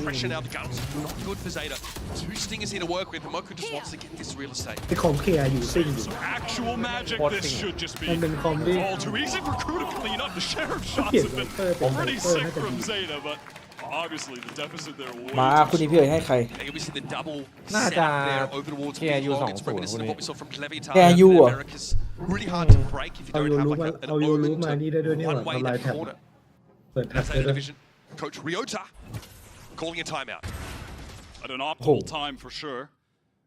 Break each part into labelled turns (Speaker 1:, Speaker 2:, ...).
Speaker 1: pressure now. The guns not good for Zeta. 2 stingers here to work with. Moko just wants to get this real estate.
Speaker 2: ที่คอมเคลียร์อยู่ซิ่งอยู่
Speaker 3: Actual magic. This should just be
Speaker 2: มันเป็นคอมที่
Speaker 3: all too easy for Crew to clean up. The sheriff shots have been pretty sick from Zeta, but obviously the deficit there.
Speaker 4: มาคุณนี่พี่เอ๋ยให้ใคร
Speaker 1: We see the double
Speaker 5: น่า
Speaker 1: set
Speaker 5: จะ
Speaker 1: up there over towards
Speaker 5: KRU
Speaker 1: Big Log.
Speaker 5: 2-0
Speaker 1: It's reminiscent of what we saw from Levitar.
Speaker 4: KRU
Speaker 1: in
Speaker 4: เหรอ
Speaker 1: America's really hard to break if you
Speaker 2: เอา
Speaker 1: don't
Speaker 2: โย
Speaker 1: have
Speaker 2: รู้
Speaker 1: like
Speaker 2: มา
Speaker 1: an
Speaker 2: เอาโยรู้
Speaker 1: omen
Speaker 2: มา
Speaker 1: to
Speaker 2: นี่ได้ด้วยนี่หว่า
Speaker 1: one way
Speaker 2: ทำลาย
Speaker 1: that
Speaker 2: แท็บ
Speaker 1: corner.
Speaker 2: เปิดแท็บ
Speaker 1: That's
Speaker 2: ได้
Speaker 1: Zeta
Speaker 2: ด้วย
Speaker 1: division. Coach Ryota calling a timeout.
Speaker 3: At an optimal time for sure.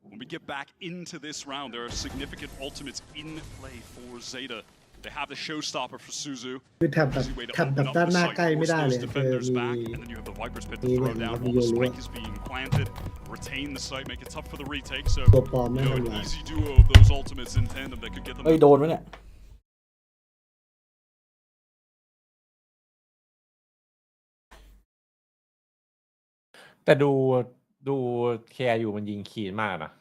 Speaker 3: When we get back into this round, there are significant ultimates in play for Zeta. They have the showstopper for Suzu.
Speaker 2: คือแท็บแบบ
Speaker 3: Easy way to
Speaker 2: แท็บ
Speaker 3: open
Speaker 2: แบบ
Speaker 3: up
Speaker 2: ด้าน
Speaker 3: the
Speaker 2: หน้า
Speaker 3: site,
Speaker 2: ใกล้ไม่
Speaker 3: force
Speaker 2: ได้เล
Speaker 3: those
Speaker 2: ยคือ
Speaker 3: defenders
Speaker 2: มี
Speaker 3: back, and then you have the Viper's Pit to
Speaker 2: มี
Speaker 3: throw
Speaker 2: เนี่ย
Speaker 3: down
Speaker 2: ครับ
Speaker 3: while
Speaker 2: โย
Speaker 3: the
Speaker 2: รู้
Speaker 3: spike is being planted. Retain the site, make it tough for the retake. So,
Speaker 2: ตัวปลอมไม่
Speaker 3: you know,
Speaker 2: ทำ
Speaker 3: an
Speaker 2: ลาย
Speaker 3: easy duo of those ultimates in tandem that could get them.
Speaker 4: เอ้ยโดนไหมเนี่ย
Speaker 5: แต่ดูแคร์อยู่มันยิงคีนมากนะ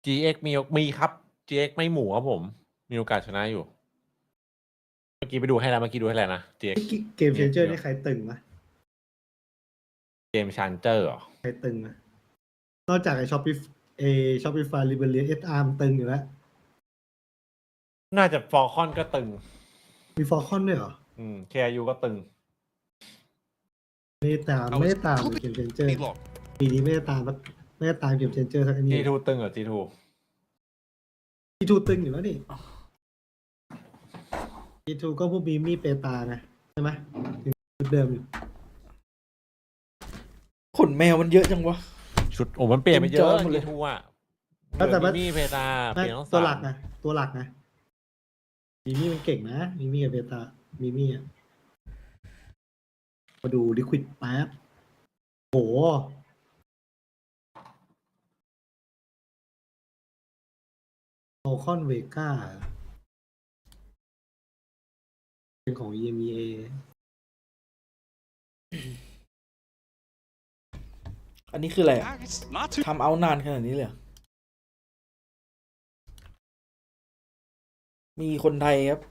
Speaker 5: GX มีครับ GX ไม่หมูครับผมมีโอกาสชนะอยู่เมื่อกี้ไปดูให้แล้วนะ GX
Speaker 2: เกมเชนเจอร์นี่ใครตึงวะ
Speaker 5: เกมชันเจอร์เหรอ
Speaker 2: ใครตึงนะนอกจากไอ้ช้อปปี้ไฟลิเบเรียเอสอาร์มตึงอยู่แล้ว
Speaker 5: น่าจะฟอร์คอนก็ตึง
Speaker 2: มีฟอร์คอนด้วยเหรอ
Speaker 5: แคร์ยูก็ตึง
Speaker 2: ไม่ได้ตามเกมเชนเจอร์
Speaker 1: Big Log.
Speaker 2: ปีนี้ไม่ได้ตามเกมเชนเจอร์สักอันนี้
Speaker 5: G2 ตึงเหรอ G2
Speaker 2: G2 ตึงอยู่แล้วนี่ G2 ก็พวกมีมีเปตาไงใช่ไหมชุดเดิมอยู่
Speaker 4: ขนแมวมันเยอะจังวะ
Speaker 5: ชุดมันเปลี่ยนไปเยอะ
Speaker 4: หมดเลย
Speaker 5: G2 อ่ะ
Speaker 2: แต่ว่า
Speaker 5: มีเพตาเปลี่ยนทั้ง
Speaker 2: ตัว
Speaker 5: สา
Speaker 2: หลั
Speaker 5: ม
Speaker 2: กไงมีมี่มันเก่งนะมีมี่กับเปตามีมี่อ่ะมาดูลิควิดแป๊บโหโอคอนเวก้าเป็นของ EMEA
Speaker 4: อันนี้คืออะไรอะ
Speaker 3: It's not too
Speaker 4: ทำเอานานขนาดนี้เลยเหรอมีคนไทยครับ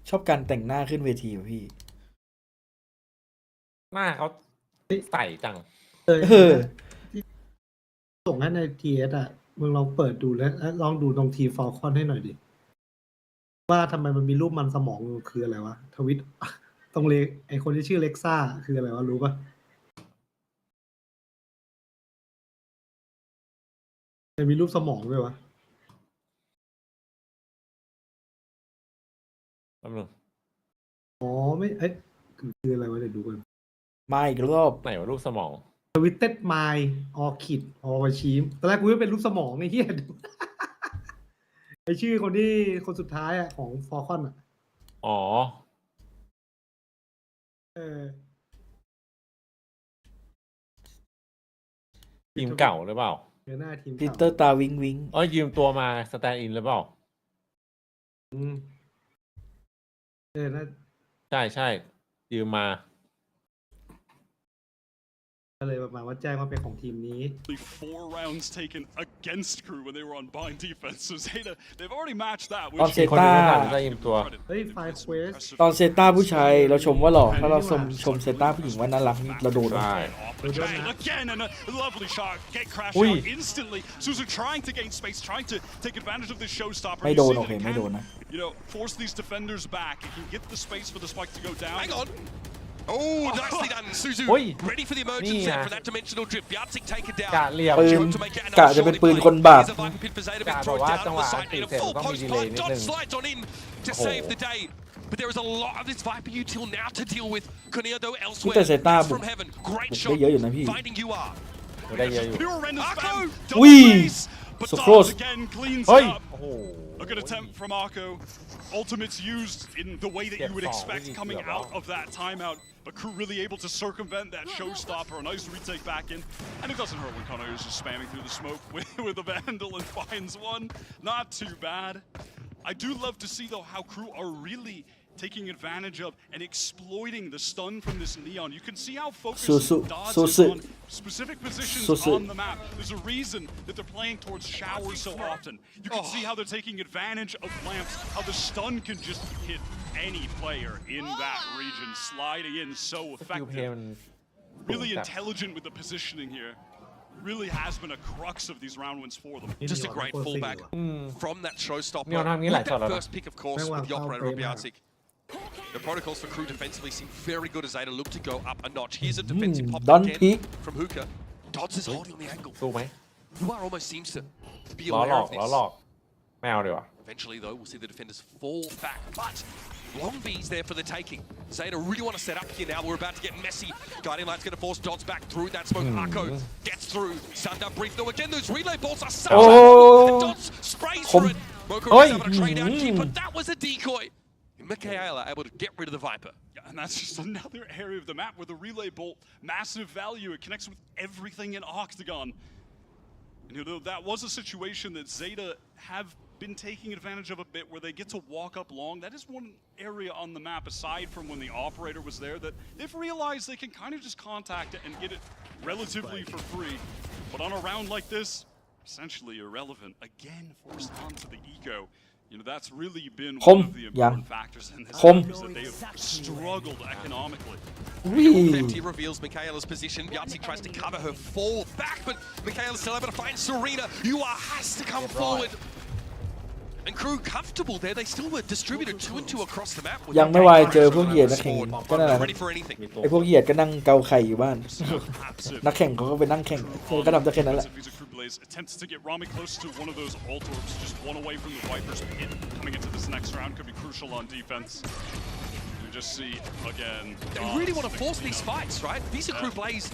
Speaker 4: ชอบการแต่งหน้าขึ้นเวทีป่ะพี่
Speaker 5: หน้าเขาใส่จัง
Speaker 4: เออ
Speaker 2: ส่งให้ใน TS อ่ะมึงลองเปิดดูแล้วลองดูตรงทีฟอลคอนให้หน่อยดิว่าทำไมมันมีรูปมันสมองคืออะไรวะทวิตตรงไอคนที่ชื่อเล็กซ่าคืออะไรวะรู้ป่ะมันมีรูปสมองด้วยวะ
Speaker 5: แป๊บนึง
Speaker 2: อ๋อไม่เอ้ยคืออะไรวะเดี๋ยวดูกัน
Speaker 4: มาอีกรอบ
Speaker 5: ไหนว่ารูปสมอง
Speaker 2: ทวิตเต็ดไมล์ออคิดออชีมตอนแรกกูว่าเป็นรูปสมองไอ้เหี้ย ไอชื่อคนสุดท้ายอ่ะของฟอลคอนอ่ะ
Speaker 5: อ๋อ ทีมเก่าหรือเปล่า
Speaker 2: เดี๋ยวหน้าทีม
Speaker 4: ปีเตอร์ตาวิงวิง
Speaker 5: ยืมตัวมาสแตนด์อินหรือเปล่า
Speaker 2: น่า
Speaker 5: ใช่ยืมมา
Speaker 2: ก็เลยประมาณว่าแจ้งว่าเป็นของทีมนี้
Speaker 3: 4 rounds taken against Crew when they were on bind defense. So Zeta, they've already matched that.
Speaker 4: ตอนเซ
Speaker 5: คน
Speaker 4: ต้า
Speaker 5: ที่ไม่ได้ยืมตัว
Speaker 2: เฮ้ยไฟเควส
Speaker 4: ตอนเซต้าผู้ชายเราชมว่าหล่อถ้าเราชมเซต้าผู้หญิงว่าน่ารักนี่เราโดน
Speaker 5: ใช่
Speaker 3: Again, and a lovely shot. Get crashed
Speaker 5: Ui.
Speaker 3: out instantly. Suzu trying to gain space, trying to take advantage of this showstopper.
Speaker 4: ไม่
Speaker 3: You
Speaker 4: โดน
Speaker 3: see
Speaker 4: โอ
Speaker 3: that
Speaker 4: เค
Speaker 3: it
Speaker 4: ไม่โดน
Speaker 3: can,
Speaker 4: นะ
Speaker 3: you know, force these defenders back. It can get the space for the spike to go down.
Speaker 1: Hang on. Oh, nicely done. Suzu
Speaker 5: Oi.
Speaker 1: ready for the emergence
Speaker 5: Nia.
Speaker 1: set for that dimensional drift. Yardsik taken
Speaker 5: กะ
Speaker 1: down.
Speaker 5: เหลี่ยม
Speaker 4: ปืน
Speaker 1: Joke to make it
Speaker 4: กะ
Speaker 1: another
Speaker 4: จะเป็น
Speaker 1: shorty
Speaker 4: ปืน
Speaker 1: play.
Speaker 4: คนบาป
Speaker 1: Here's a Viper Pit for Zeta being
Speaker 5: Gà
Speaker 1: thrown
Speaker 5: bảo
Speaker 1: down
Speaker 5: quá
Speaker 1: on
Speaker 5: trong
Speaker 1: the
Speaker 5: ạ,
Speaker 1: side.
Speaker 5: thì
Speaker 1: In a
Speaker 5: sẽ
Speaker 1: full
Speaker 5: có
Speaker 1: post
Speaker 5: bị
Speaker 1: plant.
Speaker 5: delay
Speaker 1: Dodge
Speaker 5: nitin.
Speaker 1: slides on in to save the day. But there is a lot of this Viper util now to deal with. Corneo though elsewhere.
Speaker 4: Kita Zeta
Speaker 1: That's
Speaker 4: bu-
Speaker 1: from heaven. Great
Speaker 4: บุก
Speaker 1: shot.
Speaker 4: ได้เยอะอยู่นะพี่
Speaker 1: Finding you are.
Speaker 5: ได้เยอะอยู่
Speaker 3: Pure horrendous
Speaker 1: Arco.
Speaker 3: spam.
Speaker 4: Ui.
Speaker 3: Double base. But
Speaker 4: So
Speaker 3: Dobbs
Speaker 4: close.
Speaker 3: again cleans
Speaker 5: เฮ้ย
Speaker 3: it up.
Speaker 5: โอ้โห
Speaker 3: A good attempt from Arco. Ultimates used in the way that you would expect coming out of that timeout. But Crew really able to circumvent that showstopper. A nice retake back in. And it doesn't hurt when Connor is just spamming through the smoke with a Vandal and finds one. Not too bad. I do love to see, though, how Crew are really taking advantage of and exploiting the stun from this Neon. You can see how focused Dodds is on specific positions on the map. There's a reason that they're playing towards showers so often. You can see how they're taking advantage of lamps, how the stun can just hit any player in that region, sliding in so effective. Really intelligent with the positioning here. Really has been a crux of these round wins for them.
Speaker 1: Just a great fallback from that showstopper.
Speaker 5: With
Speaker 1: that first pick, of course, with the operator of Biatic. The protocols for crew defensively seem very good as Zeta look to go up a notch. Here's a defensive pop again from Hookah. Dodds is holding the angle.
Speaker 5: สู้ไหม
Speaker 1: Luar almost seems to be
Speaker 5: ล้อหล
Speaker 1: aware
Speaker 5: อก
Speaker 1: of
Speaker 5: ล้อ
Speaker 1: this.
Speaker 5: หลอกไม่เอาดีกว่า
Speaker 1: Eventually, though, we'll see the defenders fall back. But Long B's there for the taking. Zeta really want to set up here now. We're about to get messy. Guiding Light's going to force Dodds back through that smoke. Arco gets through. Sunned up brief. Though again, those relay bolts are so and Dodds sprays through it. Moko was able to trade down keep, but that was a decoy. Michaela able to get rid of the Viper.
Speaker 3: Yeah, and that's just another area of the map where the relay bolt, massive value. It connects with everything in Octagon. And you know, that was a situation that Zeta have been taking advantage of a bit where they get to walk up long. That is one area on the map, aside from when the operator was there, that they've realized they can kind of just contact it and get it relatively for free. But on a round like this, essentially irrelevant. Again, forced onto the eco. You know, that's really been one of the important factors in this map, is that they have struggled economically.
Speaker 1: He reveals Michaela's position. Biatic tries to cover her fall back, but Michaela's still able to find Serena. Yua has to come forward. And crew comfortable there. They still were distributed 2 and 2 across the map.
Speaker 4: ยังไม่วายเจอพวกเหยียดนักแข่งก็นั่นแหละ
Speaker 1: Ready for anything.
Speaker 4: ไอพวกเหยียดก็นั่งเกาไข่อยู่บ้าน นักแข่งเขาก็ไปนั่งแข่งก็ทำได้แค่นั้นแหละ
Speaker 3: Attempts to get Rami close to one of those ult orbs, just one away from the Viper's pit. Coming into this next round could be crucial on defense. You just see again.
Speaker 1: They really want to force these fights, right? Visa crew plays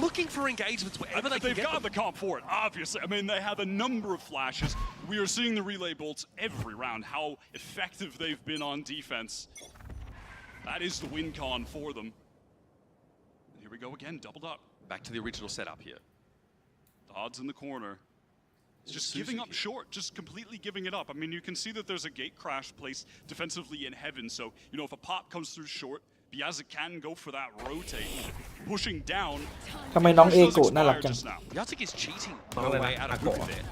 Speaker 1: looking for engagements wherever they can
Speaker 3: They've
Speaker 1: get
Speaker 3: got the comp for it, obviously. I mean, they have a number of flashes. We are seeing the relay bolts every round, how effective they've been on defense. That is the win con for them. And here we go again, doubled up.
Speaker 1: Back to the original setup here.
Speaker 3: Dodds in the corner. Just giving up short, just completely giving it up. I mean, you can see that there's a gate crash placed defensively in heaven. So, you know, if a pop comes through short, Biazik can go for that rotate. Pushing down.
Speaker 4: ทำไมน้องเอโกะน่ารักจัง
Speaker 1: Biazik is cheating my way out of Hookah there.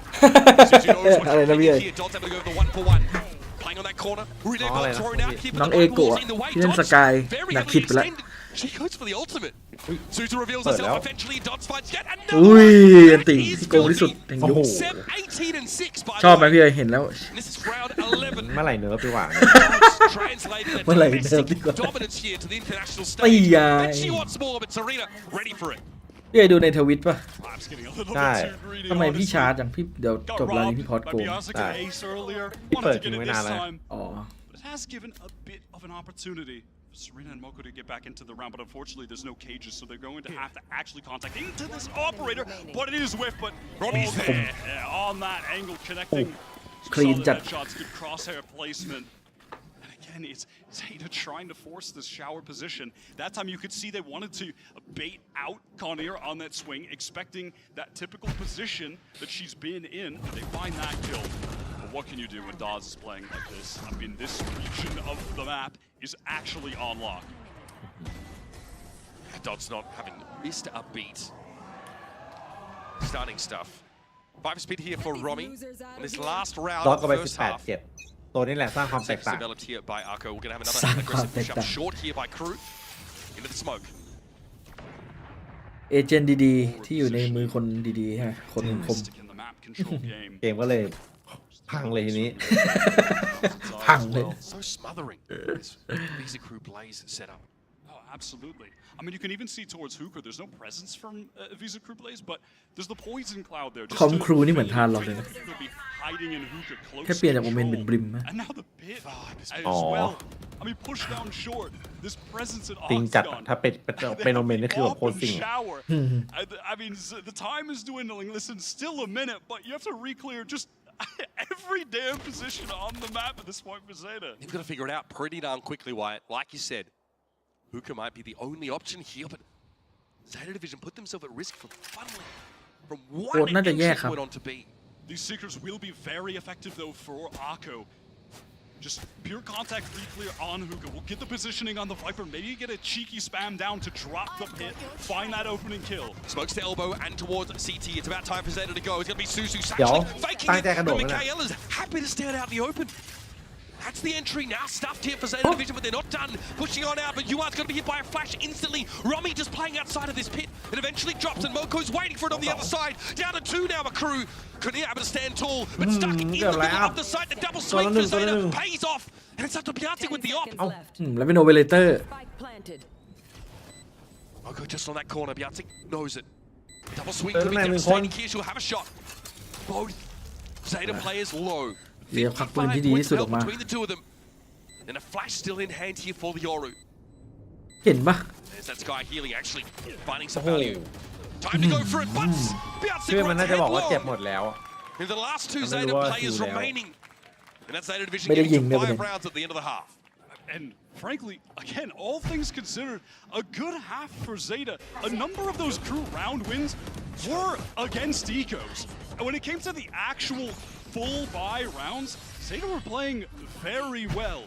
Speaker 4: อะไรนะพี่เอ๋
Speaker 1: Dodds able to go for the 1-for-1. Playing on that corner. Relay ball thrown out. Keep
Speaker 4: น้องเอโกะที่เล่นสกายหนักขิดไปแล้ว
Speaker 1: She goes for the ultimate. Zeta reveals herself. Eventually, Dodds finds yet another.
Speaker 4: อุ้ยอันติที่โกงที่สุดแห่งยุค
Speaker 1: 18 and 6 by
Speaker 4: ชอบไหมพี่เอ๋เห็นแล้ว
Speaker 1: This is round 11.
Speaker 5: เมื่อไหร่เนิร์ฟดีกว่า
Speaker 1: Translated that
Speaker 4: เมื่อไหร่
Speaker 1: domestic dominance here to the international
Speaker 4: ตี
Speaker 1: stage.
Speaker 4: ยาย
Speaker 1: And she wants more, but Serena ready for it.
Speaker 4: พี่เอ๋ดูในทวิตป่ะ
Speaker 3: Perhaps getting a little
Speaker 5: Right.
Speaker 3: bit too greedy.
Speaker 4: ทำไมพี่ชาร์จจังพี่เดี๋ยวจบ
Speaker 3: Got
Speaker 4: รายนี้
Speaker 3: robbed
Speaker 4: พี่พอด
Speaker 3: by
Speaker 4: โกง
Speaker 3: Biazik and Ace earlier.
Speaker 5: He
Speaker 3: Wanted to
Speaker 5: put
Speaker 3: get it
Speaker 5: him
Speaker 3: this
Speaker 5: in
Speaker 3: time.
Speaker 4: อ๋อ
Speaker 3: But it has given a bit of an opportunity for Serena and Moko to get back into the round, but unfortunately there's no cages, so they're going to have to actually contact into this operator. But it is whiff, but Robbie's there on that angle connecting.
Speaker 4: Clean
Speaker 3: Solid
Speaker 4: jump.
Speaker 3: headshots, good crosshair placement. And again, it's Zeta trying to force this shower position. That time you could see they wanted to bait out Conair on that swing, expecting that typical position that she's been in. They find that kill. But what can you do when Dawes is playing like this? I mean, this region of the map is actually on lock.
Speaker 1: Dodds not having missed a beat. Stunning stuff. 5 speed here for Romy. On this last round
Speaker 5: ล็อก
Speaker 1: of
Speaker 5: ก็ไป
Speaker 1: the first half.
Speaker 5: 18-7ตัวนี้แหละสร้างความแตกต่าง
Speaker 1: Stability here by Arco. We're going to have another
Speaker 4: สร้างความ
Speaker 1: aggressive
Speaker 4: แตก
Speaker 1: push up
Speaker 4: ต่าง
Speaker 1: short here by Crew. Into the smoke.
Speaker 4: เอเจนต์ดีๆที่อยู่ในมือคนดีๆฮะคนคม
Speaker 3: Stick in the map control game.
Speaker 5: เกมก็เลยพังเลยทีนี้
Speaker 4: พังเลย
Speaker 1: So smothering. Visa Crew plays setup.
Speaker 3: Oh, absolutely. I mean, you can even see towards Hookah. There's no presence from Visa Crew Blaze, but there's the poison cloud there.
Speaker 4: คอมครูนี่เหมือนทานเราเลยนะ
Speaker 3: Could be hiding in Hookah close
Speaker 4: แค่เปลี่ยนจาก
Speaker 3: to
Speaker 4: โมเมนต์เป็น
Speaker 3: control.
Speaker 4: บริมนะ
Speaker 3: And now the pit as
Speaker 5: Aw.
Speaker 3: well. I mean, push down short. This presence in
Speaker 5: จริงจัด
Speaker 3: Octagon.
Speaker 5: ถ้าเป็นโอเมนนี่คือแบบโคตร
Speaker 3: Open
Speaker 5: สิ่ง
Speaker 3: shower. I mean, the time is dwindling. Listen, still a minute, but you have to re-clear just every damn position on the map at this point for Zeta.
Speaker 1: They've got to figure it out pretty darn quickly, Wyatt. Like you said, Hookah might be the only option here, but Zeta Division put themselves at risk for funneling from one entry point onto B.
Speaker 3: These Seekers will be very effective, though, for Akko. Just pure contact free clear on Hookah. We'll get the positioning on the Viper. Maybe get a cheeky spam down to drop the pit. Find that opening kill.
Speaker 1: Smokes to elbow and towards CT. It's about time for Zeta to go. It's going to be Susu
Speaker 6: เดี๋ยว
Speaker 1: actually faking
Speaker 6: ตั้ง
Speaker 1: it.
Speaker 6: ใจกระโด
Speaker 1: But
Speaker 6: ดนะ
Speaker 1: Michaela's happy to stand out in the open. That's the entry now stuffed here for Zeta Division, but they're not done. Pushing on out, but UR's going to be hit by a flash instantly. Romy just playing outside of this pit. It eventually drops, and Moko's waiting for it on the other side. Down to 2 now, a crew. Couldn't able to stand tall, but stuck in the middle of the site. The double swing for Zeta pays off. And it's up to Piazzi with the op.
Speaker 4: แล้วเป็นโอเปอเรเตอร์
Speaker 1: Moko just on that corner. Piazzi knows it. Double swing
Speaker 6: Third
Speaker 1: could be
Speaker 6: man in
Speaker 1: devastating here. She'll have a shot. Both Zeta players low.
Speaker 4: เดี๋ยวพักปืนที่ดีที่สุดออกมา
Speaker 1: between the two of them. And a flash still in hand here for the Yoru.
Speaker 4: เห็นปะ
Speaker 1: There's that Sky healing actually finding some value. Time to go for it, but Piazzi
Speaker 5: เพื่อนมันน่า
Speaker 1: runs
Speaker 5: จะบอกว่า
Speaker 1: headlong.
Speaker 5: เจ็บหมดแล้ว
Speaker 1: And the last 2
Speaker 5: ไม่
Speaker 1: Zeta
Speaker 5: รู้ว่า
Speaker 1: players
Speaker 5: หิวแล้ว
Speaker 1: remaining. And that's Zeta Division
Speaker 4: ไม่ได้
Speaker 1: getting
Speaker 4: ยิง
Speaker 1: to
Speaker 4: ด้วยประเด็น
Speaker 1: 5 rounds at the end of the half.
Speaker 3: And frankly, again, all things considered, a good half for Zeta. A number of those crew round wins were against Ecos. And when it came to the actual full buy rounds, Zeta were playing very well.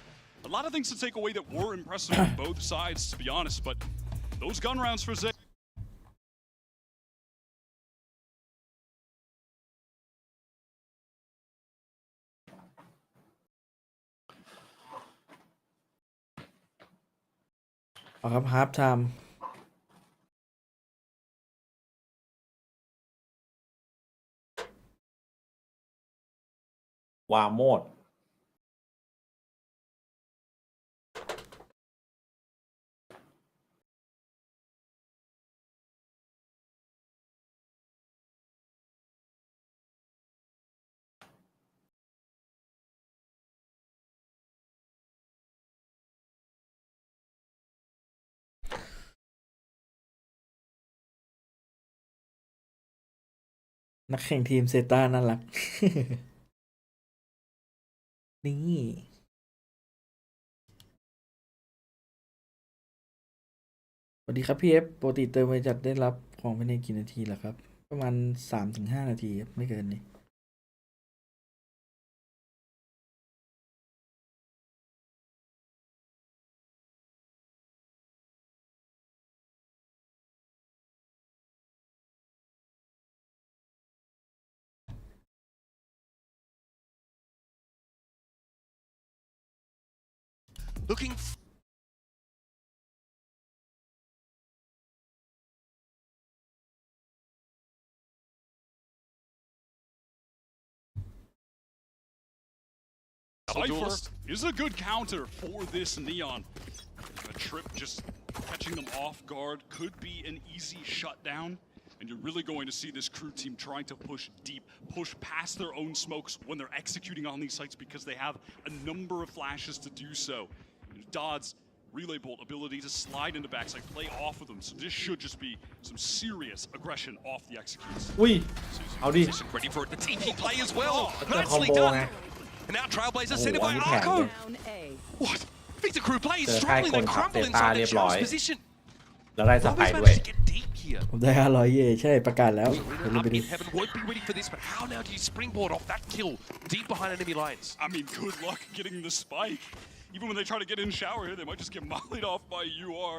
Speaker 3: A lot of things to take away that were impressive on both sides, to be honest, but those gun rounds for Zeta.
Speaker 4: เอาครับฮาร์ฟไทม์
Speaker 5: วาโมด
Speaker 4: นักแข่งทีมเซต้าน่ารัก นี่ สวัสดีครับพี่เอฟปกติเติมบริษัทได้รับของภายในกี่นาทีล่ะครับ ประมาณ 3-5 นาทีครับไม่เกินนี้
Speaker 1: Looking
Speaker 3: Cypher is a good counter for this Neon. A trip just catching them off guard could be an easy shutdown. And you're really going to see this crew team trying to push deep, push past their own smokes when they're executing on these sites because they have a number of flashes to do so. Dodd's relay bolt ability to slide into backside, play off of them. So this should just be some serious aggression off the executes.
Speaker 5: อุ้ย เอาดิ
Speaker 1: position ready for it. The TP play as well.
Speaker 5: เจอคอม
Speaker 1: Nicely
Speaker 5: โบ
Speaker 1: done.
Speaker 5: ไง
Speaker 1: And now Trailblazers sent it
Speaker 5: โอ้
Speaker 1: by
Speaker 5: โหนี่แผน
Speaker 1: Arco.
Speaker 5: เลย
Speaker 1: What? Vita crew play is
Speaker 5: เจอค่าย
Speaker 1: struggling
Speaker 5: คน
Speaker 1: to
Speaker 5: ขับ
Speaker 1: crumble
Speaker 5: เซต้า
Speaker 1: inside
Speaker 5: เรี
Speaker 1: their
Speaker 5: ยบร้อย
Speaker 1: Charles position.
Speaker 5: แล้วได้สไป
Speaker 1: Robbie's
Speaker 5: ด้วย
Speaker 1: managed to get deep here.
Speaker 4: ผมได้500 เย่ใช่ประกาศแล้วเดี๋ยวเรา
Speaker 1: Up
Speaker 4: ไปดู
Speaker 1: in heaven won't be ready for this, but how now do you springboard off that kill deep behind enemy lines?
Speaker 3: I mean, good luck getting the spike. Even when they try to get in shower here, they might just get mollied off by UR.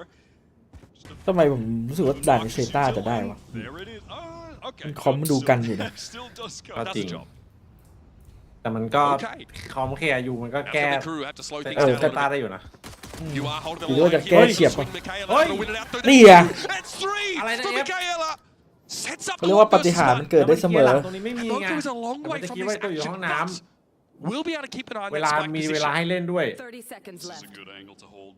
Speaker 4: ทำไมผมรู้สึกว่าด่านเซต้าจะได้วะ
Speaker 3: There it is. Okay.
Speaker 4: คอมดูกันอยู่นะ
Speaker 3: Still does go.
Speaker 5: ก็
Speaker 3: That's
Speaker 5: จริง
Speaker 3: a job.
Speaker 5: แต่มันก็
Speaker 1: Okay.
Speaker 5: คอมเคอายูมันก็
Speaker 1: Now
Speaker 5: แก้
Speaker 1: the crew have to slow
Speaker 5: เซ
Speaker 1: things down a
Speaker 5: ต้า
Speaker 1: little
Speaker 5: ได้
Speaker 1: bit.
Speaker 5: อยู่นะ
Speaker 1: You are holding the
Speaker 4: หรือว่า
Speaker 1: line
Speaker 4: จะ
Speaker 1: here.
Speaker 4: แก้เฉียบ
Speaker 1: Swing Michaela,
Speaker 5: เฮ้ย
Speaker 1: gonna win it out through
Speaker 4: นี่
Speaker 1: the
Speaker 4: อะ
Speaker 1: That's 3
Speaker 5: อะไรนะ
Speaker 1: for
Speaker 5: เอฟ
Speaker 1: Michaela. Sets up
Speaker 4: เขาเรียกว่าปาฏิหาริย์มันเกิดได้เสมอ
Speaker 5: แล้วนคลียร์หลังตรงนี้ไม่มีไง
Speaker 1: Moco is a long
Speaker 5: แต่
Speaker 1: way
Speaker 5: มันจะ
Speaker 1: from
Speaker 5: คิด
Speaker 1: this
Speaker 5: ว่าตัวอยู่
Speaker 1: action,
Speaker 5: ห้องน้
Speaker 1: but we'll be able to keep an eye on
Speaker 5: ำเว
Speaker 1: that
Speaker 5: ลา
Speaker 1: spike
Speaker 5: มีเวลา
Speaker 1: position.
Speaker 5: ให้เล่นด้วย
Speaker 7: 30 seconds
Speaker 3: This is
Speaker 7: left.
Speaker 3: a good angle to hold.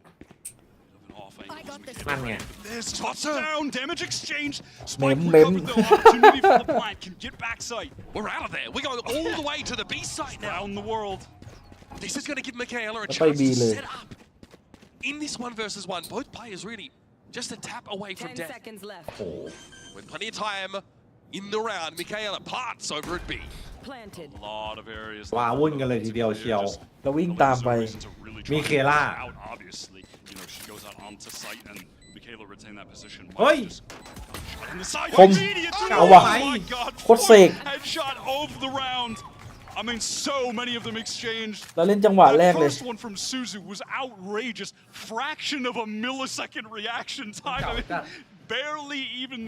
Speaker 3: Off
Speaker 7: I
Speaker 3: angle.
Speaker 7: got this.
Speaker 5: นั่นไง
Speaker 3: This Totter down, damage exchange. Spike
Speaker 4: Mem,
Speaker 3: recovered though. Opportunity for the plant can get back sight.
Speaker 1: We're out of there. We're going all the way to the B site now.
Speaker 3: Around the world.
Speaker 1: This is going to give Michaela a
Speaker 4: แล้วไป
Speaker 1: chance
Speaker 4: B
Speaker 1: to
Speaker 4: เลย
Speaker 1: set up. In this 1 versus 1, both players really just a tap away from
Speaker 7: 10
Speaker 1: death.
Speaker 7: seconds left.
Speaker 5: โอ้โห
Speaker 1: With plenty of time in the round, Michaela parts over at B.
Speaker 7: Planted.
Speaker 3: A lot of areas.
Speaker 5: ว้าวุ่นกันเลยทีเดียวเชียว
Speaker 4: แล้ววิ่งตามไป
Speaker 3: Michaela. Out, obviously. You know, she goes out onto site and Michaela retain that position.
Speaker 5: เฮ้ย
Speaker 3: And the side
Speaker 4: คม
Speaker 3: immediate
Speaker 4: เอาว่ะ
Speaker 3: Oh my god.
Speaker 4: โคตรเสก
Speaker 3: Headshot of the round. I mean, so many of them exchanged.
Speaker 4: เราเล่นจังหวะแรก
Speaker 3: That
Speaker 4: เลย
Speaker 3: first one from Suzu was outrageous. Fraction of a millisecond reaction time. I mean, barely even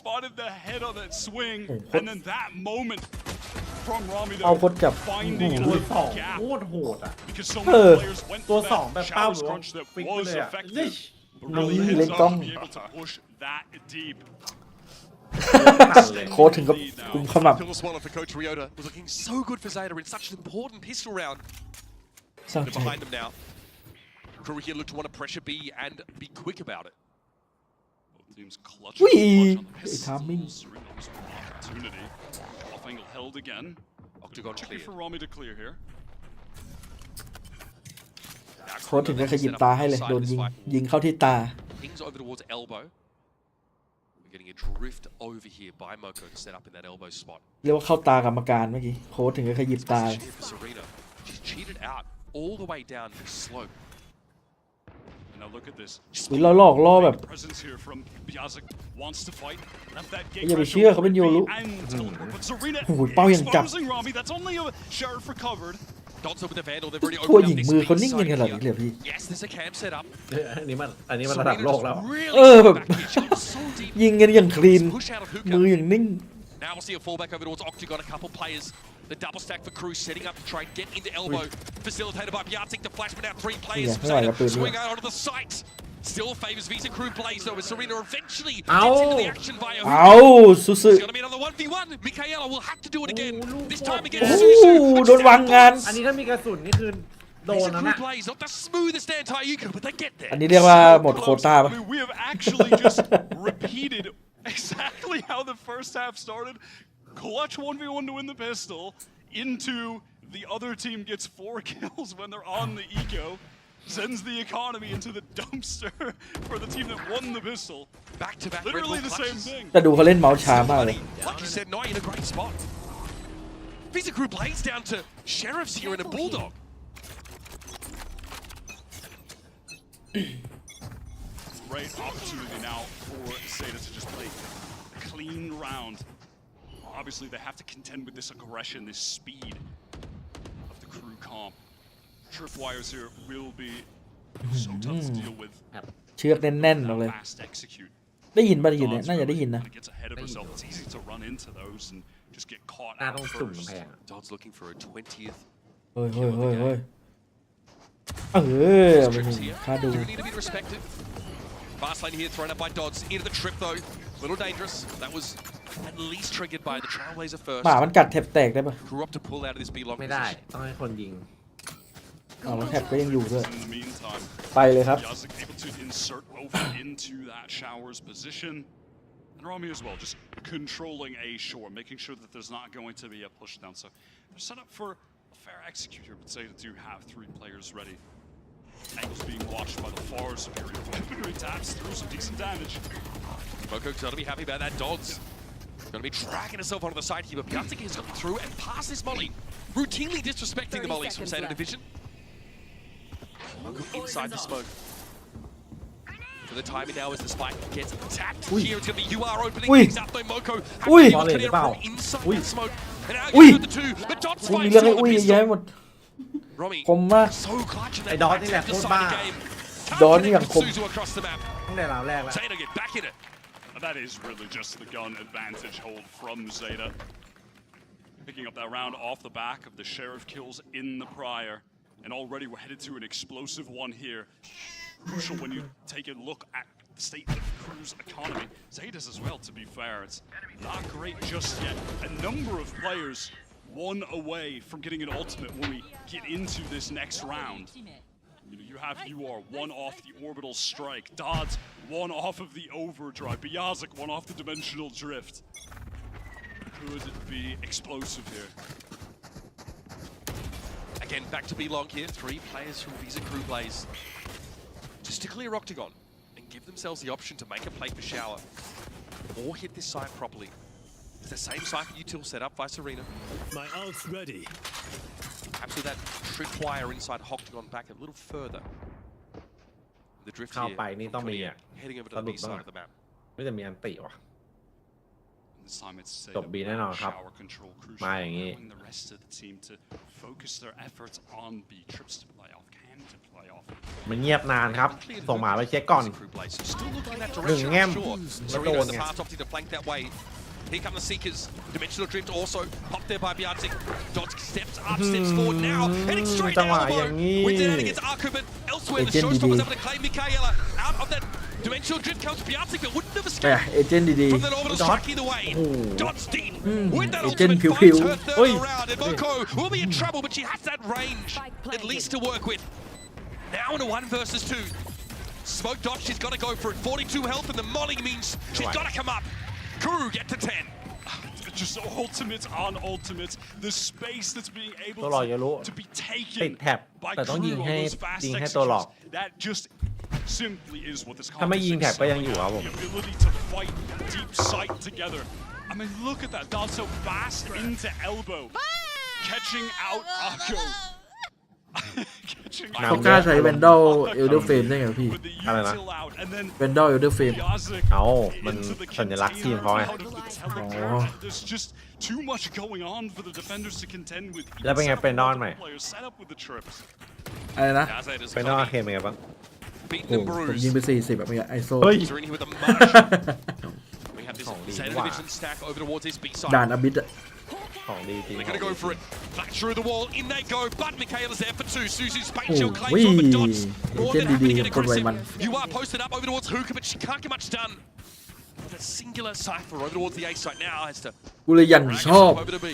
Speaker 3: spotted the head on that swing. And then that moment from Rami
Speaker 4: เอาโคตรจับ
Speaker 3: finding
Speaker 6: ตัว
Speaker 3: a
Speaker 6: สอง
Speaker 3: gap.
Speaker 6: โคตรโหดอ่ะ
Speaker 3: Because so many players went
Speaker 6: ตัว
Speaker 3: for
Speaker 6: สอง
Speaker 3: that
Speaker 6: แบบเป้า
Speaker 3: shower
Speaker 6: หรือว่า
Speaker 3: crunch that
Speaker 6: ฟิกไป
Speaker 3: was
Speaker 6: เลยอ่ะ
Speaker 3: effective. But
Speaker 4: นี่
Speaker 3: really
Speaker 4: เล่น
Speaker 3: heads
Speaker 4: กล้อ
Speaker 3: up
Speaker 4: ง
Speaker 3: to be able to push that deep.
Speaker 4: โค้ชถึงกับกุมขมับ
Speaker 1: Pill swallow for Coach Ryota was looking so good for Zeta in such an important pistol round.
Speaker 4: เศร้า
Speaker 1: They're
Speaker 4: ใจ
Speaker 1: behind them now. Crew here look to want to pressure B and be quick about it.
Speaker 3: Both teams clutch
Speaker 4: Whee!
Speaker 3: on the
Speaker 4: Hey, timing.
Speaker 3: pistols. Serena was an opportunity. Off angle held again.
Speaker 1: Octagon
Speaker 3: Tricky
Speaker 1: clear.
Speaker 3: for Rami to clear here.
Speaker 4: โค้ชถึงกับขยิบตาให้เลยโดนยิงเข้าที่ตา
Speaker 1: Pings over towards elbow. We're getting a drift over here by Moko to set up in that elbow spot.
Speaker 4: เรียกว่าเข้าตากรรมการเมื่อกี้โค้ชถึงกับขยิบตา
Speaker 1: Here for Serena. She's cheated out all the way down the slope.
Speaker 3: And now look at this.
Speaker 4: อุ๊ยเราหลอกล่อแบบ
Speaker 3: Presence here from Biazak wants to fight. Left that gate
Speaker 4: อย่าไป
Speaker 3: crash
Speaker 4: เชื่อ
Speaker 3: over
Speaker 4: เขาเป็น
Speaker 3: B
Speaker 4: โยรุ
Speaker 3: and teleport, but Serena
Speaker 4: โอ้โหเป้ายังจับ
Speaker 3: exposing Rami. That's only a Sheriff recovered.
Speaker 1: Dots over the Vandal. They've already
Speaker 4: ตัว
Speaker 1: opened
Speaker 4: หญิ
Speaker 1: up
Speaker 4: ง
Speaker 1: this
Speaker 4: มือ
Speaker 1: big
Speaker 4: เขานิ่งกัน
Speaker 1: side
Speaker 4: ขนาดนี้
Speaker 1: here.
Speaker 4: เลยเหรอพี่
Speaker 1: Yes, there's a cam set up.
Speaker 6: อันนี้มันระดับโลกแล้ว
Speaker 1: Really
Speaker 4: but-
Speaker 1: back here. She got so deep.
Speaker 4: ยิงกันอย่างคลีน
Speaker 1: Push out of
Speaker 4: มือ
Speaker 1: hookah.
Speaker 4: อย่างนิ่ง
Speaker 1: Now we'll see a fallback over towards Octagon. A couple players. The double stack for Crew setting up to try and get into elbow. Facilitated by Piatek. The flash, but now 3 players.
Speaker 4: Yeah, no, I got
Speaker 1: Zeta
Speaker 4: to
Speaker 1: swing
Speaker 4: do it.
Speaker 1: out onto the site. Still favors Visa Crew plays though, as Serena eventually
Speaker 6: Ow.
Speaker 1: gets into the action via
Speaker 4: เอา
Speaker 1: hookah.
Speaker 4: สุสึ
Speaker 1: It's gonna be another 1v1. Michaela will have to do it again. This time against
Speaker 4: โอ้
Speaker 1: Suzu.
Speaker 4: โดนวางงาน
Speaker 6: อันนี้ถ้ามีกระสุนนี่คือโดน
Speaker 1: Visa
Speaker 6: แล้ว
Speaker 1: Crew
Speaker 6: นะ
Speaker 1: plays not the smoothest anti-eco, but they get there.
Speaker 4: อันนี้เรียกว่าหมดโควต้า
Speaker 3: I
Speaker 4: ปะ
Speaker 3: mean, we have actually just repeated exactly how the first half started. Clutch 1v1 to win the pistol into the other team gets 4 kills when they're on the eco. Sends the economy into the dumpster for the team that won the pistol.
Speaker 1: Back-to-back Red
Speaker 3: Literally
Speaker 1: Bull
Speaker 3: the same
Speaker 1: clutches.
Speaker 3: thing.
Speaker 4: แต่ดูเขาเล่นเมาส์ช้ามากเลย
Speaker 1: Like you said, not in a great spot. Visa Crew plays down to Sheriffs here and a Bulldog.
Speaker 3: Great opportunity now for Zeta to just play a clean round. Obviously, they have to contend with this aggression, this speed of the Crew comp. Tripwires here will be so tough to deal with.
Speaker 4: เชือกแน่นๆออกเลย
Speaker 3: Fast execute.
Speaker 4: ได้ยินป่ะได้ยินเนี่ยน่าจะได้ยินนะ
Speaker 3: Gets ahead of herself. It's easy to run into those and just get caught
Speaker 6: หน้า
Speaker 3: out
Speaker 6: ต้องสุ่ม
Speaker 3: first.
Speaker 6: กำแพงอะ
Speaker 1: Dod's looking for a 20th.
Speaker 4: เฮ้ยเฮ้ยเฮ้ยเฮ้ยเออเอาไปหนึ่ง
Speaker 1: Strips here.
Speaker 4: ค่าดู
Speaker 1: Do need to be respected. Fast lane here thrown up by Dodds. Into the trip though. Little dangerous. That was at least triggered by the Trailblazer
Speaker 4: ห
Speaker 1: first.
Speaker 4: มามันกัดแถบแตกได้ปะ
Speaker 1: Grew up to pull out of this B long
Speaker 6: ไม่ได้
Speaker 1: position.
Speaker 6: ต้องให้คนยิง
Speaker 4: เอาแล้วแถบก็ยังอยู่ด้วย
Speaker 3: In the meantime,
Speaker 4: ไปเลยครับ
Speaker 3: Biazak able to insert over into that shower's position. And Rami as well, just controlling A shore, making sure that there's not going to be a push down. So they're set up for a fair execute here, but Zeta do have 3 players ready. Angles being watched by the far superior weaponry, taps through some decent damage.
Speaker 1: Moko's got to be happy about that. Dodds going to be dragging herself onto the side here, but Piatek has gotten through and past this molly. Routinely disrespecting the mollies from Zeta Division. Moko inside the smoke. For the timing now as the spike gets tapped. Here it's going to be UR opening
Speaker 4: Ui.
Speaker 1: things up though. Moko having
Speaker 4: Ui.
Speaker 1: to
Speaker 6: Volley
Speaker 1: clear
Speaker 6: the ball.
Speaker 1: from inside
Speaker 6: Ui.
Speaker 1: that smoke. And now
Speaker 4: Ui.
Speaker 1: you got the 2, but Dodds
Speaker 4: อุ้ยมี
Speaker 1: finds
Speaker 4: เรื่อง
Speaker 1: two
Speaker 4: ให้
Speaker 1: on the
Speaker 4: อุ้ย
Speaker 1: pistol.
Speaker 4: ย้ายหมด
Speaker 1: Romy,
Speaker 4: คมมาก
Speaker 1: so clutch in
Speaker 6: ไอ้
Speaker 1: that
Speaker 6: ดอทนี่แหละ
Speaker 1: back
Speaker 6: โค
Speaker 1: to
Speaker 6: ตรบ้า
Speaker 1: side game.
Speaker 4: ดอนนี่อย่างคม
Speaker 1: Suzu across the map.
Speaker 6: ตั้งแต่ราวแรกแล้ว
Speaker 1: Zeta get back in it.
Speaker 3: That is really just the gun advantage hold from Zeta. Picking up that round off the back of the Sheriff kills in the prior. And already we're headed to an explosive one here. Crucial when you take a look at the state of Crew's economy. Zeta's as well, to be fair. It's not great just yet. A number of players one away from getting an ultimate when we get into this next round. You have UR, one off the orbital strike. Dodds, one off of the overdrive. Biazak, one off the dimensional drift. Could be explosive here.
Speaker 1: Again, back to be long here. 3 players from Visa Crew plays. Just to clear Octagon and give themselves the option to make a play for Shower or hit this site properly. It's the same cycle util set up by Serena.
Speaker 7: My ult's ready.
Speaker 1: Perhaps with that tripwire inside Octagon back a little further. The drift
Speaker 6: เข้า
Speaker 1: here.
Speaker 6: ไปนี่ต้องมี
Speaker 1: Connie
Speaker 6: อ่ะ
Speaker 1: heading over to
Speaker 6: สะ
Speaker 1: the
Speaker 6: ดุ
Speaker 1: B
Speaker 6: ดบ้าง
Speaker 1: side
Speaker 6: อะ
Speaker 1: of the map.
Speaker 6: ไม่จะมีอันติว่ะ
Speaker 3: This time it's
Speaker 6: จบ B แน่นอนครับ
Speaker 3: shower control crucial,
Speaker 6: มาอย่างงี้
Speaker 3: allowing the rest of the team to focus their efforts on B. Trips to playoff, Cam to playoff.
Speaker 6: มันเงียบนานครับ ส่งหมาไปเช็คก่อน
Speaker 1: Still looking that
Speaker 6: หนึ่ง
Speaker 1: direction,
Speaker 6: แง่ม
Speaker 1: sure.
Speaker 6: แล้วโด
Speaker 1: Serena
Speaker 6: น
Speaker 1: in the
Speaker 6: ไง
Speaker 1: past opting to flank that way. Here come the Seekers. Dimensional Drift also popped there by Beyonce. Dodge steps up, steps forward now, heading straight
Speaker 6: จังหวะ
Speaker 1: elbow.
Speaker 6: อย่างนี้
Speaker 1: Wins it out against Arco, but elsewhere the
Speaker 4: Agent
Speaker 1: showstopper was
Speaker 4: DD.
Speaker 1: able to claim Michaela out of that Dimensional Drift. Comes Beyonce, but wouldn't have
Speaker 4: ไป
Speaker 1: escaped
Speaker 4: เอเจนต์ดี
Speaker 1: from that orbital strike either way. Dodge deep with that
Speaker 4: Agent
Speaker 1: ultimate
Speaker 4: Pew
Speaker 1: finds
Speaker 4: Pew.
Speaker 1: her third
Speaker 6: Oi.
Speaker 1: round, and Moko will be in trouble, but she has that range at least to work with. Now in a 1 versus 2. Smoke dodge, she's got to go for it. 42 health, and the molly means she's got to come up. Kuru get to 10.
Speaker 3: Just ultimates on ultimates. The space that's being able
Speaker 6: ตัวหลอกอย่ารู้
Speaker 3: to be
Speaker 6: ติด
Speaker 3: taken
Speaker 6: แท็บ
Speaker 3: by
Speaker 6: แต่ต้องยิง
Speaker 3: Crew
Speaker 6: ให้
Speaker 3: on those fast
Speaker 6: ยิงให้ตัวหลอก
Speaker 3: executions. That just simply is what this
Speaker 6: ถ้าไม่ยิง
Speaker 3: competition
Speaker 6: แท็บก็ยังอยู่ครับผม
Speaker 3: the ability to fight deep sight together. I mean, look at that. Dot so fast into elbow. Catching out Akko. Catching
Speaker 4: ๆเขากล้าใช้แวนดอลเอลเดอร์เฟมได้ไงพี่
Speaker 3: with the
Speaker 6: อะไรนะ
Speaker 3: util out and then
Speaker 4: แวนดอลเอลเดอร์เฟม
Speaker 3: Yazik
Speaker 6: เอามัน
Speaker 3: into the
Speaker 6: สัญลักษณ์ทีมเขาไง
Speaker 3: container out of the teleporter.
Speaker 4: Oh.
Speaker 3: There's just too much going on for the defenders to contend with.
Speaker 6: แล้วเป็นไง
Speaker 3: Set up
Speaker 6: เป็นนอน
Speaker 3: multiple
Speaker 6: ไหม
Speaker 3: players, set up with the trips.
Speaker 4: อะไรนะ
Speaker 1: Naza's
Speaker 6: เป็นนอกอาเคนเป็นไงบ้าง
Speaker 1: beaten
Speaker 4: โอ้
Speaker 1: and
Speaker 4: ผมยิง
Speaker 1: bruised.
Speaker 4: ไป40แบบไอโซ
Speaker 6: เฮ้ย
Speaker 1: Serena with a march. We have this
Speaker 6: Oh,
Speaker 1: Zeta
Speaker 6: wow.
Speaker 1: division stack over towards his B
Speaker 4: ด่าน
Speaker 1: side.
Speaker 4: อบิดอะ
Speaker 6: ของดีจริง
Speaker 1: They're gonna go for it. Back through the wall, in they go. But Michaela's there for 2. Suzu's paint
Speaker 4: Oh,
Speaker 1: shield claims on the
Speaker 4: wee.
Speaker 1: dots. More than
Speaker 4: Agent
Speaker 1: happy to
Speaker 4: DD
Speaker 1: get
Speaker 4: คนไว
Speaker 1: aggressive.
Speaker 4: มัน
Speaker 1: You are posted up over towards Hookah, but she can't get much done. With a singular cipher over towards the A site now has to
Speaker 4: กูเลยยัง
Speaker 1: drag
Speaker 4: ชอบ
Speaker 1: herself over to B.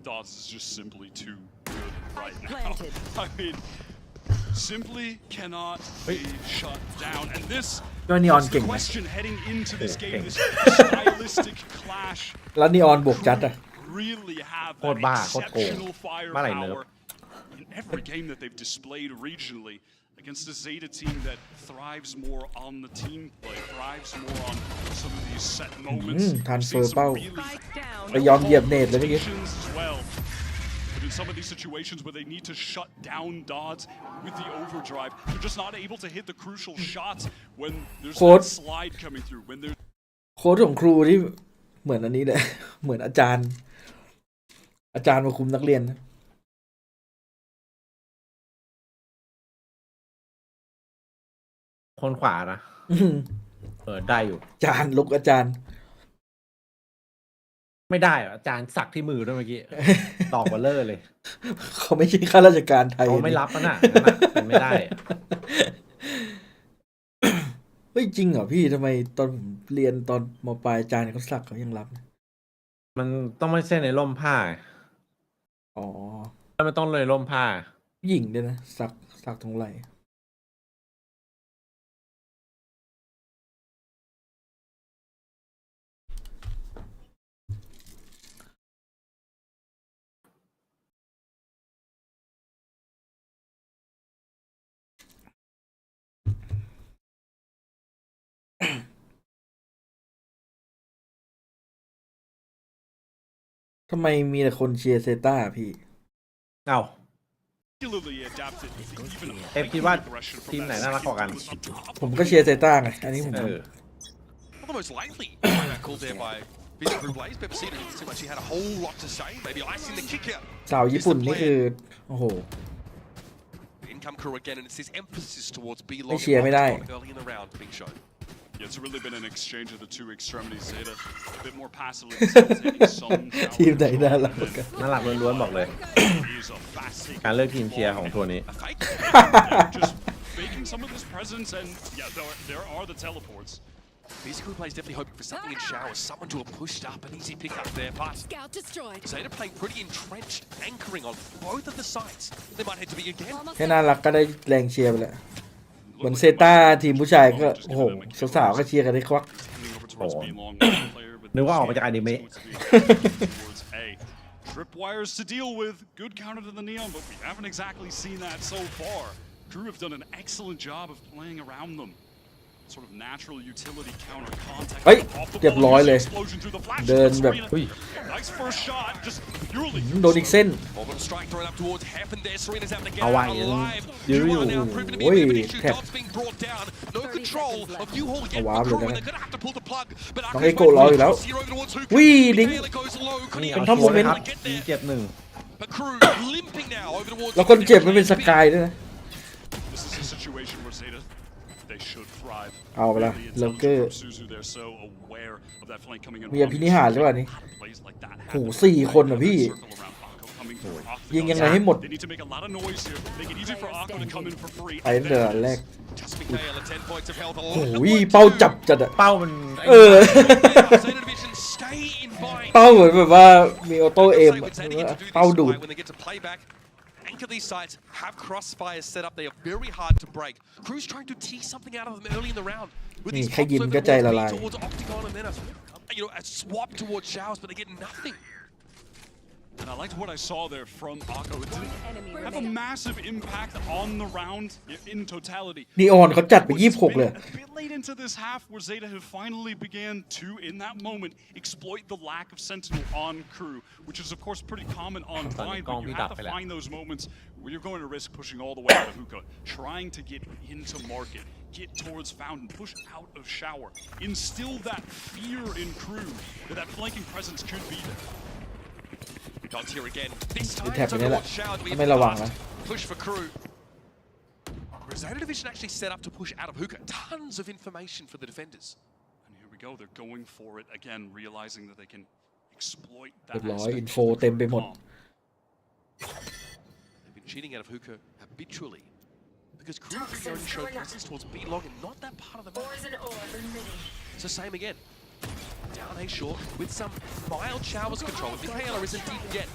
Speaker 3: Dodds is just simply too good right now.
Speaker 7: Planted.
Speaker 3: I mean, simply cannot be shut down. And this
Speaker 4: ก็นีออน
Speaker 3: is
Speaker 4: เก่
Speaker 3: the
Speaker 4: งไหม
Speaker 3: question heading into this game.
Speaker 6: Okay.
Speaker 3: This stylistic clash
Speaker 4: แล้วนีออนบวกจัดอะ
Speaker 3: really have
Speaker 6: โคตร
Speaker 3: that
Speaker 6: บ้าโคตรโกง
Speaker 3: exceptional
Speaker 6: เมื่อไหร่เนิร์ฟ
Speaker 3: firepower in every game that they've displayed regionally against a Zeta team that thrives more on the team play, thrives more on some of these set moments.
Speaker 4: transfer
Speaker 3: We've seen some
Speaker 4: เป้า
Speaker 3: really
Speaker 4: ไปยอมเหยียบเนตเลยเมื่อกี้
Speaker 3: situations as well. But in some of these situations where they need to shut down Dodds with the overdrive, they're just not able to hit the crucial shots when there's
Speaker 4: Code.
Speaker 3: that slide coming through, when there's
Speaker 4: โค้ชของครูที่เหมือนอันนี้เลย เหมือนอาจารย์มาคุมนักเรียนนะ
Speaker 6: คนขวานะ ได้อยู่
Speaker 4: อาจารย์ลุกอาจารย์
Speaker 6: ไม่ได้เหรออาจารย์สักที่มือด้วยเมื่อกี้ ตอกเบลเลอร์เลย
Speaker 4: เขาไม่ใช่ข้าราชการไทย
Speaker 6: เขาไม่รับมันอ่ะนั่นน่ะเป็นไม่ได้อะ
Speaker 4: เฮ้ยจริงเหรอพี่ทำไมตอนผมเรียนตอนมปลายอาจารย์เขาสักเขายังรับนะ
Speaker 6: มันต้องไม่ใช่ในร่มผ้า
Speaker 4: อ๋อ
Speaker 6: แล้วมันต้องเลยร่มผ้า
Speaker 4: หญิงด้วยนะสักตรงไหล่ทำไมมีแต่คนเชียร์เซต้าพี่
Speaker 6: เอ้า
Speaker 3: particularly adapted even
Speaker 6: เอฟคิดว่า
Speaker 3: aggression from
Speaker 6: ทีมไหน
Speaker 3: that
Speaker 6: น่ารักกว่ากัน
Speaker 4: ผมก็เชียร์เซต้าไง อันนี้ผม
Speaker 6: เออ
Speaker 1: Well, the most likely that call there by Vision Group Blaze. Pepper Cedar didn't seem like she had a whole lot to say. Maybe icing the kicker.
Speaker 4: สาวญี่ปุ่นนี่คือ โอ้โห
Speaker 1: Income crew again, and it's this emphasis towards B
Speaker 4: ไม่
Speaker 1: long
Speaker 4: เชียร์ไม่ได้
Speaker 1: early in the round being shown.
Speaker 3: Yeah, it's really been an exchange of the two extremities. Zeta a bit more passively facilitating some
Speaker 4: ทีมไหนน่ารักกว่ากัน
Speaker 6: น่ารักล้วนๆบอกเลย
Speaker 3: He's a fast taker.
Speaker 6: การเลือกทีมเชียร์ของทัวร์นี้
Speaker 1: A fake.
Speaker 3: They're just faking some of this presence, and yeah, there are the teleports.
Speaker 1: Vision Group Blaze definitely hoping for something in showers, someone to have pushed up, an easy pick up there, but
Speaker 7: Scout destroyed.
Speaker 1: Zeta playing pretty entrenched, anchoring on both of the sides. They might head to B again.
Speaker 7: Almost
Speaker 4: แค่น่ารักก็ได้แรงเชียร์ไปแล้ว เหมือนเซต้าทีมผู้ชายก็ โอ้โห สาวๆก็เชียร์กันได้ควัก
Speaker 3: Handing over towards
Speaker 6: Oh.
Speaker 3: B long player, but
Speaker 6: นึกว่าออกมาจากอนิเมะ
Speaker 3: towards A. Tripwires to deal with. Good counter to the Neon, but we haven't exactly seen that so far. Crew have done an excellent job of playing around them. sort of natural utility counter contact.
Speaker 4: เฮ้ย
Speaker 3: Off the
Speaker 4: เรียบ
Speaker 3: ball,
Speaker 4: ร้อย
Speaker 3: use
Speaker 4: เลย
Speaker 3: explosion through the flash
Speaker 4: เดิน
Speaker 3: into
Speaker 4: แบบ
Speaker 3: Serena. Nice first shot, just purely
Speaker 4: โดนอีกเส้น
Speaker 1: Orbital strike thrown up towards Heaven there. Serena's having to get
Speaker 6: เอาไว้
Speaker 1: out alive.
Speaker 6: ยื้อ
Speaker 1: You
Speaker 6: อยู่
Speaker 1: are now proven to be a
Speaker 4: Oi,
Speaker 1: bit of an issue.
Speaker 4: tap.
Speaker 1: Dots being brought down. No control of U-Haul yet
Speaker 4: Wow,
Speaker 1: for Crew,
Speaker 4: look at
Speaker 1: and
Speaker 4: that.
Speaker 1: they're going to have to pull the plug. But
Speaker 4: น้อง
Speaker 1: Aka's
Speaker 4: เอโก้รออยู่แล้ว
Speaker 1: zero towards Hookah.
Speaker 4: วิ่งดิ้ง
Speaker 1: Michaela goes low. Could he
Speaker 6: นี่
Speaker 4: เป็น
Speaker 6: เอา
Speaker 4: ท็อป
Speaker 6: ชัวร์เลย
Speaker 4: โมเมนต์
Speaker 6: ครับ
Speaker 1: get
Speaker 6: ยิง
Speaker 1: there?
Speaker 6: เจ็บหนึ่ง
Speaker 1: But Crew limping now over towards
Speaker 4: แล้วคนเจ็บไม่เป็นสกายด้วยนะ
Speaker 3: This is a situation where Zeta, they should thrive.
Speaker 4: เอาไปละ
Speaker 3: Really
Speaker 4: เลิกเกอร์
Speaker 3: intelligent from Suzu, they're so aware of that flank coming in
Speaker 4: มีอภินิหารหรือเปล่านี่
Speaker 3: Plays like that
Speaker 4: โห
Speaker 3: happen.
Speaker 4: สี่คนอ่ะพี่
Speaker 3: Circle around Akko coming through off the
Speaker 4: ยิงยังไง
Speaker 3: dot.
Speaker 4: ให้หมด
Speaker 3: They need to make a lot of noise here. Make it easy for Akko to come in for free.
Speaker 4: ไปตั้งแต่ด่านแรก
Speaker 1: Just Michaela, 10 points of health. A
Speaker 4: โอ้
Speaker 1: lot of
Speaker 4: โห
Speaker 1: work
Speaker 4: เป้า
Speaker 1: to do.
Speaker 4: จับจัดอะ
Speaker 6: เป้ามัน
Speaker 4: เออ
Speaker 1: Zeta Division stay in bind.
Speaker 4: เป้าเหมือนแบบว่ามีออโต้เอมอะ เป้าดูด
Speaker 1: When they get to play back, anchor these sites, have crossfires set up. They are very hard to break. Crew's trying to tease something out of them early in the round. With these
Speaker 4: นี่ใครยิง
Speaker 1: pops over
Speaker 4: ก็ใจละลาย
Speaker 1: towards Octagon and then a swap towards Showers, but they get nothing.
Speaker 3: And I liked what I saw there from Akko. It didn't have a massive impact on the round in totality.
Speaker 4: นีออนเขาจัดไป
Speaker 3: But it's
Speaker 4: 26 เลย
Speaker 3: been a bit late into this half where Zeta have finally began to, in that moment, exploit the lack of Sentinel on Crew, which is of course pretty common on Blind, but you have to find those moments where you're going to risk pushing all the way out of Hookah, trying to get into market, get towards Fountain, push out of Shower, instill that fear in Crew that that flanking presence could be there.
Speaker 1: Dots here again. This time
Speaker 4: แท็บ
Speaker 1: it's
Speaker 4: ไป
Speaker 1: over
Speaker 4: นี่แหละ
Speaker 1: towards Shower.
Speaker 4: ถ้าไม่ระวังนะ
Speaker 1: Push for Crew. Zeta Division actually set up to push out of Hookah. Tons of information for the defenders.
Speaker 3: And here we go, they're going for it again, realizing that they can exploit
Speaker 4: เรี
Speaker 3: that
Speaker 4: ยบร้อย
Speaker 3: aspect
Speaker 4: อินโฟ
Speaker 3: of the
Speaker 4: เต็มไปหมด
Speaker 3: comp.
Speaker 1: They've been cheating out of Hookah habitually because Crew have been only showing presence towards B-Long and not that part of the map. It's the same again. Down A short with some mild Showers control. Michaela isn't deep yet.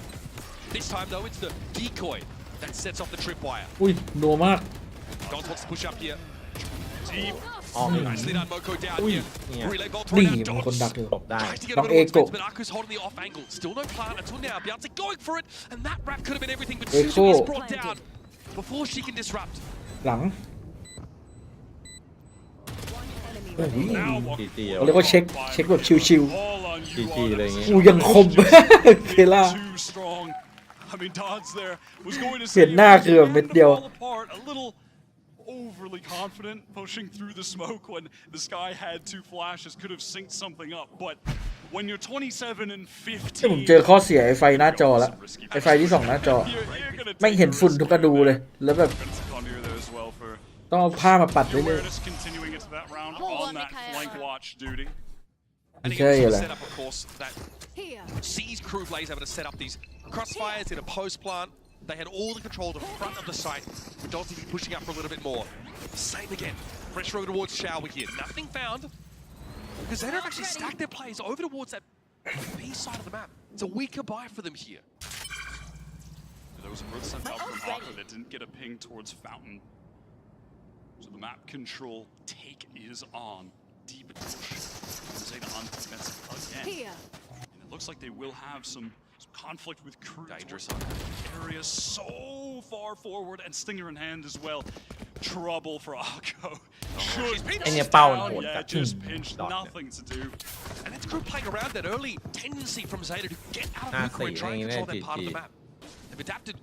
Speaker 1: This time though, it's the decoy that sets off the tripwire.
Speaker 4: อุ้ยนัวมาก
Speaker 1: Dons wants to push up here.
Speaker 3: Deep.
Speaker 6: ออกอีก
Speaker 1: Nicely done, Moko down here.
Speaker 6: Yeah.
Speaker 1: Relay ball
Speaker 4: นี่
Speaker 1: thrown
Speaker 4: มี
Speaker 1: out.
Speaker 4: คนดัก
Speaker 1: Dots
Speaker 4: อยู่
Speaker 6: หลบได้
Speaker 1: tries to get
Speaker 4: Don't
Speaker 1: over to
Speaker 4: echo.
Speaker 1: Expense, but Aku's holding the off angle. Still no plan until now. Beyonce going for it, and that wrap could have been everything, but
Speaker 4: Echo.
Speaker 1: Suzu is brought down before she can disrupt.
Speaker 4: หลัง โอ้โห
Speaker 3: Now
Speaker 6: จีจี
Speaker 4: เขาเรียกว่าเช็คแบบชิว
Speaker 3: all on you,
Speaker 6: GG
Speaker 3: Honor.
Speaker 6: อะไรอย่างงี้
Speaker 4: ๆ กูยังคม เคล่า
Speaker 3: Too strong. I mean, Dodds there was going to
Speaker 4: เห็นหน้าคือแบบเม็ดเดียว
Speaker 3: fall apart, a little overly confident, pushing through the smoke when the sky had two flashes, could have synced something up. But when you're 27 and
Speaker 4: ที่ผม
Speaker 3: 15,
Speaker 4: เจอข้อเสียไอ้ไฟหน้าจอละไอ้ไฟที่ส่องหน้าจอ
Speaker 3: you're gonna
Speaker 4: ไม่
Speaker 3: take
Speaker 4: เห็น
Speaker 3: a
Speaker 4: ฝุ่น
Speaker 3: risk
Speaker 4: ทุกกระดู
Speaker 3: here.
Speaker 4: เลย แล้วแบบ
Speaker 3: Gonna take on here there as well for
Speaker 4: ต้องเอาผ้ามาปัด
Speaker 3: the
Speaker 4: เรื่อย
Speaker 3: awareness continuing into that round on that flank watch duty.
Speaker 1: And he
Speaker 4: Okay,
Speaker 1: also
Speaker 4: yeah.
Speaker 1: set up, of course, that sees Crew Blaze able to set up these crossfires in a post plant. They had all the control of the front of the site. Dons be pushing up for a little bit more. Same again. Pressure over towards Shower here. Nothing found. Because they don't actually stack their plays over towards that B side of the map. It's a weaker buy for them here.
Speaker 3: There was a bird sent out from Akko that didn't get a ping towards Fountain. So the map control take is on. Deep push. Zeta on defensive again. And it looks like they will have some conflict with Crew.
Speaker 1: Dangerous.
Speaker 3: Area so far forward and Stinger in hand as well. Trouble for Akko. Should
Speaker 1: she's pinched.
Speaker 6: ไอเนี่ยเป้ามัน
Speaker 3: down,
Speaker 6: โหด
Speaker 3: yeah,
Speaker 6: จัด
Speaker 3: just pinched,
Speaker 6: Dot.
Speaker 3: nothing to do.
Speaker 1: And that's Crew playing around that early tendency from Zeta to get out of
Speaker 6: Ah,
Speaker 1: Hookah and
Speaker 6: see,
Speaker 1: try and
Speaker 6: yeah,
Speaker 1: control that part of the
Speaker 6: GG.
Speaker 1: map. They've adapted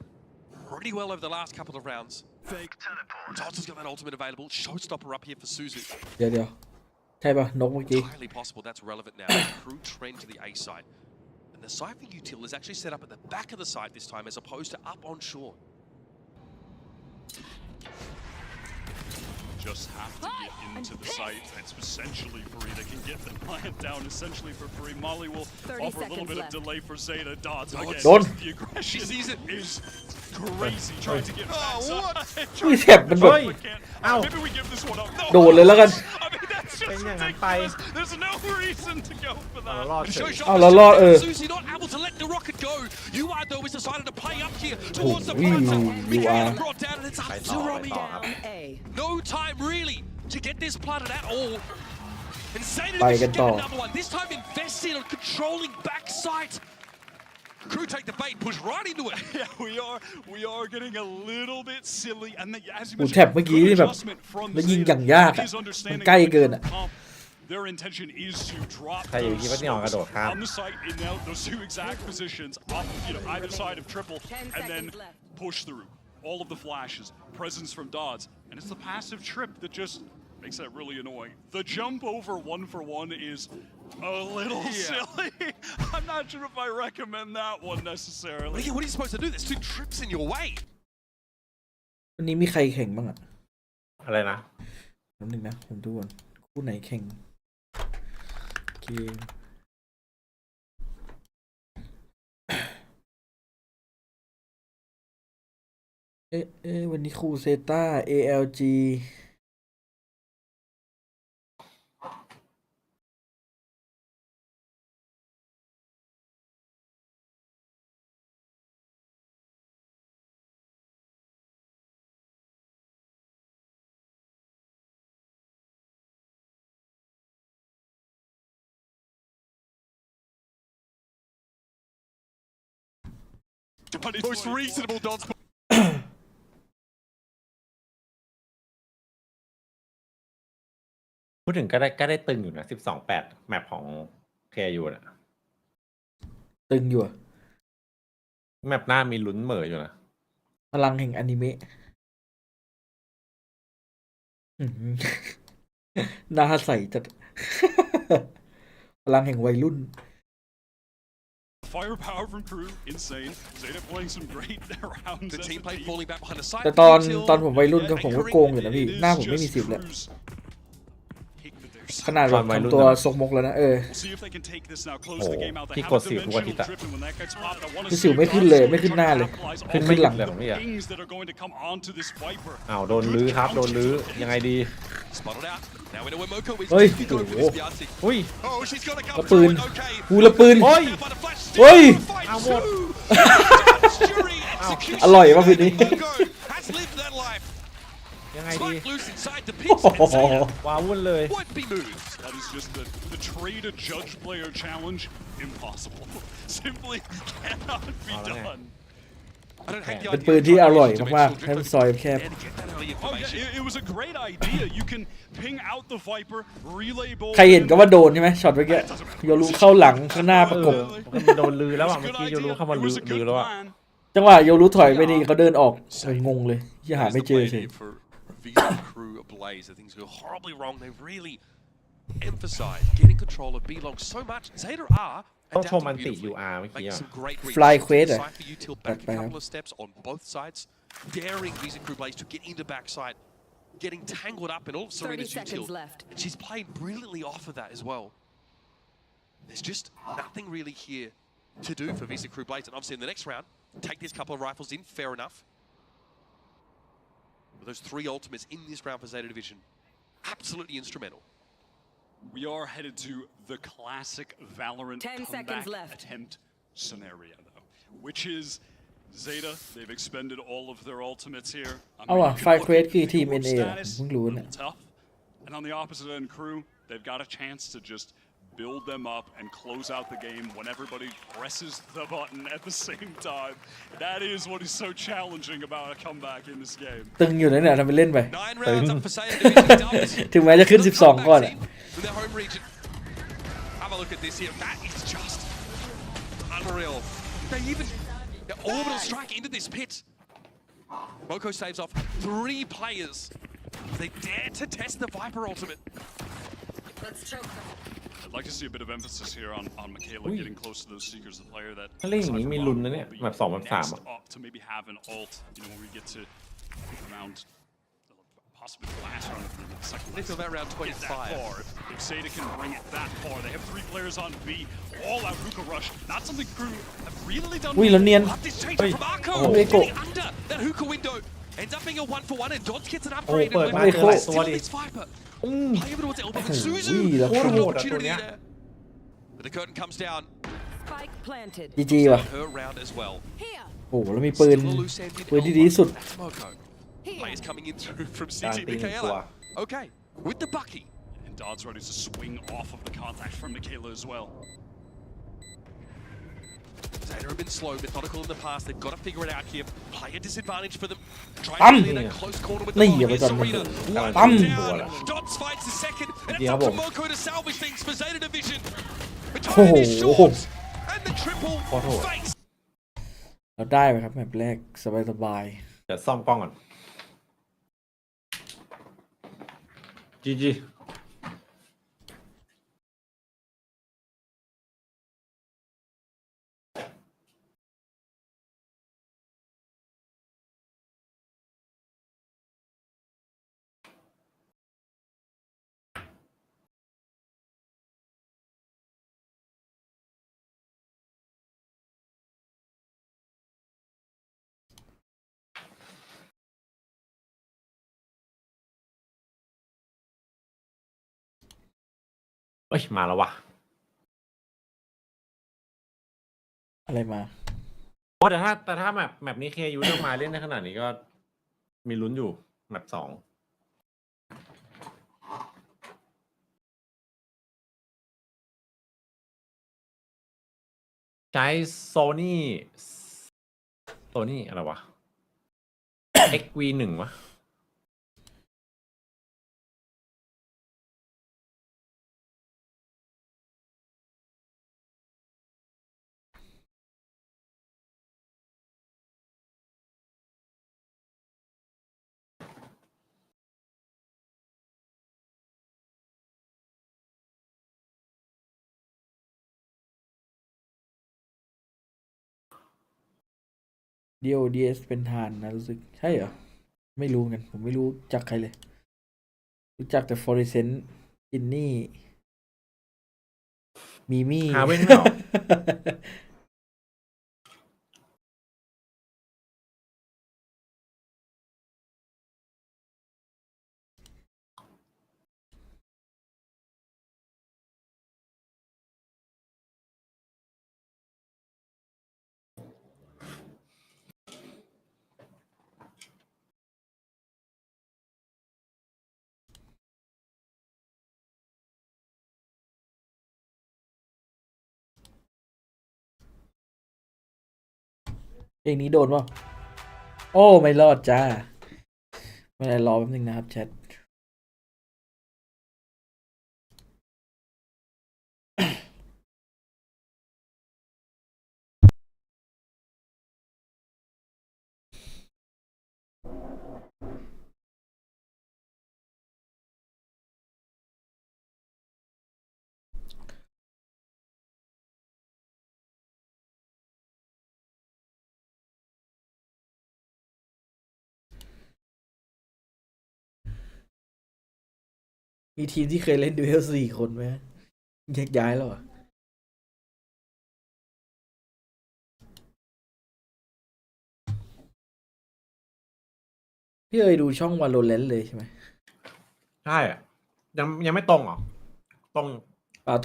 Speaker 1: pretty well over the last couple of rounds.
Speaker 3: Fake teleport.
Speaker 1: Dons has got that ultimate available. Showstopper up here for Suzu.
Speaker 4: เดี๋ยวใช่ป่ะ นกเมื่อกี้
Speaker 1: Entirely possible that's relevant now. Crew trend to the A side. And the Cypher util is actually set up at the back of the site this time as opposed to up on shore.
Speaker 3: Just have to get into the site. It's essentially free. They can get the client down essentially for free. Molly will
Speaker 7: 30
Speaker 3: offer a little
Speaker 7: seconds
Speaker 3: bit
Speaker 7: left.
Speaker 3: of delay for Zeta. Dodds again.
Speaker 4: Don't.
Speaker 3: just The aggression
Speaker 1: She sees it.
Speaker 3: is crazy. Trying to get back.
Speaker 4: อุ้ยแถบมันแบบ
Speaker 6: Ow.
Speaker 3: Maybe we give this one up. No.
Speaker 4: โดนเลยแล้วกัน
Speaker 3: I mean, that's just
Speaker 6: เป็นอย่างนั้นไป
Speaker 3: ridiculous. There's no reason to go for
Speaker 6: เอา
Speaker 3: that.
Speaker 6: รอดเฉย
Speaker 1: Show
Speaker 4: เอาแล้วรอด
Speaker 1: Suzy not able to let the rocket go. You are though is decided to play up here
Speaker 4: โอ้
Speaker 1: towards the
Speaker 4: โห
Speaker 1: front.
Speaker 4: ยูอา
Speaker 1: Michaela brought down and it's up
Speaker 6: ไป
Speaker 1: to
Speaker 6: ต่อไป
Speaker 1: Romy.
Speaker 6: ต่อครับ
Speaker 1: No time really to get this planted at all. And Zeta
Speaker 4: ไปกัน
Speaker 1: get
Speaker 4: ต่อ
Speaker 1: another one. This time invested on controlling backside. Crew take the bait, push right into it.
Speaker 3: Yeah, we are getting a little bit silly, and as you
Speaker 4: กู
Speaker 3: mentioned,
Speaker 4: แท็บเมื่อกี้
Speaker 3: good
Speaker 4: นี่แบบ
Speaker 3: adjustment from
Speaker 4: แล้วยิง
Speaker 3: Zeta.
Speaker 4: อย่างยาก
Speaker 3: It
Speaker 4: อ่ะ
Speaker 3: is
Speaker 4: มัน
Speaker 3: understanding
Speaker 4: ใกล้
Speaker 3: that
Speaker 4: เกินอ่ะ
Speaker 3: comp, their intention is to drop
Speaker 5: ใครอยู่
Speaker 3: those
Speaker 5: คิดว่านี่ออกกระโดดข้าม
Speaker 3: on the site in those two exact positions, either side of triple, and then push through all of the flashes, presence from Dodds, and it's the passive trip that just makes that really annoying. The jump over 1-for-1 is a little silly. I'm not sure if I recommend that one necessarily.
Speaker 1: What are you supposed to do? There's 2 trips in your way.
Speaker 4: วันนี้มีใครแข่งบ้างอ่ะ
Speaker 5: อะไรนะ
Speaker 4: แป๊บนึงนะผมดูก่อนคู่ไหนแข่งเกมวันนี้ครูเซต้า ALG
Speaker 3: 20
Speaker 1: Most reasonable Dodds.
Speaker 5: พูดถึงก็ได้ตึงอยู่นะ 12-8 แมปของ KU น่ะ
Speaker 4: ตึงอยู่อะ
Speaker 5: แมปหน้ามีลุ้นเหม่ออยู่นะ
Speaker 4: พลังแห่งอนิเมะอื้อหือหน้าใสจัด พลังแห่งวัยรุ่น
Speaker 3: Firepower from crew, insane. Zeta playing some great rounds.
Speaker 1: The team play falling back behind the side.
Speaker 4: แต่ตอนผมวัยรุ่นก็ผมก็โกงอยู่นะพี่ หน้าผมไม่มีสิบเลยขนาดแบบทำตัวซกมกแล้วนะ
Speaker 5: พี่กดสิวทุกอาทิตย์อะ
Speaker 4: คือสิวไม่ขึ้นเลยไม่ขึ้นหน้าเลยขึ้นหลัง
Speaker 5: เลยของพี่อะอ้าวโดนลื้อครับโดนลื้อยังไงดี
Speaker 1: Spotted out. Now we know where Moko is.
Speaker 4: เฮ้ย
Speaker 1: He's going for this Beyonce.
Speaker 5: อุ้ย
Speaker 1: Oh, she's got to come
Speaker 4: ละปืน
Speaker 1: through. Okay.
Speaker 4: กูละปืน
Speaker 5: โอ้ย
Speaker 1: By the flash.
Speaker 4: เฮ้ย
Speaker 1: Fight two.
Speaker 4: อร่อยวะคืนนี้
Speaker 1: Moko has lived that life.
Speaker 5: ยังไงดี
Speaker 1: Strike loose inside the pits. And Zeta
Speaker 5: ว้าวุ่นเลย
Speaker 1: won't be moved.
Speaker 3: That is just the trade a judge player challenge. Impossible. Simply cannot be done.
Speaker 1: I don't hate the
Speaker 4: เป็น
Speaker 1: idea
Speaker 4: ปืน
Speaker 1: of
Speaker 4: ที่อร่อย
Speaker 1: trying to
Speaker 4: มาก
Speaker 1: dimensional
Speaker 4: ๆให้มัน
Speaker 1: drift,
Speaker 4: ซอยแคบ
Speaker 1: but get that early
Speaker 3: Oh
Speaker 1: information.
Speaker 3: yeah, it was a great idea. You can ping out the Viper, relay bolt.
Speaker 4: ใครเห็นก็ว่าโดนใช่ไหมช็อตเมื่อกี้โยรูเข้าหลังข้างหน้าประกบ
Speaker 5: มันโดนลื้อแล้วอ่ะเมื่อกี้โยรู้เข้ามา
Speaker 3: It
Speaker 5: ลื้
Speaker 3: was
Speaker 5: อ
Speaker 3: a
Speaker 5: ลื้อ
Speaker 3: good
Speaker 5: แล้วอ่ะ
Speaker 3: plan.
Speaker 4: จังหวะโยรูถอยไปนี่เขาเดินออกงงเลยยังหา
Speaker 1: There's
Speaker 4: ไม่
Speaker 1: the
Speaker 4: เจอ
Speaker 1: play
Speaker 4: เฉย
Speaker 1: there for Visa Crew Ablaze. The things go horribly wrong. They've really emphasized getting control of B-Long so much. Zeta are
Speaker 5: ต้องชม
Speaker 1: adapting
Speaker 5: มันติ
Speaker 1: beautifully.
Speaker 5: UR เมื่อกี้
Speaker 1: Making
Speaker 5: อ่ะ
Speaker 1: some great reads.
Speaker 4: Fly Quest à?
Speaker 1: Cypher util back a couple of steps on both sides, daring Visa Crew Blaze to get into backside, getting tangled up in all of
Speaker 7: 30
Speaker 1: Serena's util.
Speaker 7: seconds left.
Speaker 1: And she's played brilliantly off of that as well. There's just nothing really here to do for Visa Crew Blaze. And obviously in the next round, take these couple of rifles in, fair enough. But those 3 ultimates in this round for Zeta Division, absolutely instrumental.
Speaker 3: We are headed to the classic Valorant
Speaker 7: 10 seconds
Speaker 3: comeback
Speaker 7: left.
Speaker 3: attempt scenario, though, which is Zeta. They've expended all of their ultimates here. I
Speaker 4: เอา
Speaker 3: mean,
Speaker 4: ว่ะ
Speaker 3: you can
Speaker 4: ไฟ
Speaker 3: look
Speaker 4: เควส
Speaker 3: at
Speaker 4: คือทีม
Speaker 3: field
Speaker 4: NA อ่ะ
Speaker 3: status,
Speaker 4: เพิ่งรู้
Speaker 3: a
Speaker 4: เนี่ย
Speaker 3: little tough. And on the opposite end, crew, they've got a chance to just build them up and close out the game when everybody presses the button at the same time. That is what is so challenging about a comeback in this game.
Speaker 4: ตึงอยู่นะเนี่ยทำไปเล่นไป
Speaker 1: 9 rounds up for Zeta Division doubles.
Speaker 4: ถึงแม้จะขึ้น 12 ก่อนอ่ะ
Speaker 1: From their home region. Have a look at this here. That is just unreal. They're orbital strike into this pit. Moko saves off 3 players. They dare to test the Viper ultimate.
Speaker 7: Let's choke them.
Speaker 3: I'd like to see a bit of emphasis here on Michaela getting close to those Seekers, the player that
Speaker 5: ถ้าเล่นอย่างนี้มีลุ้นนะเนี่ยแบบ2แบบ3
Speaker 3: next
Speaker 5: อ่ะ
Speaker 3: up to maybe have an ult, when we get to around possibly the last round of the second
Speaker 1: They feel about round
Speaker 3: get that
Speaker 1: 25.
Speaker 3: far. If Zeta can bring it that far, they have 3 players on B, all out hookah rush. Not something crew have really done.
Speaker 4: อุ้ยแล้วเนียน
Speaker 1: Love this change
Speaker 5: Oi.
Speaker 1: from Arco.
Speaker 4: Oh.
Speaker 1: Getting under that hookah window. Ends up being a 1-for-1 and Dodds gets an upgrade.
Speaker 5: Oh,
Speaker 1: and
Speaker 5: but
Speaker 1: Limbo
Speaker 4: Michael.
Speaker 1: still hits Viper. Play over towards elbow, but Suzu.
Speaker 4: Ui, là
Speaker 1: What an
Speaker 5: khổ.
Speaker 1: opportunity
Speaker 5: Đợt
Speaker 1: there. But the curtain comes down.
Speaker 7: Spike planted.
Speaker 4: GG ว่ะ
Speaker 1: Her round as well.
Speaker 7: Here.
Speaker 4: โอ้โหแล้วมีปืน
Speaker 1: Still a loose ended
Speaker 4: ปืนที่ดีที่สุด
Speaker 1: elbow. That's Moko.
Speaker 7: Here.
Speaker 1: Players coming in through from
Speaker 5: การ
Speaker 1: CG
Speaker 5: ตีหนึ่งตัว
Speaker 1: Michaela. Okay, with the Bucky.
Speaker 3: And Dodds ready to swing off of the contact from Michaela as well.
Speaker 1: Zeta have been slow, methodical in the past. They've got to figure it out here. Player disadvantage for them. Trying to be in that close corner with the
Speaker 4: นี่
Speaker 1: ball.
Speaker 4: อย่าไป
Speaker 1: Here's
Speaker 4: จน
Speaker 1: Serena.
Speaker 6: กำลัง
Speaker 1: One
Speaker 6: จะตัว
Speaker 1: down.
Speaker 6: แล้ว
Speaker 1: Dots fights the second. And
Speaker 6: Yeah,
Speaker 1: it's up to
Speaker 6: well.
Speaker 1: Moko to salvage things for Zeta Division. But
Speaker 4: Oh.
Speaker 1: Tony is short. And the triple
Speaker 6: Photo.
Speaker 1: face.
Speaker 4: เราได้ไหมครับแมปแรกสบาย
Speaker 6: เดี๋ยวซ่อมกล้องก่อน GG เอ้ย มาแล้ววะ
Speaker 4: ๆอะไรมา
Speaker 6: โอ้แต่ถ้าแมปนี้เคยูเลือกมาเล่นในขนาดนี้ก็มีลุ้นอยู่แมป2ใช้โซนี่อะไรวะ XV1 วะ
Speaker 4: DODS เป็นทานนะรู้สึกใช่เหรอ ไม่รู้เหมือนกัน ผมไม่รู้จักใครเลย รู้จักแต่ฟอร์เรเซนต์จินนี่ มีมี่
Speaker 6: หาเว้นไม่ออก
Speaker 4: เพลงนี้โดนป่ะโอ้ ไม่รอดจ้า ไม่ได้รอแป๊บนึงนะครับแชท มีทีมที่เคยเล่นดูเอล4 คนไหมแยกย้ายแล้วเหรอ พี่เอ๋ยดูช่อง Valorant เลยใช่ไหม
Speaker 6: ใช่อะยังไม่ตรงเหรอ ตร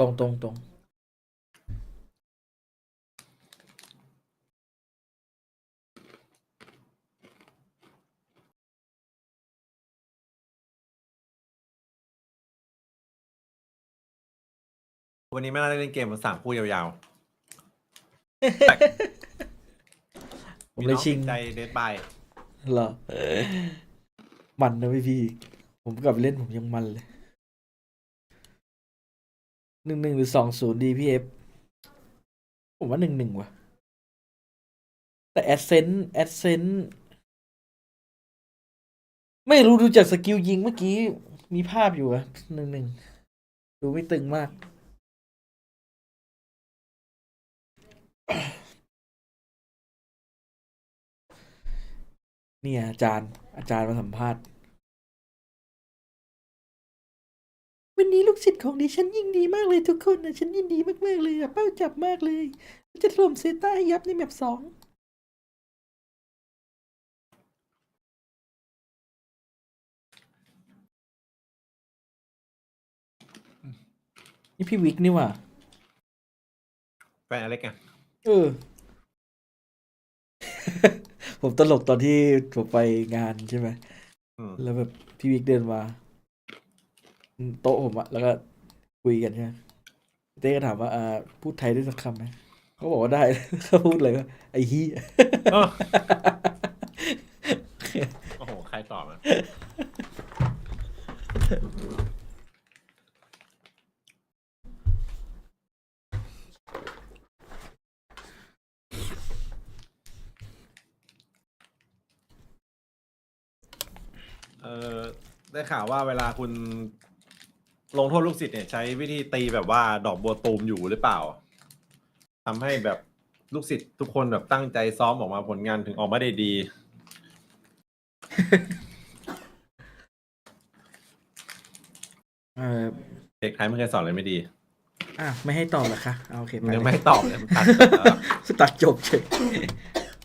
Speaker 6: ง
Speaker 4: ตรง
Speaker 6: วันนี้ไม่น่าได้เล่นเกมมา3 คู่ยาว
Speaker 4: ผ
Speaker 6: ๆ
Speaker 4: มเลยชิง
Speaker 6: ใจเดดบาย
Speaker 4: เหรอ มันนะพี่ ผมกลับไปเล่นผมยังมันเลย 1-1 หรือ 2-0 ดีพี่เอฟ ผมว่า 1-1 ว่ะ แต่ Ascent ไม่รู้ดูจากสกิลยิงเมื่อกี้ มีภาพอยู่อะ 1-1 ดูไม่ตึงมาก เนี่ยอาจารย์มาสัมภาษณ์ วันนี้ลูกศิษย์ของดิฉันยิงดีมากเลยทุกคนนะฉันยินดีมากๆเลยอะเป้าจับมากเลยจะถล่มเซต้าให้ยับในแมป 2นี่พี่วิกนี่หว่า
Speaker 6: แฟนอเล็กไง
Speaker 4: เออ ผมตลกตอนที่ผมไปงานใช่ไหม
Speaker 6: อืม
Speaker 4: แล้วแบบพี่วิกเดินมาโต๊ะผมอะแล้วก็คุยกันใช่ไหมเต้ก็ถามว่าพูดไทยได้สักคำไหม เขาบอกว่าได้ เขาพูดเลยว่าไอ้เหี้ย
Speaker 5: เออโอ้โห ใครตอบอ่ะ ได้ข่าวว่าเวลาคุณลงโทษลูกศิษย์เนี่ยใช้วิธีตีแบบว่าดอกบัวตูมอยู่หรือเปล่าทำให้แบบลูกศิษย์ทุกคนแบบตั้งใจซ้อมออกมาผลงานถึงออกมาได้ดี เด็กไทยไม่เคยสอนอะไรไม่ดี
Speaker 4: ไม่ให้ตอบเหรอคะเอาโอเคไป
Speaker 5: ยังไม่ให้ตอบเลยมันตัด
Speaker 4: ตัดจบเฉย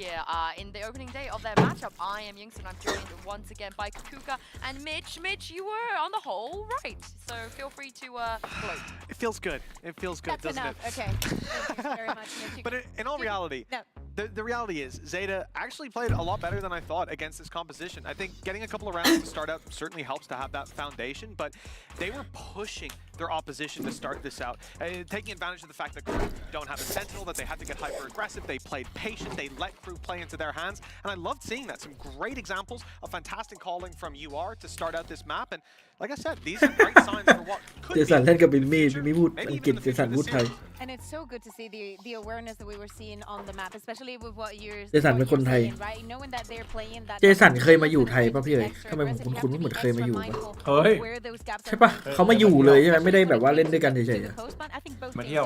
Speaker 8: Yeah, in the opening day of their matchup, I am Yingson. I'm joined once again by Kuka and Mitch. Mitch, you were on the whole right, so feel free to gloat.
Speaker 9: It feels good. It feels good,
Speaker 8: That's
Speaker 9: doesn't
Speaker 8: enough.
Speaker 9: it?
Speaker 8: Okay. Thank you very much, Mitch.
Speaker 9: But in all reality,
Speaker 8: No.
Speaker 9: the reality is Zeta actually played a lot better than I thought against this composition. I think getting a couple of rounds to start out certainly helps to have that foundation, but they were pushing their opposition to start this out, taking advantage of the fact that Crew don't have a sentinel, that they had to get hyper aggressive. They played patient. They let Crew play into their hands, and I loved seeing that. Some great examples of fantastic calling from UR to start out this map, and like I said, these are great signs for what
Speaker 4: เจ
Speaker 9: could
Speaker 4: สัน
Speaker 9: be
Speaker 4: เล่นกับบิลมี่ไม่พูดอังกฤษเจสันพูดไทย
Speaker 8: And it's so good to see the awareness that we were seeing on the map, especially with what you're
Speaker 4: เจสันเป็นคนไทย
Speaker 8: saying, right? Knowing that they're playing that
Speaker 4: เจสันเคยมาอยู่ไทยป่ะพี่เอ๋ยทำไมผมคุ้นๆเหมือนเคยมาอยู่
Speaker 5: เฮ้ย
Speaker 4: ใช่ป่ะเขามาอยู่เลยใช่ไหมไม่ได้แบบว่าเล่นด้วยกันเฉยๆอะ
Speaker 5: มาเที่ยว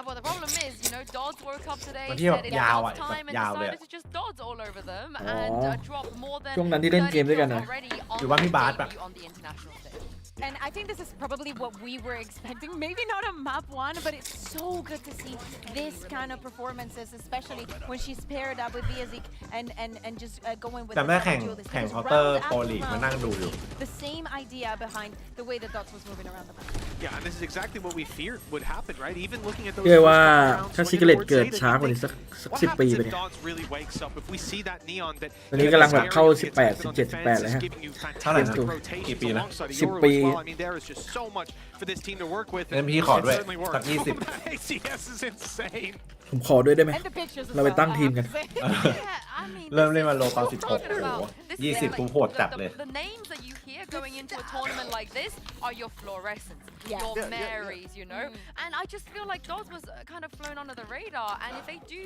Speaker 8: Well, the problem is, you know, Dodds woke up today,
Speaker 5: มาเที่ยว
Speaker 8: said it's
Speaker 5: ยาว
Speaker 8: Dodds
Speaker 5: อ่ะ
Speaker 8: time, and
Speaker 5: ยาวเลย
Speaker 8: decided to just Dodds all over them
Speaker 4: อ๋อ
Speaker 8: and drop more than
Speaker 4: ช่วงนั้นที่เล่นเกมด้วยกัน
Speaker 8: 30
Speaker 4: นะ
Speaker 8: already on
Speaker 5: อยู่บ้านพี่บาส
Speaker 8: the
Speaker 5: ป่ะ
Speaker 8: debut on the international stage. And I think this is probably what we were expecting. Maybe not a map one, but it's so good to see this kind of performances, especially when she's paired up with Viazik and just going with
Speaker 5: จำได้
Speaker 8: the
Speaker 5: แข่ง
Speaker 8: duelist.
Speaker 5: แข่ง
Speaker 8: Because
Speaker 5: เคาน์เตอร์
Speaker 8: round
Speaker 5: โปร
Speaker 8: after
Speaker 5: ลีก
Speaker 8: round,
Speaker 5: มานั่งดูอยู่
Speaker 8: the same idea behind the way that Dots was moving around the map.
Speaker 9: Yeah, and this is exactly what we feared would happen, right? Even looking at those
Speaker 4: เชื่อ
Speaker 9: first
Speaker 4: ว่า
Speaker 9: couple rounds
Speaker 4: ถ้า
Speaker 9: swinging
Speaker 4: ซิกเลต
Speaker 9: towards
Speaker 4: เกิด
Speaker 9: Zeta,
Speaker 4: ช้ากว่า
Speaker 9: you
Speaker 4: นี้
Speaker 9: think,
Speaker 4: สัก
Speaker 9: what
Speaker 4: 10 ปี
Speaker 9: happens
Speaker 4: ไป
Speaker 9: if
Speaker 4: เนี่ย
Speaker 9: Dodds really wakes up? If we see that neon that
Speaker 4: ตอนนี้กำลังแบบเข้า
Speaker 9: gets
Speaker 4: 18
Speaker 9: expected on
Speaker 4: 17
Speaker 9: defense,
Speaker 4: 18เลย
Speaker 9: is
Speaker 4: ฮะ
Speaker 9: giving you
Speaker 5: เท่าไหร่
Speaker 9: fantastic
Speaker 5: นะ
Speaker 9: rotations
Speaker 5: กี่ปีนะ
Speaker 9: alongside
Speaker 4: 10
Speaker 9: Yoru
Speaker 4: ปี
Speaker 9: as well. I mean, there is just so much for this team to work with.
Speaker 5: เอ็มพีขอ
Speaker 9: It
Speaker 5: ด้วย
Speaker 9: certainly
Speaker 5: สัก
Speaker 9: worked.
Speaker 5: 20
Speaker 9: That ACS is insane.
Speaker 4: ผมขอด้วยได้ไหม
Speaker 8: And the pictures as
Speaker 4: เราไป
Speaker 8: well,
Speaker 4: ตั้ง
Speaker 8: I
Speaker 4: ทีม
Speaker 8: have
Speaker 4: กัน
Speaker 8: to say. Yeah, I mean,
Speaker 5: เริ่ม
Speaker 8: this
Speaker 5: เล่น
Speaker 8: is
Speaker 5: มาโลตอน
Speaker 8: what
Speaker 5: 16
Speaker 8: we're
Speaker 5: โอ้
Speaker 8: talking
Speaker 5: โห
Speaker 8: about. This is
Speaker 5: 20
Speaker 8: like
Speaker 5: กูโหดจัดเลย
Speaker 8: the names that you hear going into a tournament like this are your fluorescents, your Marys, you know. And I just feel like Dodds was kind of flown under the radar. And if they do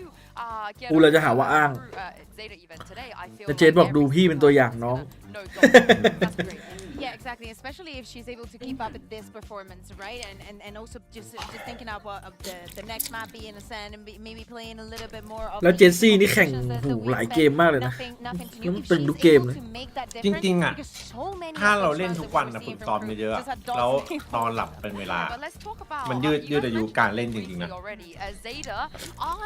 Speaker 8: get
Speaker 4: กูเลยจะหาว่าอ้าง
Speaker 8: Zeta event today, I feel
Speaker 4: แต่
Speaker 8: like
Speaker 4: เจนบอกดูพี่เป็นตัวอย่างน้อง
Speaker 8: no, That's great. Yeah, exactly. Especially if she's able to keep up with this performance, right? And also just thinking about the next map being Ascent and maybe playing a little bit more of
Speaker 4: แล้วเจนซี่นี่แข่งหูหลายเกมมากเลยนะ
Speaker 8: nothing
Speaker 4: ตึงทุกเกมเลย
Speaker 5: จริงๆอ่ะ ถ้าเราเล่นทุกวันนะฝึกซ้อมเยอะๆอะแล้วนอนหลับเป็นเวลา มันยืดอายุการเล่นจริงๆนะ
Speaker 8: Zeta,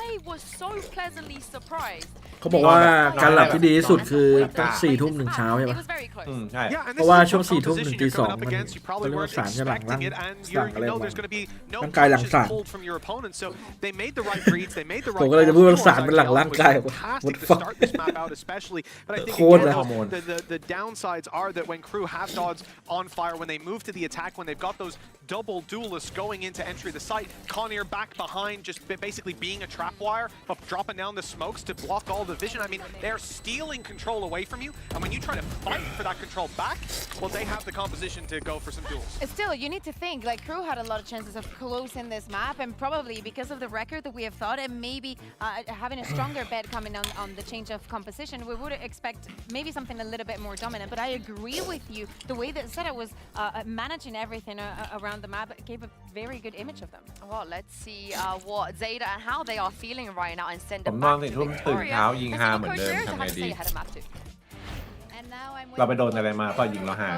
Speaker 8: I was so pleasantly surprised.
Speaker 4: เขาบอกว่าการหลับที่ดีที่สุดคือต้อง4 ทุ่มถึงเช้าใช่
Speaker 8: It
Speaker 4: ปะ
Speaker 8: was very close.
Speaker 5: ใช่
Speaker 9: Yeah, and
Speaker 4: เพ
Speaker 9: this
Speaker 4: ราะว่า
Speaker 9: is the
Speaker 4: ช่วง4 ทุ่มถึ
Speaker 9: composition
Speaker 4: งตี
Speaker 9: you're
Speaker 4: 2
Speaker 9: going up
Speaker 4: มัน
Speaker 9: against. You
Speaker 4: เขา
Speaker 9: probably
Speaker 4: เรียกว่า
Speaker 9: weren't
Speaker 4: สารจะหลัง
Speaker 9: expecting it, and
Speaker 4: สั่ง
Speaker 9: you
Speaker 4: อะไร
Speaker 9: know
Speaker 4: มา
Speaker 9: there's going to be no
Speaker 4: ร่างกายหลัง
Speaker 9: punches
Speaker 4: สั่ง
Speaker 9: pulled from your opponent. So they made the right reads, they made the
Speaker 4: ผม
Speaker 9: right
Speaker 4: ก็เลยจะ
Speaker 9: calls.
Speaker 4: พูดว่า
Speaker 9: Of
Speaker 4: สาร
Speaker 9: course,
Speaker 4: เป็นหลัง
Speaker 9: Ideal
Speaker 4: ร่าง
Speaker 9: was
Speaker 4: กาย
Speaker 9: fantastic
Speaker 4: What
Speaker 9: to
Speaker 4: the fuck
Speaker 9: start this map out, especially. But I think
Speaker 4: โคตร
Speaker 9: again,
Speaker 4: เลย
Speaker 9: the downsides are that when Crew have Dodds on fire, when they move to the attack, when they've got those double duelists going into entry of the site, Connier back behind, just basically being a trapwire, but dropping down the smokes to block all the vision. I mean, they're stealing control away from you, and when you try to fight for that control back, well, they have the composition to go for some duels.
Speaker 8: Still, you need to think, like, Crew had a lot of chances of closing this map, and probably because of the record that we have thought, and maybe having a stronger bet coming on the change of composition, we would expect maybe something a little bit more dominant. But I agree with you, the way that Zeta was managing everything around the map gave a very good image of them. Well, let's see what Zeta and how they are feeling right now and send
Speaker 5: ผม
Speaker 8: them
Speaker 5: นอน
Speaker 8: back
Speaker 5: 4
Speaker 8: to
Speaker 5: ทุ่มตื่น
Speaker 8: Victoria.
Speaker 5: เช้ายิง
Speaker 8: And
Speaker 5: ฮา
Speaker 8: so
Speaker 5: เหมือน
Speaker 8: Coach
Speaker 5: เดิม
Speaker 8: Bears
Speaker 5: ทำ
Speaker 8: have
Speaker 5: ไง
Speaker 8: to
Speaker 5: ดี
Speaker 8: say ahead of map 2.
Speaker 10: And now I'm
Speaker 5: เราไปโดนอะไรมาเปล่ายิงเราหา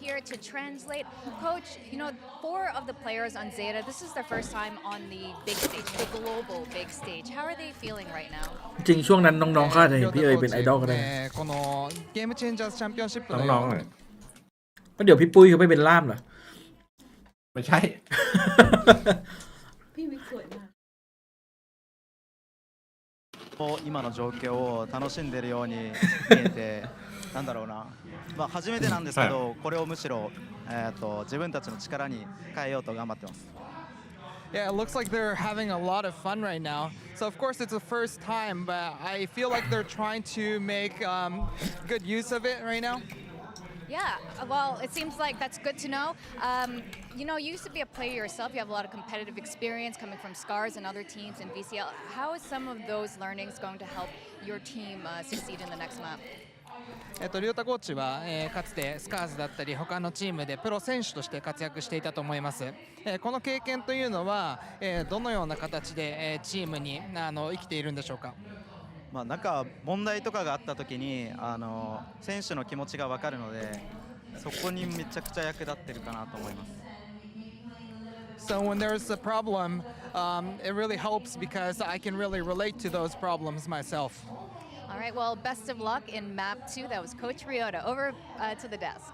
Speaker 10: here to translate. Coach, you know, 4 of the players on Zeta, this is their first time on the big stage, the global big stage. How are they feeling right now?
Speaker 4: จริงช่วงนั้นน้องๆเขาอาจจะเห็นพี่เอ๋ยเป็นไอดอลก็ได้
Speaker 11: このゲームチェンジャーズチャンピオンシップの
Speaker 5: น้องๆหน่อย
Speaker 4: ก็เดี๋ยวพี่ปุ้ยเขาไม่เป็นล่ามเหรอ
Speaker 5: ไม่ใช่
Speaker 11: 今の状況を楽しんでるように見えてなんだろうな、まあ初めてなんですけど、これをむしろ自分たちの力に変えようと頑張ってます。
Speaker 12: Yeah, it looks like they're having a lot of fun right now. So of course it's the first time, but I feel like they're trying to make good use of it right now.
Speaker 10: Yeah, well, it seems like that's good to know. You know, you used to be a player yourself. You have a lot of competitive experience coming from Scars and other teams in VCL. How is some of those learnings going to help your team succeed in the next map?
Speaker 12: リオタコーチは、かつてスカーズだったり他のチームでプロ選手として活躍していたと思います。この経験というのは、どのような形で、チームに生きているんでしょうか。
Speaker 11: まあなんか問題とかがあった時に選手の気持ちが分かるので、そこにめちゃくちゃ役立ってるかなと思います。
Speaker 12: So when there's a problem, it really helps because I can really relate to those problems myself.
Speaker 10: All right, well, best of luck in map 2. That was Coach Ryota. Over to the desk.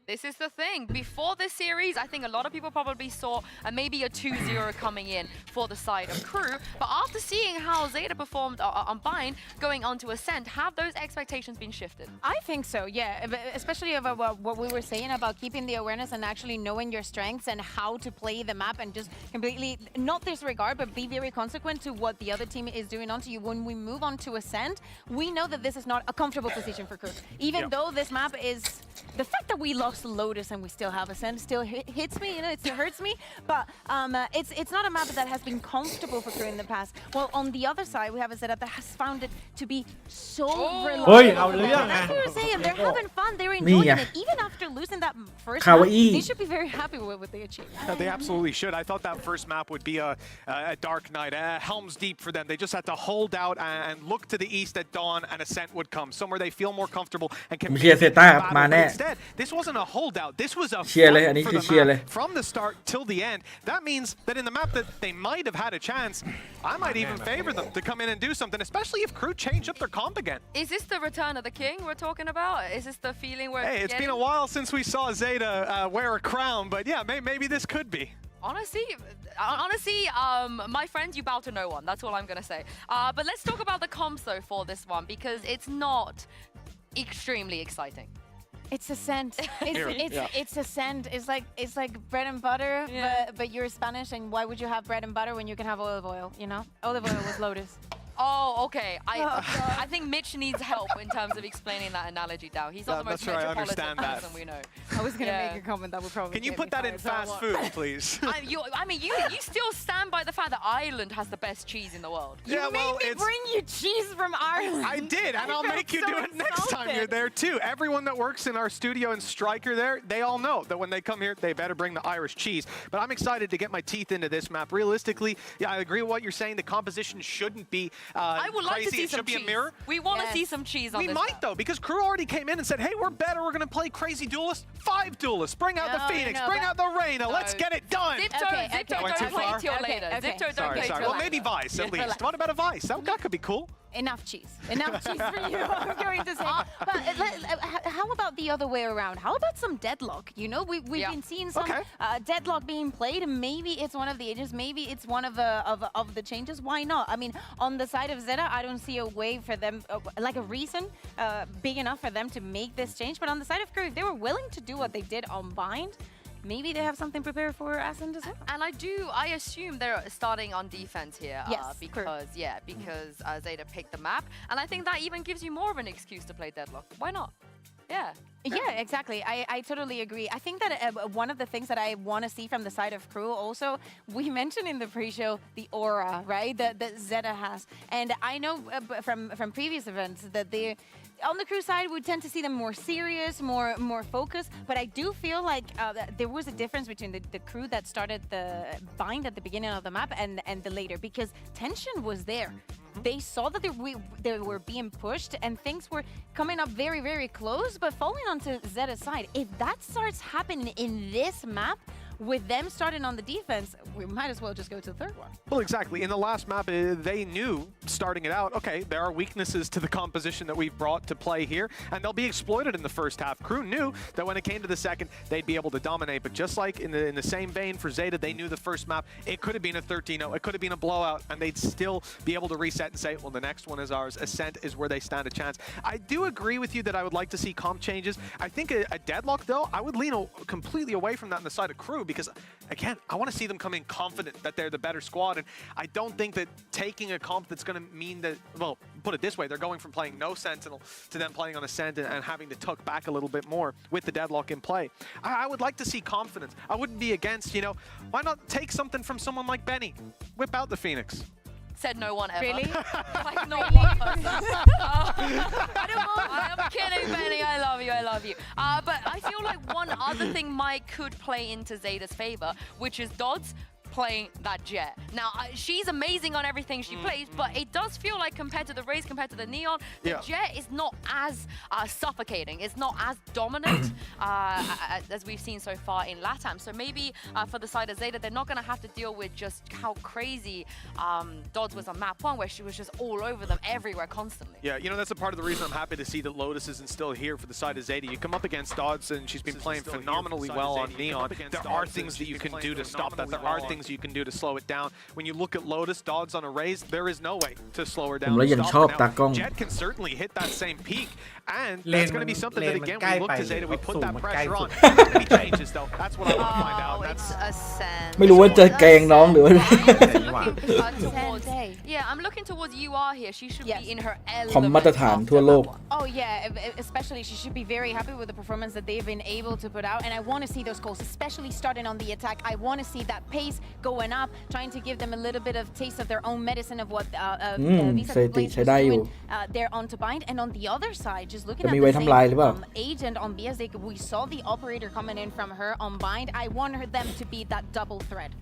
Speaker 13: This is the thing. Before this series, I think a lot of people probably saw maybe a 2-0 coming in for the side of Crew. But after seeing how Zeta performed on Bind, going on to Ascent, have those expectations been shifted?
Speaker 8: I think so, yeah. Especially about what we were saying about keeping the awareness and actually knowing your strengths and how to play the map and just completely not disregard, but be very consequent to what the other team is doing onto you. When we move on to Ascent, we know that this is not a comfortable position for Crew. Even though this map is... The fact that we lost Lotus and we still have Ascent still hits me, you know, it still hurts me. But it's not a map that has been comfortable for Crew in the past. Well, on the other side, we have a setup that has found it to be so reliable. That's what we're saying. They're having fun. They're enjoying it. Even after losing that first map, they should be very happy with what they achieved.
Speaker 9: They absolutely should. I thought that first map would be a Dark Knight, Helm's Deep for them. They just had to hold out and look to the east at dawn, and Ascent would come somewhere they feel more comfortable and can. Instead, this wasn't a holdout. This was a fight for the map from the start till the end. That means that in the map that they might have had a chance, I might even favor them to come in and do something, especially if Crew change up their comp again.
Speaker 13: Is this the return of the king we're talking about? Is this the feeling where?
Speaker 9: Hey, it's been a while since we saw Zeta wear a crown, but yeah, maybe this could be.
Speaker 13: Honestly, my friends, you bow to no one. That's all I'm gonna say. But let's talk about the comps though for this one, because it's not extremely exciting.
Speaker 8: It's Ascent. It's Ascent. It's like bread and butter, but you're Spanish, and why would you have bread and butter when you can have olive oil? You know, olive oil was Lotus.
Speaker 13: Oh, okay. I think Mitch needs help in terms of explaining that analogy, Dow. He's not the most metropolitan person we know.
Speaker 8: I was going to make a comment that would probably.
Speaker 9: Can you put that in fast food, please?
Speaker 13: You still stand by the fact that Ireland has the best cheese in the world.
Speaker 8: You made me bring you cheese from Ireland.
Speaker 9: I did, and I'll make you do it next time you're there too. Everyone that works in our studio and Striker there, they all know that when they come here, they better bring the Irish cheese. But I'm excited to get my teeth into this map. Realistically, yeah, I agree with what you're saying. The composition shouldn't be
Speaker 13: I would like
Speaker 9: crazy.
Speaker 13: to see some cheese. We want to see some cheese on this.
Speaker 9: We might though, because Crew already came in and said, "Hey, we're better. We're gonna play crazy duelists. 5 duelists. Bring out the Phoenix. Bring out the Reyna. Let's get it done."
Speaker 13: Zipto, don't play till later. Zipto, don't play till later.
Speaker 9: Well, maybe Vice at least. What about a Vice? That could be cool.
Speaker 8: Enough cheese. Enough cheese for you, I'm going to say. But how about the other way around? How about some deadlock? You know, we've been seeing some deadlock being played, and maybe it's one of the agents, maybe it's one of the changes. Why not? I mean, on the side of Zeta, I don't see a way for them, like a reason big enough for them to make this change. But on the side of Crew, if they were willing to do what they did on Bind, maybe they have something prepared for Ascent as well.
Speaker 13: And I assume they're starting on defense here.
Speaker 8: Yes,
Speaker 13: because Zeta picked the map. And I think that even gives you more of an excuse to play Deadlock. Why not? Yeah.
Speaker 8: Yeah, exactly. I totally agree. I think that one of the things that I want to see from the side of Crew also, we mentioned in the pre-show the aura, right, that Zeta has. And I know from previous events that they, on the Crew side, we tend to see them more serious, more focused. But I do feel like there was a difference between the Crew that started the Bind at the beginning of the map and the later, because tension was there. They saw that they were being pushed and things were coming up very, very close, but falling onto Zeta's side. If that starts happening in this map, with them starting on the defense, we might as well just go to the third one.
Speaker 9: Well, exactly. In the last map, they knew, starting it out, okay, there are weaknesses to the composition that we've brought to play here, and they'll be exploited in the first half. Crew knew that when it came to the second, they'd be able to dominate, but just like in the same vein for Zeta, they knew the first map, it could have been a 13-0, it could have been a blowout, and they'd still be able to reset and say, well, the next one is ours. Ascent is where they stand a chance. I do agree with you that I would like to see comp changes. I think a deadlock, though, I would lean completely away from that on the side of Crew, Arco because, again, I want to see them come in confident that they're the better squad. And I don't think that taking a comp that's going to mean that, well, put it this way, they're going from playing no Sentinel to then playing on Ascent and having to tuck back a little bit more with the deadlock in play. I would like to see confidence. I wouldn't be against, you know, why not take something from someone like Benny? Whip out the Phoenix.
Speaker 13: Said no one ever.
Speaker 8: Really?
Speaker 13: Like not one person. I'm kidding, Benny. I love you. But I feel like one other thing could play into Zeta's favor, which is Dodds playing that Jet. Now, she's amazing on everything she plays, but it does feel like compared to the Raze, compared to the Neon, the Jet is not as suffocating. It's not as dominant as we've seen so far in LATAM. So maybe for the side of Zeta, they're not going to have to deal with just how crazy Dodds was on map 1, where she was just all over them everywhere constantly.
Speaker 9: Yeah, you know, that's a part of the reason I'm happy to see that Lotus isn't still here for the side of Zeta. You come up against Dodds, and she's been playing phenomenally well on Neon. There are things that you can do to stop that. There are things you can do to slow it down. When you look at Lotus, Dodds on a Raze, there is no way to slow her down. Jet can certainly hit that same peak, and that's going to be something that, again, we look to Zeta, we put that pressure on. Any changes, though, that's what I want to find out.
Speaker 13: It's Ascent.
Speaker 4: ไม่รู้ว่าจะแกงน้องหรือว่า
Speaker 13: Yeah, I'm looking towards UR here. She should be in her
Speaker 4: คอมมาตรฐานทั่วโลก
Speaker 8: Oh yeah, especially she should be very happy with the performance that they've been able to put out, and I want to see those goals, especially starting on the attack. I want to see that pace going up, trying to give them a little bit of taste of their own medicine of what Visa Blaze was doing there on to bind. And on the other side, just looking at the agent on BSA, we saw the operator coming in from her on bind. I want them to be that double threat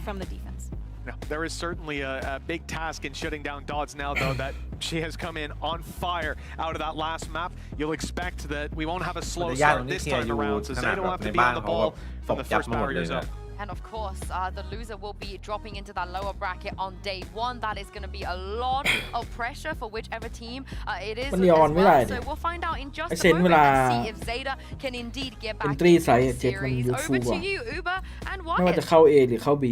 Speaker 8: from the defense.
Speaker 9: No, there is certainly a big task in shutting down Dodds now, though, that she has come in on fire out of that last map. You'll expect that we won't have a slow start this time around, so Zeta will have to be on the ball from the first barriers up.
Speaker 13: And of course, the loser will be dropping into that lower bracket on day 1. That is going to be a lot of pressure for whichever team it is. So we'll find out in just a moment and see if Zeta can indeed get back into the series. Over to you, Uber and Wyatt.
Speaker 4: ไม่ว่าจะเข้า A หรือเข้า B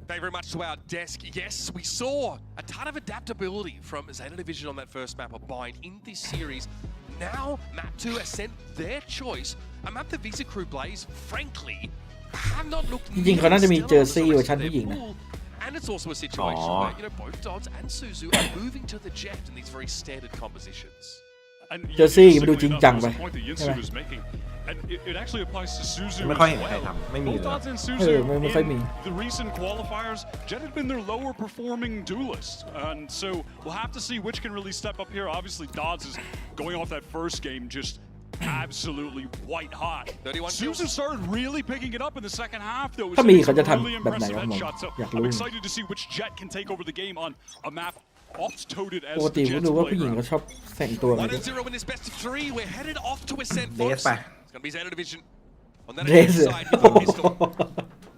Speaker 1: Thank you very much to our desk. Yes, we saw a ton of adaptability from Zeta Division on that first map of Bind in this series. Now, map 2 Ascent, their choice. A map that Visa Crew Blaze, frankly, have not looked
Speaker 4: จริงๆเขาน่าจะมีเจอร์ซี่เวอร์ชันผู้หญิงนะ
Speaker 1: And it's also a situation where, you know, both Dodds and Suzu are moving to the Jet in these very standard compositions.
Speaker 4: เจอร์ซี่มันดูจริงจังไปใช่ไหม
Speaker 3: And it actually applies to Suzu
Speaker 5: ไม่ค่อยเห็นใครทำไม่มี
Speaker 3: Both
Speaker 5: เลย
Speaker 3: Dodds and Suzu
Speaker 4: ไม่ค่อยมี
Speaker 3: in the recent qualifiers, Jet had been their lower performing duelist. And so we'll have to see which can really step up here. Obviously, Dodds is going off that first game just absolutely white hot. Suzu started really picking it up in the second half, though. It was really impressive headshot. So I'm excited to see which Jet can take over the game on a map oft-toted as the Jet's playground.
Speaker 1: 1-0 in this best of 3. We're headed off to Ascent, folks. It's going to be Zeta Division on that side with the pistol.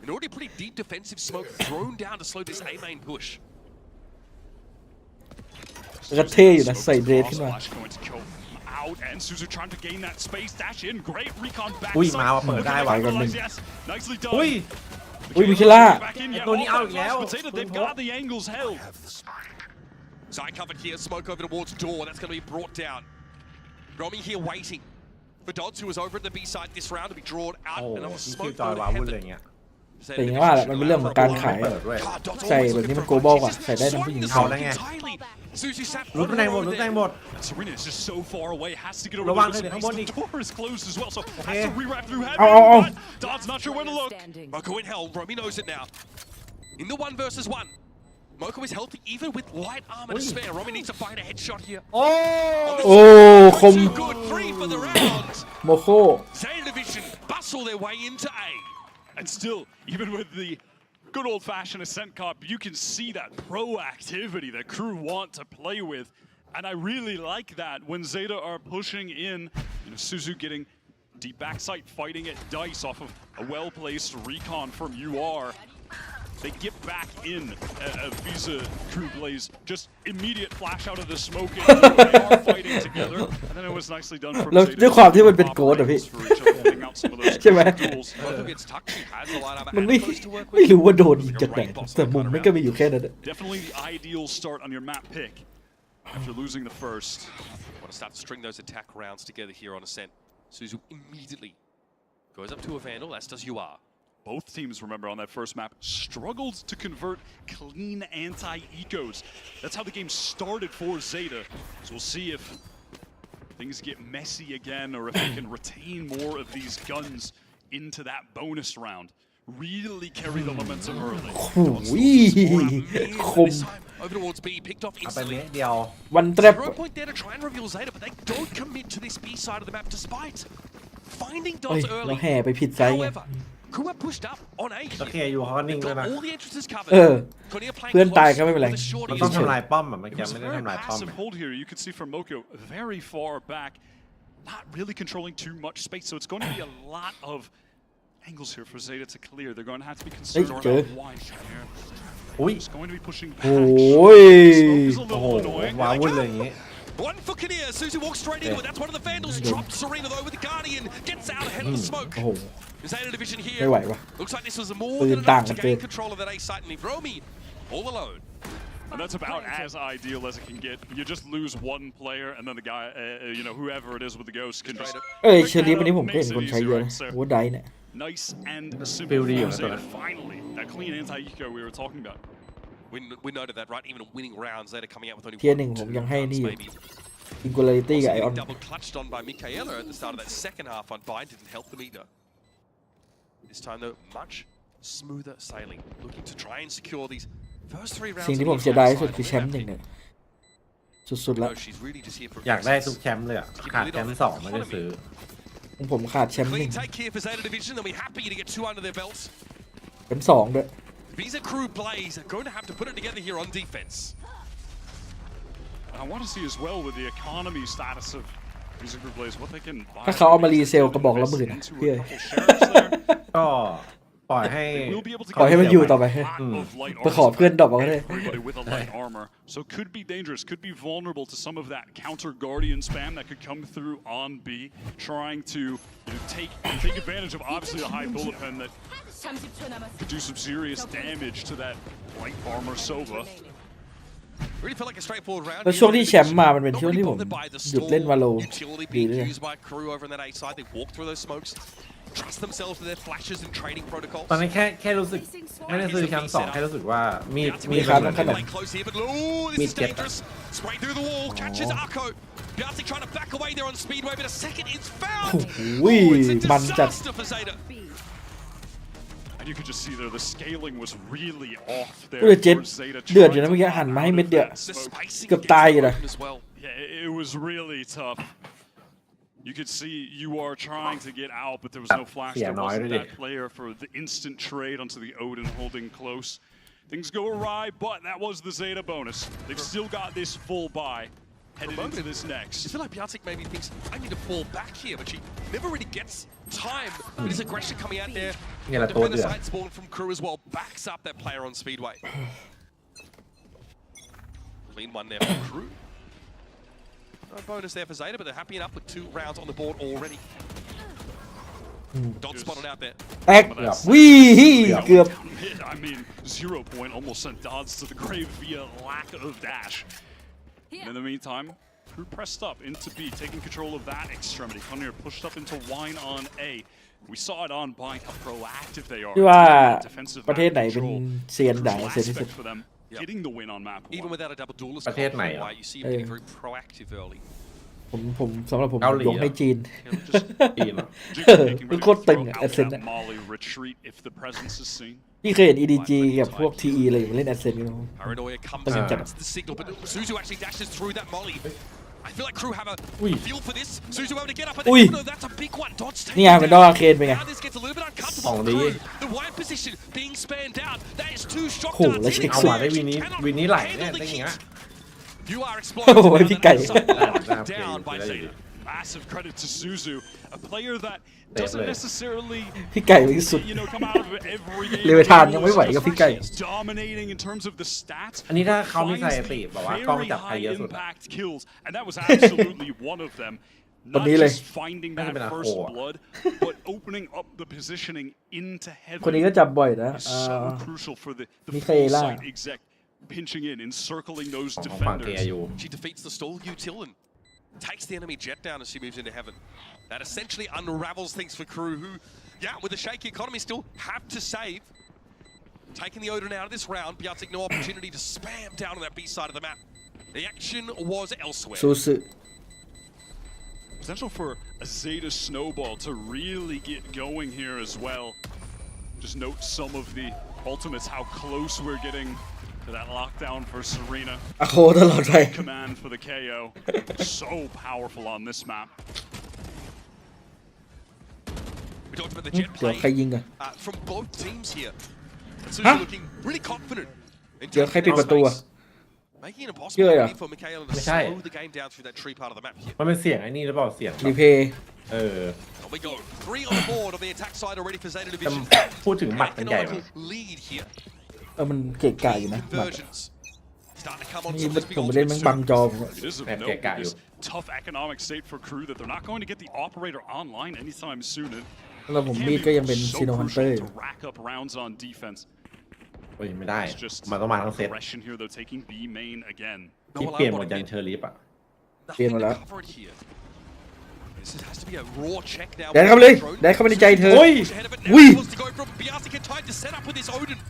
Speaker 1: An already pretty deep defensive smoke thrown down to slow this A main push.
Speaker 4: ก็เท่อยู่นะใส่เดรสขึ้นมา
Speaker 3: Out and Suzu trying to gain that space, dash in, great recon back.
Speaker 5: อุ้ยมาเปิดได้ว่ะกันหนึ่ง
Speaker 3: Nicely
Speaker 5: อุ้ย
Speaker 3: done.
Speaker 4: มิชล่า
Speaker 5: ไอ้ตัวนี้เอาอีกแล้ว
Speaker 3: They've got the angles held.
Speaker 1: Side covered here, smoke over towards door. That's going to be brought down. Romy here waiting for Dodds, who was over at the B side this round, to be drawn out.
Speaker 5: โอ้
Speaker 1: Another
Speaker 5: ที่
Speaker 1: smoke
Speaker 5: จอย
Speaker 1: over
Speaker 5: วาวุ่นอะไร
Speaker 1: heaven.
Speaker 5: เงี้ย
Speaker 4: แต่อย่างว่าแหละมันเป็นเรื่องของการขายใส่แบบนี้มันโกลบอลกว่าใส่ได้ทั้งผู้หญิง
Speaker 5: เอาได้ไง รู้ตำแหน่งหมดรู้ตำแหน่งหมด
Speaker 3: Serena is just so far away, has to get over
Speaker 5: ระวัง
Speaker 3: the
Speaker 5: เลยข้างบนอีก
Speaker 3: door is closed as well, so has to rewrap through heaven.
Speaker 4: เอา
Speaker 3: But Dodds not sure where to look.
Speaker 1: Moko in hell, Romy knows it now. In the 1 versus 1. Moko is healthy even with light armor to spare. Romy needs to find a headshot here.
Speaker 5: โอ้
Speaker 4: คม
Speaker 1: Too good, 3 for the round.
Speaker 4: โมโค
Speaker 1: Zeta Division bustle their way into A.
Speaker 3: And still, even with the good old-fashioned Ascent Cop, you can see that proactivity that crew want to play with. And I really like that when Zeta are pushing in. You know, Suzu getting deep backside, fighting at Dice off of a well-placed recon from UR. They get back in a Visa Crew Blaze, just immediate flash out of the smoke, and they are fighting together. And then it was nicely done from
Speaker 4: แล้ว
Speaker 3: Zeta.
Speaker 4: ด้วยความที่มันเป็นโกดอะพี่ ใช่ไหม
Speaker 1: Moko gets tucked. She has a lot of
Speaker 4: มันไม่
Speaker 1: close to work
Speaker 4: ไม่
Speaker 1: with.
Speaker 4: รู้ว่าโดนยิงจากไหนแต่มุมไม่ก็มีอยู่แค่นั้น
Speaker 3: Definitely the ideal start on your map pick after losing the first.
Speaker 1: Want to start to string those attack rounds together here on Ascent. Suzu immediately goes up to a Vandal, as does UR.
Speaker 3: Both teams, remember, on that first map, struggled to convert clean anti-ecos. That's how the game started for Zeta. So we'll see if things get messy again, or if they can retain more of these guns into that bonus round. Really carry the momentum early.
Speaker 4: โอ้ยคม
Speaker 1: Over towards B, picked off
Speaker 5: เอาไป
Speaker 1: instantly.
Speaker 5: เมตรเดียว
Speaker 4: วันแทรป
Speaker 1: Zero point there to try and reveal Zeta, but they don't commit to this B side of the map despite finding
Speaker 4: เฮ้ย
Speaker 1: dots
Speaker 4: เรา
Speaker 1: early.
Speaker 4: แห่ไปผิดไซส์ไง
Speaker 1: However, Crew are pushed up on A
Speaker 5: โอเค
Speaker 1: here.
Speaker 5: อยู่เขาก็นิ่ง
Speaker 1: They've
Speaker 5: ด้วย
Speaker 1: got
Speaker 5: นะ
Speaker 1: all the entrances
Speaker 4: เอ
Speaker 1: covered.
Speaker 4: อ
Speaker 1: Korea playing
Speaker 4: เพื่อน
Speaker 1: close
Speaker 4: ตายก็ไม่เป็นไร
Speaker 1: with a short
Speaker 5: มัน
Speaker 1: each.
Speaker 5: ต้องทำลายป้อมอะเมื่อ
Speaker 3: It
Speaker 5: กี้
Speaker 3: was
Speaker 5: ไม่
Speaker 3: a
Speaker 5: ได้
Speaker 3: very
Speaker 5: ทำลายป้อม
Speaker 3: passive hold here. You could see from Moko very far back, not really controlling too much space. So it's going to be a lot of angles here for Zeta to clear. They're going to have to be concerned
Speaker 4: Hey,
Speaker 3: about wide here.
Speaker 5: อุ้ย
Speaker 3: Just going to be pushing back.
Speaker 4: โอ้ย
Speaker 3: Smoke is a
Speaker 5: โอ้โห
Speaker 3: little annoying.
Speaker 5: ว้าวุ่นเลยอย่างงี้
Speaker 1: One for Kinnear. Suzu walks straight into it. That's one of the Vandals. Drops Serena though with the Guardian. Gets out ahead of the smoke.
Speaker 4: โอ้โห
Speaker 1: Zeta division
Speaker 4: ไม่
Speaker 1: here.
Speaker 4: ไหววะ
Speaker 1: Looks like this was more
Speaker 4: ปืน
Speaker 1: than
Speaker 4: ต่าง
Speaker 1: enough
Speaker 4: กั
Speaker 1: to
Speaker 4: นเกิน
Speaker 1: gain control of that A site, and leave Romy all alone.
Speaker 3: And that's about as ideal as it can get. You just lose one player, and then the guy, you know, whoever it is with the ghost can just.
Speaker 4: เอ้ยเชอรี่วันนี้ผมก็เห็นคนใช้เยอะนะโอ้ไดเนี่ย
Speaker 3: Nice and simple
Speaker 5: Build
Speaker 3: for
Speaker 5: you,
Speaker 3: Zeta. Finally, that clean anti-eco we were talking about.
Speaker 1: We noted that, right? Even winning rounds, Zeta coming out with only
Speaker 4: เทียร์
Speaker 1: one
Speaker 4: หนึ่ง
Speaker 1: or
Speaker 4: ผม
Speaker 1: two
Speaker 4: ยังให้
Speaker 1: guns,
Speaker 4: นี่อยู่
Speaker 1: maybe.
Speaker 4: Singularity กับไอออน
Speaker 1: Double clutched on by Michaela at the start of that second half. Unbind didn't help them either. This time though, much smoother sailing, looking to try and secure these first 3 rounds.
Speaker 4: สิ่งที่ผมเสียดายที่สุดคือแชมป์หนึ่งเนี่ยสุดๆแล้ว
Speaker 1: She's really just here for
Speaker 5: อยากได้ทุกแชมป์เลยอ่ะขาดแชมป์2ไม่ได้ซื้อ
Speaker 4: ผมขาดแชมป์หนึ่
Speaker 1: clean
Speaker 4: ง
Speaker 1: take here for Zeta division. They'll be happy to get 2 under their belts.
Speaker 4: เป็นสองด้วย
Speaker 1: Visa Crew Blaze are going to have to put it together here on defense.
Speaker 3: I want to see as well with the economy status of Visa Group Blaze what they can buy.
Speaker 4: ถ้าเขาเอามารีเซลกระบอกละหมื่นอะ
Speaker 3: Into
Speaker 4: พี่เอ้
Speaker 3: a
Speaker 4: ย
Speaker 3: couple shares there.
Speaker 5: ก็ปล่อยให้
Speaker 3: They will be able to
Speaker 4: ปล่อยให้มันอยู่ต่อไป
Speaker 3: get a lot of light
Speaker 4: ไปขอ
Speaker 3: armor.
Speaker 4: เพื่อนดรอปเอาก็ได้
Speaker 3: Everybody with a light armor, so could be dangerous, could be vulnerable to some of that counter guardian spam that could come through on B, trying to take advantage of obviously a high bullet pen that could do some serious damage to that light armor Sova.
Speaker 1: Really felt like a straightforward round.
Speaker 4: แล้วช่วงที่แชมป์มามันเป็นช่วงที่ผมหยุดเล่นวาโล
Speaker 1: Utility
Speaker 4: ดี
Speaker 1: being
Speaker 4: เลย
Speaker 1: used by Crew over in that A side. They walk through those smokes, trust themselves to their flashes and trading protocols.
Speaker 5: ตอนนี้แค่รู้สึกไม่ได้ซื้อแชมป์2แค่รู้สึกว่ามีด
Speaker 1: We
Speaker 4: ครับ
Speaker 1: have
Speaker 4: ต้องขนม
Speaker 1: play close here, but ooh, this is dangerous. Spray through the wall, catches Arco. Biatic trying to back away there on Speedway, but a second is found.
Speaker 4: โอ้ย
Speaker 1: Ooh, it's a
Speaker 4: มันจัด
Speaker 1: disaster for Zeta.
Speaker 3: And you could just see there the scaling was really off
Speaker 4: กู
Speaker 3: there
Speaker 4: จะเจ็ด
Speaker 3: for Zeta
Speaker 4: เดือดอยู่
Speaker 3: trying
Speaker 4: นะ
Speaker 3: to
Speaker 4: เมื่อกี้
Speaker 3: pop
Speaker 4: หันมา
Speaker 3: out
Speaker 4: ให้
Speaker 3: of
Speaker 4: เม็ดเดียว
Speaker 3: that
Speaker 1: The
Speaker 3: smoke.
Speaker 1: spacing
Speaker 4: เกือบ
Speaker 1: gets
Speaker 4: ตายอยู่นะ
Speaker 1: broken as well.
Speaker 3: Yeah, it was really tough. You could see you are trying to get out, but there was no flash.
Speaker 5: Yeah,
Speaker 3: There
Speaker 5: no, I
Speaker 3: wasn't
Speaker 5: really-
Speaker 3: that player for the instant trade onto the Odin holding close. Things go awry, but that was the Zeta bonus. They've still got this full buy headed into this
Speaker 1: I
Speaker 3: next.
Speaker 1: feel like Biatic maybe thinks, I need to fall back here, but she never really gets time. But his aggression coming out there.
Speaker 5: เนี่ยแหละตัว
Speaker 1: Defender
Speaker 5: เดือด
Speaker 1: side spawn from Crew as well. Backs up that player on Speedway. Clean one there for Crew. No bonus there for Zeta, but they're happy enough with 2 rounds on the board already. Dot spotted out there.
Speaker 4: แตกวิ่เกือบ
Speaker 3: I mean, 0 point almost sent Dodds to the grave via lack of dash. In the meantime, Crew pressed up into B, taking control of that extremity. Conir pushed up into Wine on A. We saw it on Bind how proactive they are.
Speaker 4: ที่ว่า
Speaker 3: Defensive
Speaker 4: ประเทศไหน
Speaker 3: map
Speaker 4: เป็น
Speaker 3: control.
Speaker 4: เซียนด่า
Speaker 3: Crucial
Speaker 4: เซียนที่สุด
Speaker 3: aspect for them getting the win on map.
Speaker 1: Even without a double duelist
Speaker 5: ประเทศไหนอ่ะ
Speaker 1: you see him getting very proactive early.
Speaker 4: ผมสำหรับผม
Speaker 5: เกาหลี
Speaker 4: ยกให้จีน
Speaker 5: จีนเหรอ
Speaker 4: มันโคตรตึงอะ Ascent อะ
Speaker 3: Molly retreat if the presence is seen.
Speaker 4: พี่เคยเห็น EDG กับพวก TE อะไรอย่างเล่น Ascent กันไหม
Speaker 1: Paranoia comes
Speaker 4: Okay.
Speaker 1: in, gets the signal, but Suzu actually dashes through that molly. I feel like Crew have a feel for this. Suzu able to get up, but
Speaker 4: Ui.
Speaker 1: no, that's a big one. Dodge
Speaker 4: นี่ไงเป็นดอกอาเคนเป็นไง
Speaker 1: Now this gets a little bit uncomfortable.
Speaker 5: ของดี
Speaker 1: Crew, the wide position being spanned out. That is 2 shock
Speaker 4: โอ้โห
Speaker 1: darts
Speaker 4: แล้วเช็ค
Speaker 1: in
Speaker 5: เอา
Speaker 1: the
Speaker 5: ว่ะได้
Speaker 1: air.
Speaker 5: วินนี้
Speaker 1: Cannot
Speaker 5: วินนี้ไหล
Speaker 1: handle
Speaker 5: เนี่ย
Speaker 1: the
Speaker 5: ได้อย่างเงี้ย
Speaker 1: heat. You are
Speaker 4: Oh,
Speaker 1: exploding.
Speaker 4: พี่ไก่
Speaker 1: Down by Zeta.
Speaker 3: Massive credit to Suzu, a player that doesn't necessarily
Speaker 4: พี่ไก่เป็นสุด
Speaker 3: come out of every game.
Speaker 4: เลเวทานยังไม่ไหวกับพี่ไก่
Speaker 3: Dominating in terms of the stats.
Speaker 5: อันนี้ถ้าเขาไม่ใส่ติบอกว่ากล้อง
Speaker 3: Very
Speaker 5: จับใคร
Speaker 3: high
Speaker 5: เยอะสุดอะ
Speaker 3: impact kills, and that was absolutely one of them. Not
Speaker 4: Bonile.
Speaker 3: just finding that
Speaker 5: Been a
Speaker 3: first
Speaker 5: whore.
Speaker 3: blood, but opening up the positioning into
Speaker 4: คนนี้
Speaker 3: heaven
Speaker 4: ก็จับบ่อยนะ
Speaker 3: is so crucial for the full
Speaker 4: Michaela.
Speaker 3: site exec pinching in, encircling those
Speaker 5: ของฝั่ง
Speaker 3: defenders.
Speaker 5: KIU
Speaker 1: She defeats the stall util and takes the enemy jet down as she moves into heaven. That essentially unravels things for Crew, who Yeah, with the shaky economy, still have to save. Taking the Odin out of this round, Piatek no opportunity to spam down on that B side of the map. The action was elsewhere.
Speaker 4: สู้สึ
Speaker 3: Potential for a Zeta snowball to really get going here as well. Just note some of the ultimates, how close we're getting to that lockdown for Serena.
Speaker 4: อะโคตลอดไป
Speaker 3: Command for the KO. So powerful on this map.
Speaker 1: We talked about the
Speaker 4: เดี๋
Speaker 1: jet
Speaker 4: ยว
Speaker 1: play
Speaker 4: ใครยิงอะ
Speaker 1: from both teams here. And
Speaker 4: Huh?
Speaker 1: Suzu looking really confident. In
Speaker 4: เดี๋ยวใคร
Speaker 1: taking
Speaker 4: ปิด
Speaker 1: that
Speaker 4: ประตูอะ
Speaker 1: space, making it
Speaker 4: เชื่อ
Speaker 1: impossible
Speaker 4: เหรอ
Speaker 1: for Michaela to
Speaker 6: ไม่ใช่
Speaker 1: slow the game down through that tree part of the map here.
Speaker 6: มันเป็นเสียงไอ้นี่หรือเปล่าเสียง
Speaker 4: รีเพย์
Speaker 1: On we go. 3 on the board on the attack side already for Zeta
Speaker 6: แต่
Speaker 1: Division.
Speaker 6: พูดถึงหมัดมันใหญ่กว่า
Speaker 1: Economical lead here.
Speaker 4: มันเกะกะอยู่นะหมัด
Speaker 1: Conversions. Starting to come on
Speaker 4: นี่
Speaker 1: some of this big
Speaker 4: ผมไปเล่น
Speaker 1: ultimate
Speaker 4: แม่งบัง
Speaker 1: soon.
Speaker 4: จอผม
Speaker 3: It is of
Speaker 6: Bad
Speaker 3: note
Speaker 6: guy,
Speaker 3: this tough economic state for Crew that they're not going to get the operator online anytime soon. It
Speaker 4: แล้วผม
Speaker 3: can
Speaker 4: มีด
Speaker 3: be
Speaker 4: ก็ยังเป็น
Speaker 3: so
Speaker 4: ซีโนฮันเตอ
Speaker 3: crucial
Speaker 4: ร์
Speaker 3: to rack up rounds on defense.
Speaker 6: เฮ้ยไม่ได้
Speaker 3: It's just
Speaker 6: มันต้องมาทั้งเซต
Speaker 3: aggression here though, taking B main again.
Speaker 6: ที่เปลี่ยนหมดยันเชอริฟอ่ะ
Speaker 1: Nothing to
Speaker 4: Bien,
Speaker 1: cover it here. This has to be a raw check now.
Speaker 4: แดนเข้าไปเลยแดนเข้าไปในใจเธอ
Speaker 6: โอ้ย
Speaker 1: Ahead of it now.
Speaker 4: Ui.
Speaker 1: He wants to go from Biastic and tried to set up with his Odin.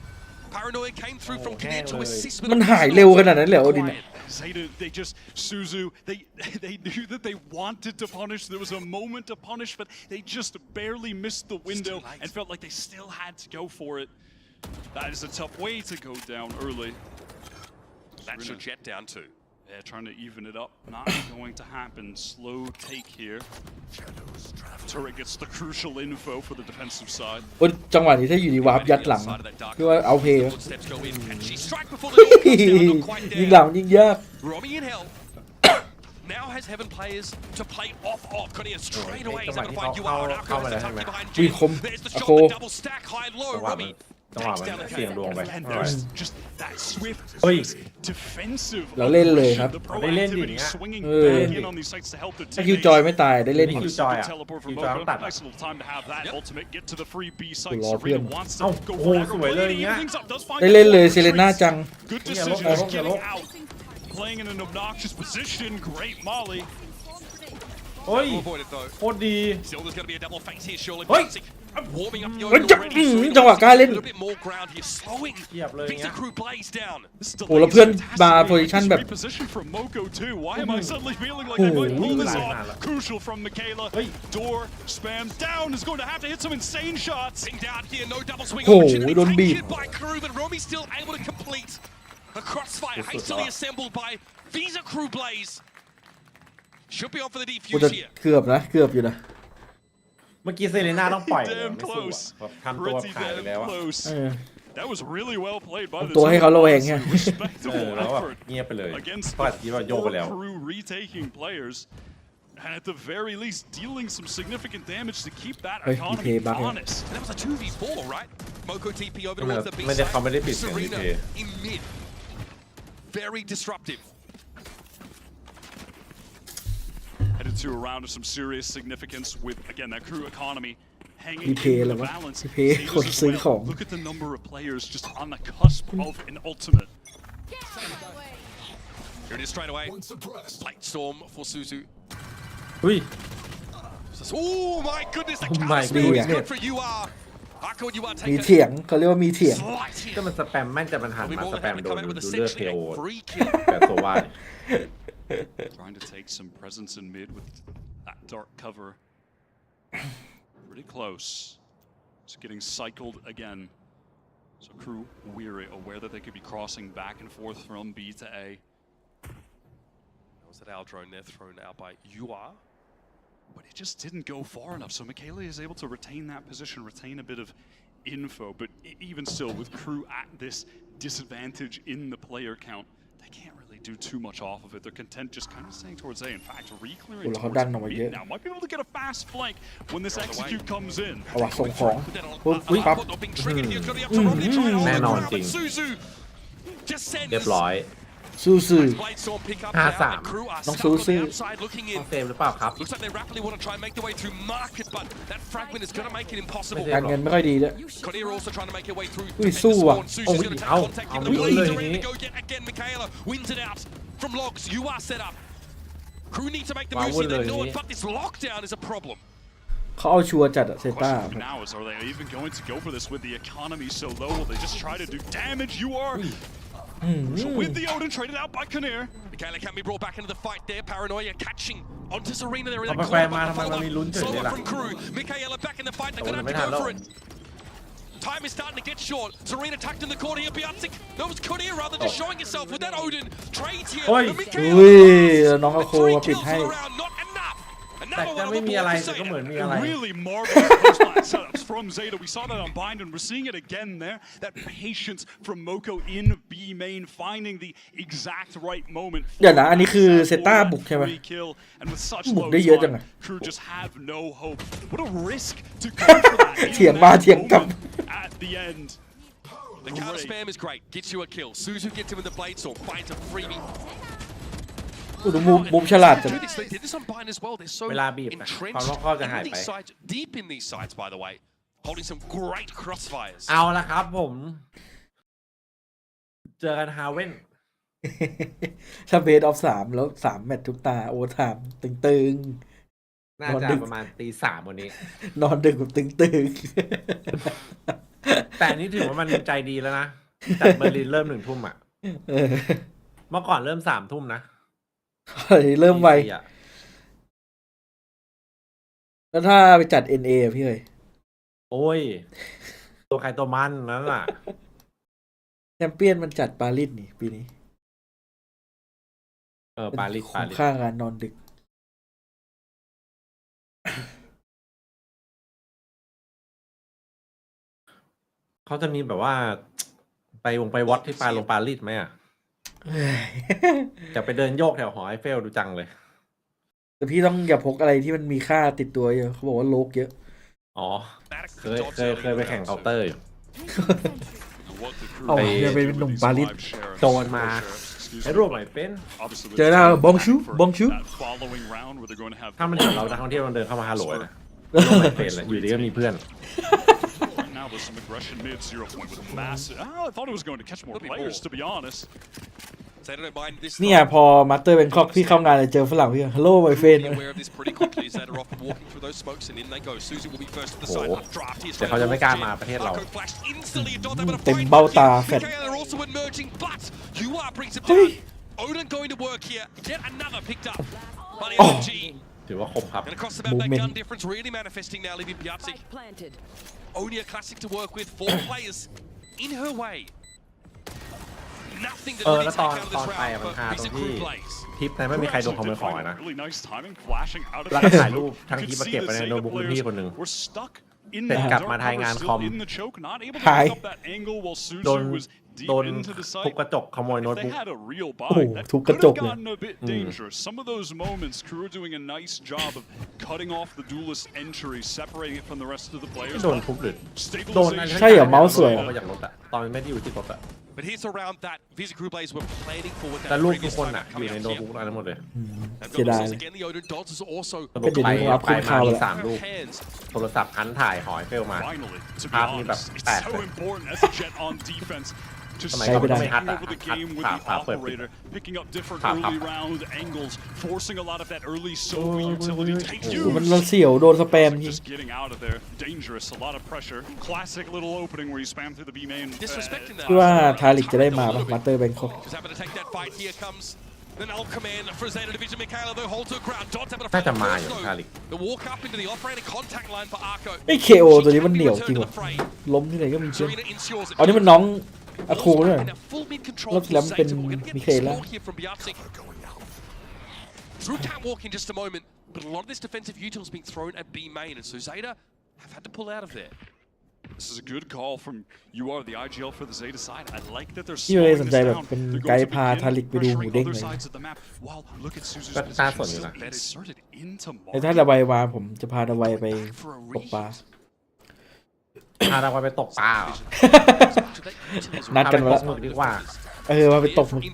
Speaker 1: Paranoia came through from Kinnear to assist with
Speaker 4: มันหายเร็วขนาดนั้นเลยเหรอโอดิน
Speaker 3: Zeta, they just Suzu. They knew that they wanted to punish. There was a moment to punish, but they just barely missed the window and felt like they still had to go for it. That is a tough way to go down early.
Speaker 1: That should jet down too.
Speaker 3: Yeah, trying to even it up. Not going to happen. Slow take here. Turret gets the crucial info for the defensive side.
Speaker 4: โอ้ยจังหวะนี้ถ้าอยู่ดีวาร์ปยัดหลังคือว่าเอาเพย์
Speaker 1: Footsteps go in. Can she strike before the door comes down? Not quite
Speaker 4: ยิงหลัง
Speaker 1: there.
Speaker 4: ยิงยาก
Speaker 1: Romy in hell. Now has Heaven players to play off. Got here straight away. He's able to find UR and Arco has to tuck you behind
Speaker 4: อุ้ย
Speaker 1: Jin.
Speaker 4: คม
Speaker 1: There's the
Speaker 4: อะ
Speaker 1: shot,
Speaker 4: โค
Speaker 1: the double stack, high low.
Speaker 6: จังหวะมัน
Speaker 1: Romy
Speaker 6: จังหวะมันเสี่ยงดวงไป
Speaker 3: And there's just that swift,
Speaker 6: เฮ้ย
Speaker 3: defensive
Speaker 4: เราเล่นเลยครับ
Speaker 3: aggression, the
Speaker 6: ได้เล่นดิ
Speaker 3: proactivity
Speaker 6: เนี่ย
Speaker 3: swinging
Speaker 4: เออ
Speaker 3: back in on these sites to help their
Speaker 4: ถ้าคิว
Speaker 3: teammates.
Speaker 4: จอยไม่ตายได้เล่นหมด
Speaker 6: คิวจอยอ่ะ
Speaker 3: Teleport
Speaker 6: คิ
Speaker 3: from
Speaker 6: วจอยต้อง
Speaker 3: Mocha.
Speaker 6: ตัด
Speaker 3: Nice little time to have that ultimate get to the free B
Speaker 4: กู
Speaker 3: site.
Speaker 4: รอเพื่อน
Speaker 3: Serena wants to
Speaker 6: เอ้า
Speaker 3: go
Speaker 6: โอ้โห
Speaker 3: for it.
Speaker 6: สวยเลยอย่าง
Speaker 3: Even
Speaker 6: เงี้ย
Speaker 3: things up, does find
Speaker 4: ได้เล่นเลย
Speaker 3: the
Speaker 4: เซเลน่าจัง
Speaker 3: Good
Speaker 6: Yeah,
Speaker 3: decision,
Speaker 6: look,
Speaker 3: just
Speaker 6: look,
Speaker 3: getting
Speaker 6: look.
Speaker 3: out. Playing in an obnoxious position. Great Molly.
Speaker 6: เฮ้ย
Speaker 1: avoid it though.
Speaker 6: โคตรดี
Speaker 1: Still, there's going to be a double face here, surely.
Speaker 6: Oi.
Speaker 1: Basic warming up the
Speaker 4: Oi,
Speaker 1: Odin
Speaker 4: ja-
Speaker 1: already. Serena
Speaker 4: จังหวะ
Speaker 1: wants to
Speaker 4: กล้าเล่น
Speaker 1: get a little bit more ground here, slowing.
Speaker 6: เหยียบเลยอย่างเงี้
Speaker 1: Visa
Speaker 6: ย
Speaker 1: crew blaze down. This is
Speaker 4: โอ้แล้วเพื่อนมา
Speaker 3: Fantastic.
Speaker 4: โพซิชั่นแบบ
Speaker 3: Reposition from Moko too. Why am I suddenly feeling like
Speaker 4: Oh,
Speaker 3: I might pull this
Speaker 6: really?
Speaker 3: off? Crucial from Michaela.
Speaker 6: Hey.
Speaker 3: Door spam down is going to have to hit some insane shots.
Speaker 1: Pinged out here, no double swing
Speaker 4: Oh,
Speaker 1: opportunity
Speaker 4: don't beat.
Speaker 1: taken by crew, but Romy still able to complete. A crossfire
Speaker 6: Good
Speaker 1: hastily
Speaker 6: shot.
Speaker 1: assembled by Visa crew blaze. Should be on for the
Speaker 4: กูจะ
Speaker 1: defuse here.
Speaker 4: เกือบนะเกือบอยู่นะ
Speaker 6: เมื่อกี้เซเลน่าต้องปล่อยเลย
Speaker 3: Damn
Speaker 6: ไม่สู้
Speaker 3: close.
Speaker 6: อะแบบทำตัว
Speaker 3: Pretty
Speaker 6: ขายไปแล้ว
Speaker 3: damn
Speaker 6: อะ
Speaker 3: close.
Speaker 4: เออ
Speaker 3: That was really well played by the
Speaker 4: ตัวให้
Speaker 3: team.
Speaker 4: เขาระแวงไง
Speaker 6: เอ
Speaker 3: Respectable
Speaker 6: อแล้วแบบ
Speaker 3: effort
Speaker 6: เงียบไปเลย
Speaker 3: against
Speaker 6: ก็อาจจะคิดว่าโยกไปแล้ว
Speaker 3: four crew retaking players. And at the very least, dealing some significant damage to keep that
Speaker 4: Hey,
Speaker 3: economy
Speaker 4: DK back here.
Speaker 3: honest.
Speaker 1: And that was a 2v4, right? Moko TP over towards the B
Speaker 6: ไม่ได้
Speaker 1: side.
Speaker 6: เขาไม่ได้ปิดเสียง
Speaker 1: Serena
Speaker 6: ดี
Speaker 1: in mid. Very disruptive.
Speaker 3: Headed to a round of some serious significance with, again, that crew economy hanging
Speaker 4: DK
Speaker 3: in with the
Speaker 4: แล้ววะ
Speaker 3: balance.
Speaker 4: DK
Speaker 3: Zetas
Speaker 4: คน
Speaker 3: as
Speaker 4: ซื้อ
Speaker 3: well.
Speaker 4: ของ
Speaker 3: Look at the number of players just on the cusp of an ultimate.
Speaker 1: Here it is straight away. Light storm for Suzu.
Speaker 6: อุ้ย
Speaker 1: Oh my goodness, the
Speaker 6: Oh
Speaker 1: counter
Speaker 6: my
Speaker 1: spell is
Speaker 6: goodness.
Speaker 1: good for UR. Arco and UR
Speaker 4: มี
Speaker 1: take
Speaker 4: เถียงเขาเรียกว่ามีเถียง
Speaker 1: slight
Speaker 6: ก็
Speaker 1: here.
Speaker 6: มันสแปมแม่นจะมันหัน
Speaker 1: We'll be
Speaker 6: มา
Speaker 1: more
Speaker 6: ส
Speaker 1: than
Speaker 6: แปม
Speaker 1: happy to
Speaker 6: โดน
Speaker 1: come in with
Speaker 6: ดูเลือดเพ
Speaker 1: essentially
Speaker 6: โอ
Speaker 1: a free kill.
Speaker 6: แต่ตัวว่า
Speaker 3: Trying to take some presence in mid with that dark cover. Pretty close. It's getting cycled again. So crew weary, aware that they could be crossing back and forth from B to A.
Speaker 1: That was that our drone there thrown out by UR.
Speaker 3: But it just didn't go far enough. So Michaela is able to retain that position, retain a bit of info. But even still, with crew at this disadvantage in the player count, they can't really do too much off of it. They're content just kind of staying towards A. In fact, re-clearing
Speaker 4: Well,
Speaker 3: towards
Speaker 4: hold on,
Speaker 3: mid
Speaker 4: yeah.
Speaker 3: now. Might be able to get a fast flank when this execute comes in.
Speaker 4: เอาว่ะส่งของ
Speaker 1: Put that on
Speaker 4: ปุ๊บปั๊บ
Speaker 1: not being triggered here. It's going to be up to Romney trying to hold
Speaker 6: แน่
Speaker 1: the
Speaker 6: นอน
Speaker 1: ground,
Speaker 6: จริง
Speaker 1: but Suzu just sends
Speaker 6: เรียบร้อย
Speaker 4: สู้ซื่อ
Speaker 1: Blade Storm pick up
Speaker 6: 5-3
Speaker 1: down, and crew are
Speaker 4: Don't
Speaker 1: stuck on the
Speaker 4: สู้ๆ
Speaker 1: outside looking
Speaker 6: ต้อ
Speaker 1: in.
Speaker 6: งเซฟหรือเปล่าครับ
Speaker 1: Looks like they rapidly want to try and make their way through market, but that fragment is going to make it impossible.
Speaker 4: การเงินไม่ค่อยดีด้วย
Speaker 1: Conir also trying to make her way through.
Speaker 4: Ui,
Speaker 1: defend the
Speaker 4: สู้ว่ะ
Speaker 1: spawn. Suzu's
Speaker 6: Ôi,
Speaker 1: going to take
Speaker 6: ảo,
Speaker 1: contact,
Speaker 6: ảo
Speaker 1: give them
Speaker 6: dữ
Speaker 1: leads
Speaker 6: lời
Speaker 1: are in
Speaker 6: nhỉ?
Speaker 1: to go yet again. Michaela wins it out from Logs. You are set up. Crew need to make the
Speaker 6: Wow,
Speaker 1: moves here. They
Speaker 6: lời
Speaker 1: know
Speaker 6: nhỉ?
Speaker 1: it, but this lockdown is a problem.
Speaker 4: เขาเอาชัวร์จัดอะเซต้า
Speaker 3: Question now is, are they even going to go for this with the economy so low? Will they just try to do damage? You are with the Odin traded out by Kinnear.
Speaker 1: Michaela can be brought back into the fight there. Paranoia catching onto Serena there in
Speaker 6: เอา
Speaker 1: the
Speaker 6: ไปแคว
Speaker 1: corner.
Speaker 6: มาทำไมมันมีลุ้นเฉยเลย
Speaker 1: Solo
Speaker 6: ล่ะ
Speaker 1: from crew. Michaela back in the fight. They're
Speaker 6: โอ้
Speaker 1: gonna
Speaker 6: ไม่
Speaker 1: have
Speaker 6: ทัน
Speaker 1: to
Speaker 6: แล้
Speaker 1: go
Speaker 6: ว
Speaker 1: for it. Time is starting to get short. Serena tucked in the corner here. Piazzik. That was Kinnear rather just showing yourself with that Odin. Trades here.
Speaker 6: Oi.
Speaker 1: And Michaela
Speaker 4: อุ้ย
Speaker 1: last.
Speaker 4: น้องอาโค
Speaker 1: Three
Speaker 4: มาปิด
Speaker 1: kills
Speaker 4: ให้
Speaker 1: for the round. Not enough.
Speaker 6: แต่
Speaker 1: Another
Speaker 6: จะ
Speaker 1: one on
Speaker 6: ไม่
Speaker 1: the
Speaker 6: มี
Speaker 1: board
Speaker 6: อะไร
Speaker 1: for
Speaker 6: แต่ก็
Speaker 1: Zeta.
Speaker 6: เหมือนมีอะไร
Speaker 3: Really marvelous post-line setups from Zeta. We saw that on Bind, and we're seeing it again there. That patience from Moko in B main, finding the exact right moment.
Speaker 4: เดี๋ยวนะอันนี้คือเซต้าบุกใช่ไหม
Speaker 3: And with such
Speaker 4: บุก
Speaker 3: low
Speaker 4: ได้เยอะจัง
Speaker 3: time,
Speaker 4: อะ
Speaker 3: Crew just have no hope. What a risk to go for that.
Speaker 4: เถียงมาเถียงกลับ
Speaker 3: At the end.
Speaker 1: The counter spam is great. Gets you a kill. Suzu gets him in the blade sword. Finds a freebie.
Speaker 4: ดูมุมฉลาดจัง
Speaker 1: They did this on Bind as well. They're so
Speaker 6: เวลาบีบนะความ
Speaker 1: entrenched
Speaker 6: รอบคอบจะหาย
Speaker 1: in
Speaker 6: ไป
Speaker 1: these sides, deep in these sides, by the way. Holding some great crossfires.
Speaker 6: เอาละครับผม เจอกันฮาเว่น
Speaker 4: ถ้าเบสออฟ3แล้ว3แมตช์ทุกตาโอทามตึง
Speaker 6: น่าจะประมาณตี 3วันนี้
Speaker 4: ๆนอนดึกแบบตึง
Speaker 6: แต่อันนี้ถือว่ามันใจดีแล้วนะจากเบอร์ลินเริ่ม1 ทุ่มอ่ะ
Speaker 4: ๆเออ
Speaker 6: เมื่อก่อนเริ่ม3 ทุ่มนะ
Speaker 4: เริ่มไว
Speaker 6: ตี 4อะ
Speaker 4: แล้วถ้าไปจัด NA อะพี่เอ้ย
Speaker 6: โอ้ย ตัวใครตัวมันนั่นน่ะ
Speaker 4: แชมเปี้ยนมันจัดปารีสนี่ปีนี้
Speaker 6: ปารีส
Speaker 4: คุ้มค่างานนอนดึก
Speaker 6: เขาจะมีแบบว่า ไปวัดที่ลงปารีสไหมอ่ะ จะไปเดินโยกแถวหอไอเฟลดูจังเลย
Speaker 4: แต่พี่ต้องอย่าพกอะไรที่มันมีค่าติดตัวเยอะเขาบอกว่าโลกเยอะ
Speaker 6: อ๋อ เคยไปแข่งเคาน์เตอร์อยู่
Speaker 4: เอาอย่าไปเป็นหนุ่มปารีส
Speaker 6: โดนมาไอ้รูปไหนเป็น
Speaker 4: เจอหน้าบองชู
Speaker 6: ถ้ามันเห็นเรานักท่องเที่ยวมันเดินเข้ามาฮัลโหลนะรูปไหนเป็นเลยอยู่ดีก็มีเพื่อน
Speaker 3: Now there's some aggression mid, 0 point with a massive. Oh, I thought it was going to catch more players, to be honest.
Speaker 4: เนี่ยพอมาสเตอร์เป็นคอกพี่เข้างานเลยเจอฝรั่งพี่ฮัลโหลไมเฟน
Speaker 1: Aware of this pretty quickly. Zeta off walking through those smokes and in they go. Suzu will be first to the side. Updraft. Here's
Speaker 6: แต่เขาจะไม่กล้ามาประเทศเรา
Speaker 1: Arco flashed instantly. Don't have a
Speaker 4: เต็ม
Speaker 1: fight.
Speaker 4: เบ้าตาแฟด
Speaker 1: They're also emerging, but you are brings him down. Odin going to work here. Yet another picked up by the LG.
Speaker 6: ถือว่าคมครับ
Speaker 1: And across the map, that gun difference really manifesting now, leaving Piazzik.
Speaker 7: Planted.
Speaker 1: Only a classic to work with. 4 players in her way. Nothing to really
Speaker 6: แล้ว
Speaker 1: take
Speaker 6: ตอน
Speaker 1: out of this
Speaker 6: ไป
Speaker 1: round
Speaker 6: มัน
Speaker 1: for
Speaker 6: ฮาตรง
Speaker 1: Visa
Speaker 6: ที่
Speaker 1: Crew plays.
Speaker 6: ทิปนั้นไม่มีใครโดนขโมยของนะ
Speaker 3: Really nice timing, flashing out of
Speaker 6: แล้ว
Speaker 3: the
Speaker 6: ก็ถ่ายรูป
Speaker 3: smoke.
Speaker 6: ทั้ง
Speaker 3: You
Speaker 6: ที่
Speaker 3: could
Speaker 6: มา
Speaker 3: see
Speaker 6: เก็บ
Speaker 3: the
Speaker 6: ไปใน
Speaker 3: Zeta
Speaker 6: โน้ตบุ๊กรุ่น
Speaker 3: players
Speaker 6: พี่คนหนึ่ง
Speaker 3: were stuck in
Speaker 6: เสร็จ
Speaker 3: that
Speaker 6: กลับ
Speaker 3: dark
Speaker 6: มาถ่าย
Speaker 3: cover,
Speaker 6: งาน
Speaker 3: still
Speaker 6: คอม
Speaker 3: in the choke, not able to
Speaker 4: หาย
Speaker 3: pick up that angle while
Speaker 6: โดน
Speaker 3: Suzu was
Speaker 6: โด
Speaker 3: deep
Speaker 6: น
Speaker 3: into the
Speaker 6: ทุบ
Speaker 3: site.
Speaker 6: กระจกขโมยโน้ต
Speaker 3: If
Speaker 6: บุ๊
Speaker 3: they
Speaker 6: ก
Speaker 3: had a real
Speaker 4: โอ้โห
Speaker 3: buy, that
Speaker 4: ทุบกระ
Speaker 3: could
Speaker 4: จ
Speaker 3: have
Speaker 4: กเลย
Speaker 3: gotten a bit dangerous. Some of those moments, Crew are doing a nice job of cutting off the duelist entry, separating it from the rest of the
Speaker 6: ไม่
Speaker 3: players.
Speaker 6: โดนทุบเลยโดนอะไร
Speaker 4: ใช่เหรอเมาส์สวย
Speaker 6: ออกมาจากรถอะตอนไม่ได้อยู่ที่รถอะ
Speaker 1: But here's a round that Visa Crew players were planning for with
Speaker 6: แต่
Speaker 1: that
Speaker 6: ลูกทุก
Speaker 1: previous
Speaker 6: คน
Speaker 1: time
Speaker 6: อะ
Speaker 1: out
Speaker 6: อยู่
Speaker 1: coming
Speaker 6: ใน
Speaker 1: out
Speaker 6: โน้ต
Speaker 1: here.
Speaker 6: บุ๊กอะไรทั้งหมดเลย
Speaker 1: They've
Speaker 4: เสีย
Speaker 1: got
Speaker 4: ดาย
Speaker 1: missiles
Speaker 4: เลย
Speaker 1: again. The Odin Dodds is also
Speaker 6: สรุปไป
Speaker 4: ก็จะดูครับ
Speaker 6: ไปมา
Speaker 4: ขึ้น
Speaker 6: มี
Speaker 4: ข่าวแล้ว
Speaker 6: 3 ลูก
Speaker 1: hands.
Speaker 6: โทรศัพท์คันถ่ายหอยเฟลมา
Speaker 3: Finally, to be
Speaker 6: ภาพนี้แบบ
Speaker 3: honest,
Speaker 6: แต
Speaker 3: it's
Speaker 6: ก
Speaker 3: so
Speaker 6: เลย
Speaker 3: important as a Jet on defense to
Speaker 6: ทำไม
Speaker 3: start
Speaker 6: เขาไม่ฮัด
Speaker 3: taking
Speaker 6: อะ
Speaker 3: over the
Speaker 6: ฮัด
Speaker 3: game with
Speaker 6: ผ่า
Speaker 3: the
Speaker 6: ผ่าเปิดปิด
Speaker 3: operator, picking up different
Speaker 6: ผ่า
Speaker 3: early round angles, forcing a lot of that early solo utility to take
Speaker 4: มัน
Speaker 3: use.
Speaker 4: เราเสียวโดนสแปมยิง
Speaker 3: Just getting out of there, dangerous, a lot of pressure. Classic little opening where you spam through the B main.
Speaker 1: Disrespecting that.
Speaker 4: พี่ว่าทาริกจะได้มาปะมาสเตอร์แบงคอก
Speaker 1: Just having to take that fight. Here comes the null command for Zeta Division. Michaela though holds her ground. Dodds having to
Speaker 6: น่า
Speaker 1: fight
Speaker 6: จะมา
Speaker 1: first
Speaker 6: อยู่
Speaker 1: though.
Speaker 6: ทาริก
Speaker 1: The walk up into the operator contact line for Arco.
Speaker 4: ไอ้เคโอตัวนี้มันเหนียวจริงว่ะล้มที่ไหนก็มีเช่น
Speaker 1: Serena ensures it.
Speaker 4: อ๋อนี่มันน้องอาโคด้วย
Speaker 1: In a full mid control
Speaker 4: รอบที่แล้วมันเป็น
Speaker 1: Zeta. We're gonna get
Speaker 4: มิเคล่า
Speaker 1: smoke here from Piazzik. Drew can't walk in just a moment, but a lot of this defensive util is being thrown at B main, and so Zeta have had to pull out of there.
Speaker 3: This is a good call from UR, the IGL for the Zeta side. I like that they're
Speaker 4: พี่เลย
Speaker 3: slowing
Speaker 4: สน
Speaker 3: this
Speaker 4: ใจแบบ
Speaker 3: down.
Speaker 4: เป็น
Speaker 3: They're
Speaker 4: ไก
Speaker 3: going
Speaker 4: ด์
Speaker 3: to
Speaker 4: พา
Speaker 3: begin
Speaker 4: ทาริกไปดูหมู
Speaker 3: pressuring
Speaker 4: เด้ง
Speaker 3: other
Speaker 4: เลย
Speaker 3: sides of the map. Wow, look at Suzu's
Speaker 6: ก็น่า
Speaker 3: position
Speaker 6: สนอยู่
Speaker 3: still
Speaker 6: นะ
Speaker 3: inserted into
Speaker 4: แต่
Speaker 3: market.
Speaker 4: ถ้าดาวัยมาผมจะพาดาวัยไปตกปลา
Speaker 6: พาเราไปตกปลาเหรอ
Speaker 4: นัดกันมาแล้ว
Speaker 6: พาไปตกหมึกดีกว่า
Speaker 4: มาไปตกหมึก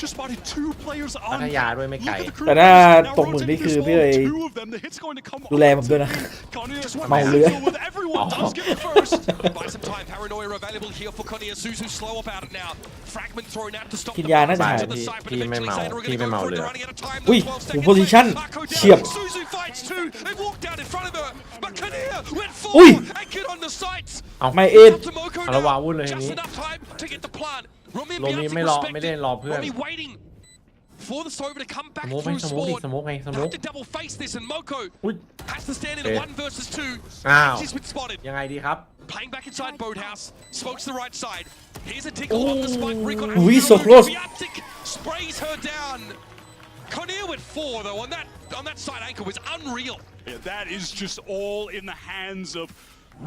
Speaker 3: Just spotted 2 players
Speaker 6: พั
Speaker 3: on
Speaker 6: ทยา
Speaker 3: map.
Speaker 6: ด้วยไม่ไกล
Speaker 3: Look at the crew
Speaker 4: แต่ถ้า
Speaker 3: now
Speaker 4: ตกหมึกนี่
Speaker 3: rotating
Speaker 4: คือ
Speaker 3: this
Speaker 4: พี่เลย
Speaker 3: wall, 2 of them. The hit's going to come
Speaker 4: ดูแลผมด้วยนะ
Speaker 3: Connie just
Speaker 4: เมาเรือ
Speaker 3: with everyone does get the first.
Speaker 1: Buy some time. Paranoia available here for Connie. Suzu slow about it now. Fragment thrown out to stop
Speaker 4: กิน
Speaker 1: the
Speaker 4: ยาน่าจะ
Speaker 1: bounce
Speaker 4: หาย
Speaker 1: to the side, but
Speaker 6: พี่ไม่
Speaker 1: eventually
Speaker 6: เมา
Speaker 1: Zeta are
Speaker 6: พี่
Speaker 1: gonna
Speaker 6: ไม่
Speaker 1: go
Speaker 6: เมา
Speaker 1: for it.
Speaker 6: เรือ
Speaker 1: They're running out of time.
Speaker 4: อุ้ย
Speaker 1: 12
Speaker 4: หู
Speaker 1: seconds
Speaker 4: โพซิชั่น
Speaker 1: Arco
Speaker 4: เฉียบ
Speaker 1: Suzu fight gets two. They walked down in front of her. But Kinnear went
Speaker 4: Ui.
Speaker 1: forward. Anchored on the sights.
Speaker 6: เอา
Speaker 4: ไม่เอ็ด
Speaker 1: Up to Moko
Speaker 6: เอาระวัง
Speaker 1: now.
Speaker 6: วุ่นเลยที
Speaker 1: Just
Speaker 6: นี้
Speaker 1: enough time to get the plant. Romy
Speaker 6: โรมี่
Speaker 1: Bianchi
Speaker 6: ไม่ได้
Speaker 1: respected.
Speaker 6: รอเพื่อน
Speaker 1: Romy waiting for the Sova to come
Speaker 6: ส
Speaker 1: back
Speaker 6: โมกไง
Speaker 1: through
Speaker 6: สโมกอี
Speaker 1: spawn.
Speaker 6: กสโมกไงสโม
Speaker 1: Have
Speaker 6: ก
Speaker 1: to double face this, and Moko
Speaker 6: อุ้ย
Speaker 1: has to stand in a 1 versus 2.
Speaker 6: อ้าว
Speaker 1: She's been spotted.
Speaker 6: ยังไงดีครับ
Speaker 1: Playing back inside Boathouse. Smokes the right side. Here's a tickle on the spike. Recon has
Speaker 4: Ui,
Speaker 1: to
Speaker 4: so
Speaker 1: remove.
Speaker 4: close.
Speaker 1: Biantic sprays her down. Kinnear with 4 though on that side anchor was unreal.
Speaker 3: Yeah, that is just all in the hands of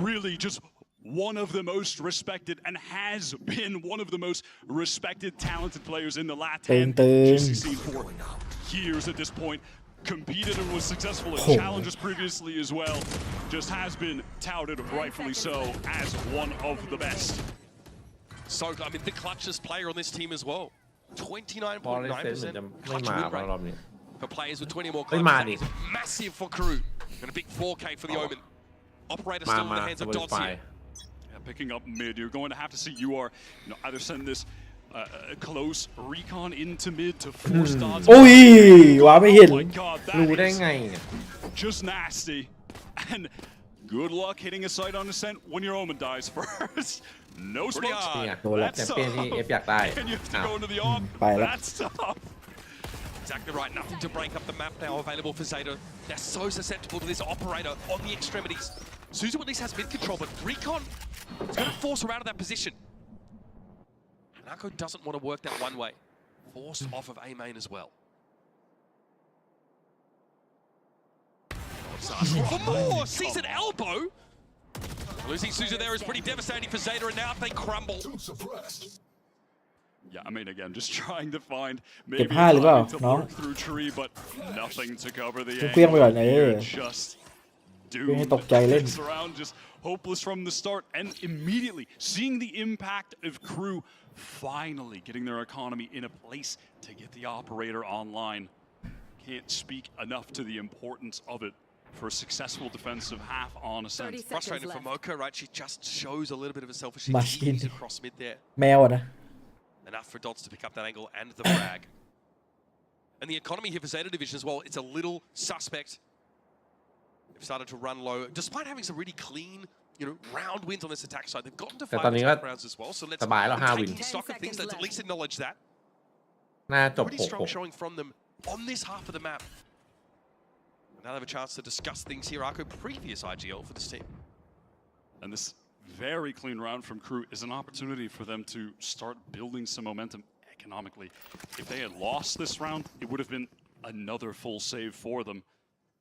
Speaker 3: really just one of the most respected and has been one of the most respected, talented players in the LATAM GC scene for years at this point. Competed and was successful in challenges previously as well. Just has been touted, rightfully so, as one of the best.
Speaker 1: So, I mean, the clutchest player on this team as well.
Speaker 6: บอลเลสเซนเหมือนจะ
Speaker 1: 29.9%
Speaker 6: ไม่
Speaker 1: clutch
Speaker 6: มา
Speaker 1: win
Speaker 6: เพราะ
Speaker 1: rate
Speaker 6: รอบนี้
Speaker 1: for players with 20 or more
Speaker 6: ไม่
Speaker 1: clutches.
Speaker 6: มา
Speaker 1: That
Speaker 6: ดิ
Speaker 1: is massive for Crew. And a big 4K for the Omen. Operator still in the hands of Dodds here.
Speaker 3: Yeah, picking up mid, you're going to have to see either send this close recon into mid to force Dodds.
Speaker 4: โอ้ยว้าไม่เห็น
Speaker 3: Oh my god,
Speaker 6: รู้
Speaker 3: that
Speaker 6: ได้
Speaker 3: is
Speaker 6: ไง
Speaker 3: just nasty. And good luck hitting a sight on Ascent when your Omen dies first. No smokes.
Speaker 6: นี่ไง
Speaker 3: That's
Speaker 6: แชมเปี้ยนที่ F อยากได้
Speaker 3: And you have to
Speaker 6: อ้าว
Speaker 3: go into the AWP.
Speaker 4: ไปแล้ว
Speaker 3: That's tough.
Speaker 1: Exactly right. Nothing to break up the map now available for Zeta. They're so susceptible to this operator on the extremities. Suzu at least has mid control, but Recon is going to force her out of that position. Narco doesn't want to work that one way. Forced off of A main as well. Asking for more. Sees an elbow. Losing Suzu there is pretty devastating for Zeta, and now they crumble.
Speaker 3: Yeah, I mean, again, just trying to find
Speaker 4: เก็บ
Speaker 3: maybe
Speaker 4: ผ้าหรือเปล่า
Speaker 3: time to
Speaker 4: น้อง
Speaker 3: work through tree, but nothing to cover the
Speaker 4: เครื่องไปก่อน
Speaker 3: angle.
Speaker 4: เออ
Speaker 3: You're just
Speaker 4: เครื่องให้
Speaker 3: doomed.
Speaker 4: ตกใจเล่น
Speaker 3: This round just hopeless from the start, and immediately seeing the impact of Crew finally getting their economy in a place to get the operator online. Can't speak enough to the importance of it for a successful defensive half on Ascent.
Speaker 1: Frustrating for Mocha, right? She just shows a little bit of herself as she
Speaker 4: Maskin.
Speaker 1: cheese across mid there.
Speaker 4: แมวอะนะ
Speaker 1: Enough for Dodds to pick up that angle and the frag. And the economy here for Zeta Division as well, it's a little suspect. They've started to run low, despite having some really clean, round wins on this attack side. They've gotten to
Speaker 6: แต่
Speaker 1: 5
Speaker 6: ตอนนี้ก็
Speaker 1: attack rounds as well, so let's
Speaker 6: สบายแล้ว5 วิน
Speaker 1: take stock of things. Let's at least acknowledge that.
Speaker 6: น่าจบ
Speaker 1: Pretty strong showing from them on this half of the map. Now they have a chance to discuss things here. Arco, previous IGL for this team.
Speaker 3: And this very clean round from Crew is an opportunity for them to start building some momentum economically. If they had lost this round, it would have been another full save for them.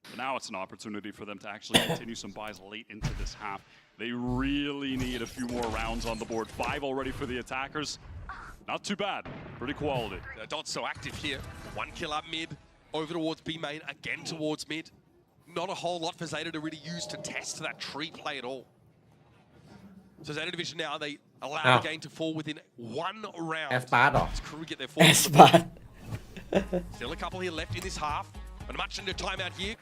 Speaker 3: But now it's an opportunity for them to actually continue some buys late into this half. They really need a few more rounds on the board. 5 already for the attackers. Not too bad. Pretty quality.
Speaker 1: Dodds so active here. 1 kill up mid, over towards B main, again towards mid. Not a whole lot for Zeta to really use to test that tree play at all. So Zeta Division now, they allow the game to fall within 1 round.
Speaker 5: แอสปาร์ตหรอ
Speaker 1: As Crew get their
Speaker 4: แอ
Speaker 1: fourth.
Speaker 4: สปาร์
Speaker 1: Still a couple here left in this half, but much into timeout here.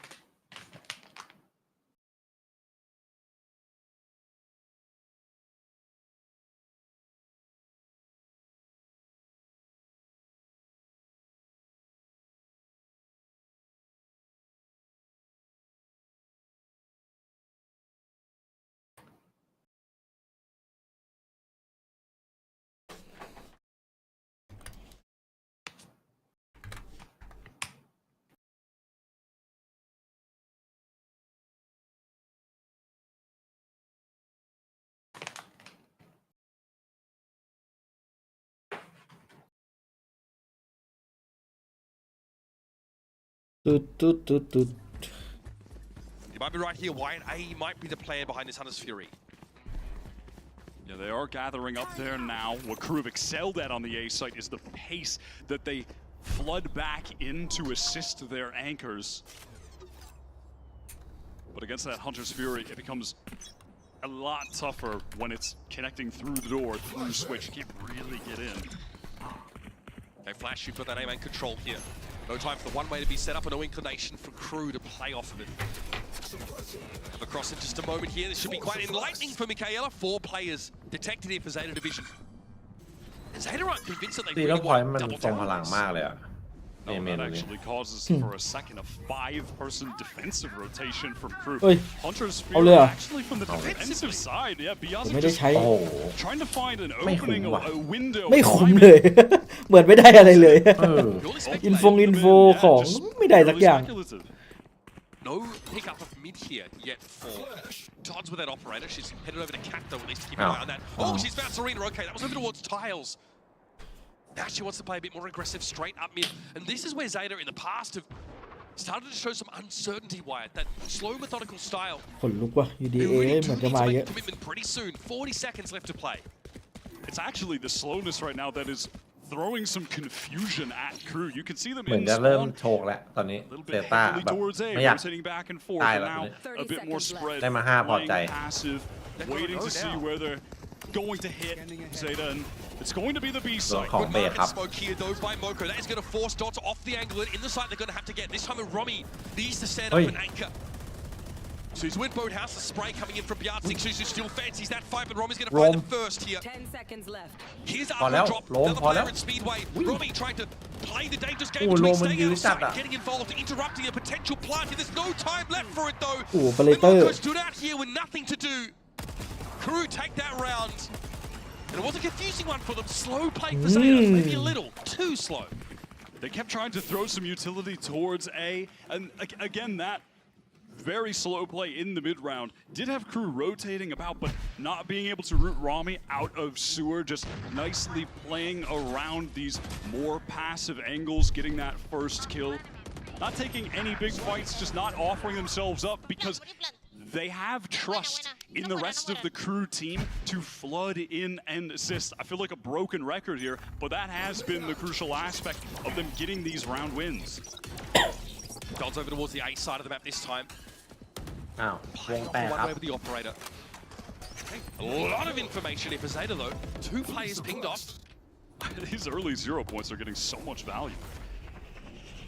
Speaker 4: You
Speaker 1: might be right here. Wyatt A might be the plan behind this Hunter's Fury.
Speaker 3: Yeah, they are gathering up there now. What Crew have excelled at on the A site is the pace that they flood back in to assist their anchors. But against that Hunter's Fury, it becomes a lot tougher when it's connecting through the door, through switch. You can't really get in.
Speaker 1: Okay, Flash, you've got that A-man control here. No time for the one way to be set up and no inclination for Crew to play off of it. Have a cross in just a moment here. This should be quite enlightening for Michaela. 4 players detected here for Zeta Division. And Zeta aren't convinced that they
Speaker 5: ตี
Speaker 1: really
Speaker 5: แล้วพอย
Speaker 1: want
Speaker 5: มัน
Speaker 1: double
Speaker 5: ทรงพลัง
Speaker 1: towers.
Speaker 5: มากเลยอ่ะ
Speaker 3: No, that actually causes for a second a 5-person defensive rotation from Crew.
Speaker 4: เฮ้ย
Speaker 3: Hunter's
Speaker 4: เอาเลย
Speaker 3: Spear
Speaker 4: เหรอ
Speaker 3: actually from the defensive side. Yeah,
Speaker 4: ผม
Speaker 3: Biazzi
Speaker 4: ไม่ได้
Speaker 3: just
Speaker 4: ใช้
Speaker 5: โอ้โห
Speaker 3: trying to find an
Speaker 5: ไม่คุ้ม
Speaker 3: opening,
Speaker 5: ว่ะ
Speaker 3: a window.
Speaker 4: ไม่คุ้มเลย เหมือนไม่ได้อะไรเลย
Speaker 1: Purely
Speaker 4: อิน
Speaker 1: speculative.
Speaker 4: โฟของไม่ได้สักอย่าง
Speaker 3: Speculative.
Speaker 1: No pick up of mid here yet for Dodds with that operator. She's headed over to Cat though, at least to keep an eye on that. Oh, she's found Serena. Okay, that was over towards Tiles. Now she wants to play a bit more aggressive straight up mid. And this is where Zeta in the past have started to show some uncertainty, Wyatt. That slow, methodical style.
Speaker 4: ขนลุกว่ะ
Speaker 1: They
Speaker 4: UDA
Speaker 1: really
Speaker 4: เหมื
Speaker 1: do
Speaker 4: อน
Speaker 1: need
Speaker 4: จะ
Speaker 1: to
Speaker 4: มา
Speaker 1: make
Speaker 4: เย
Speaker 1: a
Speaker 4: อะ
Speaker 1: commitment pretty soon. 40 seconds left to play.
Speaker 3: It's actually the slowness right now that is throwing some confusion at Crew. You can see them
Speaker 5: เหมือน
Speaker 3: in
Speaker 5: จะเริ่ม
Speaker 3: spawn.
Speaker 5: โชกแล้วตอนนี้
Speaker 3: A little
Speaker 5: เซ
Speaker 3: bit
Speaker 5: ต้า
Speaker 3: heavily
Speaker 5: แบบ
Speaker 3: towards A,
Speaker 5: ไม่อยาก
Speaker 3: rotating back and forth,
Speaker 5: Try
Speaker 3: and
Speaker 5: that,
Speaker 3: now
Speaker 7: yeah.
Speaker 3: a bit more spread.
Speaker 5: ได้มา5พอใจ
Speaker 3: Playing passive, waiting to see where they're going to hit Zeta, and it's going to be the B
Speaker 5: ส่วน
Speaker 3: side.
Speaker 5: ของ
Speaker 1: Good
Speaker 5: เบย์
Speaker 1: market
Speaker 5: ครับ
Speaker 1: smoke here though by Moko. That is going to force Dots off the angle and in the site they're going to have to get. This time with Romy needs to set up
Speaker 5: Oi.
Speaker 1: an anchor. Sue's with Boathouse, the spray coming in from Biazzi. Suzu still fancies that fight, but Romy's going to find
Speaker 5: Rom.
Speaker 1: the first here.
Speaker 7: 10 seconds left.
Speaker 1: Here's
Speaker 5: พอแล้ว
Speaker 1: Arrow drop,
Speaker 5: ลง
Speaker 1: another
Speaker 5: พอแล้
Speaker 1: player
Speaker 5: ว
Speaker 1: in Speedway. Romy trying to play the dangerous game
Speaker 5: โอ้โห
Speaker 1: between
Speaker 5: ลงมัน
Speaker 1: staying
Speaker 5: ยื้
Speaker 1: out
Speaker 5: อ
Speaker 1: of
Speaker 5: จัด
Speaker 1: sight
Speaker 5: อ่ะ
Speaker 1: and getting involved, interrupting a potential plant here. There's no time left for it though.
Speaker 4: โอ้โหเป
Speaker 1: And
Speaker 4: เลเตอร์
Speaker 1: Moko stood out here with nothing to do. Crew take that round. And it was a confusing one for them. Slow play for Zeta, maybe a little too slow.
Speaker 3: They kept trying to throw some utility towards A, and again, that very slow play in the mid round did have Crew rotating about, but not being able to root Rami out of sewer, just nicely playing around these more passive angles, getting that first kill. Not taking any big fights, just not offering themselves up because they have trust in the rest of the Crew team to flood in and assist. I feel like a broken record here, but that has been the crucial aspect of them getting these round wins.
Speaker 1: Dodds over towards the A side of the map this time.
Speaker 5: อ้าวว
Speaker 1: Playing
Speaker 5: ง
Speaker 1: off
Speaker 5: แตก
Speaker 1: one
Speaker 5: ครับ
Speaker 1: way with the operator. A lot of information here for Zeta though. 2 players pinged off.
Speaker 3: These early 0 points are getting so much value.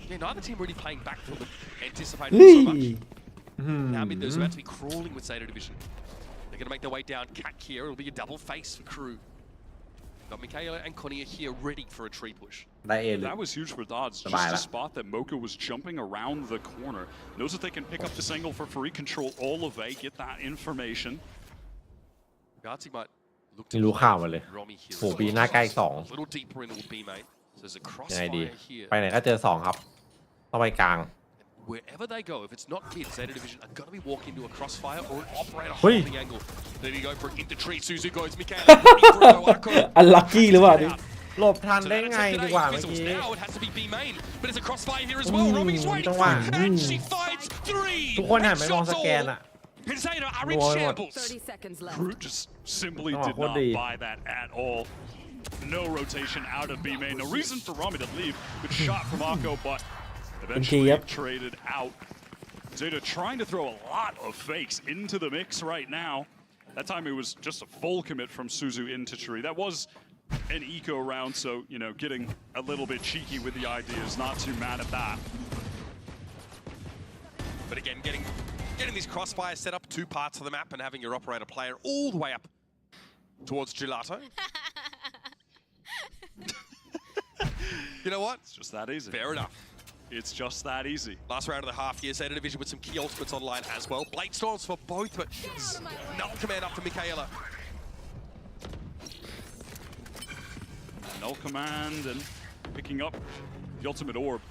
Speaker 1: Yeah, neither team really playing back for them, anticipating
Speaker 4: เฮ้ย
Speaker 1: so much. Now mid, there's about to be crawling with Zeta Division. They're going to make their way down. Cat here, it'll be a double face for Crew. Got Michaela and Konya here ready for a tree push.
Speaker 5: ได้เอเลย
Speaker 3: That was huge for Dodds.
Speaker 5: Bye,
Speaker 3: Just to
Speaker 5: bye.
Speaker 3: spot that Mocha was jumping around the corner. Knows that they can pick up this angle for free, control all of A, get that information.
Speaker 1: Biazzi might look
Speaker 5: ไม่รู้ข่าวมาเลย
Speaker 1: Romy here.
Speaker 5: โหบีหน้าใกล้สอง
Speaker 1: A little deeper into the B main. So there's a
Speaker 5: ยังไงดี
Speaker 1: crossfire here.
Speaker 5: ไปไหนก็เจอสองครับต้องไปกลาง
Speaker 1: Wherever they go, if it's not mid, Zeta Division are going to be walking into a crossfire or an operator
Speaker 5: Hui.
Speaker 1: holding angle. There you go for it into tree. Suzu goes, Michaela. ready for it, Noako.
Speaker 4: อันลัคกี้หรือเปล่านี่
Speaker 5: หลบทัน
Speaker 1: So
Speaker 5: ได้
Speaker 1: that
Speaker 5: ไง
Speaker 1: attempt
Speaker 5: ดี
Speaker 1: today
Speaker 5: กว่าเมื่อ
Speaker 1: fizzles.
Speaker 5: กี้
Speaker 1: Now it has to be B main, but it's a crossfire here as well. Romy's waiting
Speaker 5: จังห
Speaker 1: for
Speaker 5: วะ
Speaker 1: it, and she finds 3.
Speaker 5: ทุกคนหันไปมองส
Speaker 1: Headshots
Speaker 5: แกน
Speaker 1: all.
Speaker 5: อ่ะ
Speaker 1: And Zeta are in
Speaker 5: Roy, what?
Speaker 1: shambles.
Speaker 7: 30 seconds left.
Speaker 3: Crew just simply
Speaker 5: Oh,
Speaker 3: did
Speaker 5: what
Speaker 3: not
Speaker 5: the-
Speaker 3: buy that at all. No rotation out of B main. No reason for Rami to leave. Good shot from Akko, but eventually
Speaker 4: yep.
Speaker 3: traded out. Zeta trying to throw a lot of fakes into the mix right now. That time it was just a full commit from Suzu into tree. That was an eco round, so, you know, getting a little bit cheeky with the ideas. Not too mad at that.
Speaker 1: But again, getting these crossfires set up 2 parts of the map and having your operator player all the way up towards Gelato. You know what?
Speaker 3: It's just that easy.
Speaker 1: Fair enough.
Speaker 3: It's just that easy.
Speaker 1: Last round of the half here, Zeta Division with some key ultimates online as well. Blade Storms for both, but null command up to Michaela.
Speaker 3: Null command and picking up the ultimate orb.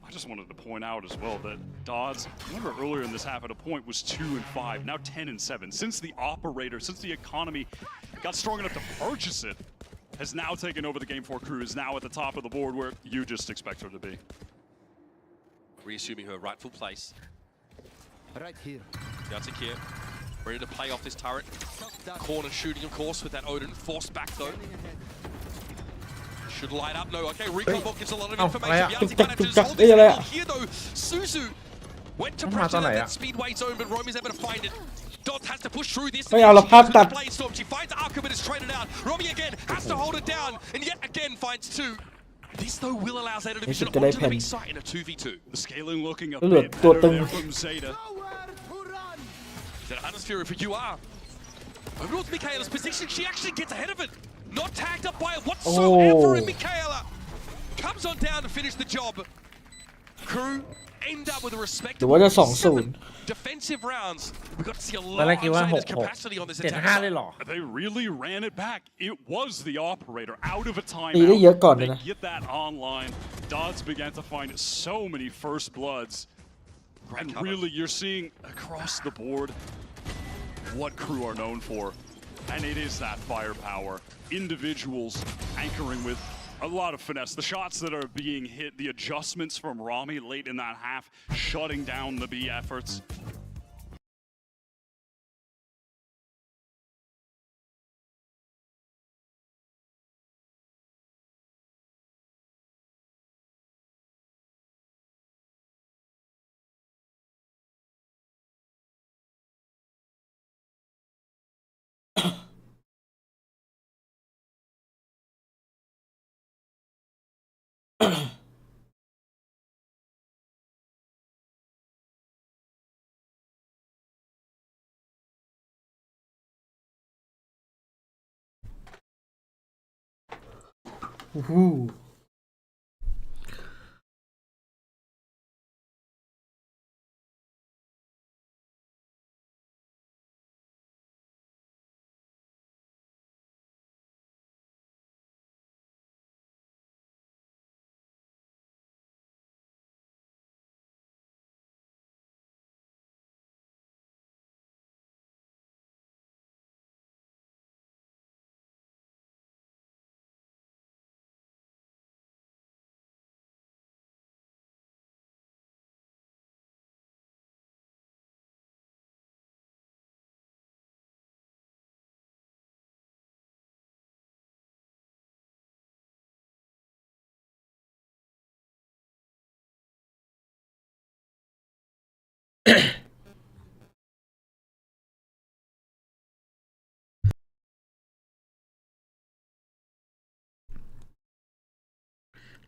Speaker 3: I just wanted to point out as well that Dodds, remember earlier in this half at a point was 2 and 5, now 10 and 7. Since the operator, since the economy got strong enough to purchase it, has now taken over the game 4 Crew, is now at the top of the board where you just expect her to be.
Speaker 1: Reassuming her rightful place.
Speaker 12: Right here.
Speaker 1: Biazzi here, ready to play off this turret. Corner shooting, of course, with that Odin forced back though. Should light up. No, okay, recon bot gives a lot of information. Biazzi manages to hold this angle here though. Suzu went to pressure that speedway zone, but Romy's able to find it. Dot has to push through this.
Speaker 4: ไม่เอาละภาพตัด
Speaker 1: Blade Storm. She finds Arkham, but is traded out. Romy again has to hold it down, and yet again finds 2. This though will allow Zeta Division
Speaker 4: จะได้
Speaker 1: onto
Speaker 4: แผ่
Speaker 1: the
Speaker 4: น
Speaker 1: B site in a 2v2.
Speaker 3: The scaling looking a
Speaker 4: แล้วเหลือ
Speaker 3: bit
Speaker 4: ตัว
Speaker 3: better
Speaker 4: ตึง
Speaker 3: there from Zeta.
Speaker 1: Zeta Hunter's Fury for UR. Over towards Michaela's position, she actually gets ahead of it. Not tagged up by it whatsoever,
Speaker 4: Oh.
Speaker 1: and Michaela comes on down to finish the job. Crew end up with a
Speaker 4: หรือว่าจะ
Speaker 1: respectable
Speaker 4: 2-0
Speaker 1: defensive rounds. We got to see a
Speaker 6: ตอน
Speaker 1: lot
Speaker 6: แรกคิด
Speaker 1: of
Speaker 6: ว่า
Speaker 1: Zeta's
Speaker 6: 6-6
Speaker 1: capacity on this attack.
Speaker 6: 7-5 เลยเหรอ
Speaker 3: They really ran it back. It was the operator out of a
Speaker 4: ตีได้เยอะ
Speaker 3: timeout.
Speaker 4: ก่อนเลย
Speaker 3: They
Speaker 4: นะ
Speaker 3: get that online. Dodds began to find so many first bloods. And really, you're seeing across the board what Crew are known for. And it is that firepower. Individuals anchoring with a lot of finesse. The shots that are being hit, the adjustments from Rami late in that half, shutting down the B efforts.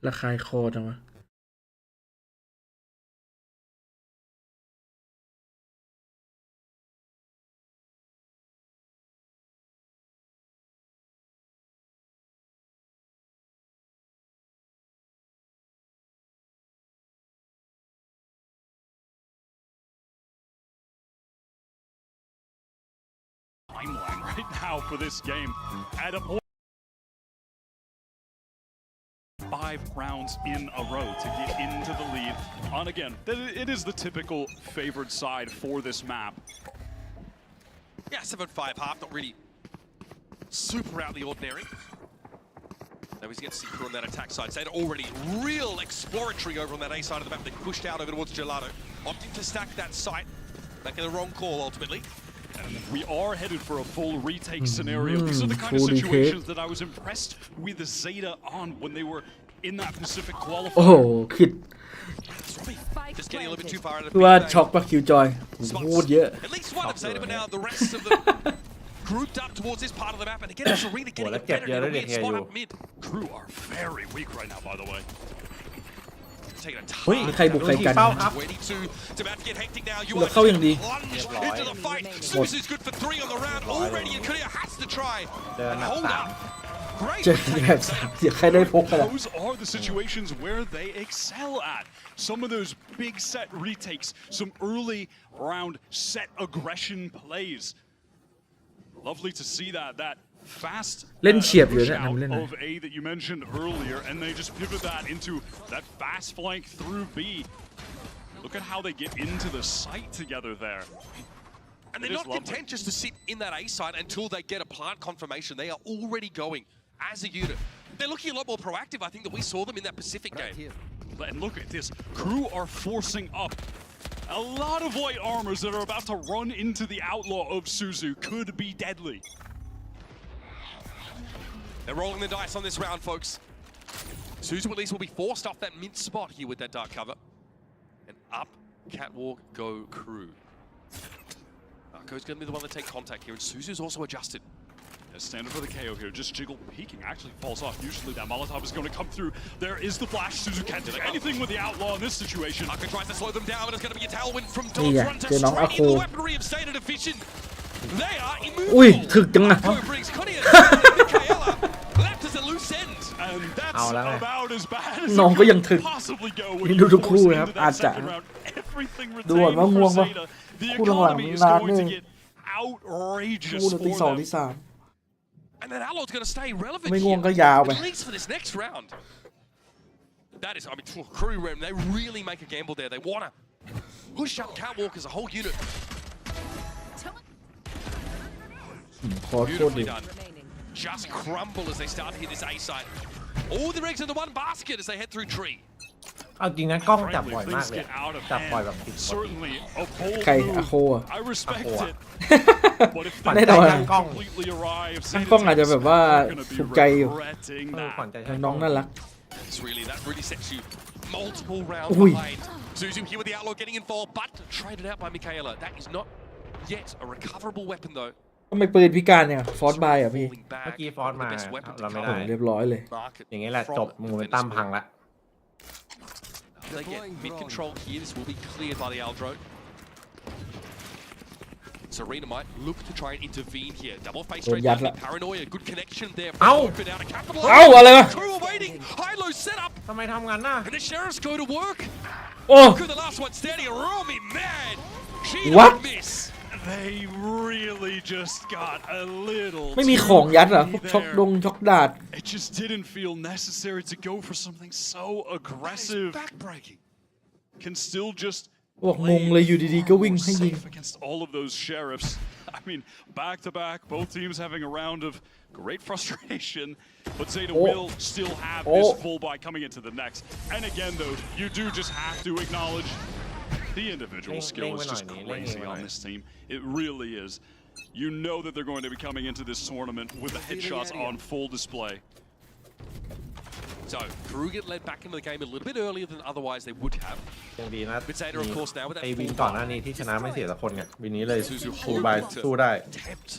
Speaker 4: ระคายคอจังวะ
Speaker 3: Timeline right now for this game. At a point, 5 rounds in a row to get into the lead. On again, it is the typical favored side for this map.
Speaker 1: Yeah, 7-5 half, not really super out of the ordinary. Now he's getting Crew on that attack side. Zeta already real exploratory over on that A side of the map. They pushed out over towards Gelato, opting to stack that site. Making the wrong call ultimately.
Speaker 3: And we are headed for a full retake scenario. These are the kind of situations that I was impressed with Zeta on when they were in that Pacific
Speaker 4: โอ้โห
Speaker 3: qualifier.
Speaker 4: คิด
Speaker 1: Just getting a little bit too far out of
Speaker 4: คือว่าช็อกปะคิวจอยพูดเยอะ
Speaker 1: At least one of Zeta, but now the rest of them grouped up towards this part of the map. And again, it's really getting a better in a weird spot up mid.
Speaker 3: Crew are very weak right now, by the way.
Speaker 1: Taking a
Speaker 4: เฮ้ยมีใครบุกใครกัน
Speaker 1: It's about to get hectic now. You
Speaker 4: เราเข้าอย่างดี
Speaker 1: plunge into the fight. Suzu's good for 3 on the round already, and Korea has to try and hold up.
Speaker 4: เจอแบบสามเสียใครได้พกกันล่ะ
Speaker 3: Those are the situations where they excel at. Some of those big set retakes, some early round set aggression plays. Lovely to see that fast
Speaker 4: เล่นเฉียบอยู่
Speaker 3: push
Speaker 4: เนี่ย
Speaker 3: out
Speaker 4: ทำเล่นนะ
Speaker 3: of A that you mentioned earlier, and they just pivot that into that fast flank through B. Look at how they get into the site together there.
Speaker 1: And they're not content just to sit in that A side until they get a plant confirmation. They are already going as a unit. They're looking a lot more proactive, I think, than we saw them in that Pacific game.
Speaker 3: And look at this. Crew are forcing up. A lot of white armors that are about to run into the outlaw of Suzu could be deadly.
Speaker 1: They're rolling the dice on this round, folks. Suzu at least will be forced off that mid spot here with that dark cover. And up, catwalk, go Crew. Arco's going to be the one to take contact here, and Suzu's also adjusted.
Speaker 3: Standard for the KO here, just jiggle peeking actually falls off. Usually that Molotov is going to come through. There is the flash. Suzu can't do anything with the outlaw in this situation.
Speaker 1: Arco tries to slow them down, but it's going to be a tailwind from Dodge.
Speaker 4: Yeah,
Speaker 1: Runs
Speaker 4: they're not
Speaker 1: straight into the
Speaker 4: Arco.
Speaker 1: weaponry of Zeta Division. They are
Speaker 4: อุ้ย
Speaker 1: immovable.
Speaker 4: ถึกจังอะ
Speaker 1: Arco brings Connie and Michaela left as a loose end.
Speaker 3: And that
Speaker 6: เอาแล้วไง
Speaker 3: about as bad as
Speaker 4: น้อง
Speaker 3: it
Speaker 4: ก็ยัง
Speaker 3: could
Speaker 4: ถึก
Speaker 3: possibly go
Speaker 4: นี่
Speaker 3: when
Speaker 4: ดู
Speaker 3: you
Speaker 4: ทุกคู่
Speaker 3: force
Speaker 4: เลยครับ
Speaker 3: into
Speaker 4: อาจ
Speaker 3: that
Speaker 4: จะ
Speaker 3: second round. Everything
Speaker 4: ดูก่อน
Speaker 3: retained
Speaker 4: ว่า
Speaker 3: for
Speaker 4: ง่วงปะ
Speaker 3: Zeta. The
Speaker 4: คู่หลัง
Speaker 3: economy is
Speaker 4: ๆนาน
Speaker 3: going
Speaker 4: นึ
Speaker 3: to
Speaker 4: ง
Speaker 3: get
Speaker 4: คู่
Speaker 3: outrageous
Speaker 4: ตี
Speaker 3: for
Speaker 4: สอง
Speaker 3: them.
Speaker 4: ตีสาม
Speaker 1: And then Allo's going to stay relevant
Speaker 4: ไม่ง่วง
Speaker 1: here,
Speaker 4: ก็ยาวไป
Speaker 1: at least for this next round. That is, I mean, Crew Rem, they really make a gamble there. They want to push up Catwalk as a whole unit.
Speaker 4: ขอโทษ
Speaker 1: Beautifully
Speaker 4: ดิ
Speaker 1: done. Just crumble as they start to hit this A side. All the eggs in the one basket as they head through tree.
Speaker 6: เอาจริงนะกล้องจับ
Speaker 3: Frankly,
Speaker 6: บ่อยมาก
Speaker 3: things
Speaker 6: เลย
Speaker 3: get out of
Speaker 6: จับบ่อย
Speaker 3: hand.
Speaker 6: แบบผิดปกติ
Speaker 3: Certainly a bold
Speaker 4: ใคร
Speaker 3: move.
Speaker 4: อะโคอะ
Speaker 3: I respect
Speaker 6: Ako.
Speaker 3: it. But if
Speaker 4: แน่
Speaker 3: that
Speaker 4: นอน
Speaker 3: doesn't completely arrive,
Speaker 4: ช่างกล้องอาจจะแบบว่า
Speaker 3: Zeta's gonna be
Speaker 4: ถูกใจอยู่
Speaker 3: regretting
Speaker 6: ขวัญ
Speaker 3: that.
Speaker 6: ใจช่างกล้
Speaker 4: น้
Speaker 6: อ
Speaker 4: อง งน่ารัก
Speaker 1: That really sets you multiple rounds
Speaker 4: Ui.
Speaker 1: behind. Zuzu here with the Outlaw getting involved, but traded out by Michaela. That is not yet a recoverable weapon though.
Speaker 4: ทำไมปืนพิการเนี่ยฟอสบายอ่ะพี่
Speaker 1: Falling back,
Speaker 6: เมื่อกี้ฟอสมา
Speaker 1: the best weapon to
Speaker 6: เราไม่
Speaker 1: cover
Speaker 6: ได้
Speaker 4: เรียบร้อยเลย
Speaker 1: market
Speaker 6: อย่างนี้แหละ
Speaker 1: from
Speaker 6: จบโมเมนตัม
Speaker 1: Venezuela.
Speaker 6: พังละ
Speaker 1: They get mid control here. This will be cleared by the Aldro. Serena might look to try and intervene here. Double face straight
Speaker 4: Yacht
Speaker 1: back.
Speaker 4: la.
Speaker 1: Paranoia. Good connection there.
Speaker 6: Ow.
Speaker 1: Open out a capital.
Speaker 4: เอ้าอะไรวะ
Speaker 1: Crew are waiting. High-low setup.
Speaker 6: ทำไมทำงานน่ะ
Speaker 1: And the sheriffs go to work.
Speaker 4: โอ้
Speaker 1: Look at the last one standing. Romy, man. She
Speaker 4: What?
Speaker 1: don't miss.
Speaker 3: They really just got a little
Speaker 4: ไม่มีของยัดเหรอพวก
Speaker 3: too
Speaker 4: ช็อก
Speaker 3: there.
Speaker 4: ดงช็อกดาด
Speaker 3: It just didn't feel necessary to go for something so aggressive.
Speaker 1: Backbreaking.
Speaker 3: Can still just
Speaker 4: บอกงงเลยอยู่ดีๆก็วิ่งให้ยิง
Speaker 3: safe against all of those sheriffs. I mean, back to back, both teams having a round of great frustration, but Zeta will still have this full buy coming into the next. And again, though, you do just have to acknowledge the individual skill is just crazy on this team. It really is. You know that they're going to be coming into this tournament with the headshots on full display.
Speaker 1: So, Crew get led back into the game a little bit earlier than otherwise they would have.
Speaker 5: ยังดีนะ
Speaker 1: But Zeta, of course, now with that
Speaker 5: ไอวิน
Speaker 1: full
Speaker 5: ก่อนหน้า
Speaker 1: buy.
Speaker 5: นี้ที่ชนะไม่เสียสักคนไงวินนี้เลย
Speaker 1: Suzu
Speaker 5: สู้บาย
Speaker 1: hoping
Speaker 5: สู้ได้
Speaker 1: to tempt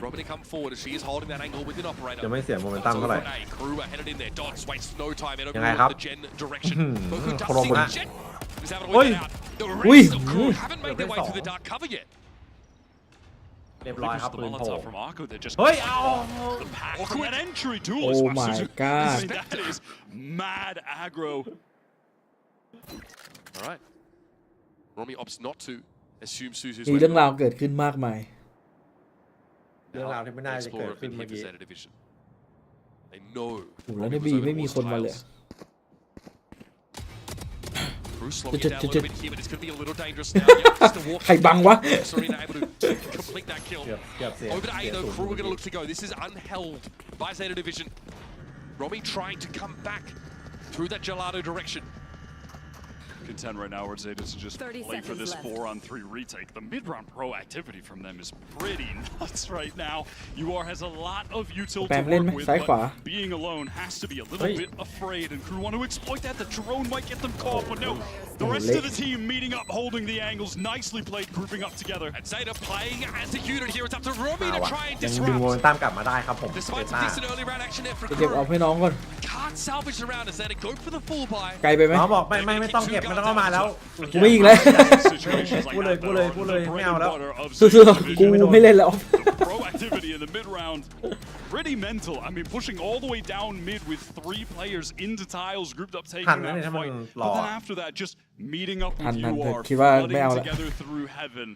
Speaker 1: Robin to come forward as she is holding that angle with an operator.
Speaker 5: จะไม่เสียโมเมนตัมเท่าไหร่
Speaker 1: So, hey, Crew are headed in there. Dots wastes no time in
Speaker 5: ยังไงครับ
Speaker 1: the Gen direction. Boku
Speaker 5: โคโร
Speaker 1: does
Speaker 5: มุ
Speaker 1: see
Speaker 5: นะ
Speaker 1: the Gen. Is able to
Speaker 5: เฮ้ย
Speaker 1: work it out. The
Speaker 4: Ui.
Speaker 1: rest of Crew haven't made their way through the dark cover yet.
Speaker 5: เรียบร้อยครับ
Speaker 3: The
Speaker 5: ปืนโผล่
Speaker 3: Molotov from Akko that just
Speaker 5: เฮ้ยเอา
Speaker 3: the pack from that entry too.
Speaker 4: Oh
Speaker 3: Wow,
Speaker 4: my
Speaker 3: Suzu.
Speaker 4: God.
Speaker 3: I mean, that is mad aggro.
Speaker 1: All right. Romy opts not to assume Suzu's
Speaker 4: มีเรื่องราวเกิดขึ้นมากมาย
Speaker 5: เรื่องราวที่ไม่น่าจะเกิด
Speaker 1: Explorer
Speaker 5: ขึ้น
Speaker 1: been
Speaker 5: เมื่อ
Speaker 1: here for
Speaker 5: กี้
Speaker 1: Zeta Division. They know.
Speaker 4: โอ้โหแล้วใน
Speaker 1: Romy
Speaker 4: บี
Speaker 1: was over
Speaker 4: ไม่มี
Speaker 1: the
Speaker 4: คนมาเลย
Speaker 1: Wars Crew slowing it down a little bit here, but it's going to be a little dangerous now. Yeah, just a walk.
Speaker 4: ใครบังวะ
Speaker 1: Serena able to complete that kill.
Speaker 5: เกือบเสีย
Speaker 1: Over to A
Speaker 5: เสีย
Speaker 1: though,
Speaker 5: ศูนย์
Speaker 1: Crew are
Speaker 5: เมื่อ
Speaker 1: going to
Speaker 5: กี้
Speaker 1: look to go. This is unheld by Zeta Division. Romy trying to come back through that gelato direction.
Speaker 3: Contend right now where Zeta to just
Speaker 7: 30
Speaker 3: play for
Speaker 7: seconds
Speaker 3: this
Speaker 7: left.
Speaker 3: 4-on-3 retake. The mid-round proactivity from them is pretty nuts right now. UR has a lot of util
Speaker 4: แป
Speaker 3: to
Speaker 4: มเล่นไหม
Speaker 3: work with,
Speaker 4: ซ้ายขวา
Speaker 3: but being alone has to be a little
Speaker 5: เฮ้ย
Speaker 3: bit afraid, and Crew want to exploit that. The drone might get them caught, but no. The rest of the team meeting up, holding the angles. Nicely played, grouping up together.
Speaker 1: And Zeta playing as a unit here. It's up to Romy
Speaker 5: เอา
Speaker 1: to
Speaker 5: อะ
Speaker 1: try and
Speaker 5: ยังดึงโมเมน
Speaker 1: disrupt.
Speaker 5: ตัมกลับมาได้ครับผมเซ
Speaker 1: Despite some
Speaker 5: ต้า
Speaker 1: decent early round action there for
Speaker 4: จะเก็บออก
Speaker 1: Crew.
Speaker 4: ให้น้องก่อน
Speaker 1: Can't salvage the round as Zeta go for the full buy.
Speaker 4: ไกลไปไหม
Speaker 5: น้องบอกไม่ต้องเก็บไม่ต้องเข้ามาแล้ว
Speaker 4: กูไม่ยิงแล้ว
Speaker 3: Situations like
Speaker 5: Pule,
Speaker 3: that
Speaker 5: pule,
Speaker 3: are
Speaker 5: pule,
Speaker 3: the
Speaker 5: me
Speaker 3: bread
Speaker 5: out
Speaker 3: and
Speaker 5: now.
Speaker 3: butter of
Speaker 4: สู้
Speaker 3: Zeta
Speaker 4: ๆกู
Speaker 3: Division.
Speaker 4: ไม่เล่นแล้ว
Speaker 3: The proactivity in the mid-round, pretty mental. I mean, pushing all the way down mid with 3 players into tiles, grouped up, taking
Speaker 5: ทันนะ
Speaker 3: that
Speaker 5: เนี่ยถ้ามัน
Speaker 3: fight.
Speaker 5: รอ
Speaker 3: But then after that, just meeting up with
Speaker 4: ทัน
Speaker 3: UR,
Speaker 4: คิดว่า
Speaker 3: flooding
Speaker 4: ไม่เอาละ
Speaker 3: together through heaven.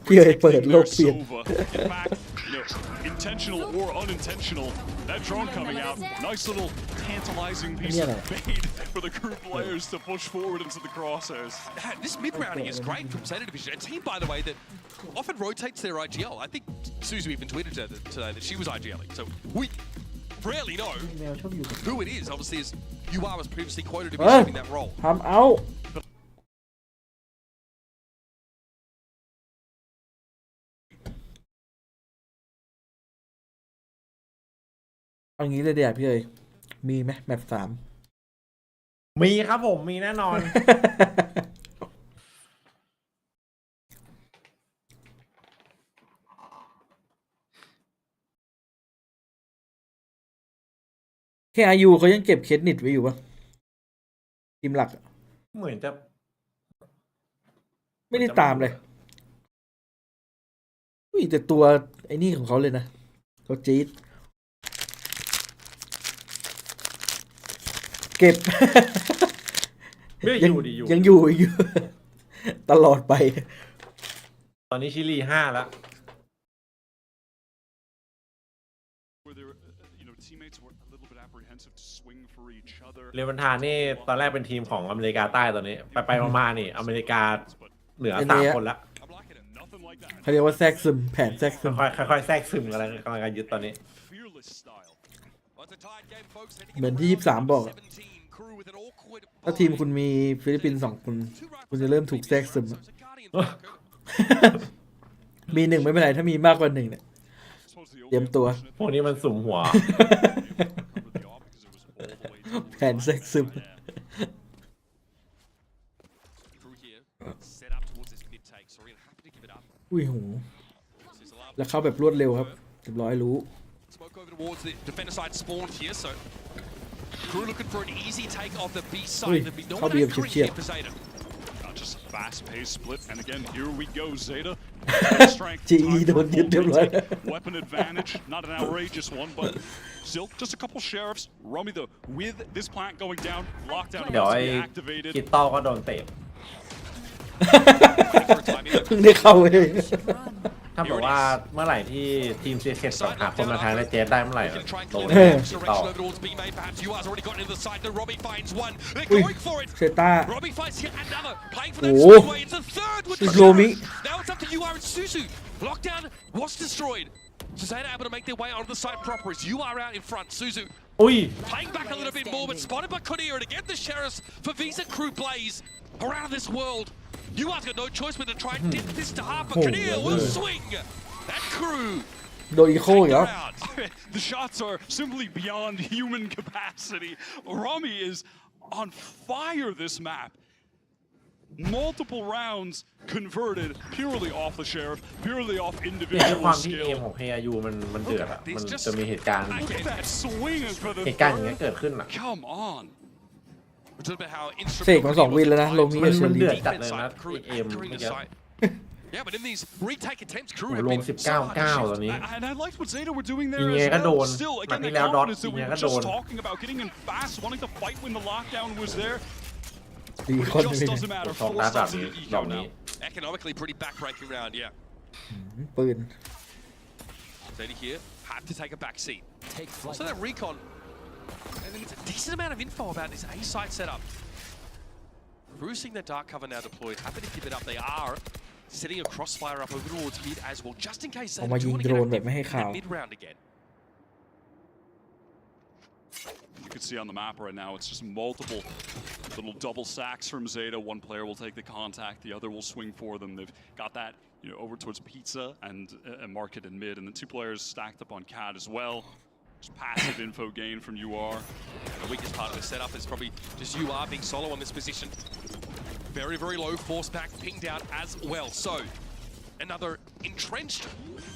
Speaker 4: พี่เอ๋เปิดโลก
Speaker 3: Their
Speaker 4: เปลี่ยน
Speaker 3: Sova. In fact, you know, intentional or unintentional, that drone coming out, nice little tantalizing piece of bait for the Crew players to push forward into the crosshairs.
Speaker 1: This mid-rounding is great from Zeta Division. A team, by the way, that often rotates their IGL. I think Suzu even tweeted today that she was IGLing. So we rarely know who it is. Obviously, as UR was previously quoted to be
Speaker 4: Hey.
Speaker 1: having that role.
Speaker 4: ทำเอาเอางี้เลยเดี๋ยวพี่เอ๋มีไหมแมป3
Speaker 5: มีครับผมมีแน่นอน
Speaker 4: แค่อายุเขายังเก็บเคสนิดไว้อยู่ปะทีมหลักอะ
Speaker 5: เหมือนจะ
Speaker 4: ไม่ได้ตามเลยอุ้ยแต่ตัวไอ้นี่ของเขาเลยนะเขาจี๊ด เก็บ
Speaker 5: ไม่
Speaker 4: ยัง
Speaker 5: อยู่ดีอยู่
Speaker 4: ยังอยู่อยู่ ตลอดไป
Speaker 5: ตอนนี้ชิลี5แล้ว
Speaker 3: Where their teammates were a little bit apprehensive to swing for each other.
Speaker 5: เรวันทานนี่ตอนแรกเป็นทีมของอเมริกาใต้ตอนนี้ไปมาๆนี่อเมริกาเหนือ3 คนละ
Speaker 3: I'm liking it. Nothing like that.
Speaker 4: เขาเรียกว่าแทรกซึมแผนแทรกซึม
Speaker 5: ค่อยๆแทรกซึมกันแล้วกำลังยึดตอนนี้
Speaker 3: Fearless style.
Speaker 4: เหมือนที่23บอกอะถ้าทีมคุณมีฟิลิปปินส์2 คนคุณจะเริ่มถูกแทรกซึมอะ มี 1ไม่เป็นไรถ้ามีมากกว่า 1เนี่ยเตรียมตัว
Speaker 5: พวกนี้มันสุ่มหัว
Speaker 4: แผนแทรกซึม อุ้ยโหแล้วเข้าแบบรวดเร็วครับเรียบร้อยรู้
Speaker 1: Smoke over towards the defender side spawned here, so Crew looking for an easy take off the B side. There'll be no one anchoring here for Zeta.
Speaker 3: Not just fast-paced split, and again, here we go, Zeta. Strength,
Speaker 4: GE
Speaker 3: time for
Speaker 4: don't get
Speaker 3: full
Speaker 4: them
Speaker 3: retake.
Speaker 4: right.
Speaker 3: Weapon advantage, not an outrageous one, but still just a couple sheriffs. Rummy though, with this plant going down, lockdown
Speaker 5: เดี๋ยว
Speaker 3: about
Speaker 5: ไอ้
Speaker 3: to be activated.
Speaker 5: คิดต้อก็โดนเตะ
Speaker 4: เพิ่งได้เข้าเลย
Speaker 5: ถ้าบอกว่าเมื่อไหร่ที่ทีมเซเกตหาคนมาทางและเจสได้เมื่อไหร่โดน
Speaker 1: Direction
Speaker 5: ต่อ
Speaker 1: over towards B main. Perhaps you has already gotten into the side. No, Robbie finds one. They're
Speaker 4: อุ้ย
Speaker 1: going for it.
Speaker 4: เซต้า
Speaker 1: Robbie finds yet another. Playing for
Speaker 4: โอ้
Speaker 1: that
Speaker 4: โห
Speaker 1: speedway. It's a third with the
Speaker 4: Slow-me.
Speaker 1: sheriff. Now it's up to UR and Suzu. Lockdown was destroyed. So Zeta able to make their way onto the side proper as UR out in front. Suzu
Speaker 5: อุ้ย
Speaker 1: playing back a little bit more, but spotted by Konir. And again, the sheriffs for Visa Crew Blaze are out of this world. UR's got no choice but to try and dip this to half. But
Speaker 4: Oh,
Speaker 1: Konir will
Speaker 4: yeah.
Speaker 1: swing. That Crew
Speaker 4: โดนอีโคอีกแล้ว
Speaker 3: The shots are simply beyond human capacity. Rummy is on fire this map. Multiple rounds converted purely off the sheriff, purely off
Speaker 5: เนี่ยด้วยควา
Speaker 3: individual
Speaker 5: มที่เกม
Speaker 3: skill.
Speaker 5: ของ PRU มันเดือดอะมันจะมีเหตุการณ์
Speaker 3: Look at that swing for the
Speaker 5: เหตุการณ์อย่างเงี้ย
Speaker 3: third.
Speaker 5: เกิดขึ้นอะ
Speaker 3: Come on.
Speaker 1: We're talking about how
Speaker 4: เสกมา2 วินแล้วนะลงนี้กับเชอ
Speaker 5: มัน
Speaker 4: รี่
Speaker 5: เดือดจัดเลยนะเอม
Speaker 1: Anchoring
Speaker 5: เมื่อ
Speaker 1: the
Speaker 5: กี้
Speaker 1: side. Yeah, but in these retake attempts, Crew
Speaker 5: โอ้
Speaker 1: have
Speaker 5: ลง
Speaker 1: been
Speaker 5: 19-9 ตอนนี้
Speaker 3: And I liked what Zeta were doing there
Speaker 5: ยิงไง
Speaker 3: as
Speaker 5: ก็โด
Speaker 3: well.
Speaker 5: น
Speaker 3: Still,
Speaker 5: นัด
Speaker 3: again,
Speaker 5: ที่
Speaker 3: that
Speaker 5: แล้วดอท
Speaker 3: confidence
Speaker 5: ยิ
Speaker 3: that
Speaker 5: ง
Speaker 3: we
Speaker 5: ไง
Speaker 3: were
Speaker 5: ก็โดน
Speaker 3: just talking about, getting in fast, wanting to fight when the lockdown was there.
Speaker 4: ดี
Speaker 3: But
Speaker 4: คน
Speaker 3: it
Speaker 4: ห
Speaker 3: just
Speaker 4: นึ่ง
Speaker 3: doesn't matter.
Speaker 5: สอง
Speaker 3: Full
Speaker 5: นัดแบบ
Speaker 3: stops in
Speaker 5: นี้
Speaker 3: the
Speaker 5: ดอ
Speaker 3: ego
Speaker 5: กนี้
Speaker 3: now.
Speaker 1: economically pretty backbreaking round, yeah.
Speaker 4: ปืน
Speaker 1: Zeta here had to take a back seat. Also that recon, I think it's a decent amount of info about this A side setup. Crew seeing their dark cover now deployed, happy to keep it up. They are setting a crossfire up over towards mid as well, just in case
Speaker 4: ออก
Speaker 1: Zeta
Speaker 4: มา
Speaker 1: do
Speaker 4: ยิง
Speaker 1: want to
Speaker 4: โด
Speaker 1: get
Speaker 4: รนแบบ
Speaker 1: active
Speaker 4: ไม่ให้
Speaker 1: in
Speaker 4: ข่าว
Speaker 1: that mid round again.
Speaker 3: You can see on the map right now, it's just multiple little double sacks from Zeta. One player will take the contact, the other will swing for them. They've got that over towards Pizza and Market and mid, and then 2 players stacked up on Cat as well. Just passive info gain from UR.
Speaker 1: The weakest part of the setup is probably just UR being solo on this position. Very, very low force pack pinged out as well. So, another entrenched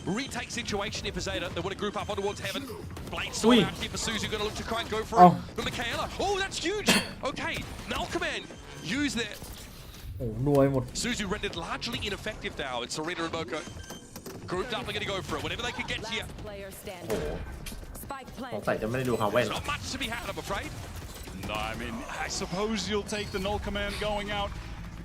Speaker 1: retake situation here for Zeta. They want to group up on towards Heaven. Blade storm out here for Suzu. Going to look to try and go for it. From Michaela. Oh, that's huge. Okay, Malcommand use their
Speaker 4: โอ้หน่วยหมด
Speaker 1: Suzu rendered largely ineffective now. It's Serena and Moko. Grouped up, they're going to go for it. Whatever they can get here.
Speaker 7: Last player
Speaker 5: โอ้
Speaker 7: standing.
Speaker 5: โห
Speaker 7: Spike
Speaker 5: สง
Speaker 7: planted.
Speaker 5: สัยจะไม่ได้ดูฮาวเว่น
Speaker 1: Not much to be had, I'm afraid.
Speaker 3: No, I mean, I suppose you'll take the null command going out.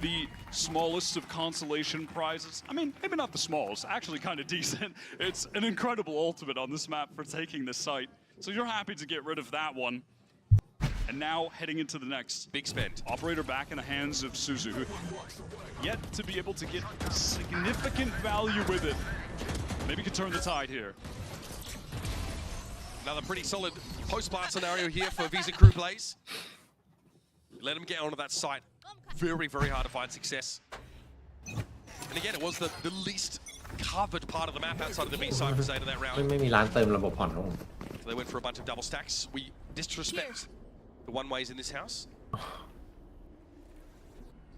Speaker 3: The smallest of consolation prizes. I mean, maybe not the smallest, actually kind of decent. It's an incredible ultimate on this map for taking this site. So you're happy to get rid of that one. And now heading into the next.
Speaker 1: Big spend.
Speaker 3: Operator back in the hands of Suzu, who yet to be able to get significant value with it. Maybe could turn the tide here.
Speaker 1: Another pretty solid post-blast scenario here for Visa Crew Blaze. Let them get onto that site. Very, very hard to find success. And again, it was the least covered part of the map outside of the B side for Zeta that
Speaker 5: ไม่
Speaker 1: round.
Speaker 5: ไม่มีร้านเติมระบบผ่อนครับผม
Speaker 1: So they went for a bunch of double stacks. We disrespect the one-ways in this house.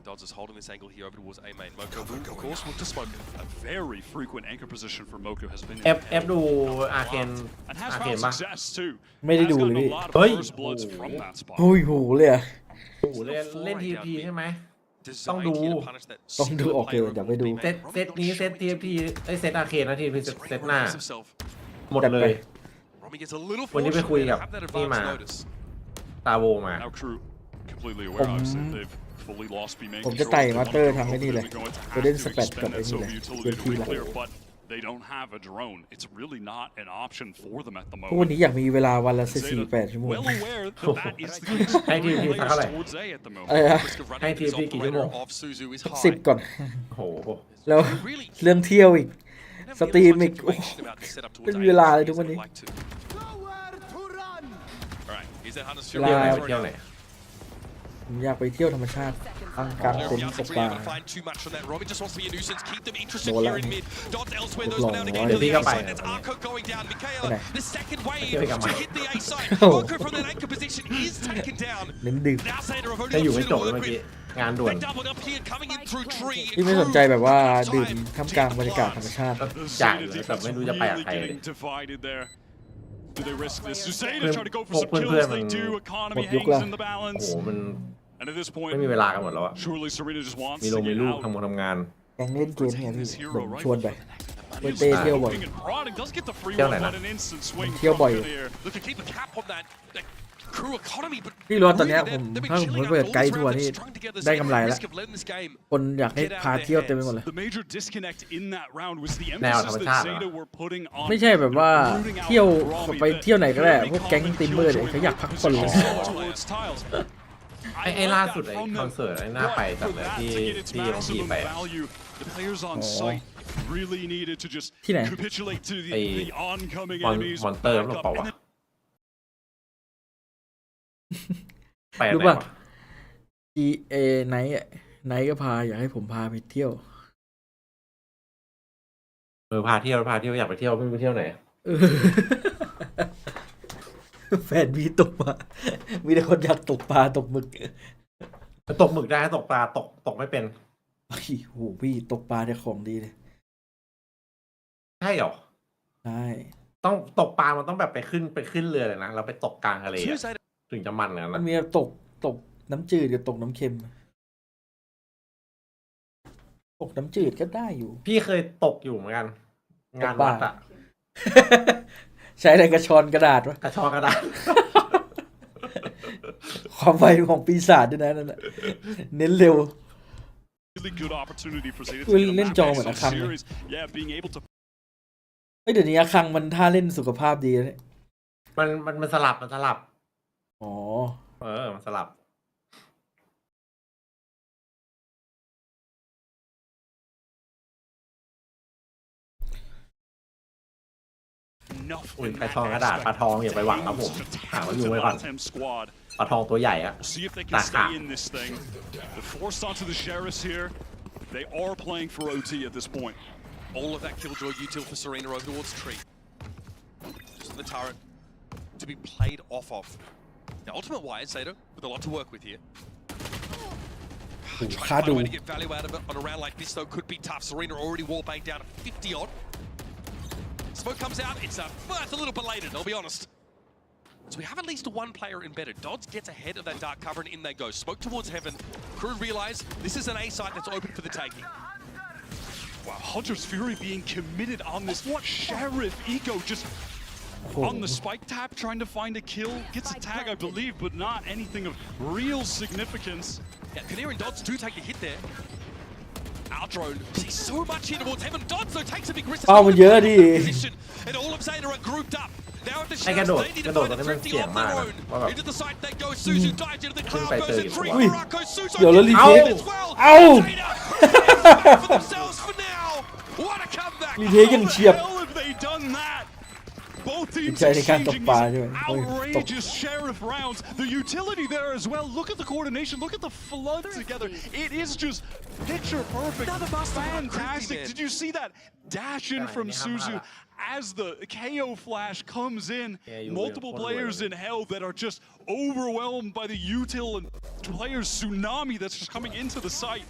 Speaker 1: Dodds is holding this angle here over towards A main. Moko will, of course, look to smoke it.
Speaker 3: A very frequent anchor position for Moko has been
Speaker 5: เอฟดูอาเคน
Speaker 3: and has
Speaker 5: อาเคน
Speaker 3: found
Speaker 5: ปะ
Speaker 3: success too.
Speaker 4: ไม่ได้
Speaker 3: Has
Speaker 4: ดูเล
Speaker 3: gotten
Speaker 4: ย
Speaker 3: a lot of
Speaker 5: Oi.
Speaker 3: first bloods from that spot.
Speaker 4: โอ้ยโหเลยอะ
Speaker 5: โอ้โหเล่นทีพีใช่ไหม
Speaker 1: Designed
Speaker 5: do.
Speaker 1: here to punish that
Speaker 4: ต้องดู
Speaker 1: single
Speaker 4: ออกเกม
Speaker 1: player
Speaker 4: อยากไปดู
Speaker 1: over
Speaker 5: เซต
Speaker 1: B main.
Speaker 5: เซตนี้เซตทีพีเซตอาเคนนะทีพีเซตหน้า
Speaker 1: Removes himself.
Speaker 5: หมดเลย
Speaker 1: Romy gets a little
Speaker 5: วันนี้ไป
Speaker 1: fortunate
Speaker 5: คุย
Speaker 1: there
Speaker 5: กับ
Speaker 1: to have that
Speaker 5: นี่
Speaker 1: advance
Speaker 5: มา
Speaker 1: notice.
Speaker 5: ตาโวมา
Speaker 3: Now crew completely aware. Obviously, they've fully lost B main
Speaker 4: ผมจะ
Speaker 3: control.
Speaker 4: ไต่
Speaker 3: They
Speaker 4: มา
Speaker 3: wanna
Speaker 4: เตอร์
Speaker 3: go
Speaker 4: ทำไอ้นี่เลย
Speaker 3: They're going to
Speaker 4: โกลเด้น
Speaker 3: have
Speaker 4: ส
Speaker 3: to
Speaker 4: เปดกับ
Speaker 3: expend
Speaker 4: ไอ้
Speaker 3: that
Speaker 4: นี่เลย
Speaker 3: Sova
Speaker 4: เก
Speaker 3: utility
Speaker 4: ม
Speaker 3: to
Speaker 4: ทีหลั
Speaker 3: be
Speaker 4: ง
Speaker 3: clear, but they don't have a drone. It's really not an option for them at the
Speaker 4: ทุกวัน
Speaker 3: moment.
Speaker 4: นี้อยากมีเวลาวันละ4-8 ชั่วโมง
Speaker 3: Well aware that that is the case for
Speaker 5: Hey, dude,
Speaker 3: players
Speaker 5: hala.
Speaker 3: towards A at the moment.
Speaker 4: อะไรนะ
Speaker 1: Risk of running
Speaker 5: Hey,
Speaker 1: into this
Speaker 5: TP กี่ชั่วโมง
Speaker 1: operator of Suzu is
Speaker 4: 10
Speaker 1: high.
Speaker 4: ก่อน
Speaker 5: โอ้โห
Speaker 4: แล้วเรื่องเที่ยวอีก
Speaker 1: Never
Speaker 4: สตรีม
Speaker 1: much
Speaker 4: อีก โอ้
Speaker 1: information about the setup towards
Speaker 4: เป็น
Speaker 1: A
Speaker 4: เวลา
Speaker 1: as
Speaker 4: เลยทุก
Speaker 1: I'd
Speaker 4: วันนี้
Speaker 1: like to. Alright, here's that Hunter's
Speaker 4: เวลา
Speaker 1: Fury
Speaker 5: ไปเที่ยวไหน
Speaker 4: ผมอยากไปเที่ยวธรรมชาติตั้งกลางเต็นท์ตกปลา
Speaker 1: find too much from that. Romy just wants to be a nuisance, keep them interested
Speaker 4: Bola.
Speaker 1: here in mid. Dots elsewhere,
Speaker 4: Look
Speaker 1: those
Speaker 4: long,
Speaker 1: without a
Speaker 4: right?
Speaker 1: game to the
Speaker 5: Hindi ka
Speaker 1: A
Speaker 5: pa
Speaker 1: side.
Speaker 5: eh.
Speaker 1: That's Arco going down. Michaela,
Speaker 4: Okay.
Speaker 1: the second wave
Speaker 5: Hindi ka
Speaker 1: to
Speaker 5: pa.
Speaker 1: hit the A side.
Speaker 4: Oh.
Speaker 1: Arco from that anchor position is taken down.
Speaker 4: เน้นดื่ม
Speaker 1: Now Zeta have
Speaker 5: ถ้า
Speaker 1: only
Speaker 5: อยู่
Speaker 1: got
Speaker 5: ไม่
Speaker 1: two
Speaker 5: จ
Speaker 1: to
Speaker 5: บเลย
Speaker 1: work
Speaker 5: เมื่อกี้
Speaker 1: with.
Speaker 5: งานด่วน
Speaker 1: They doubled up here, coming in through tree.
Speaker 4: ที่ไม่สนใจแบบว่าดื่มท่ามกลางบรรยากาศธรรมชาติ
Speaker 5: จ่ายเลยแต่ไม่รู้จะไปกับ
Speaker 3: Really
Speaker 5: ใครเลย
Speaker 3: getting divided there. Do they risk this? Zeta
Speaker 5: พื่อน
Speaker 3: try to go for
Speaker 5: พวก
Speaker 3: some
Speaker 5: เพื่
Speaker 3: kills.
Speaker 5: อนๆมัน
Speaker 3: They do.
Speaker 4: หม
Speaker 3: Economy
Speaker 4: ดยุค
Speaker 3: hangs
Speaker 4: แล้ว
Speaker 3: in the
Speaker 5: โอ้โห
Speaker 3: balance.
Speaker 5: มัน
Speaker 3: And at this point,
Speaker 5: ไม่มีเวลากันหมดแล้วอะ
Speaker 3: surely Serena just wants
Speaker 5: มี
Speaker 3: to
Speaker 5: มี
Speaker 3: get
Speaker 5: ลูก
Speaker 3: out.
Speaker 5: ทำงาน
Speaker 4: แกงเล่นเกมเนี่ยพี่
Speaker 3: This hero
Speaker 4: ผม
Speaker 3: right
Speaker 4: ชวนไป
Speaker 3: before
Speaker 4: ไปเต้เที่ยวบ่อย
Speaker 3: Moving and prodding, does get the free
Speaker 5: Tel
Speaker 3: one,
Speaker 5: này
Speaker 3: but
Speaker 5: nè.
Speaker 3: an instant swing
Speaker 4: Tel
Speaker 3: from
Speaker 4: bòi.
Speaker 3: here.
Speaker 1: Look to keep a cap on that crew economy, but
Speaker 4: พี่รู้ว่าตอนเนี้ย
Speaker 1: really,
Speaker 4: ผม
Speaker 1: they've been
Speaker 4: ถ้าผม
Speaker 1: chilling
Speaker 4: เปิด
Speaker 1: out
Speaker 4: ไกด์
Speaker 1: all
Speaker 4: ทัวร์
Speaker 1: this
Speaker 4: นี่
Speaker 1: round, strung together,
Speaker 4: ได้
Speaker 1: so
Speaker 4: กำไร
Speaker 1: no
Speaker 4: แล้ว
Speaker 1: risk of letting this game
Speaker 4: คนอยากให้
Speaker 1: get out
Speaker 4: พา
Speaker 1: of their
Speaker 4: เที่ยวเต็มไปหมดเลย
Speaker 3: The major disconnect in that round was the
Speaker 5: แนว
Speaker 3: emphasis
Speaker 5: ธรรม
Speaker 3: that
Speaker 5: ชาติเหรอ
Speaker 3: Zeta were putting on
Speaker 4: ไม่ใช่แบบว่า
Speaker 3: rooting out
Speaker 4: เที่ยว
Speaker 3: Robbie
Speaker 4: ไป
Speaker 3: that
Speaker 4: เที่ยวไหนก็ได้
Speaker 3: very
Speaker 4: พวกแก๊ง
Speaker 3: common
Speaker 4: ติมเมอร์เนี่ย
Speaker 3: killjoy
Speaker 4: เขาอยากพักผ่อนเลย
Speaker 3: position towards tiles.
Speaker 5: ไอ้ล่าสุดไอ้คอนเสิร์ตไอ้หน้าไปจัดเลยที่ที่ลงทีไปอะ
Speaker 3: The players on site really needed to just
Speaker 4: ที่ไหน
Speaker 3: capitulate to
Speaker 5: ไอ้
Speaker 3: the oncoming
Speaker 5: มอน
Speaker 3: enemies.
Speaker 5: มอนเตอร์หรือเปล่าวะไปอัน
Speaker 4: รู้
Speaker 5: ไหน
Speaker 4: ป่ะ
Speaker 5: วะ
Speaker 4: EA ไนท์อะไนท์ก็พาอยากให้ผมพาไปเที่ยว
Speaker 5: พาเที่ยวอยากไปเที่ยวไม่รู้ไปเที่ยวไหน
Speaker 4: เออ แฟนมีตกปลามีแต่คนอยากตกปลาตกหมึก
Speaker 5: ตกหมึกได้ตกปลาตกไม่เป็น
Speaker 4: โอ้โหพี่ตกปลาเนี่ยของดีเลย
Speaker 5: ใช่หรอ
Speaker 4: ใช่
Speaker 5: ต้องตกปลามันต้องแบบไปขึ้นเรือเลยนะเราไปตกกลางทะเล
Speaker 1: Two
Speaker 5: อะ
Speaker 1: Zeta
Speaker 5: ถึงจะมันนะ
Speaker 4: มันมีตกน้ำจืดกับตกน้ำเค็ม ตกน้ำจืดก็ได้อยู่
Speaker 5: พี่เคยตกอยู่เหมือนกัน งานวัดอะ
Speaker 4: ใช้อะไรกระชอนกระดาษวะ
Speaker 5: กระชอกกระดาษ
Speaker 4: ความไวของปีศาจด้วยนะนั่นแหละเน้นเร็ว
Speaker 3: Really good opportunity for Zeta to
Speaker 4: เว้ย
Speaker 3: get a
Speaker 4: เล่น
Speaker 3: map
Speaker 4: จอ
Speaker 3: base
Speaker 4: เหมือน
Speaker 3: on
Speaker 4: อาคังเลย
Speaker 3: series. Yeah, being able to
Speaker 4: เฮ้ยเดี๋ยวนี้อาคังมันท่าเล่นสุขภาพดีนะเนี่ย
Speaker 5: มันสลับ
Speaker 4: อ๋อ
Speaker 5: มันสลับ
Speaker 3: enough
Speaker 5: อุ้ย
Speaker 3: in
Speaker 5: กระ
Speaker 3: that
Speaker 5: ชอกระดาษ
Speaker 3: aspect.
Speaker 5: ปลาทองอย่าไปหวังครับผม หาว่าอยู่ไว้ก่อน
Speaker 3: Bottom squad.
Speaker 5: ปลาทองตัวใหญ่อะ
Speaker 3: See if they
Speaker 5: ตา
Speaker 3: can
Speaker 5: ขาด
Speaker 3: stay in this thing. They're forced onto the Sheriffs here. They are playing for OT at this point.
Speaker 1: all of that killjoy util for Serena over towards tree. Just the turret to be played off of. Now, ultimate wise, Zeta, with a lot to work with here. Trying to find a way to get value out of it on a round like this, though, could be tough. Serena already wall banged down at 50 odd. Smoke comes out. It's a little belated, I'll be honest. So we have at least one player embedded. Dodds gets ahead of that dark cover and in they go. Smoke towards heaven. Crew realize this is an A site that's open for the taking.
Speaker 3: Wow, Hunter's Fury being committed on this. What Sheriff Eco just on the spike tap trying to find a kill. Gets a tag, I believe, but not anything of real significance.
Speaker 1: Yeah, Canary and Dodds do take a hit there. Our drone sees so much here towards heaven. Dodds, though, takes a big risk.
Speaker 4: เป้ามันเยอะดิ
Speaker 1: Position, and all of Zeta are grouped up. Now at the
Speaker 5: ให้กระ
Speaker 1: shadows,
Speaker 5: โดด
Speaker 1: they need
Speaker 5: ก
Speaker 1: to
Speaker 5: ระโดด
Speaker 1: find
Speaker 5: ตอน
Speaker 1: a
Speaker 5: นี้มัน
Speaker 1: thrifty
Speaker 5: เสี่ยง
Speaker 1: off
Speaker 5: มาก
Speaker 1: their
Speaker 5: นะ
Speaker 1: own.
Speaker 5: ว่าแบบ
Speaker 1: Into the site they go. Suzu dives into the cloud,
Speaker 5: ขึ้นไป
Speaker 1: goes
Speaker 5: เจอ
Speaker 1: in
Speaker 5: อยู่
Speaker 1: three
Speaker 5: อุ้ย
Speaker 1: for Rocco. Suzu
Speaker 4: เดี๋ยวแล้วรี
Speaker 1: gets
Speaker 4: เทค
Speaker 1: it as well.
Speaker 4: เอ้า
Speaker 1: Zeta fight for themselves for now. What a comeback.
Speaker 4: รีเทคยังเฉียบ
Speaker 3: How have they done that? Both teams
Speaker 4: ใช้ในการตก
Speaker 3: exchanging
Speaker 4: ปลา
Speaker 3: these
Speaker 4: ใช่ไหมเฮ้ยตก
Speaker 3: outrageous Sheriff rounds. The utility there as well. Look at the coordination. Look at the flood together. It is just picture perfect. Fantastic. Did you see that dash in from Suzu as the KO flash comes in? Multiple players in hell that are just overwhelmed by the util and players tsunami that's just coming into the site.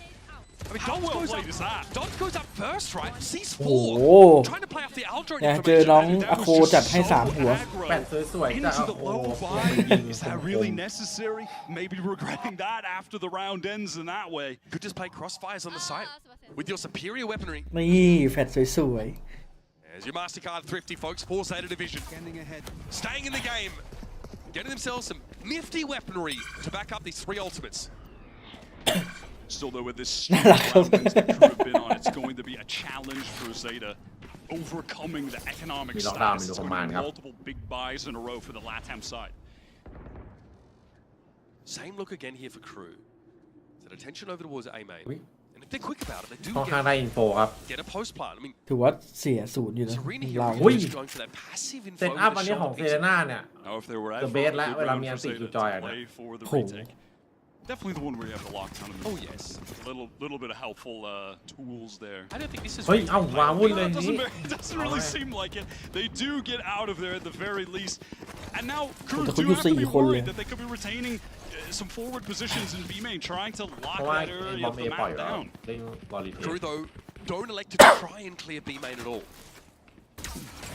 Speaker 3: I mean, how well played is that?
Speaker 1: Dodds goes up first, right? Sees
Speaker 4: โอ้โห
Speaker 1: four. Trying to play off the Aldrin
Speaker 4: เนี่ยเจอน้อง
Speaker 1: information.
Speaker 4: อาโคจัดให้3 หัว
Speaker 5: แปดสวยๆแต่
Speaker 3: Into
Speaker 5: โอ้
Speaker 3: the
Speaker 5: โห
Speaker 3: low
Speaker 5: ยิง
Speaker 3: buy. Is that really necessary? Maybe regretting that after the round ends in that way.
Speaker 1: Could just play crossfires on the site with your superior weaponry.
Speaker 4: นี่แฟดสวย
Speaker 1: There's your MasterCard thrifty, folks. 4 Zeta Division. Staying in the game. Getting themselves some nifty weaponry to back up these 3 ultimates.
Speaker 3: Still though, with this streak of round wins that Crew have been on, it's going to be a challenge for Zeta. Overcoming the economic
Speaker 6: Mi lockdown,
Speaker 3: status.
Speaker 6: mi
Speaker 3: It's
Speaker 6: ดู
Speaker 3: going
Speaker 6: ประมาณ
Speaker 3: to be
Speaker 6: ครับ
Speaker 3: multiple big buys in a row for the LATAM side.
Speaker 1: Same look again here for Crew. Set attention over towards A main.
Speaker 6: อุ๊ย
Speaker 1: And if they're quick about it, they do
Speaker 6: ค่อนข้างได้อินโฟครับ
Speaker 1: get a post plant. I mean,
Speaker 4: ถือว่าเสียศูนย์อยู่นะ
Speaker 1: Serena
Speaker 4: เรา
Speaker 1: here
Speaker 6: อุ้ย
Speaker 1: really just going for that passive info
Speaker 6: เซตอัพ
Speaker 1: with
Speaker 6: อัน
Speaker 1: the
Speaker 6: นี้ของ
Speaker 1: shoulder
Speaker 6: เซ
Speaker 1: piece.
Speaker 6: เรน่าเนี่ย
Speaker 3: Now, if there were
Speaker 6: The
Speaker 3: ever
Speaker 6: bait
Speaker 3: a
Speaker 6: la-
Speaker 3: good
Speaker 6: wala
Speaker 3: round
Speaker 6: mi
Speaker 3: for
Speaker 6: anti
Speaker 3: Zeta
Speaker 6: to
Speaker 3: to
Speaker 6: joy,
Speaker 3: play for the
Speaker 4: Oh.
Speaker 3: retake, definitely the one where you have the lockdown.
Speaker 1: Oh yes.
Speaker 3: Little bit of helpful tools there.
Speaker 1: I don't think this is
Speaker 6: เฮ้ย
Speaker 1: really
Speaker 6: เอ้า
Speaker 1: played
Speaker 6: ว้า
Speaker 1: out.
Speaker 6: วุ่นเลย
Speaker 3: It
Speaker 6: นี่
Speaker 3: doesn't really seem like it. They do get out of there at the very least. And now Crew
Speaker 4: แต่เขา
Speaker 3: do
Speaker 4: อยู่
Speaker 3: have to be
Speaker 4: 4 คนเลย
Speaker 3: worried that they could be retaining some forward positions in B main, trying to
Speaker 6: เพ
Speaker 3: lock
Speaker 6: ราะว่า
Speaker 3: that
Speaker 6: ไอ้
Speaker 3: area
Speaker 6: บอม
Speaker 3: of
Speaker 6: เอ
Speaker 3: the
Speaker 6: ปล่อย
Speaker 3: map
Speaker 6: แล้ว
Speaker 3: down.
Speaker 6: เล่นรอรีเทค
Speaker 1: Crew though don't elect to try and clear B main at all.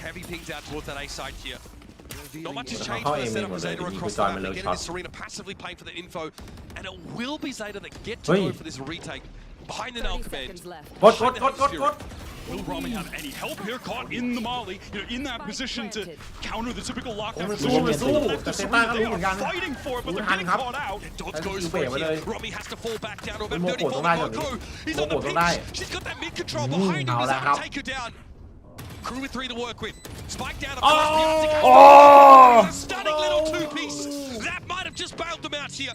Speaker 1: Heavy pings out towards that A side here. Not much has changed for the setup for Zeta across the map. They're getting this Serena passively playing for the info, and it will be Zeta that get to go for this retake behind the null
Speaker 7: 30
Speaker 1: command.
Speaker 7: seconds left.
Speaker 6: กดกดกดกดกด
Speaker 3: Will Rami have any help here? Caught in the molly, in that position to counter the typical lockdown position.
Speaker 6: It's
Speaker 3: Still
Speaker 6: all-
Speaker 3: left to
Speaker 6: it's
Speaker 3: Serena.
Speaker 6: all-
Speaker 3: They
Speaker 6: it's
Speaker 3: are
Speaker 6: all-
Speaker 3: fighting for it, but they're
Speaker 6: it's
Speaker 3: getting
Speaker 6: all-
Speaker 3: caught out.
Speaker 1: Dodge
Speaker 6: That's
Speaker 1: goes
Speaker 6: you
Speaker 1: for it
Speaker 6: bear
Speaker 1: here.
Speaker 6: with
Speaker 1: Romy has to fall back down to about
Speaker 6: Mo
Speaker 1: 34
Speaker 6: กด
Speaker 1: with
Speaker 6: ได้แบบ
Speaker 1: Moko.
Speaker 6: นี้
Speaker 1: He's
Speaker 6: โม
Speaker 1: on
Speaker 6: ก
Speaker 1: the
Speaker 6: ดต้องได้
Speaker 1: pinch. She's got that mid control behind him.
Speaker 6: เอา
Speaker 1: He's
Speaker 6: ละ
Speaker 1: able
Speaker 6: ครับ
Speaker 1: to take her down. Crew with 3 to work with. Spike down.
Speaker 6: Oh!
Speaker 1: Oh! Stunning little 2-piece. That might have just bailed them out here.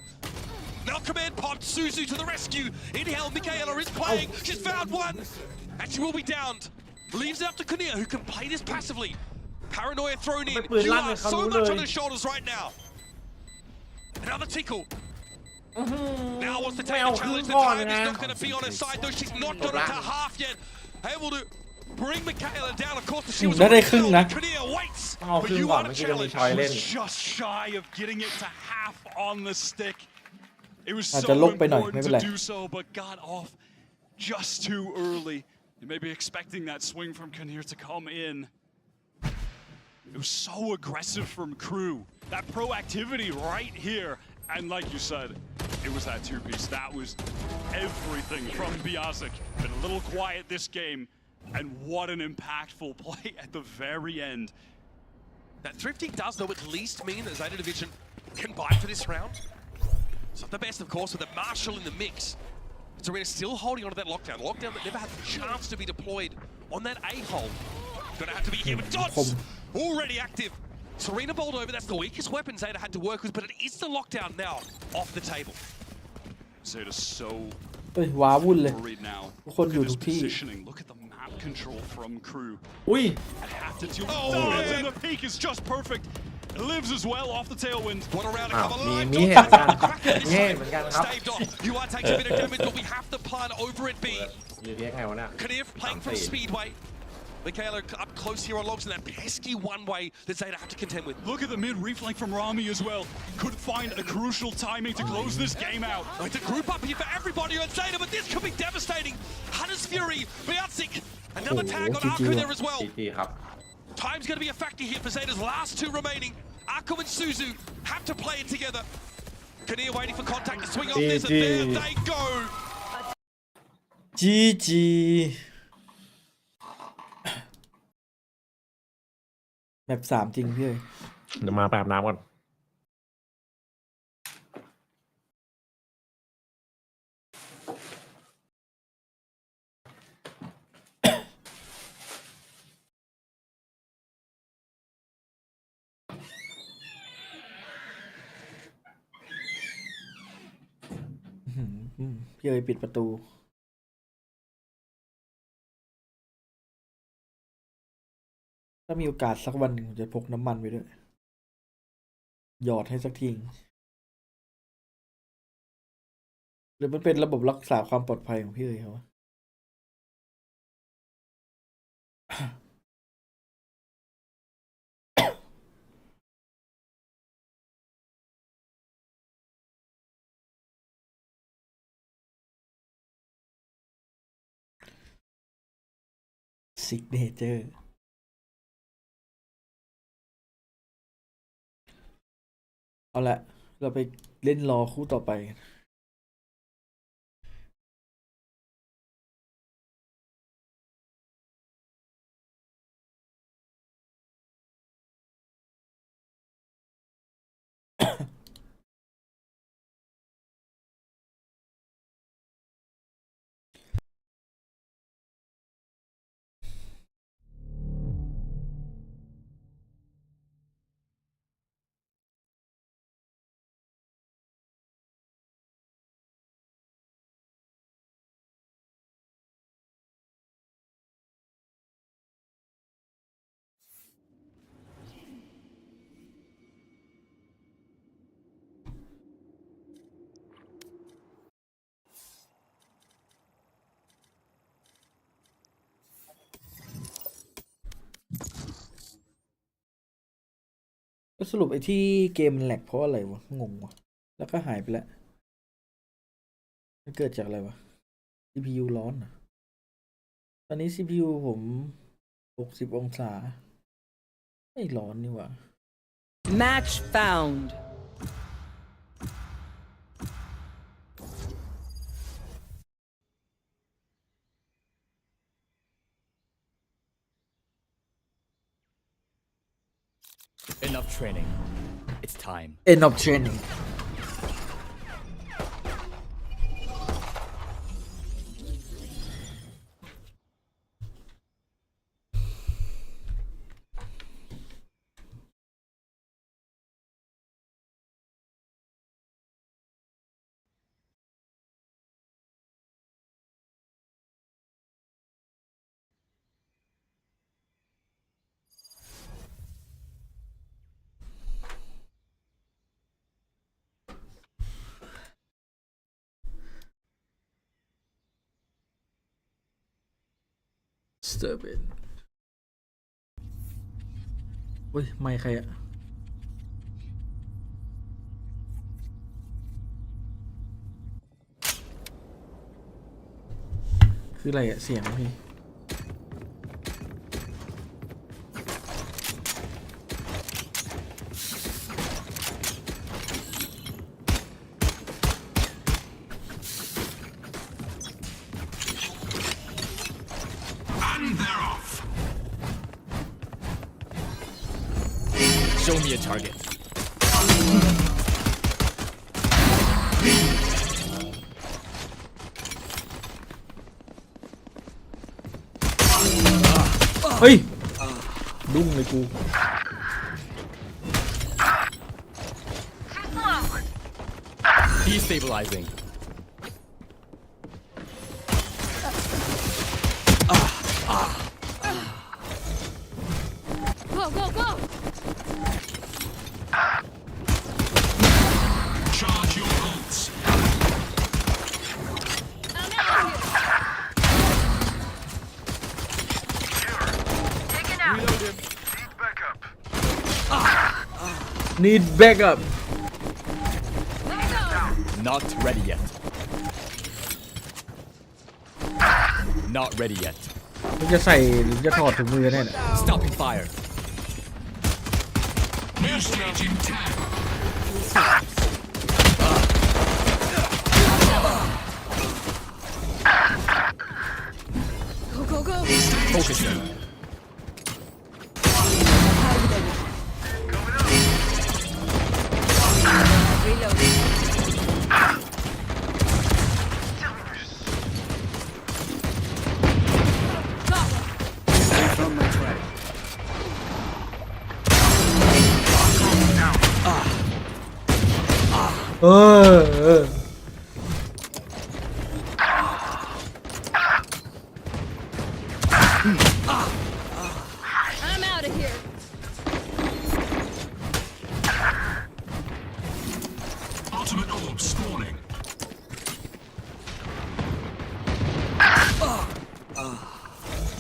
Speaker 1: Now command popped. Suzu to the rescue. In hell, Michaela is playing. She's found one. And she will be downed. Leaves it up to Kinnear, who can play this passively. Paranoia thrown in.
Speaker 6: ปืน
Speaker 1: You
Speaker 6: ลั่นเล
Speaker 1: are
Speaker 6: ยเขา
Speaker 1: so
Speaker 6: รู้
Speaker 1: much
Speaker 6: เลย
Speaker 1: on his shoulders right now. Another tickle. Now wants to
Speaker 6: ไม่
Speaker 1: take
Speaker 6: เอา
Speaker 1: the
Speaker 6: ครึ่ง
Speaker 1: challenge. The
Speaker 6: ก้อน
Speaker 1: time
Speaker 6: นะ
Speaker 1: is not going to be on her side, though. She's not got it to half yet. Able to bring Michaela down. Of course, she was
Speaker 4: ได้
Speaker 1: already
Speaker 4: ครึ่ง
Speaker 1: filled.
Speaker 4: นะ
Speaker 1: Kinnear waits.
Speaker 6: เอาค
Speaker 3: But
Speaker 6: รึ่ง
Speaker 3: you
Speaker 6: ก่อน
Speaker 3: want
Speaker 6: เมื่
Speaker 3: a
Speaker 6: อกี้ยังมี
Speaker 3: challenge.
Speaker 6: ชอยเล่น
Speaker 3: Just shy of getting it to half on the stick. It was
Speaker 4: อาจ
Speaker 3: so
Speaker 4: จะลกไปหน่อย ไม่
Speaker 3: important
Speaker 4: เป็นไร
Speaker 3: to do so, but got off just too early. You may be expecting that swing from Kinnear to come in. It was so aggressive from Crew. That proactivity right here. And like you said, it was that 2-piece. That was everything from Biazic. Been a little quiet this game. And what an impactful play at the very end.
Speaker 1: That thrifting does, though, at least mean that Zeta Division can buy for this round. It's not the best, of course, with a Marshall in the mix. Serena still holding on to that lockdown. Lockdown that never had the chance to be deployed on that A-hole. Gonna have to be here with Dots already active. Serena bowled over. That's the weakest weapon Zeta had to work with, but it is the lockdown now off the table.
Speaker 3: Zeta's so
Speaker 4: เฮ้ยว้าวุ่นเลย
Speaker 3: worried now.
Speaker 4: ทุกคน
Speaker 3: Look
Speaker 4: อยู่
Speaker 3: at
Speaker 4: ทุ
Speaker 3: this
Speaker 4: กที่
Speaker 3: positioning. Look at the map control from Crew.
Speaker 6: อุ้ย
Speaker 3: And have to deal with
Speaker 1: Oh,
Speaker 3: dives,
Speaker 1: man.
Speaker 3: and the peak is just perfect. It lives as well off the tailwind.
Speaker 1: One around a
Speaker 6: อ้าว
Speaker 1: couple
Speaker 6: มี
Speaker 1: of
Speaker 6: มี
Speaker 1: live
Speaker 6: เห็น
Speaker 1: dots.
Speaker 6: เหมือนกัน
Speaker 1: Crack it
Speaker 6: มี
Speaker 1: this
Speaker 6: เห็น
Speaker 1: time.
Speaker 6: เหมือนกันครับ
Speaker 1: Staved off. You are taking a bit of damage, but we have to plan over it B.
Speaker 6: รีเทคไงวะเนี่ย
Speaker 1: Kniv playing from Speedway. Michaela up close here on logs in that pesky one-way that Zeta have to contend with.
Speaker 3: Look at the mid reflank from Rami as well. Could find a crucial timing to close this game out.
Speaker 1: It's a group up here for everybody on Zeta, but this could be devastating. Hunter's Fury, Biatsic, another tag on
Speaker 4: GG
Speaker 1: Arco there as well.
Speaker 6: จีครับ
Speaker 1: Time's going to be a factor here for Zeta's last 2 remaining. Arco and Suzu have to play it together. Kinnear waiting for contact to swing off this, and there they go.
Speaker 4: GG แบบ3จริงพี่เอ้ย
Speaker 6: เดี๋ยวมาแปบน้ำก่อน
Speaker 4: พี่เอ้ยปิดประตู ถ้ามีโอกาสสักวันหนึ่งผมจะพกน้ำมันไปด้วย หยอดให้สักทีหรือมันเป็นระบบรักษาความปลอดภัยของพี่เอ๋ยเขาซิกเนเจอร์ เอาละเราไปเล่นรอคู่ต่อไป สรุปไอ้ที่เกมมันแหลกเพราะอะไรวะงงวะแล้วก็หายไปแล้วมันเกิดจากอะไรวะ CPU ร้อนอะตอนนี้ CPU ผม60 องศาไม่ร้อนนี่หว่า
Speaker 7: Match found.
Speaker 14: Enough training. It's time.
Speaker 4: End of training. Stop it อุ้ยไม่ใครอะคืออะไรอะเสียงพี่
Speaker 14: Show me a target.
Speaker 4: เฮ้ยดุ้งเลยกู
Speaker 14: Destabilizing.
Speaker 10: Go, go, go!
Speaker 3: Charge your bolts.
Speaker 10: I'm out of here!
Speaker 3: Reload him.
Speaker 4: Need backup
Speaker 14: Not ready yet. Not ready yet.
Speaker 4: มันจะใส่หรือจะถอดถุงมือแน่น่ะ
Speaker 14: Stopping fire.
Speaker 3: New stage in 10.
Speaker 10: Go, go, go!
Speaker 14: Focusing.
Speaker 3: From my track.
Speaker 4: เออ
Speaker 10: I'm out of here!
Speaker 3: Ultimate orb spawning.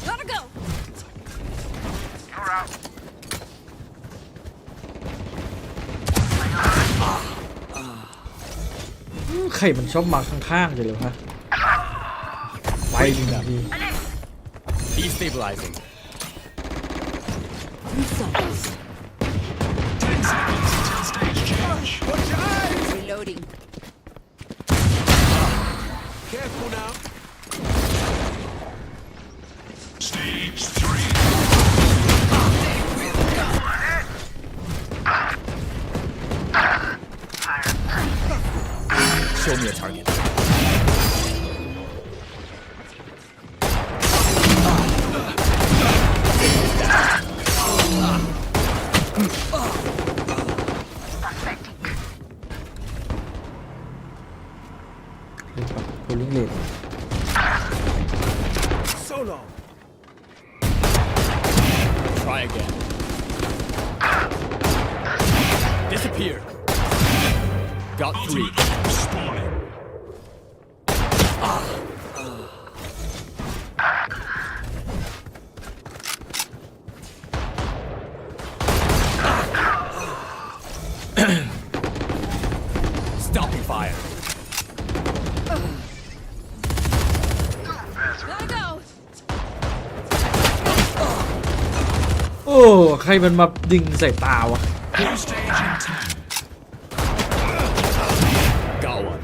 Speaker 10: Gotta go!
Speaker 3: You're out.
Speaker 4: ใครมันชอบมาข้างๆเลยเหรอฮะไปจริงที
Speaker 14: Destabilizing.
Speaker 3: 10 seconds until stage change.
Speaker 7: Reloading.
Speaker 3: Careful now. Stage 3.
Speaker 14: Show me a target.
Speaker 4: Pulling late.
Speaker 3: Solo.
Speaker 14: Try again. Disappear. Got 3.
Speaker 3: Ultimate orb spawning.
Speaker 4: โอ้ใครมันมาดึงใส่ตาวะ
Speaker 14: Got one.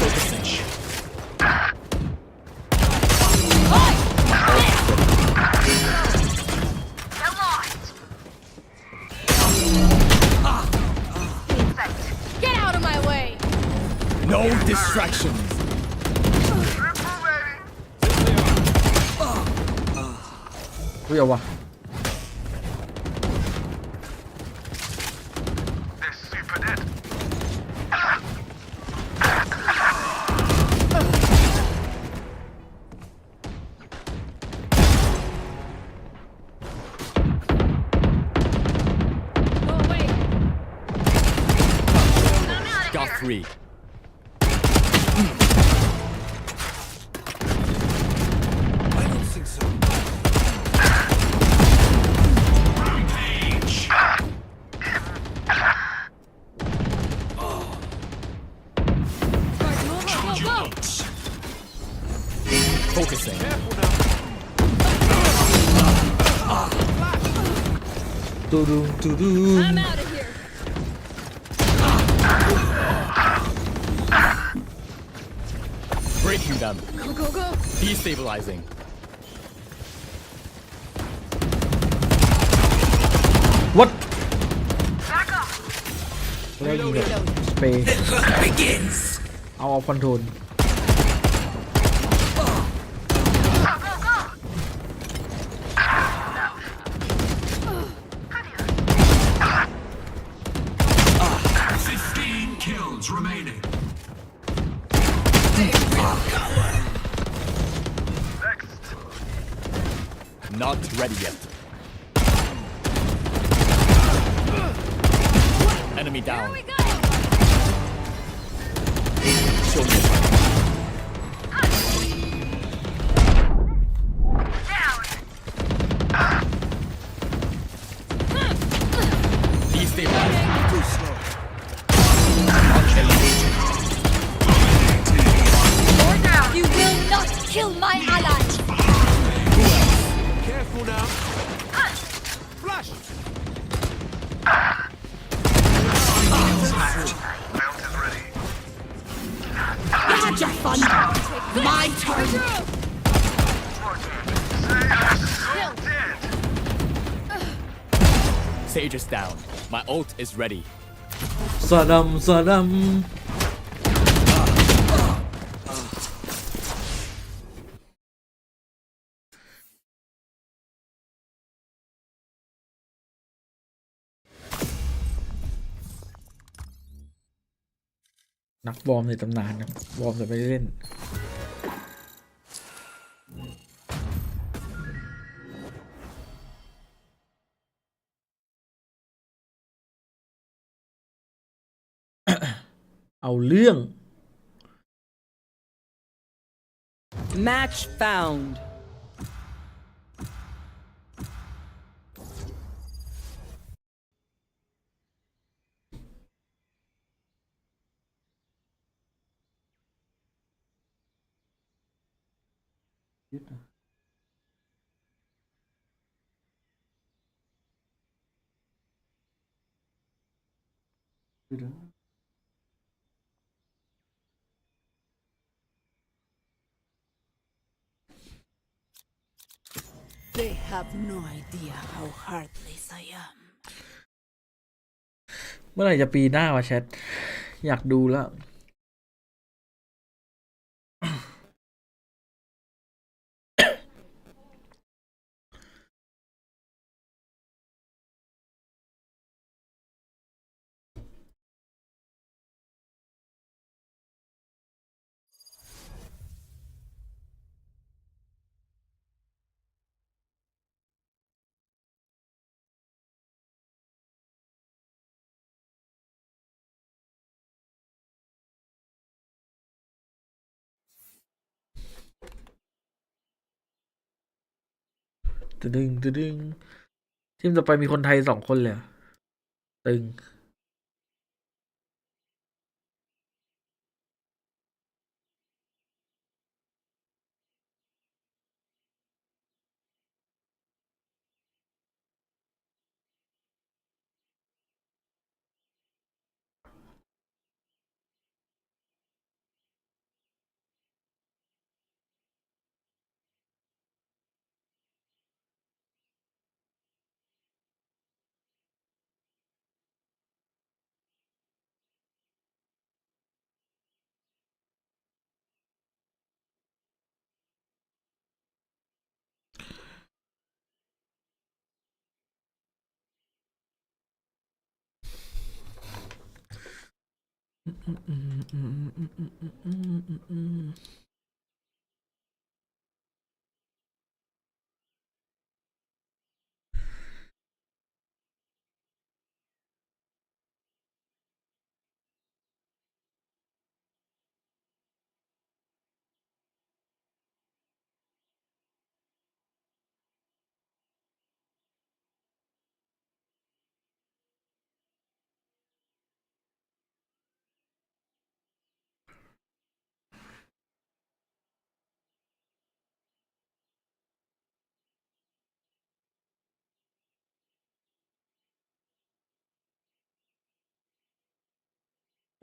Speaker 14: Focusing.
Speaker 10: Get out of my way!
Speaker 14: No distractions.
Speaker 4: เรียววะ
Speaker 10: Go away!
Speaker 14: Got three.
Speaker 1: I don't think so.
Speaker 10: Guys, move, go, go, go!
Speaker 14: Focusing.
Speaker 10: I'm out of here!
Speaker 14: Breaking them.
Speaker 10: Go, go, go!
Speaker 14: Destabilizing.
Speaker 4: What แล้วยิงแบบสเปรย์เอาคอนโทรล
Speaker 1: 15 kills remaining.
Speaker 14: Not ready yet. Enemy down.
Speaker 10: Here we go!
Speaker 14: Show me. Destabilizing.
Speaker 1: Too slow.
Speaker 10: You will not kill my ally!
Speaker 1: Careful now. Flash.
Speaker 10: Had your fun! My turn!
Speaker 14: Sage is down. My ult is ready.
Speaker 4: สะดำสะดำนักวอร์มในตำนานนะวอร์มแต่ไม่ได้เล่น เอาเรื่อง
Speaker 7: Match found. They have no idea how heartless I am.
Speaker 4: เมื่อไหร่จะปีหน้าวะแชท อยากดูแล้ว ตึงตึงทีมต่อไปมีคนไทย2 คนเลยเหรอตึง เ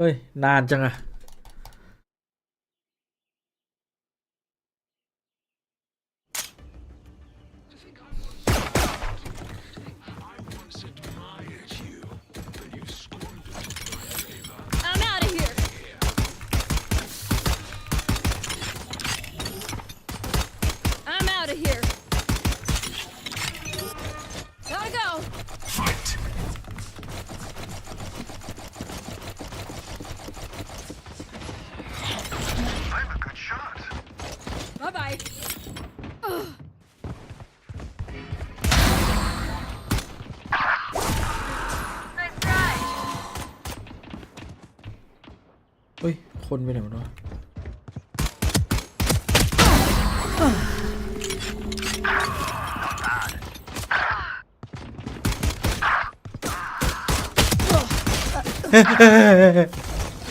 Speaker 4: ฮ้ย นานจังอะ
Speaker 7: I'm out of here. I'm out of here. Gotta go.
Speaker 15: Fight. I'm a good shot.
Speaker 7: Bye bye. Nice try.
Speaker 4: เฮ้ย คนไปไหนวะ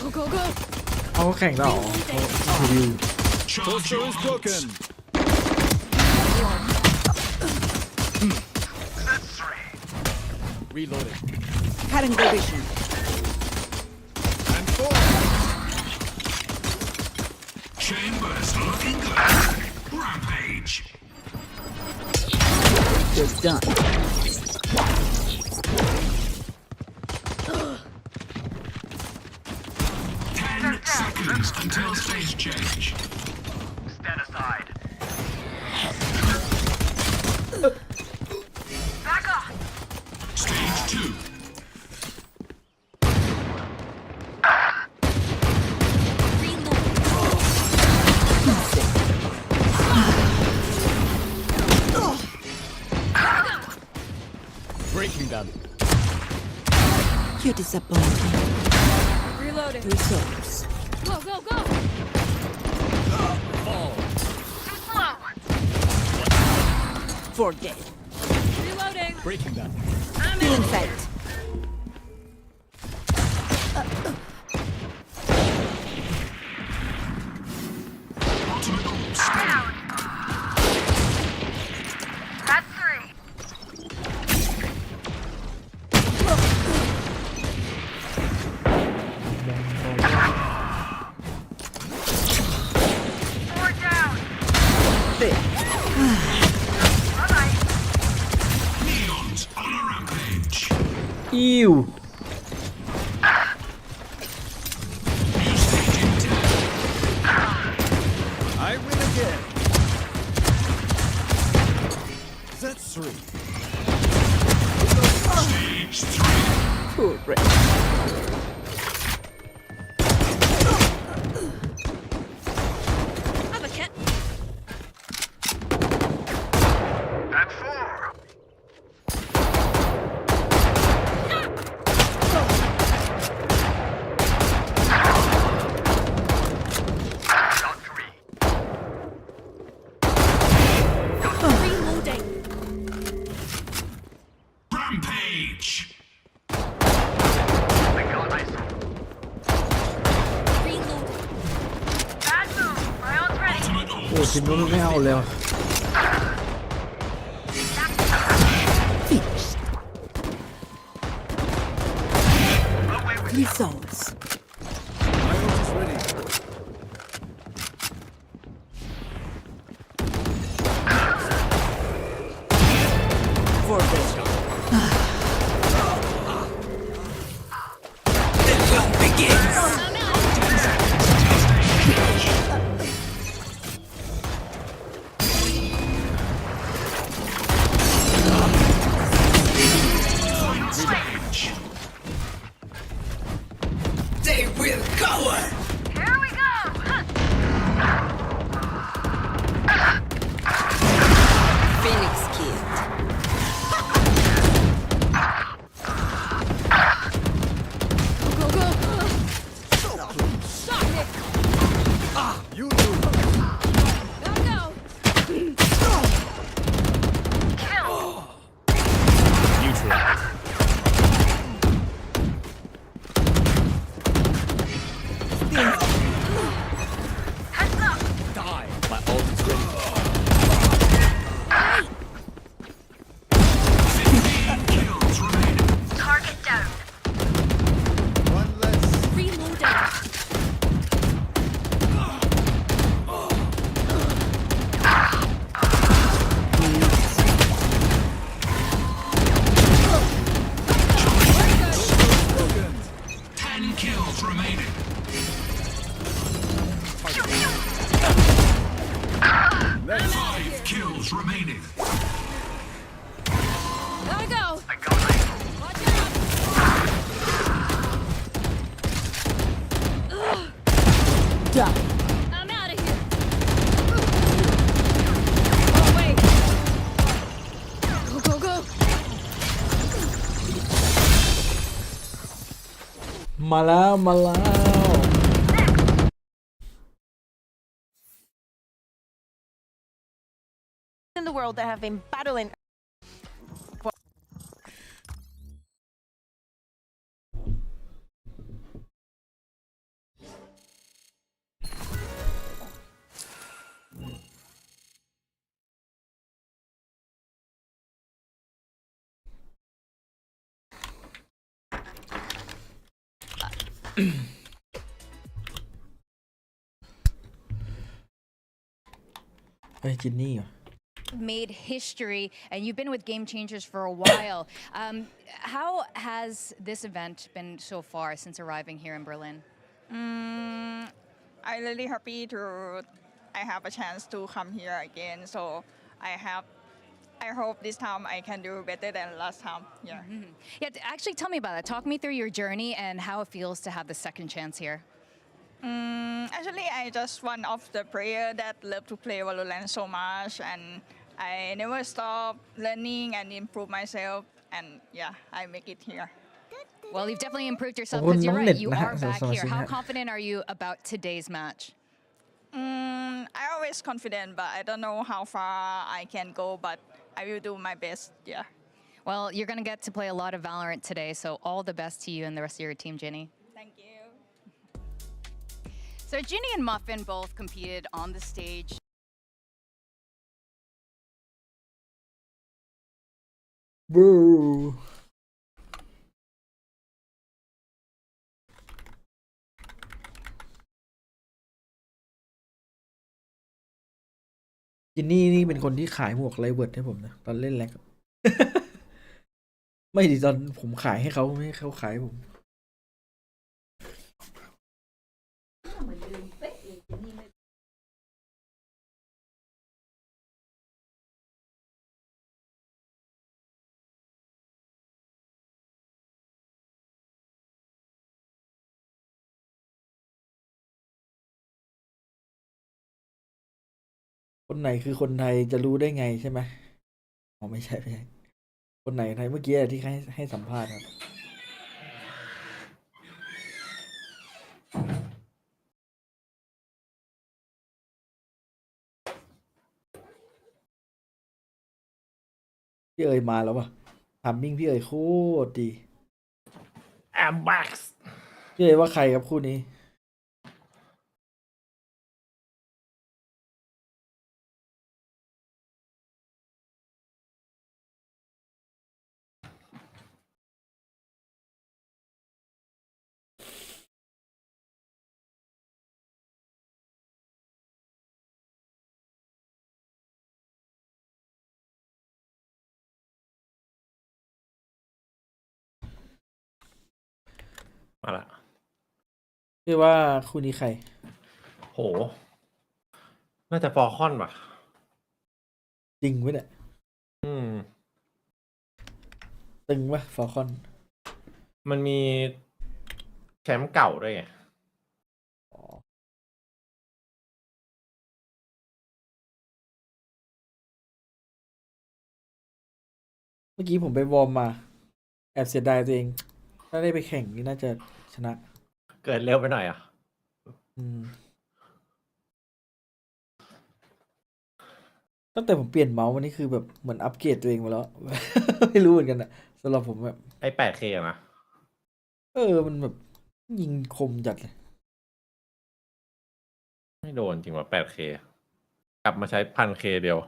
Speaker 7: Go go go.
Speaker 4: เอาแข่งต่อรีวิว
Speaker 15: Torso is broken. That's three.
Speaker 14: Reloading.
Speaker 7: Cutting the vision.
Speaker 15: And four. Chambers looking good. Rampage.
Speaker 7: You're done.
Speaker 15: 10 seconds until stage change. Stand aside. Back off. Stage 2.
Speaker 14: Breaking them.
Speaker 7: You're disappointing. Reloading. Resource. Go go go.
Speaker 14: Fall.
Speaker 7: Too slow. Forget. Reloading.
Speaker 14: Breaking them.
Speaker 7: I'm in sight.
Speaker 15: Ultimate ult standing.
Speaker 7: That's three. Four down. Bye-bye.
Speaker 15: Neons on a rampage.
Speaker 4: อิว
Speaker 15: New stage in 10.
Speaker 11: I win again. That's three.
Speaker 15: Stage 3.
Speaker 4: Good break.
Speaker 7: I'm a cat.
Speaker 15: And 4. Got 3.
Speaker 7: Reloading.
Speaker 15: Rampage. I got ISO.
Speaker 7: Reloading. Bad move. My ult's ready.
Speaker 15: Ultimate
Speaker 4: โอ้
Speaker 15: ult.
Speaker 4: ทีมนู้นไม่เอาเลยว่ะ
Speaker 7: Finished.
Speaker 15: Away with
Speaker 7: Results.
Speaker 11: My ult is ready.
Speaker 7: Forget.
Speaker 15: Stage. remaining.
Speaker 10: Gotta go.
Speaker 15: I got idle.
Speaker 10: Watch out.
Speaker 7: Done.
Speaker 10: I'm out of here. Oh wait. Go go go.
Speaker 4: มาแล้วมาแล้ว
Speaker 8: In the world that have been battling.
Speaker 4: เฮ้ยจินนี่เหรอ
Speaker 10: Made history, and you've been with Game Changers for a while. How has this event been so far since arriving here in Berlin?
Speaker 16: I'm really happy to I have a chance to come here again. So I hope this time I can do better than last time. Yeah.
Speaker 10: Yeah, actually tell me about that. Talk me through your journey and how it feels to have the second chance here.
Speaker 16: Actually, I just one of the player that love to play Valorant so much, and I never stop learning and improve myself. And yeah, I make it here.
Speaker 10: Well, you've definitely improved yourself
Speaker 4: Oh,
Speaker 10: because you're right.
Speaker 4: nanglit
Speaker 10: You
Speaker 4: na
Speaker 10: are
Speaker 4: sa
Speaker 10: back here. How
Speaker 4: sinasabi.
Speaker 10: confident are you about today's match?
Speaker 16: I always confident, but I don't know how far I can go. But I will do my best. Yeah.
Speaker 10: Well, you're going to get to play a lot of Valorant today, so all the best to you and the rest of your team, Ginny.
Speaker 16: Thank you.
Speaker 13: So Ginny and Muffin both competed on the stage.
Speaker 4: Boo. จินนี่นี่เป็นคนที่ขายหมวกไลเวิร์ดให้ผมนะตอนเล่นแร็ก ไม่ดิตอนผมขายให้เขาไม่ให้เขาขายให้ผม คนไหนคือคนไทยจะรู้ได้ไงใช่ไหมอ๋อไม่ใช่ไม่ใช่คนไหนไทยเมื่อกี้ที่ให้สัมภาษณ์ครับพี่เอ๋ยมาแล้ววะทามมิ่งพี่เอ๋ยโคตรดี
Speaker 6: I'm back
Speaker 4: พี่เอ๋ยว่าใครครับคู่นี้
Speaker 6: มาละ
Speaker 4: พี่ว่าคู่นี้ใคร
Speaker 6: โห น่าจะฟอร์คอนป่ะ
Speaker 4: จริงไหมเนี่ย ตึงวะฟอร์คอน
Speaker 6: มันมีแชมป์เก่าด้วยไง
Speaker 4: เมื่อกี้ผมไปวอร์มมา แอบเสียดายตัวเอง ถ้าได้ไปแข่งนี่น่าจะชนะ
Speaker 6: เกิดเร็วไปหน่อยอ่ะ
Speaker 4: ตั้งแต่ผมเปลี่ยนเมาส์วันนี้คือแบบเหมือนอัปเกรดตัวเองมาแล้ว ไม่รู้เหมือนกันอะสำหรับผมแบบ
Speaker 6: ไอ้ 8K อะนะ
Speaker 4: มันแบบยิงคมจัดเลย
Speaker 6: ไม่โดนจริงว่า 8K กลับมาใช้ 1000K เดียว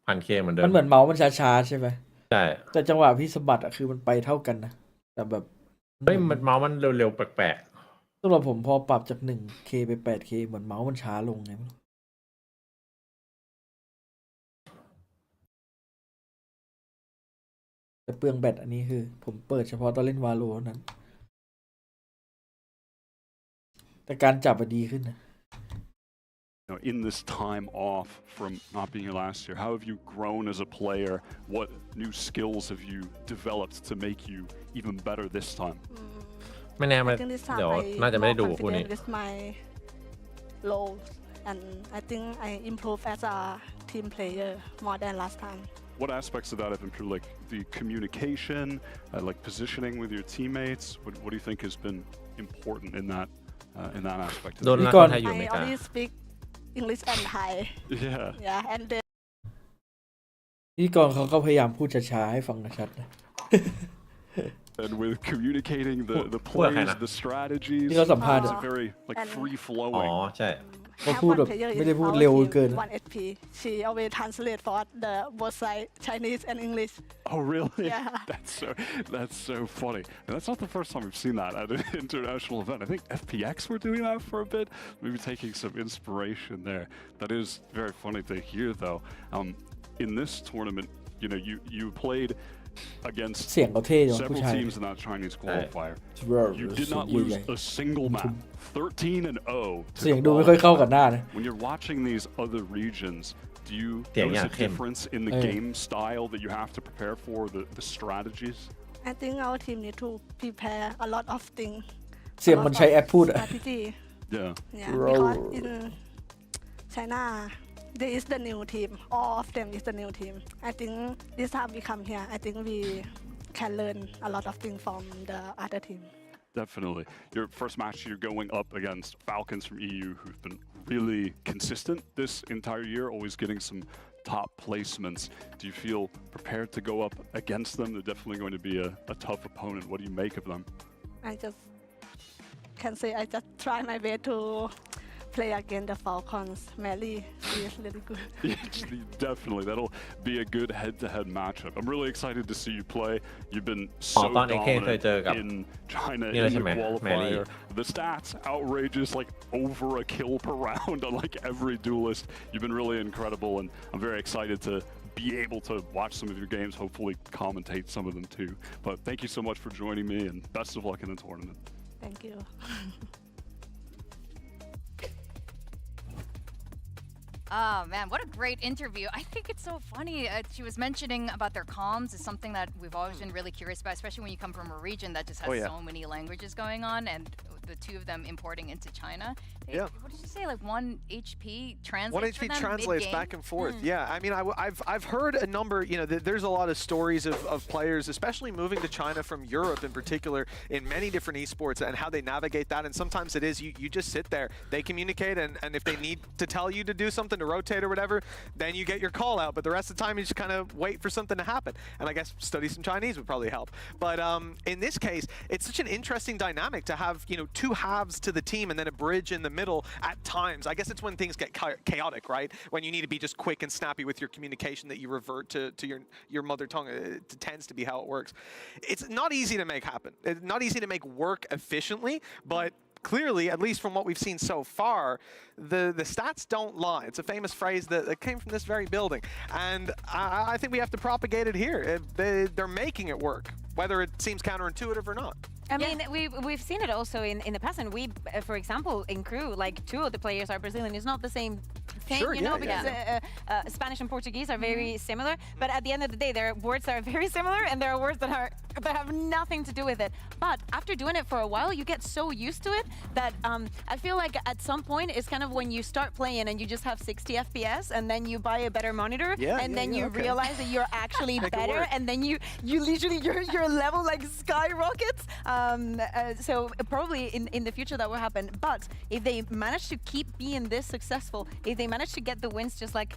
Speaker 6: 1000K เหมือนเดิม
Speaker 4: มันเหมือนเมาส์มันช้าๆใช่ไหม
Speaker 6: ใช่
Speaker 4: แต่จังหวะพี่สะบัดอะคือมันไปเท่ากันนะ แต่แบบ
Speaker 6: เฮ้ยมันเมาส์มันเร็วๆ แปลก
Speaker 4: สำหรับผมพอปรับจาก 1K ไป 8K เหมือนเมาส์มันช้าลงไงไม่รู้แต่เปลืองแบตอันนี้คือ ผมเปิดเฉพาะตอนเล่นวาโลเท่านั้น แต่การจับอะดีขึ้นนะ
Speaker 3: in this time off from not being here last year, how have you grown as a player? What new skills have you developed to make you even better this time?
Speaker 6: ไม่แน่มัน
Speaker 17: I think this time
Speaker 6: เดี๋ยว
Speaker 17: I
Speaker 6: น่าจะไม่ได้
Speaker 17: more
Speaker 6: ดูคู่นี้
Speaker 17: confident with my role, and I think I improved as a team player more than last time.
Speaker 3: What aspects of that have improved, like the communication, like positioning with your teammates? What do you think has been important in that aspect?
Speaker 6: โดนรักคนไทยอยู่อ
Speaker 17: I
Speaker 6: เมริกา
Speaker 17: only speak English and Thai.
Speaker 3: Yeah.
Speaker 17: Yeah, and then
Speaker 4: พิธีกรเขาก็พยายามพูดช้าๆให้ฟังชัดนะ
Speaker 3: And with communicating the
Speaker 6: พูดกับใคร
Speaker 3: plays,
Speaker 6: นะ
Speaker 3: the strategies,
Speaker 4: ที่เขาสัมภาษณ์
Speaker 3: it's very like
Speaker 17: And-
Speaker 3: free
Speaker 6: อ๋อ
Speaker 3: flowing.
Speaker 6: ใช่
Speaker 4: เขา
Speaker 17: have
Speaker 4: พูด
Speaker 17: one
Speaker 4: แบบ
Speaker 17: player
Speaker 4: ไม่ได้
Speaker 17: in
Speaker 4: พูด
Speaker 17: our
Speaker 4: เร็ว
Speaker 17: team,
Speaker 4: เกิน
Speaker 17: one HP. She always translate for the both side Chinese and English.
Speaker 3: Oh, really?
Speaker 17: Yeah.
Speaker 3: That's so funny. And that's not the first time we've seen that at an international event. I think FPX were doing that for a bit, maybe taking some inspiration there. That is very funny to hear, though. In this tournament, you played against
Speaker 4: เสียงเขาเท่จังผู้
Speaker 3: several
Speaker 4: ชาย
Speaker 3: teams in that Chinese qualifier.
Speaker 4: เสียง
Speaker 3: You did not
Speaker 4: ให
Speaker 3: lose
Speaker 4: ญ่
Speaker 3: a single map. 13-0.
Speaker 4: เสียงดูไม่ค่อยเข้ากับหน้านะ
Speaker 3: When you're watching these other regions, do you
Speaker 6: เสียงอ
Speaker 3: notice
Speaker 6: ย่าง
Speaker 3: a
Speaker 6: เข้ม
Speaker 3: difference in the game style that you have to prepare for, the strategies?
Speaker 17: I think our team need to prepare a lot of things.
Speaker 4: เสียงมันใช้แอปพูดอะ
Speaker 17: Strategy.
Speaker 3: Yeah.
Speaker 17: Yeah, because in China, there is the new team. All of them is the new team. I think this time we come here, I think we can learn a lot of things from the other team.
Speaker 3: Definitely. Your first match, you're going up against Falcons from EU, who've been really consistent this entire year, always getting some top placements. Do you feel prepared to go up against them? They're definitely going to be a tough opponent. What do you make of them?
Speaker 17: I just can say I just try my best to play against the Falcons. Mary, she is really good.
Speaker 3: Definitely. That'll be a good head-to-head matchup. I'm really excited to see you play. You've been
Speaker 6: อ๋อ
Speaker 3: so
Speaker 6: ตอน AK เคย
Speaker 3: dominant
Speaker 6: เจอกับ
Speaker 3: in China
Speaker 6: นี่
Speaker 3: in
Speaker 6: ใช่
Speaker 3: the
Speaker 6: ไหม
Speaker 3: qualifier. The stats outrageous, like over a kill per round on like every duelist. You've been really incredible, and I'm very excited to be able to watch some of your games, hopefully commentate some of them too. But thank you so much for joining me, and best of luck in the tournament.
Speaker 17: Thank you.
Speaker 10: Oh man, what a great interview. I think it's so funny. She was mentioning about their comms is something that we've always been really curious about, especially when you come from a region that just has so many languages going on, and the two of them importing into China.
Speaker 9: Yeah.
Speaker 10: What did you say? Like 1 HP translates
Speaker 9: 1
Speaker 10: for
Speaker 9: HP
Speaker 10: them
Speaker 9: translates
Speaker 10: mid-game?
Speaker 9: back and forth. Yeah, I mean, I've heard a number. There's a lot of stories of players, especially moving to China from Europe in particular, in many different esports, and how they navigate that. And sometimes it is you just sit there, they communicate, and if they need to tell you to do something, to rotate or whatever, then you get your call out. But the rest of the time, you just kind of wait for something to happen. And I guess study some Chinese would probably help. But in this case, it's such an interesting dynamic to have two halves to the team and then a bridge in the middle at times. I guess it's when things get chaotic, right? When you need to be just quick and snappy with your communication, that you revert to your mother tongue. It tends to be how it works. It's not easy to make happen. It's not easy to make work efficiently, but clearly, at least from what we've seen so far, the stats don't lie. It's a famous phrase that came from this very building. And I think we have to propagate it here. They're making it work, whether it seems counterintuitive or not.
Speaker 8: I mean, we've seen it also in the past, and for example, in crew, like 2 of the players are Brazilian. It's not the same thing,
Speaker 9: Sure,
Speaker 8: you know, because Spanish and Portuguese are very similar. But at the end of the day, there are words that are very similar, and there are words that have nothing to do with it. But after doing it for a while, you get so used to it that I feel like at some point it's kind of when you start playing and you just have 60 FPS, and then you buy a better monitor, and then you realize that you're actually better, and then you literally your level like skyrockets. So probably in the future that will happen. But if they manage to keep being this successful, if they manage to get the wins just like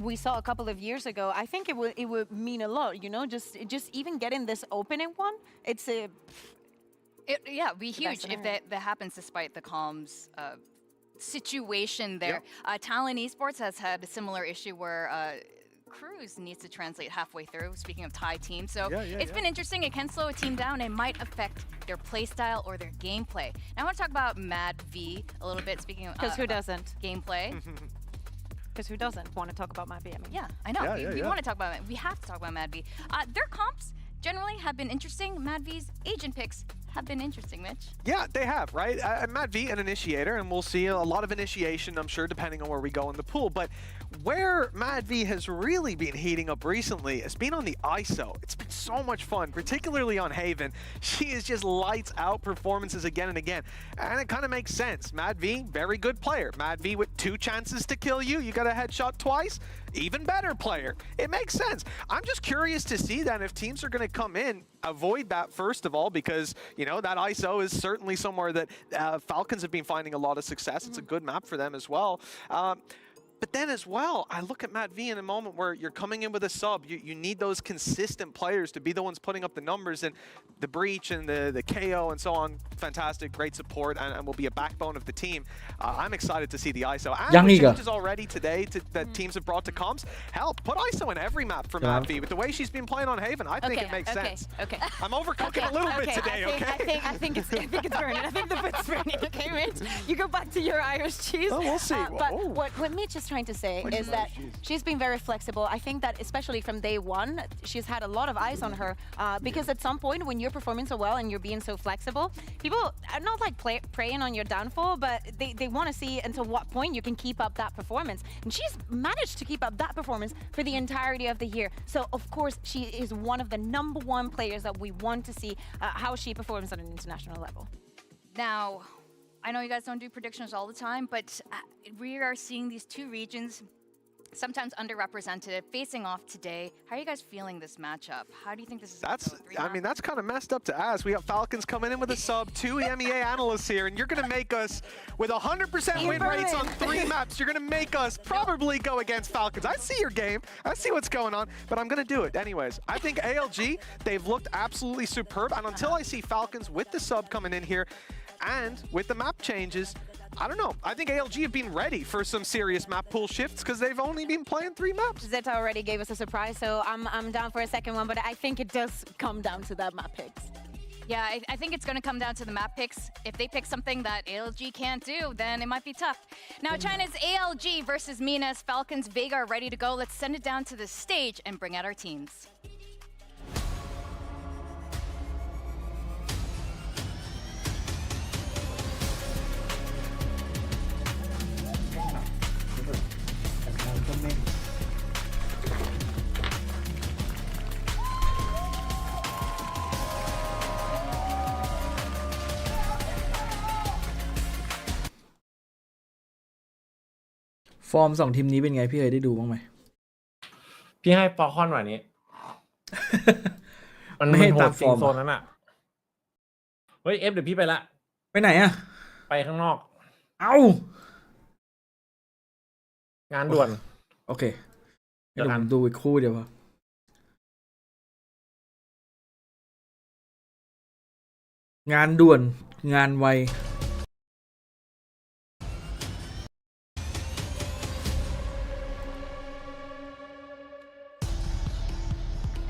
Speaker 8: we saw a couple of years ago, I think it would mean a lot. You know, just even getting this opening one, it's a
Speaker 10: yeah, it'd be huge if that happens despite the comms situation there. Talon Esports has had a similar issue where Cruz needs to translate halfway through, speaking of Thai teams. So it's been interesting. It can slow a team down. It might affect their playstyle or their gameplay. Now I want to talk about Mad V a little bit, speaking of
Speaker 8: because who doesn't
Speaker 10: gameplay.
Speaker 8: Because who doesn't want to talk about Mad V? I mean,
Speaker 10: yeah, I know. We want to talk about it. We have to talk about Mad V. Their comps generally have been interesting. Mad V's agent picks have been interesting, Mitch.
Speaker 9: Yeah, they have, right? Matt V, an initiator, and we'll see a lot of initiation, I'm sure, depending on where we go in the pool. But where Matt V has really been heating up recently has been on the ISO. It's been so much fun, particularly on Haven. She is just lights out performances again and again. And it kind of makes sense. Matt V, very good player. Matt V with 2 chances to kill you. You got a headshot twice. Even better player. It makes sense. I'm just curious to see then if teams are going to come in, avoid that first of all, because, you know, that ISO is certainly somewhere that Falcons have been finding a lot of success. It's a good map for them as well. But then as well, I look at Matt V in a moment where you're coming in with a sub. You need those consistent players to be the ones putting up the numbers, and the Breach and the KO and so on. Fantastic, great support, and will be a backbone of the team. I'm excited to see the ISO. And with changes already today that teams have brought to comms, hell, put ISO in every map for Matt V. With the way she's been playing on Haven, I think it makes sense.
Speaker 8: Okay.
Speaker 9: I'm overcooking a little bit today,
Speaker 8: I think it's burning. I think the foot's burning. Okay, Mitch, you go back to your Irish cheese.
Speaker 9: Oh, we'll see.
Speaker 8: But what Mitch is trying to say is that she's been very flexible. I think that especially from day one, she's had a lot of eyes on her because at some point when you're performing so well and you're being so flexible, people are not like preying on your downfall, but they want to see until what point you can keep up that performance. And she's managed to keep up that performance for the entirety of the year. So of course she is one of the #1 players that we want to see how she performs on an international level.
Speaker 10: Now, I know you guys don't do predictions all the time, but we are seeing these 2 regions, sometimes underrepresented, facing off today. How are you guys feeling this matchup? How do you think this is going to go?
Speaker 9: I mean, that's kind of messed up to ask. We got Falcons coming in with a sub, 2 MEA analysts here, and you're going to make us, with 100% win rates on 3 maps, you're going to make us probably go against Falcons. I see your game. I see what's going on, but I'm going to do it anyways. I think ALG, they've looked absolutely superb, and until I see Falcons with the sub coming in here, and with the map changes, I don't know. I think ALG have been ready for some serious map pool shifts because they've only been playing 3 maps.
Speaker 8: Zeta already gave us a surprise, so I'm down for a second one, but I think it does come down to that map picks.
Speaker 10: Yeah, I think it's going to come down to the map picks. If they pick something that ALG can't do, then it might be tough. Now, China's ALG versus Mina's Falcons Vega are ready to go. Let's send it down to the stage and bring out our teams.
Speaker 4: comment.ฟอร์มสองทีมนี้เป็นไงพี่เคยได้ดูบ้างไหม
Speaker 6: พี่ให้ฟอลคอนกว่านี้ มัน
Speaker 4: ไม่ให้
Speaker 6: โห
Speaker 4: ตา
Speaker 6: ด
Speaker 4: ม
Speaker 6: จ
Speaker 4: ฟ
Speaker 6: ริ
Speaker 4: อง ร์ม
Speaker 6: โซนนั้นอ่ะ เฮ้ยเอฟเดี๋ยวพี่ไปละ
Speaker 4: ไปไหนอ่ะ
Speaker 6: ไปข้างนอก
Speaker 4: เอ้าง
Speaker 6: านด่วน
Speaker 4: โอเคเดี๋ยวผมดูอีกคู่เดียวพองานด่วนงานไว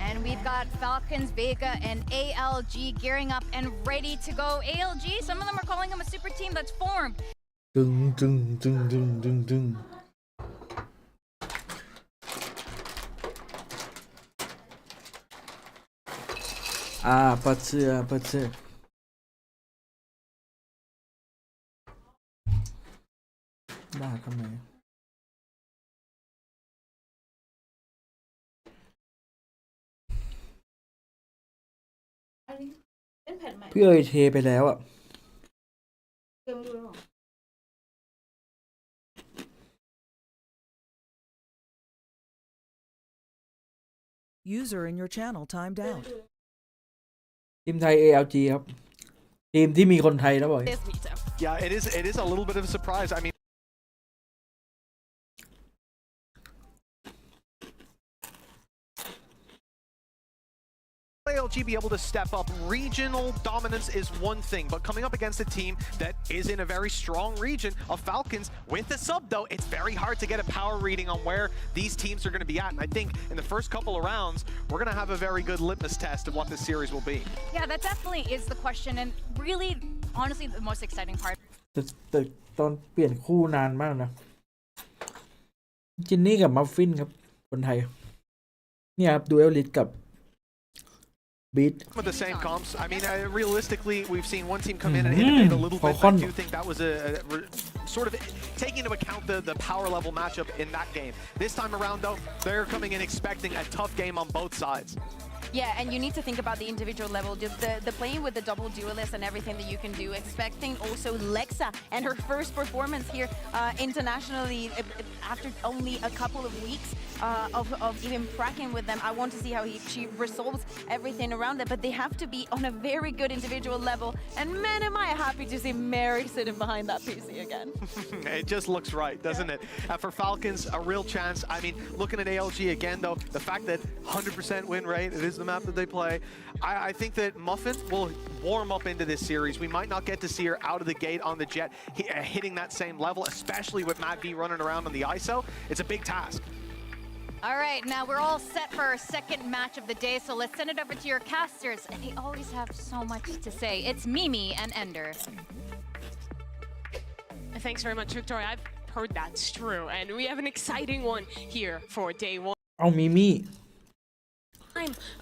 Speaker 10: And we've got Falcons, Vega, and ALG gearing up and ready to go. ALG, some of them are calling them a super team that's formed.
Speaker 4: ดึงดึงดึงดึงดึงดึงปัดเสื้อปัดเสื้อด่าทำไมพี่เอ๋ยเทไปแล้วอ่ะ
Speaker 18: User in your channel timed out.
Speaker 4: ทีมไทย ALG ครับทีมที่มีคนไทยแล้วบอก
Speaker 9: Yeah, it is a little bit of a surprise. I mean, ALG be able to step up. Regional dominance is one thing, but coming up against a team that is in a very strong region of Falcons with the sub, though, it's very hard to get a power reading on where these teams are going to be at. And I think in the first couple of rounds, we're going to have a very good litmus test of what this series will be.
Speaker 10: Yeah, that definitely is the question, and really, honestly, the most exciting part.
Speaker 4: แต่ตอนเปลี่ยนคู่นานมากนะจินนี่กับมัฟฟินครับคนไทยเนี่ยครับดูเอลลิสกับ beat
Speaker 9: With the same comps, I mean, realistically, we've seen one team come in and innovate a little bit. I do think that was a sort of taking into account the power level matchup in that game. This time around, though, they're coming in expecting a tough game on both sides.
Speaker 8: Yeah, and you need to think about the individual level, just the playing with the double duelist and everything that you can do. Expecting also Lexa and her first performance here internationally after only a couple of weeks of even cracking with them. I want to see how she resolves everything around it, but they have to be on a very good individual level. And man, am I happy to see Mary sitting behind that PC again.
Speaker 9: It just looks right, doesn't it? For Falcons, a real chance. I mean, looking at ALG again, though, the fact that 100% win rate, it is the map that they play. I think that Muffin will warm up into this series. We might not get to see her out of the gate on the jet hitting that same level, especially with Mad V running around on the ISO. It's a big task.
Speaker 10: All right, now we're all set for our second match of the day, so let's send it over to your casters. They always have so much to say. It's Mimi and Ender.
Speaker 19: Thanks very much, Victoria. I've heard that's true, and we have an exciting one here for day one.
Speaker 4: เอามิมี่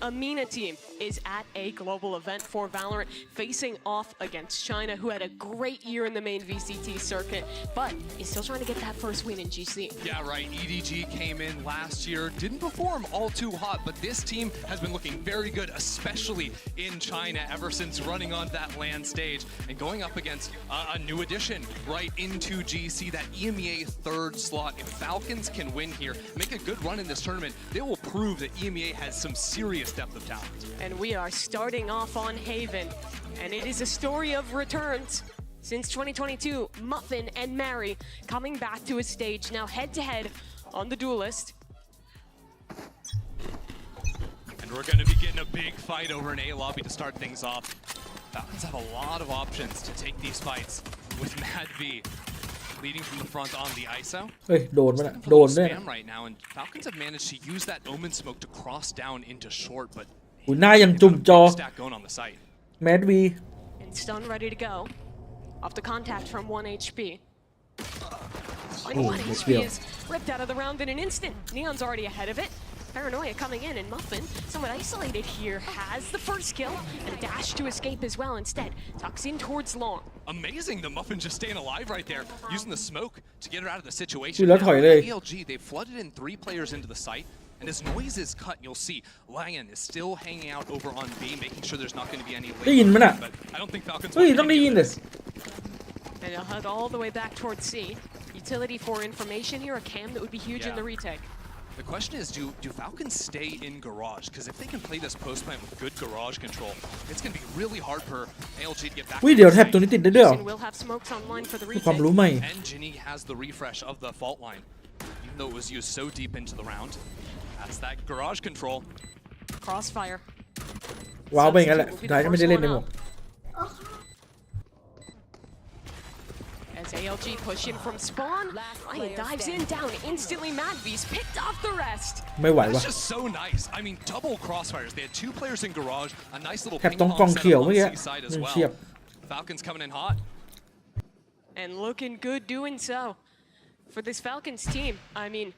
Speaker 19: A MENA team is at a global event for Valorant, facing off against China, who had a great year in the main VCT circuit, but is still trying to get that first win in GC.
Speaker 20: Yeah, right. EDG came in last year, didn't perform all too hot, but this team has been looking very good, especially in China, ever since running on that LAN stage and going up against a new addition right into GC, that EMEA third slot. If Falcons can win here, make a good run in this tournament, they will prove that EMEA has some serious depth of talent.
Speaker 19: And we are starting off on Haven, and it is a story of returns. Since 2022, Muffin and Mary coming back to a stage, now head-to-head on the Duelist.
Speaker 20: And we're going to be getting a big fight over an A lobby to start things off. Falcons have a lot of options to take these fights with Mad V leading from the front on the ISO.
Speaker 4: เฮ้ยโดนมั้ยน่ะโดนด้วย
Speaker 20: Spam right now, and Falcons have managed to use that Omen smoke to cross down into short, but
Speaker 4: อุ้ยหน้ายังจุ่มจอ
Speaker 20: stack going on the site.
Speaker 4: แมดวี
Speaker 19: And stun ready to go. Off the contact from 1 HP. And 1 HP is ripped out of the round in an instant. Neon's already ahead of it. Paranoia coming in, and Muffin, somewhat isolated here, has the first kill and a dash to escape as well. Instead, tucks in towards long.
Speaker 20: Amazing, the Muffin just staying alive right there, using the smoke to get her out of the situation.
Speaker 4: แล้วถอยเลย
Speaker 20: ELG, they've flooded in 3 players into the site, and as noise is cut, you'll see Lion is still hanging out over on B, making sure there's not going to be any.
Speaker 4: ได้ยินมั้ยน่ะ
Speaker 20: but I don't think Falcons.
Speaker 4: เฮ้ยต้องได้ยินเลย
Speaker 19: And they'll head all the way back towards C. Utility for information here, a cam that would be huge in the retake.
Speaker 20: The question is, do Falcons stay in garage? Because if they can play this post plant with good garage control, it's going to be really hard for ALG to get back.
Speaker 4: อุ้ยเดี๋ยวแท็บตัวนี้ติดได้ด้วยเหรอ
Speaker 19: Will have smokes online for the
Speaker 4: มีความ
Speaker 19: retake.
Speaker 4: รู้ใหม่
Speaker 20: And Ginny has the refresh of the fault line, even though it was used so deep into the round. That's that garage control.
Speaker 19: Crossfire.
Speaker 4: ว้าวไปงั้นแหละสุดท้ายก็ไม่ได้เล่นในหมด
Speaker 19: As ALG push in from spawn, Lion dives in, down instantly. Mad V's picked off the rest.
Speaker 4: ไม่ไหว
Speaker 20: That's
Speaker 4: ว่ะ
Speaker 20: just so nice. I mean, double crossfires. They had 2 players in garage, a nice little
Speaker 4: แท็บ
Speaker 20: ping
Speaker 4: ตรง
Speaker 20: pong
Speaker 4: กอง
Speaker 20: setup
Speaker 4: เขียว
Speaker 20: on
Speaker 4: เมื่อกี้
Speaker 20: C side as
Speaker 4: มัน
Speaker 20: well.
Speaker 4: เฉียบ
Speaker 20: Falcons coming in hot.
Speaker 19: And looking good doing so for this Falcons team. I mean,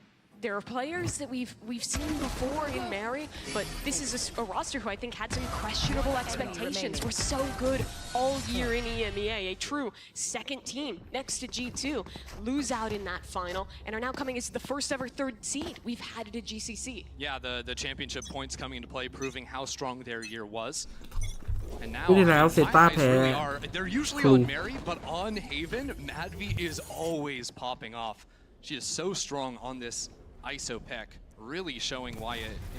Speaker 19: there are players that we've seen before in Mary, but this is a roster who I think had some questionable expectations. We're so good all year in EMEA, a true second team next to G2, lose out in that final, and are now coming as the first ever 3rd seed we've had at a GCC.
Speaker 20: Yeah, the championship points coming into play, proving how strong their year was. And now,
Speaker 4: พูดได้แล้วเซต้า
Speaker 20: my eyes
Speaker 4: แพ้
Speaker 20: really are, they're usually
Speaker 4: ครู
Speaker 20: on Mary, but on Haven, Madvi is always popping off. She is so strong on this ISO pick, really showing why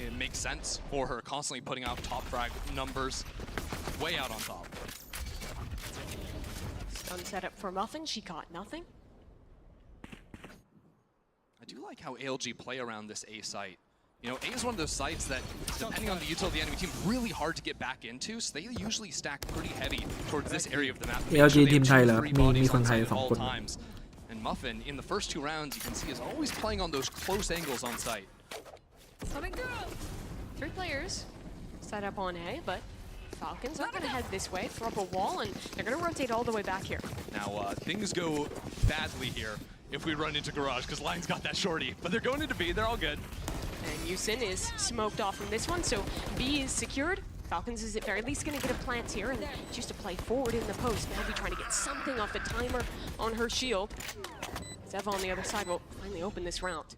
Speaker 20: it makes sense for her constantly putting out top frag numbers way out on top.
Speaker 19: Stun setup for Muffin, she caught nothing.
Speaker 20: I do like how ALG play around this A site. You know, A is one of those sites that, depending on the utility of the enemy team, really hard to get back into, so they usually stack pretty heavy towards this area of the map.
Speaker 4: ALG ทีมไทยเหรอมีคนไทย2 คน
Speaker 20: And Muffin, in the first 2 rounds, you can see is always playing on those close angles on site.
Speaker 19: 3 players set up on A, but Falcons are going to head this way, throw up a wall, and they're going to rotate all the way back here.
Speaker 20: Now, things go badly here if we run into garage, because Lion's got that shorty, but they're going into B, they're all good.
Speaker 19: And Yusin is smoked off from this one, so B is secured. Falcons is at very least going to get a plant here and choose to play forward in the post. Now be trying to get something off the timer on her shield. Zeva on the other side will finally open this round.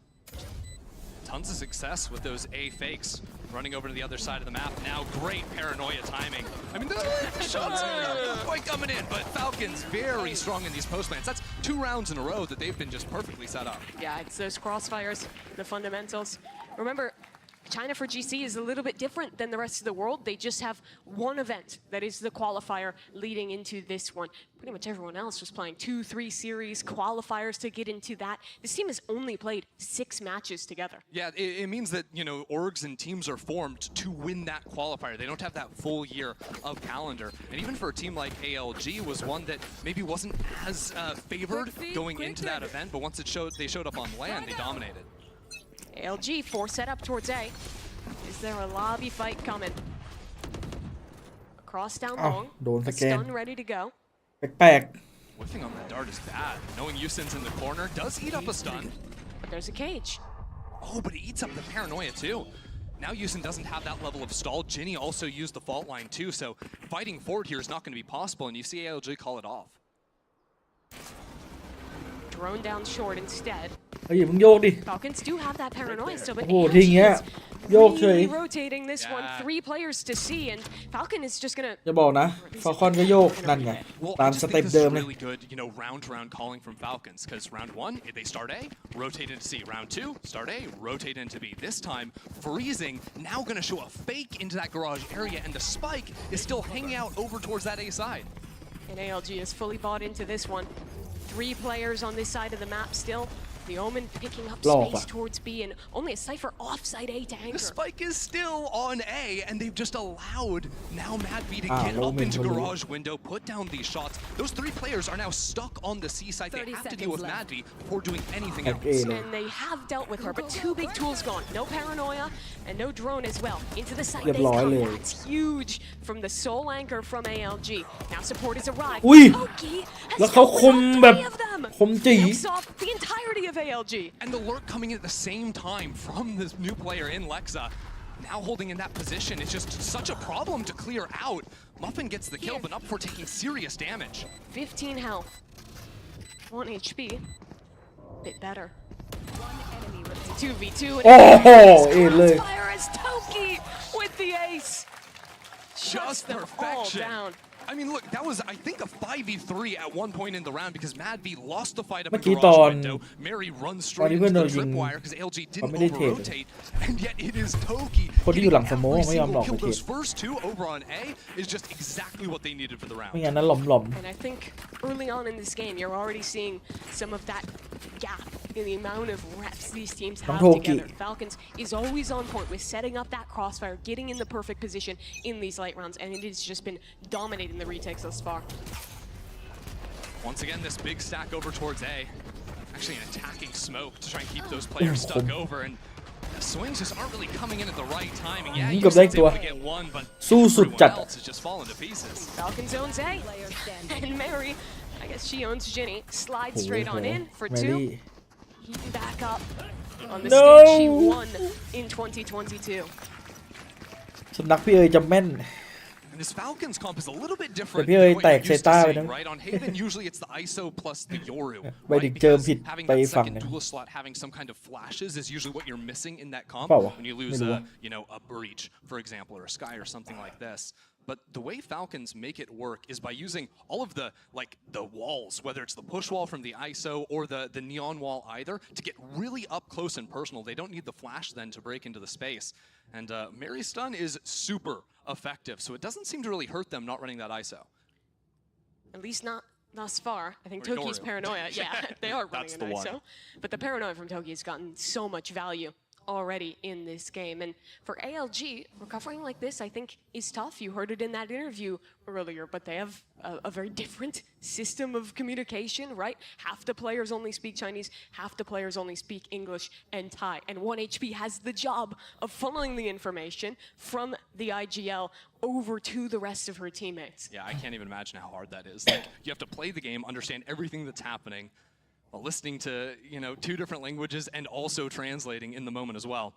Speaker 20: Tons of success with those A fakes. Running over to the other side of the map. Now great paranoia timing. I mean, the shots are quite coming in, but Falcons very strong in these post plants. That's 2 rounds in a row that they've been just perfectly set up.
Speaker 19: Yeah, it's those crossfires, the fundamentals. Remember, China for GC is a little bit different than the rest of the world. They just have one event that is the qualifier leading into this one. Pretty much everyone else was playing 2-3 series qualifiers to get into that. This team has only played 6 matches together.
Speaker 20: Yeah, it means that, you know, orgs and teams are formed to win that qualifier. They don't have that full year of calendar. And even for a team like ALG was one that maybe wasn't as favored going into that event, but once they showed up on LAN, they dominated.
Speaker 19: ALG 4 set up towards A. Is there a lobby fight coming? Cross down long. A stun ready to go.
Speaker 20: Whiffing on that dart is bad. Knowing Yusin's in the corner does eat up a stun.
Speaker 19: But there's a cage.
Speaker 20: Oh, but it eats up the paranoia too. Now Yusin doesn't have that level of stall. Ginny also used the fault line too, so fighting forward here is not going to be possible, and you see ALG call it off.
Speaker 19: Drone down short instead.
Speaker 4: เฮ้ยมึงโยกดิ
Speaker 19: Falcons do have that paranoia still, but
Speaker 4: โอ้โหทิ้งเงี้ยโยกเฉย
Speaker 19: really rotating this one. 3 players to see, and Falcon is just gonna.
Speaker 4: จะบอกนะ Falcon ก็โยกนั่นไง ตามสเต็ปเดิมเลย
Speaker 20: Really good, you know, round-to-round calling from Falcons, because round 1 they start A, rotate into C. Round 2 start A, rotate into B. This time freezing, now going to show a fake into that garage area, and the spike is still hanging out over towards that A side.
Speaker 19: And ALG is fully bought into this one. 3 players on this side of the map still. The Omen picking up space towards B, and only a Cypher offside A to anchor.
Speaker 20: The spike is still on A, and they've just allowed now Mad B to get up into garage window, put down these shots. Those 3 players are now stuck on the C side. They have to deal with Mad B before doing anything else.
Speaker 19: And they have dealt with her, but 2 big tools gone. No paranoia and no drone as well. Into the site they come. That's huge from the sole anchor from ALG. Now support has arrived. Toki has killed 3 of them. Knocks off the entirety of ALG.
Speaker 20: And the lurk coming in at the same time from this new player in Lexa. Now holding in that position is just such a problem to clear out. Muffin gets the kill, but up for taking serious damage.
Speaker 19: 15 health. 1 HP. Bit better. 2v2. And fire as Toki with the ace.
Speaker 20: Just perfection. I mean, look, that was, I think, a 5v3 at one point in the round because Mad B lost the fight up in garage window. Mary runs straight into the tripwire because LG didn't over-rotate, and yet it is Toki getting every single kill. Those first 2 over on A is just exactly what they needed for the round.
Speaker 19: And I think early on in this game, you're already seeing some of that gap in the amount of reps these teams have together. Falcons is always on point with setting up that crossfire, getting in the perfect position in these late rounds, and it has just been dominating the retakes thus far.
Speaker 20: Once again, this big stack over towards A. Actually an attacking smoke to try and keep those players stuck over, and the swings just aren't really coming in at the right timing. Yeah, you able to get one, but everyone else is just falling to pieces.
Speaker 19: Falcons owns A, and Mary, I guess she owns Ginny, slides straight on in for 2. Heating back up on the stage she won in 2022.
Speaker 4: สำนักพี่เอ๋ยจำแม่น
Speaker 20: This Falcons comp is a little bit different than what you're used to seeing, right? On Haven, usually it's the ISO plus the Yoru, right? Because having that second dual slot, having some kind of flashes is usually what you're missing in that comp when you lose a, you know, a Breach, for example, or a Sky or something like this. But the way Falcons make it work is by using all of the, like, the walls, whether it's the push wall from the ISO or the neon wall either, to get really up close and personal. They don't need the flash then to break into the space. And Mary's stun is super effective, so it doesn't seem to really hurt them not running that ISO.
Speaker 19: At least not thus far. I think Toki's paranoia, yeah, they are running an ISO. But the paranoia from Toki has gotten so much value already in this game. And for ALG, recovering like this, I think, is tough. You heard it in that interview earlier, but they have a very different system of communication, right? Half the players only speak Chinese, half the players only speak English and Thai. And 1HP has the job of funneling the information from the IGL over to the rest of her teammates.
Speaker 20: Yeah, I can't even imagine how hard that is. Like, you have to play the game, understand everything that's happening, while listening to, you know, 2 different languages and also translating in the moment as well.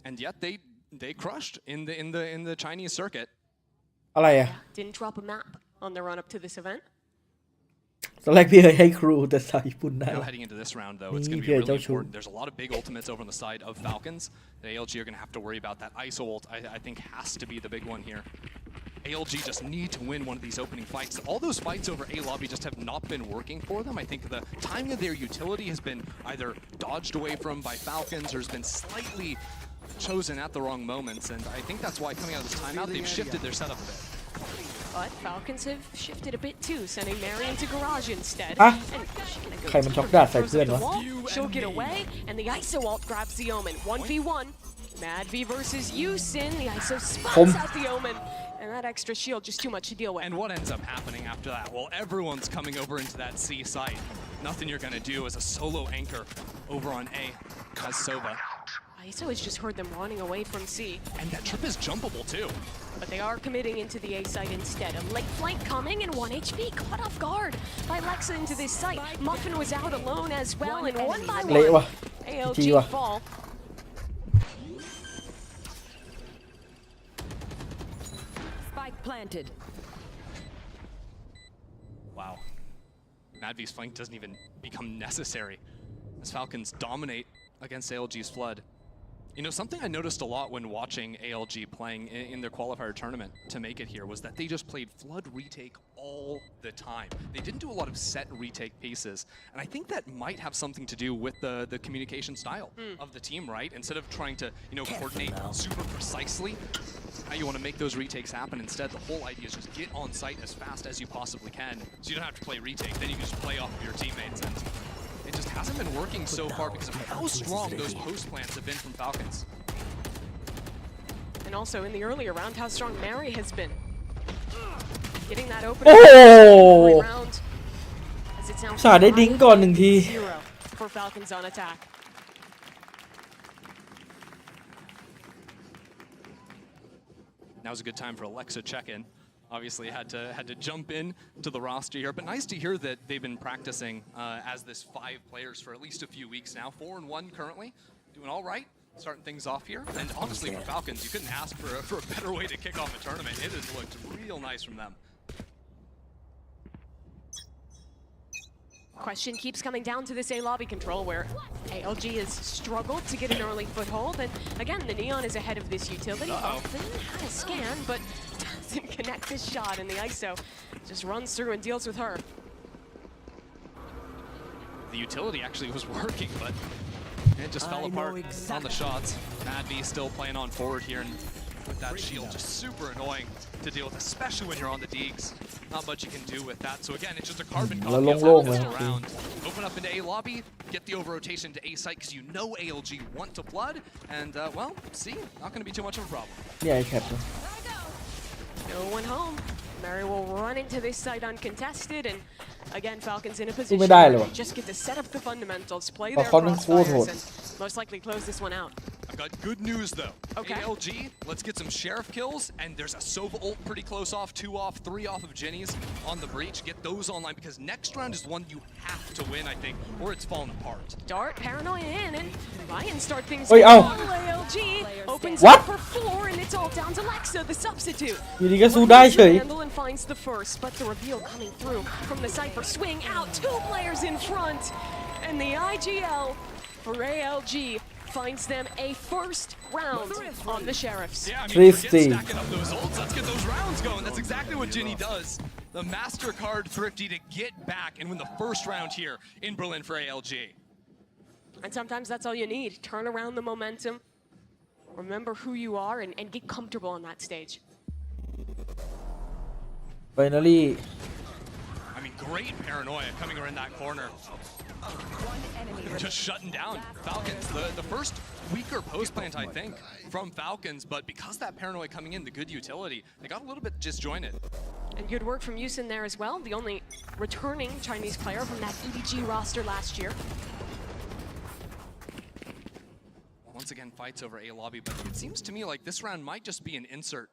Speaker 20: And yet they they crushed in the Chinese circuit.
Speaker 4: อะไรอ่ะ
Speaker 19: Didn't drop a map on the run up to this event.
Speaker 4: ตอนแรกพี่เคยให้ครูแต่สายญี่ปุ่นได้
Speaker 20: Now heading into this round, though, it's
Speaker 4: Ni
Speaker 20: going to be
Speaker 4: Pierre
Speaker 20: really
Speaker 4: Zhao Chu.
Speaker 20: important. There's a lot of big ultimates over on the side of Falcons. The ALG are going to have to worry about that. ISO ult, I think, has to be the big one here. ALG just need to win one of these opening fights. All those fights over A lobby just have not been working for them. I think the timing of their utility has been either dodged away from by Falcons or has been slightly chosen at the wrong moments. And I think that's why coming out of this timeout, they've shifted their setup a bit.
Speaker 19: But Falcons have shifted a bit too, sending Mary into garage instead.
Speaker 4: Ah.
Speaker 19: And she's gonna go
Speaker 4: ใครมันช็อกดาดใส่
Speaker 19: throws
Speaker 4: เพื่อน
Speaker 19: up the
Speaker 4: วะ
Speaker 19: wall, she'll get away, and the ISO ult grabs the Omen. 1v1. Mad V versus Yusin. The ISO spots out the Omen. And that extra shield just too much to deal with.
Speaker 20: And what ends up happening after that? Well, everyone's coming over into that C site. Nothing you're going to do as a solo anchor over on A as Sova.
Speaker 19: ISO has just heard them running away from C.
Speaker 20: And that trip is jumpable too.
Speaker 19: But they are committing into the A site instead. A late flank coming and 1 HP caught off guard by Lexa into this site. Muffin was out alone as well, and one by
Speaker 4: เละ
Speaker 19: one,
Speaker 4: ว่ะ
Speaker 19: ALG
Speaker 4: ว่ะ
Speaker 19: fall.
Speaker 18: Spike planted.
Speaker 20: Wow. Mad V's flank doesn't even become necessary as Falcons dominate against ALG's Flood. You know, something I noticed a lot when watching ALG playing in their qualifier tournament to make it here was that they just played Flood retake all the time. They didn't do a lot of set retake pieces. And I think that might have something to do with the communication style of the team, right? Instead of trying to, you know, coordinate super precisely how you want to make those retakes happen. Instead, the whole idea is just get on site as fast as you possibly can so you don't have to play retake. Then you can just play off of your teammates. And it just hasn't been working so far because of how strong those post plans have been from Falcons.
Speaker 19: And also in the earlier round, how strong Mary has been. Getting that open
Speaker 4: Oh!
Speaker 19: round. As it's now
Speaker 4: สาดได้ดิ้งก่อนหนึ่งที
Speaker 19: 0 for Falcons on attack.
Speaker 20: Now's a good time for Alexa check-in. Obviously had to jump in to the roster here, but nice to hear that they've been practicing as this 5 players for at least a few weeks now. 4-1 currently, doing all right, starting things off here. And honestly, for Falcons, you couldn't ask for a better way to kick off a tournament. It has looked real nice from them.
Speaker 19: Question keeps coming down to this A lobby control where ALG has struggled to get an early foothold. And again, the Neon is ahead of this utility. Muffin had a scan, but doesn't connect this shot, and the ISO just runs through and deals with her.
Speaker 20: The utility actually was working, but it just fell apart on the shots. Mad V still playing on forward here, and with that shield, just super annoying to deal with, especially when you're on the Deegs. Not much you can do with that. So again, it's just a carbon copy of Falcons around. Open up into A lobby, get the over-rotation to A site, because you know ALG want to Flood, and well, see, not going to be too much of a problem.
Speaker 4: Yeah, I kept him.
Speaker 19: No one home. Mary will run into this site uncontested, and again, Falcons in a position where they just get to set up the fundamentals, play their crossfires, and most likely close this one out.
Speaker 20: I've got good news though.
Speaker 19: Okay.
Speaker 20: ALG, let's get some Sheriff kills, and there's a Sova ult pretty close off, 2 off, 3 off of Jenny's on the breach. Get those online because next round is one you have to win, I think, or it's falling apart.
Speaker 19: Dart, Paranoia in, and Ryan start things
Speaker 4: Wait,
Speaker 19: off.
Speaker 4: oh.
Speaker 19: ALG opens
Speaker 4: What?
Speaker 19: up for 4, and it's all down to Lexa, the substitute.
Speaker 4: อยู่ดีก็สู้ได้เฉย
Speaker 19: Handle and finds the first, but the reveal coming through from the Cypher swing out, 2 players in front, and the IGL for ALG finds them a first round on the Sheriffs.
Speaker 20: Yeah, I mean, forget stacking up those ults. Let's get those rounds going. That's exactly what Ginny does. The MasterCard Thrifty to get back and win the first round here in Berlin for ALG.
Speaker 19: And sometimes that's all you need. Turn around the momentum, remember who you are, and get comfortable on that stage.
Speaker 4: Finally.
Speaker 20: I mean, great paranoia coming around that corner. Just shutting down Falcons. The first weaker post plant, I think, from Falcons, but because that paranoia coming in, the good utility, they got a little bit disjointed.
Speaker 19: And good work from Yusin there as well, the only returning Chinese player from that EDG roster last year.
Speaker 20: Once again, fights over A lobby, but it seems to me like this round might just be an insert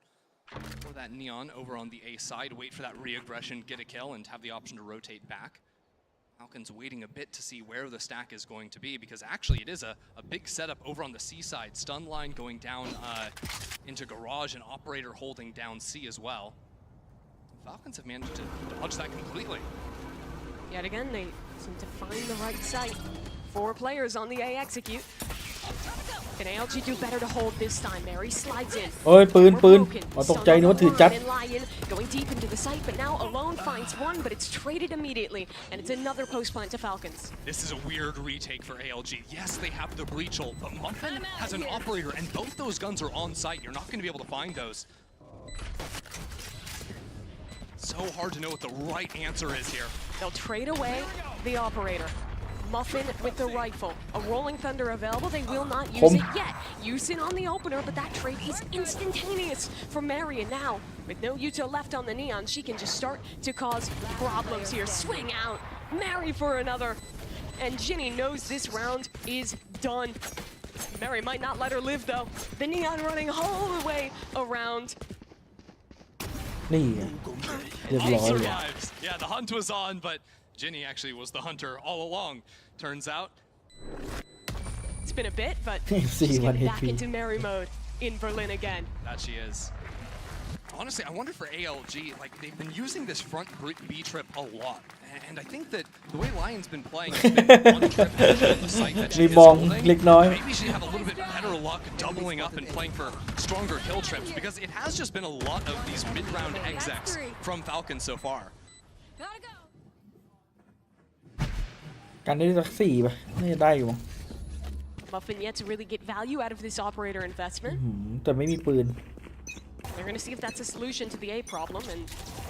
Speaker 20: for that Neon over on the A side. Wait for that re-aggression, get a kill, and have the option to rotate back. Falcons waiting a bit to see where the stack is going to be, because actually it is a big setup over on the C side. Stun line going down into garage, and operator holding down C as well. Falcons have managed to dodge that completely.
Speaker 19: Yet again, they seem to find the right site. 4 players on the A execute. Can ALG do better to hold this time? Mary slides in.
Speaker 4: เอ้ยปืนอ๋อตกใจนึกว่าถือจัด
Speaker 19: Lion going deep into the site, but now alone finds one, but it's traded immediately, and it's another post plant to Falcons.
Speaker 20: This is a weird retake for ALG. Yes, they have the breach ult, but Muffin has an operator, and both those guns are on site. You're not going to be able to find those. So hard to know what the right answer is here.
Speaker 19: They'll trade away the operator. Muffin with the rifle. A Rolling Thunder available. They will not use it yet. Use it on the opener, but that trade is instantaneous for Marion now. With no Yuta left on the Neon, she can just start to cause problems here. Swing out. Mary for another. And Ginny knows this round is done. Mary might not let her live, though. The Neon running all the way around.
Speaker 4: นี่ไงเรียบร้อย
Speaker 20: Survives. Yeah, the hunt was on, but Ginny actually was the hunter all along, turns out.
Speaker 19: It's been a bit, but
Speaker 4: See,
Speaker 19: she's
Speaker 4: one
Speaker 19: getting back
Speaker 4: HP.
Speaker 19: into Mary mode in Berlin again.
Speaker 20: That she is. Honestly, I wonder for ALG, like, they've been using this front B trip a lot. And I think that the way Lion's been playing has been one trip on the site that she
Speaker 4: มี
Speaker 20: is
Speaker 4: มอง
Speaker 20: holding.
Speaker 4: เล็กน้อย
Speaker 20: Maybe she'd have a little bit better luck doubling up and playing for stronger kill trips, because it has just been a lot of these mid-round execs from Falcon so far.
Speaker 4: การได้สัก4ป่ะน่าจะได้อยู่มั้ง
Speaker 19: Muffin yet to really get value out of this operator investment.
Speaker 4: แต่ไม่มีปืน
Speaker 19: They're going to see if that's a solution to the A problem, and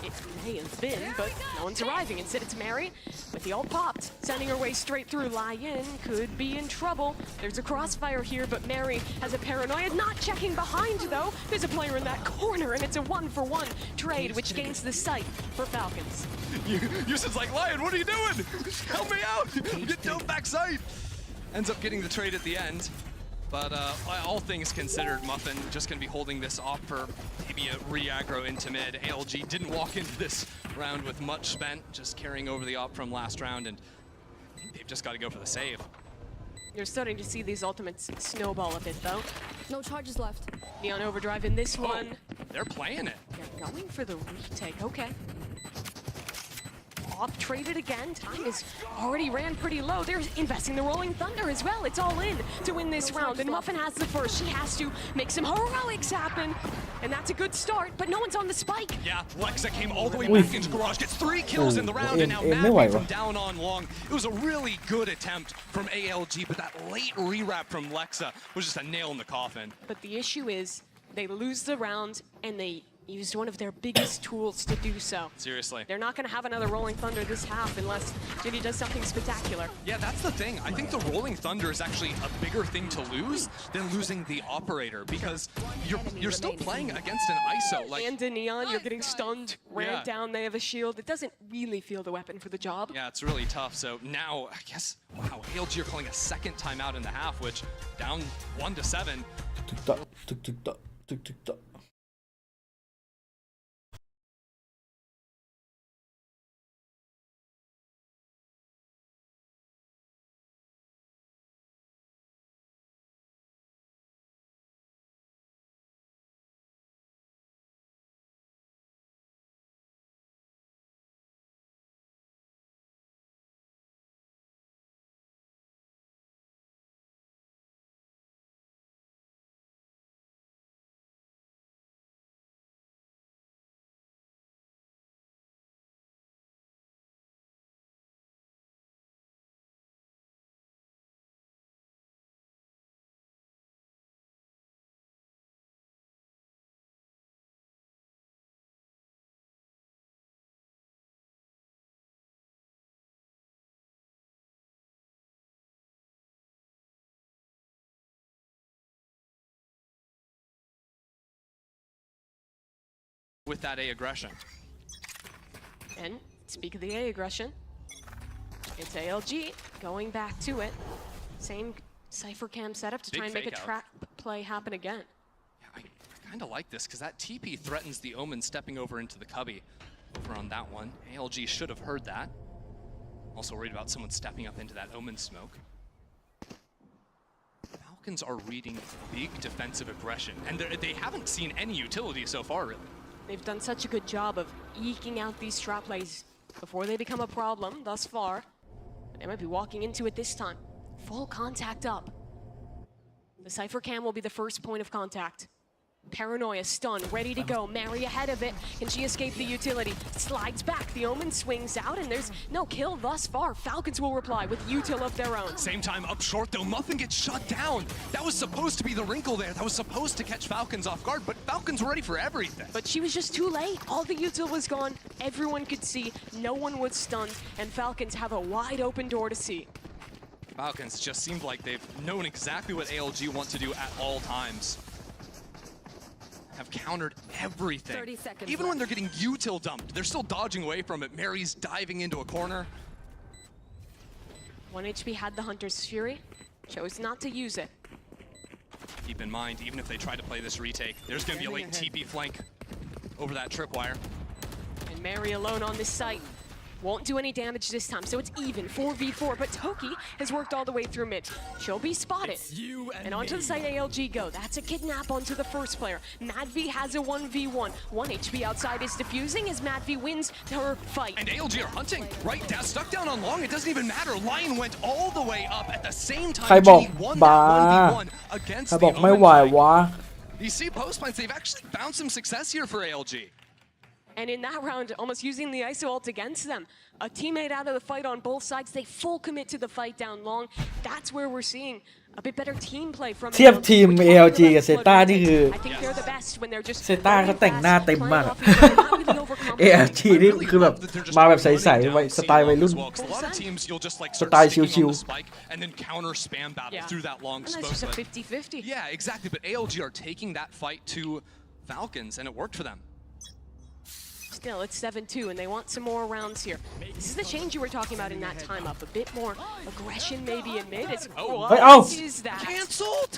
Speaker 19: it may have been, but no one's arriving. Instead, it's Mary with the ult popped, sending her way straight through. Lion could be in trouble. There's a crossfire here, but Mary has a paranoia. Not checking behind, though. There's a player in that corner, and it's a 1-for-1 trade, which gains the site for Falcons.
Speaker 20: Yusuf's like, Lion, what are you doing? Help me out! Get down backside! Ends up getting the trade at the end. But all things considered, Muffin just going to be holding this off for maybe a re-aggro into mid. ALG didn't walk into this round with much spent, just carrying over the op from last round, and I think they've just got to go for the save.
Speaker 19: You're starting to see these ultimates snowball a bit, though.
Speaker 21: No charges left.
Speaker 19: Neon Overdrive in this one.
Speaker 20: They're playing it.
Speaker 19: They're going for the retake. Okay. Op traded again. Time is already ran pretty low. They're investing the Rolling Thunder as well. It's all in to win this round. And Muffin has the first. She has to make some heroics happen. And that's a good start, but no one's on the spike.
Speaker 20: Yeah, Lexa came all the way back into garage, gets 3 kills in the round, and now Mapping from down on long. It was a really good attempt from ALG, but that late rewrap from Lexa was just a nail in the coffin.
Speaker 19: But the issue is they lose the round, and they used one of their biggest tools to do so.
Speaker 20: Seriously.
Speaker 19: They're not going to have another Rolling Thunder this half unless Ginny does something spectacular.
Speaker 20: Yeah, that's the thing. I think the Rolling Thunder is actually a bigger thing to lose than losing the operator, because you're still playing against an ISO. Like,
Speaker 19: and a Neon, you're getting stunned, ran down, they have a shield. It doesn't really feel the weapon for the job.
Speaker 20: Yeah, it's really tough. So now, I guess, wow, ALG are calling a second timeout in the half, which down 1-7. With that A aggression.
Speaker 19: And speak of the A aggression, it's ALG going back to it. Same Cypher Cam setup to try and make a trap play happen again.
Speaker 20: Yeah, I kind of like this, because that TP threatens the Omen stepping over into the cubby over on that one. ALG should have heard that. Also worried about someone stepping up into that Omen smoke. Falcons are reading big defensive aggression, and they haven't seen any utility so far, really.
Speaker 19: They've done such a good job of eking out these strat plays before they become a problem thus far. They might be walking into it this time. Full contact up. The Cypher cam will be the first point of contact. Paranoia, stun, ready to go. Mary ahead of it. Can she escape the utility? Slides back. The Omen swings out, and there's no kill thus far. Falcons will reply with util of their own.
Speaker 20: Same time up short, though, Muffin gets shut down. That was supposed to be the wrinkle there. That was supposed to catch Falcons off guard, but Falcons were ready for everything.
Speaker 19: But she was just too late. All the util was gone. Everyone could see. No one was stunned, and Falcons have a wide open door to see.
Speaker 20: Falcons just seemed like they've known exactly what ALG want to do at all times. Have countered everything.
Speaker 19: 30 seconds
Speaker 20: Even when they're getting util dumped, they're still dodging away from it. Mary's diving into a corner.
Speaker 19: 1 HP had the Hunter's Fury, chose not to use it.
Speaker 20: Keep in mind, even if they try to play this retake, there's going to be a late TP flank over that tripwire.
Speaker 19: And Mary alone on this site. Won't do any damage this time, so it's even 4v4, but Toki has worked all the way through mid. She'll be spotted. And onto the site ALG go. That's a kidnap onto the first player. MadV has a 1v1. 1 HP outside is diffusing as MadV wins her fight.
Speaker 20: And ALG are hunting, right? Stuck down on long, it doesn't even matter. Lion went all the way up at the same time.
Speaker 4: ใครบอก
Speaker 20: G won
Speaker 4: บ้า
Speaker 20: that 1v1 against
Speaker 4: ใคร
Speaker 20: the
Speaker 4: บอกไม่
Speaker 20: Omen
Speaker 4: ไหว
Speaker 20: fight.
Speaker 4: วะ
Speaker 20: You see post plants, they've actually found some success here for ALG.
Speaker 19: And in that round, almost using the ISO ult against them. A teammate out of the fight on both sides. They full commit to the fight down long. That's where we're seeing a bit better team play from
Speaker 4: เทียบทีม ALG กับ Zeta นี่คือ
Speaker 19: I think they're the best when they're just
Speaker 4: Zeta เขาแต่งหน้าเต็มมาก ALG นี่คือแบบมาแบบใสๆไว้สไตล์วัยรุ่น
Speaker 20: A lot of teams you'll just like
Speaker 4: ส
Speaker 20: start
Speaker 4: ไตล์
Speaker 20: sticking
Speaker 4: ชิว
Speaker 20: on the spike and then counter spam battle through that long
Speaker 19: And
Speaker 20: smoke.
Speaker 19: that's just a
Speaker 20: But
Speaker 19: 50-50.
Speaker 20: yeah, exactly. But ALG are taking that fight to Falcons, and it worked for them.
Speaker 19: Still, it's 7-2, and they want some more rounds here. This is the change you were talking about in that time up. A bit more aggression maybe in mid. It's, what is that?
Speaker 20: Cancelled!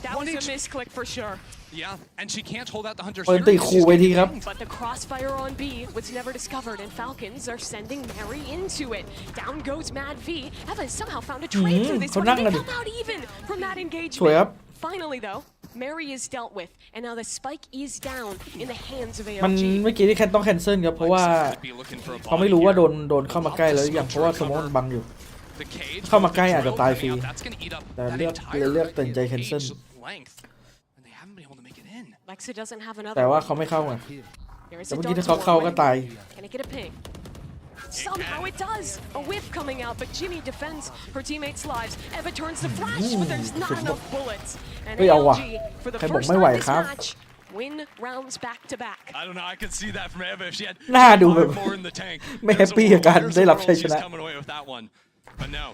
Speaker 19: That was a misclick for sure.
Speaker 20: Yeah, and she can't hold out the Hunter's
Speaker 4: ปืน
Speaker 20: Fury.
Speaker 4: ตีคู่ไว้ทีครับ
Speaker 19: But the crossfire on B was never discovered, and Falcons are sending Mary into it. Down goes Mad V. Eva somehow found a trade through this
Speaker 4: เขา
Speaker 19: one.
Speaker 4: นั่ง
Speaker 19: They
Speaker 4: กันดิ
Speaker 19: come out even from that
Speaker 4: สวยครับ
Speaker 19: engagement. Finally, though, Mary is dealt with, and now the spike is down in the hands of
Speaker 4: มัน
Speaker 19: ALG.
Speaker 4: เมื่อกี้ที่แค่ต้องแคนเซิลครับเพราะว่าเขาไม่รู้ว่าโดนเข้ามาใกล้แล้วหรือยังเพราะว่าสมองมันบังอยู่ เข้ามาใกล้อาจจะตายฟรีแต่เลือกตัดสินใจแคนเซิล
Speaker 19: Lexa doesn't have another.
Speaker 4: แต่ว่าเขาไม่เข้าไง
Speaker 19: There is
Speaker 4: แต่
Speaker 19: a
Speaker 4: เมื่อกี้
Speaker 19: dart
Speaker 4: ถ้าเขาเข้าก็ตาย
Speaker 19: Can it get a ping? Somehow it does! A whip coming out, but Jimmy defends her teammates' lives. Eva turns the flash, but there's not enough bullets. And
Speaker 4: เฮ้ยเอาว่ะ
Speaker 19: ALG, for the
Speaker 4: ใครบอก
Speaker 19: first
Speaker 4: ไม่ไหว
Speaker 19: time this
Speaker 4: ครับ
Speaker 19: match, win rounds back to back.
Speaker 20: I don't know, I could see that from Eva if she had
Speaker 4: น่าดูแบบ
Speaker 20: more in the tank.
Speaker 4: ไม่แฮปปี้กับการได้รับชัยช
Speaker 20: She's
Speaker 4: นะ
Speaker 20: coming away with that one. But no.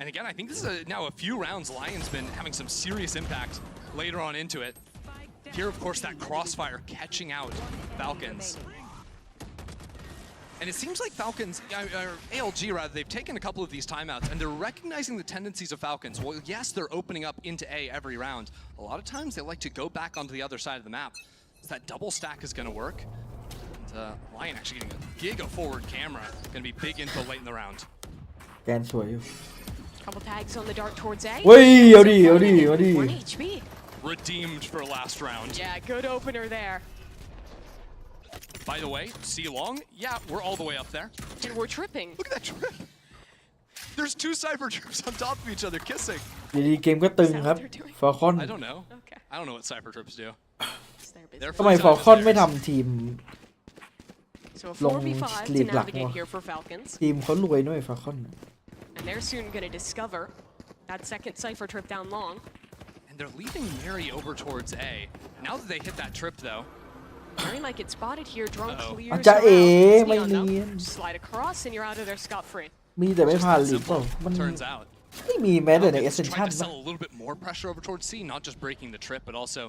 Speaker 20: And again, I think this is now a few rounds. Lion's been having some serious impact later on into it. Here, of course, that crossfire catching out Falcons. And it seems like Falcons, or ALG rather, they've taken a couple of these timeouts and they're recognizing the tendencies of Falcons. Well, yes, they're opening up into A every round. A lot of times they like to go back onto the other side of the map. So that double stack is going to work. And Lion actually getting a giga forward camera. Going to be big info late in the round.
Speaker 4: แกนสวยอยู่
Speaker 19: Couple tags on the dart towards A.
Speaker 4: เฮ้ยเอาดิเอาดิเอาดิ
Speaker 19: 1 HP.
Speaker 20: Redeemed for last round.
Speaker 19: Yeah, good opener there.
Speaker 20: By the way, see long? Yeah, we're all the way up there.
Speaker 19: And we're tripping.
Speaker 20: Look at that trip. There's 2 cypher trips on top of each other kissing.
Speaker 4: ดีๆเกมก็ตึงครับฟอลคอน
Speaker 20: I don't know. I don't know what cypher trips do.
Speaker 4: ทำไมฟอลคอนไม่ทำทีม
Speaker 19: So a
Speaker 4: ลง
Speaker 19: 4v5
Speaker 4: ลี
Speaker 19: to
Speaker 4: กหลัก
Speaker 19: navigate here for Falcons.
Speaker 4: ทีมเขารวยด้วยฟอลคอน
Speaker 19: And they're soon going to discover that second cypher trip down long.
Speaker 20: And they're leaving Mary over towards A. Now that they hit that trip, though.
Speaker 19: Mary might get spotted here. Drone clears
Speaker 4: อาจจะเอ๋ไม่
Speaker 19: around.
Speaker 4: เนียน
Speaker 19: Slide across and you're out of there scot-free.
Speaker 4: มีแต่ไม่ผ่านลีกเปล่ามัน
Speaker 20: Turns out.
Speaker 4: ไม่มีแม้แต่ใน
Speaker 20: Falcons
Speaker 4: Ascent
Speaker 20: tried to
Speaker 4: นะ
Speaker 20: sell a little bit more pressure over towards C, not just breaking the trip, but also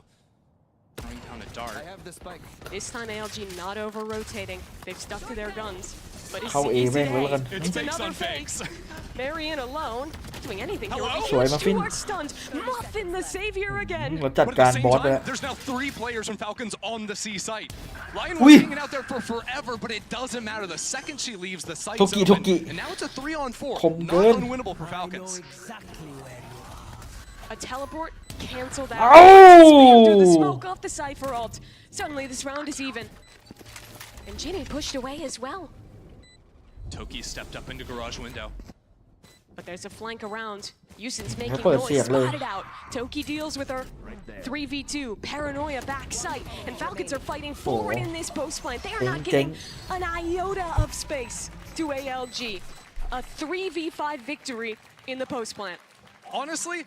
Speaker 20: throwing down a dart.
Speaker 19: This time ALG not over-rotating. They've stuck to their guns. But it's
Speaker 4: เข้า A แม่งไว้แล้วกัน
Speaker 19: it's another fakes. Marion alone, doing anything here.
Speaker 4: Hello? สวย Muffin.
Speaker 19: Stuart stunned. Muffin the savior again.
Speaker 4: เราจัดการบอสไปแล้ว
Speaker 20: There's now 3 players from Falcons on the C site. Lion
Speaker 4: Ui.
Speaker 20: was hanging out there for forever, but it doesn't matter. The second she leaves, the site's
Speaker 4: Toki,
Speaker 20: open.
Speaker 4: Toki.
Speaker 20: And now it's a 3-on-4.
Speaker 4: คม
Speaker 20: Not
Speaker 4: เกิน
Speaker 20: unwinnable for Falcons.
Speaker 19: A teleport canceled out.
Speaker 4: Ow!
Speaker 19: Through the smoke off the side for ult. Suddenly this round is even. And Ginny pushed away as well.
Speaker 20: Toki stepped up into garage window.
Speaker 19: But there's a flank around. Yusin's making
Speaker 4: เปิดเสีย
Speaker 19: noise,
Speaker 4: งเลย
Speaker 19: spotted out. Toki deals with her. 3v2, paranoia backside, and Falcons are fighting forward in this post plant. They are not getting an iota of space to ALG. A 3v5 victory in the post plant.
Speaker 20: Honestly,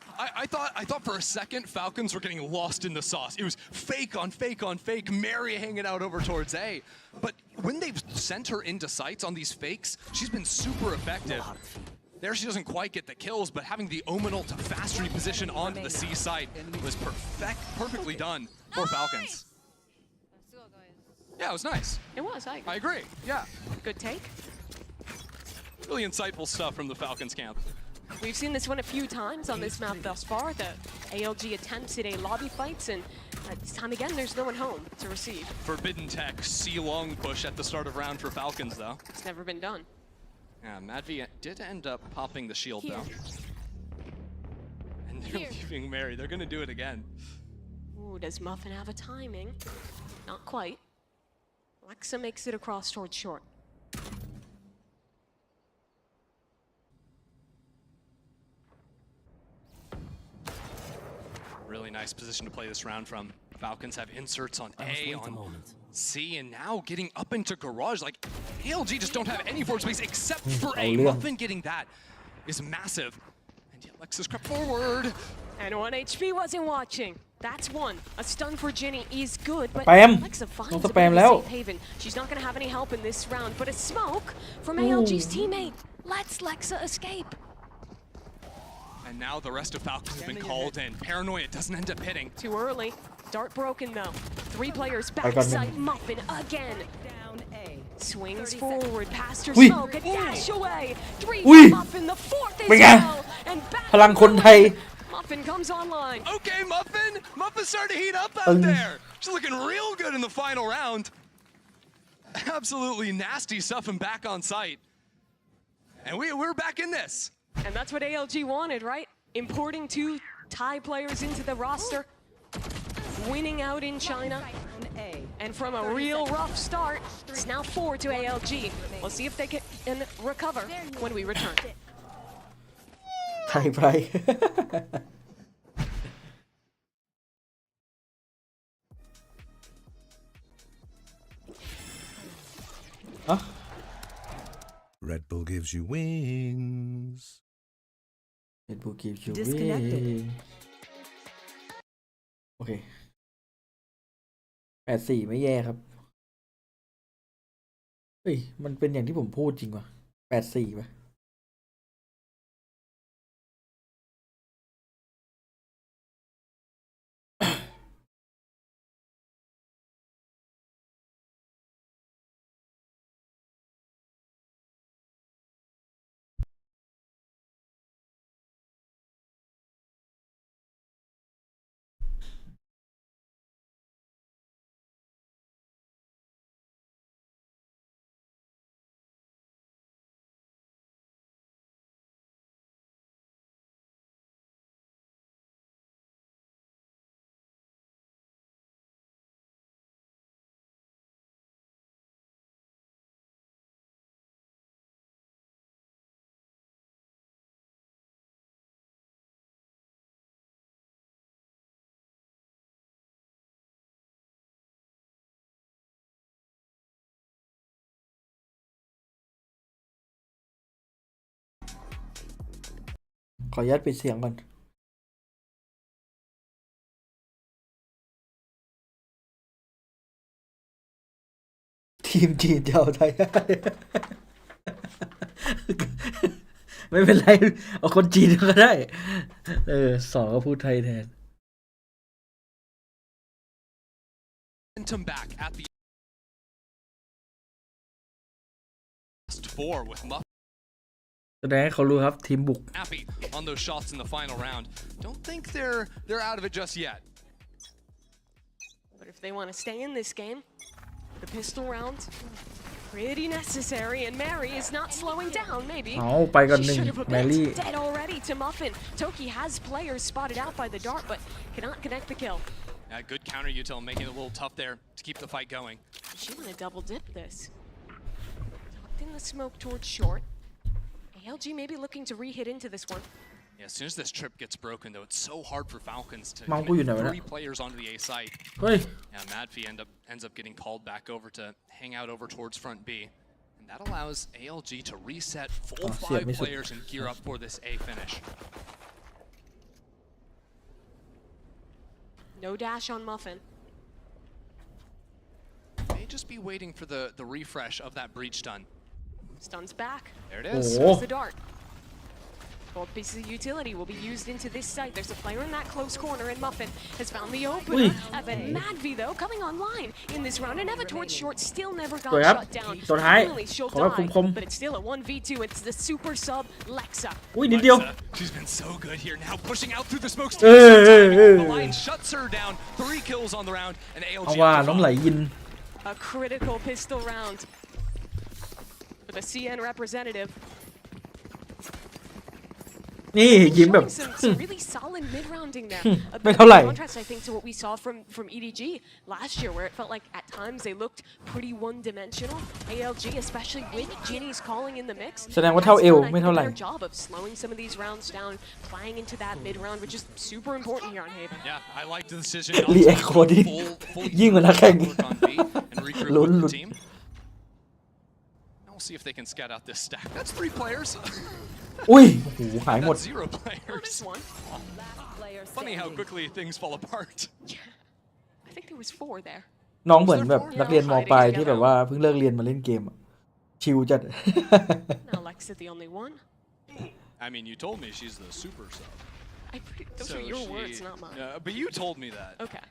Speaker 20: I thought for a second Falcons were getting lost in the sauce. It was fake on fake on fake, Mary hanging out over towards A. But when they've sent her into sites on these fakes, she's been super effective. There she doesn't quite get the kills, but having the Omen ult to fast reposition onto the C site was perfectly done for Falcons. Yeah, it was nice.
Speaker 19: It was,
Speaker 20: I agree, yeah.
Speaker 19: Good take.
Speaker 20: Really insightful stuff from the Falcons camp.
Speaker 19: We've seen this one a few times on this map thus far. The ALG attempts at a lobby fights, and this time again, there's no one home to receive.
Speaker 20: Forbidden Tech, C-long push at the start of round for Falcons, though.
Speaker 19: It's never been done.
Speaker 20: Yeah, Madvi did end up popping the shield, though. And they're leaving Mary. They're going to do it again.
Speaker 19: Ooh, does Muffin have a timing? Not quite. Lexa makes it across towards short.
Speaker 20: Really nice position to play this round from. Falcons have inserts on A, on C, and now getting up into garage. Like, ALG just don't have any forward space except for A. Muffin getting that is massive. And yet Lexus crept forward.
Speaker 19: And 1 HP wasn't watching. That's one. A stun for Ginny is good, but Lexa finds a bit of a safe haven. She's not going to have any help in this round, but a smoke from ALG's teammate lets Lexa escape.
Speaker 20: And now the rest of Falcons have been called in. Paranoia doesn't end up hitting.
Speaker 19: Too early. Dart broken though. 3 players backside. Muffin again. Swings forward past her smoke and dash away. 3 for Muffin, the 4th as well. And back
Speaker 4: พลังคนไทย
Speaker 19: Muffin comes online.
Speaker 20: Okay, Muffin! Muffin's starting to heat up out there. She's looking real good in the final round. Absolutely nasty stuff and back on site. And we're back in this.
Speaker 19: And that's what ALG wanted, right? Importing 2 Thai players into the roster. Winning out in China. And from a real rough start, it's now 4 to ALG. We'll see if they can recover when we return.
Speaker 4: ไทยไพร
Speaker 21: Red Bull gives you wings.
Speaker 4: Red Bull gives you
Speaker 18: Disconnected.
Speaker 4: wings. โอเค 8-4 ไม่แย่ครับ เฮ้ย มันเป็นอย่างที่ผมพูดจริงวะ 8-4 ป่ะขออนุญาตปิดเสียงก่อน ทีมจีนจะเอาไทย ไม่เป็นไร เอาคนจีนก็ได้ สองก็พูดไทยแทน
Speaker 20: Momentum back at the just 4 with Muff
Speaker 4: แสดงให้เขารู้ครับทีมบุก
Speaker 20: happy on those shots in the final round. Don't think they're out of it just yet.
Speaker 19: But if they want to stay in this game, the pistol round pretty necessary, and Mary is not slowing down. Maybe
Speaker 4: เอาไปก่อนห
Speaker 19: she
Speaker 4: นึ่ง
Speaker 19: should have
Speaker 4: แมรี่
Speaker 19: dead already to Muffin. Toki has players spotted out by the dart, but cannot connect the kill.
Speaker 20: Good counter util, making it a little tough there to keep the fight going.
Speaker 19: She want to double dip this. Tucked in the smoke towards short. ALG maybe looking to re-hit into this one.
Speaker 20: Yeah, as soon as this trip gets broken, though, it's so hard for Falcons to
Speaker 4: Mongกูอยู่ไหนวะ
Speaker 20: get
Speaker 4: เนี่ย
Speaker 20: 3 players onto the A site.
Speaker 4: เฮ้ย
Speaker 20: Yeah, Madfee ends up getting called back over to hang out over towards front B. And that allows ALG to reset full
Speaker 4: เสียบ
Speaker 20: 5
Speaker 4: ไม่สุด
Speaker 20: players and gear up for this A finish.
Speaker 19: No dash on Muffin.
Speaker 20: May just be waiting for the refresh of that breach stun.
Speaker 19: Stuns back.
Speaker 20: There it is.
Speaker 19: There's the dart. Both pieces of utility will be used into this site. There's a player in that close corner, and Muffin has found the opener. But Madvi, though, coming online in this round, and Eva towards short still never got
Speaker 4: สวยครับ
Speaker 19: shut down.
Speaker 4: ตัวท้าย
Speaker 19: Finally, she'll
Speaker 4: ขอแบบ
Speaker 19: die,
Speaker 4: คม
Speaker 19: but it's still a 1v2. It's the super sub Lexa.
Speaker 4: อุ้ยนิดเดียว
Speaker 20: She's been so good here. Now pushing out through the smoke. The line shuts her down. 3 kills on the round, and
Speaker 4: เอา
Speaker 20: ALG
Speaker 4: ว่า
Speaker 20: up to
Speaker 4: น้องไหล
Speaker 20: 5.
Speaker 4: ยิน
Speaker 19: A critical pistol round for the CN representative.
Speaker 4: นี่ยิ้มแบบ
Speaker 19: Showing some really solid mid-rounding there. A
Speaker 4: ไม่
Speaker 19: bit
Speaker 4: เท่าไหร่
Speaker 19: of contrast, I think, to what we saw from EDG last year, where it felt like at times they looked pretty one-dimensional. ALG, especially with Ginny's calling in the mix,
Speaker 4: แสดงว่าเท่า
Speaker 19: has
Speaker 4: เอว
Speaker 19: done, I
Speaker 4: ไม่
Speaker 19: think,
Speaker 4: เท่า
Speaker 19: a
Speaker 4: ไหร่
Speaker 19: better job of slowing some of these rounds down, playing into that mid-round, which is super important here on Haven.
Speaker 20: Yeah, I like the decision.
Speaker 4: รีแอคโคดี้ ยิ่งกว่านักแข่ง
Speaker 20: And regroup
Speaker 4: ลุ้น
Speaker 20: with
Speaker 4: ลุ้
Speaker 20: the
Speaker 4: น
Speaker 20: team. Now we'll see if they can scout out this stack. That's 3 players.
Speaker 4: อุ้ยโอ้โหหายหมด
Speaker 20: That's 0 players. Funny how quickly things fall apart.
Speaker 19: I think there was 4 there.
Speaker 4: น้องเหมือนแบบนักเรียนมปลายที่แบบว่าเพิ่งเลิกเรียนมาเล่นเกมอะชิลจัด
Speaker 19: Now Lexa the only one.
Speaker 20: I mean, you told me she's the super sub.
Speaker 19: Those are your words, not mine.
Speaker 20: But you told me that.
Speaker 19: Okay.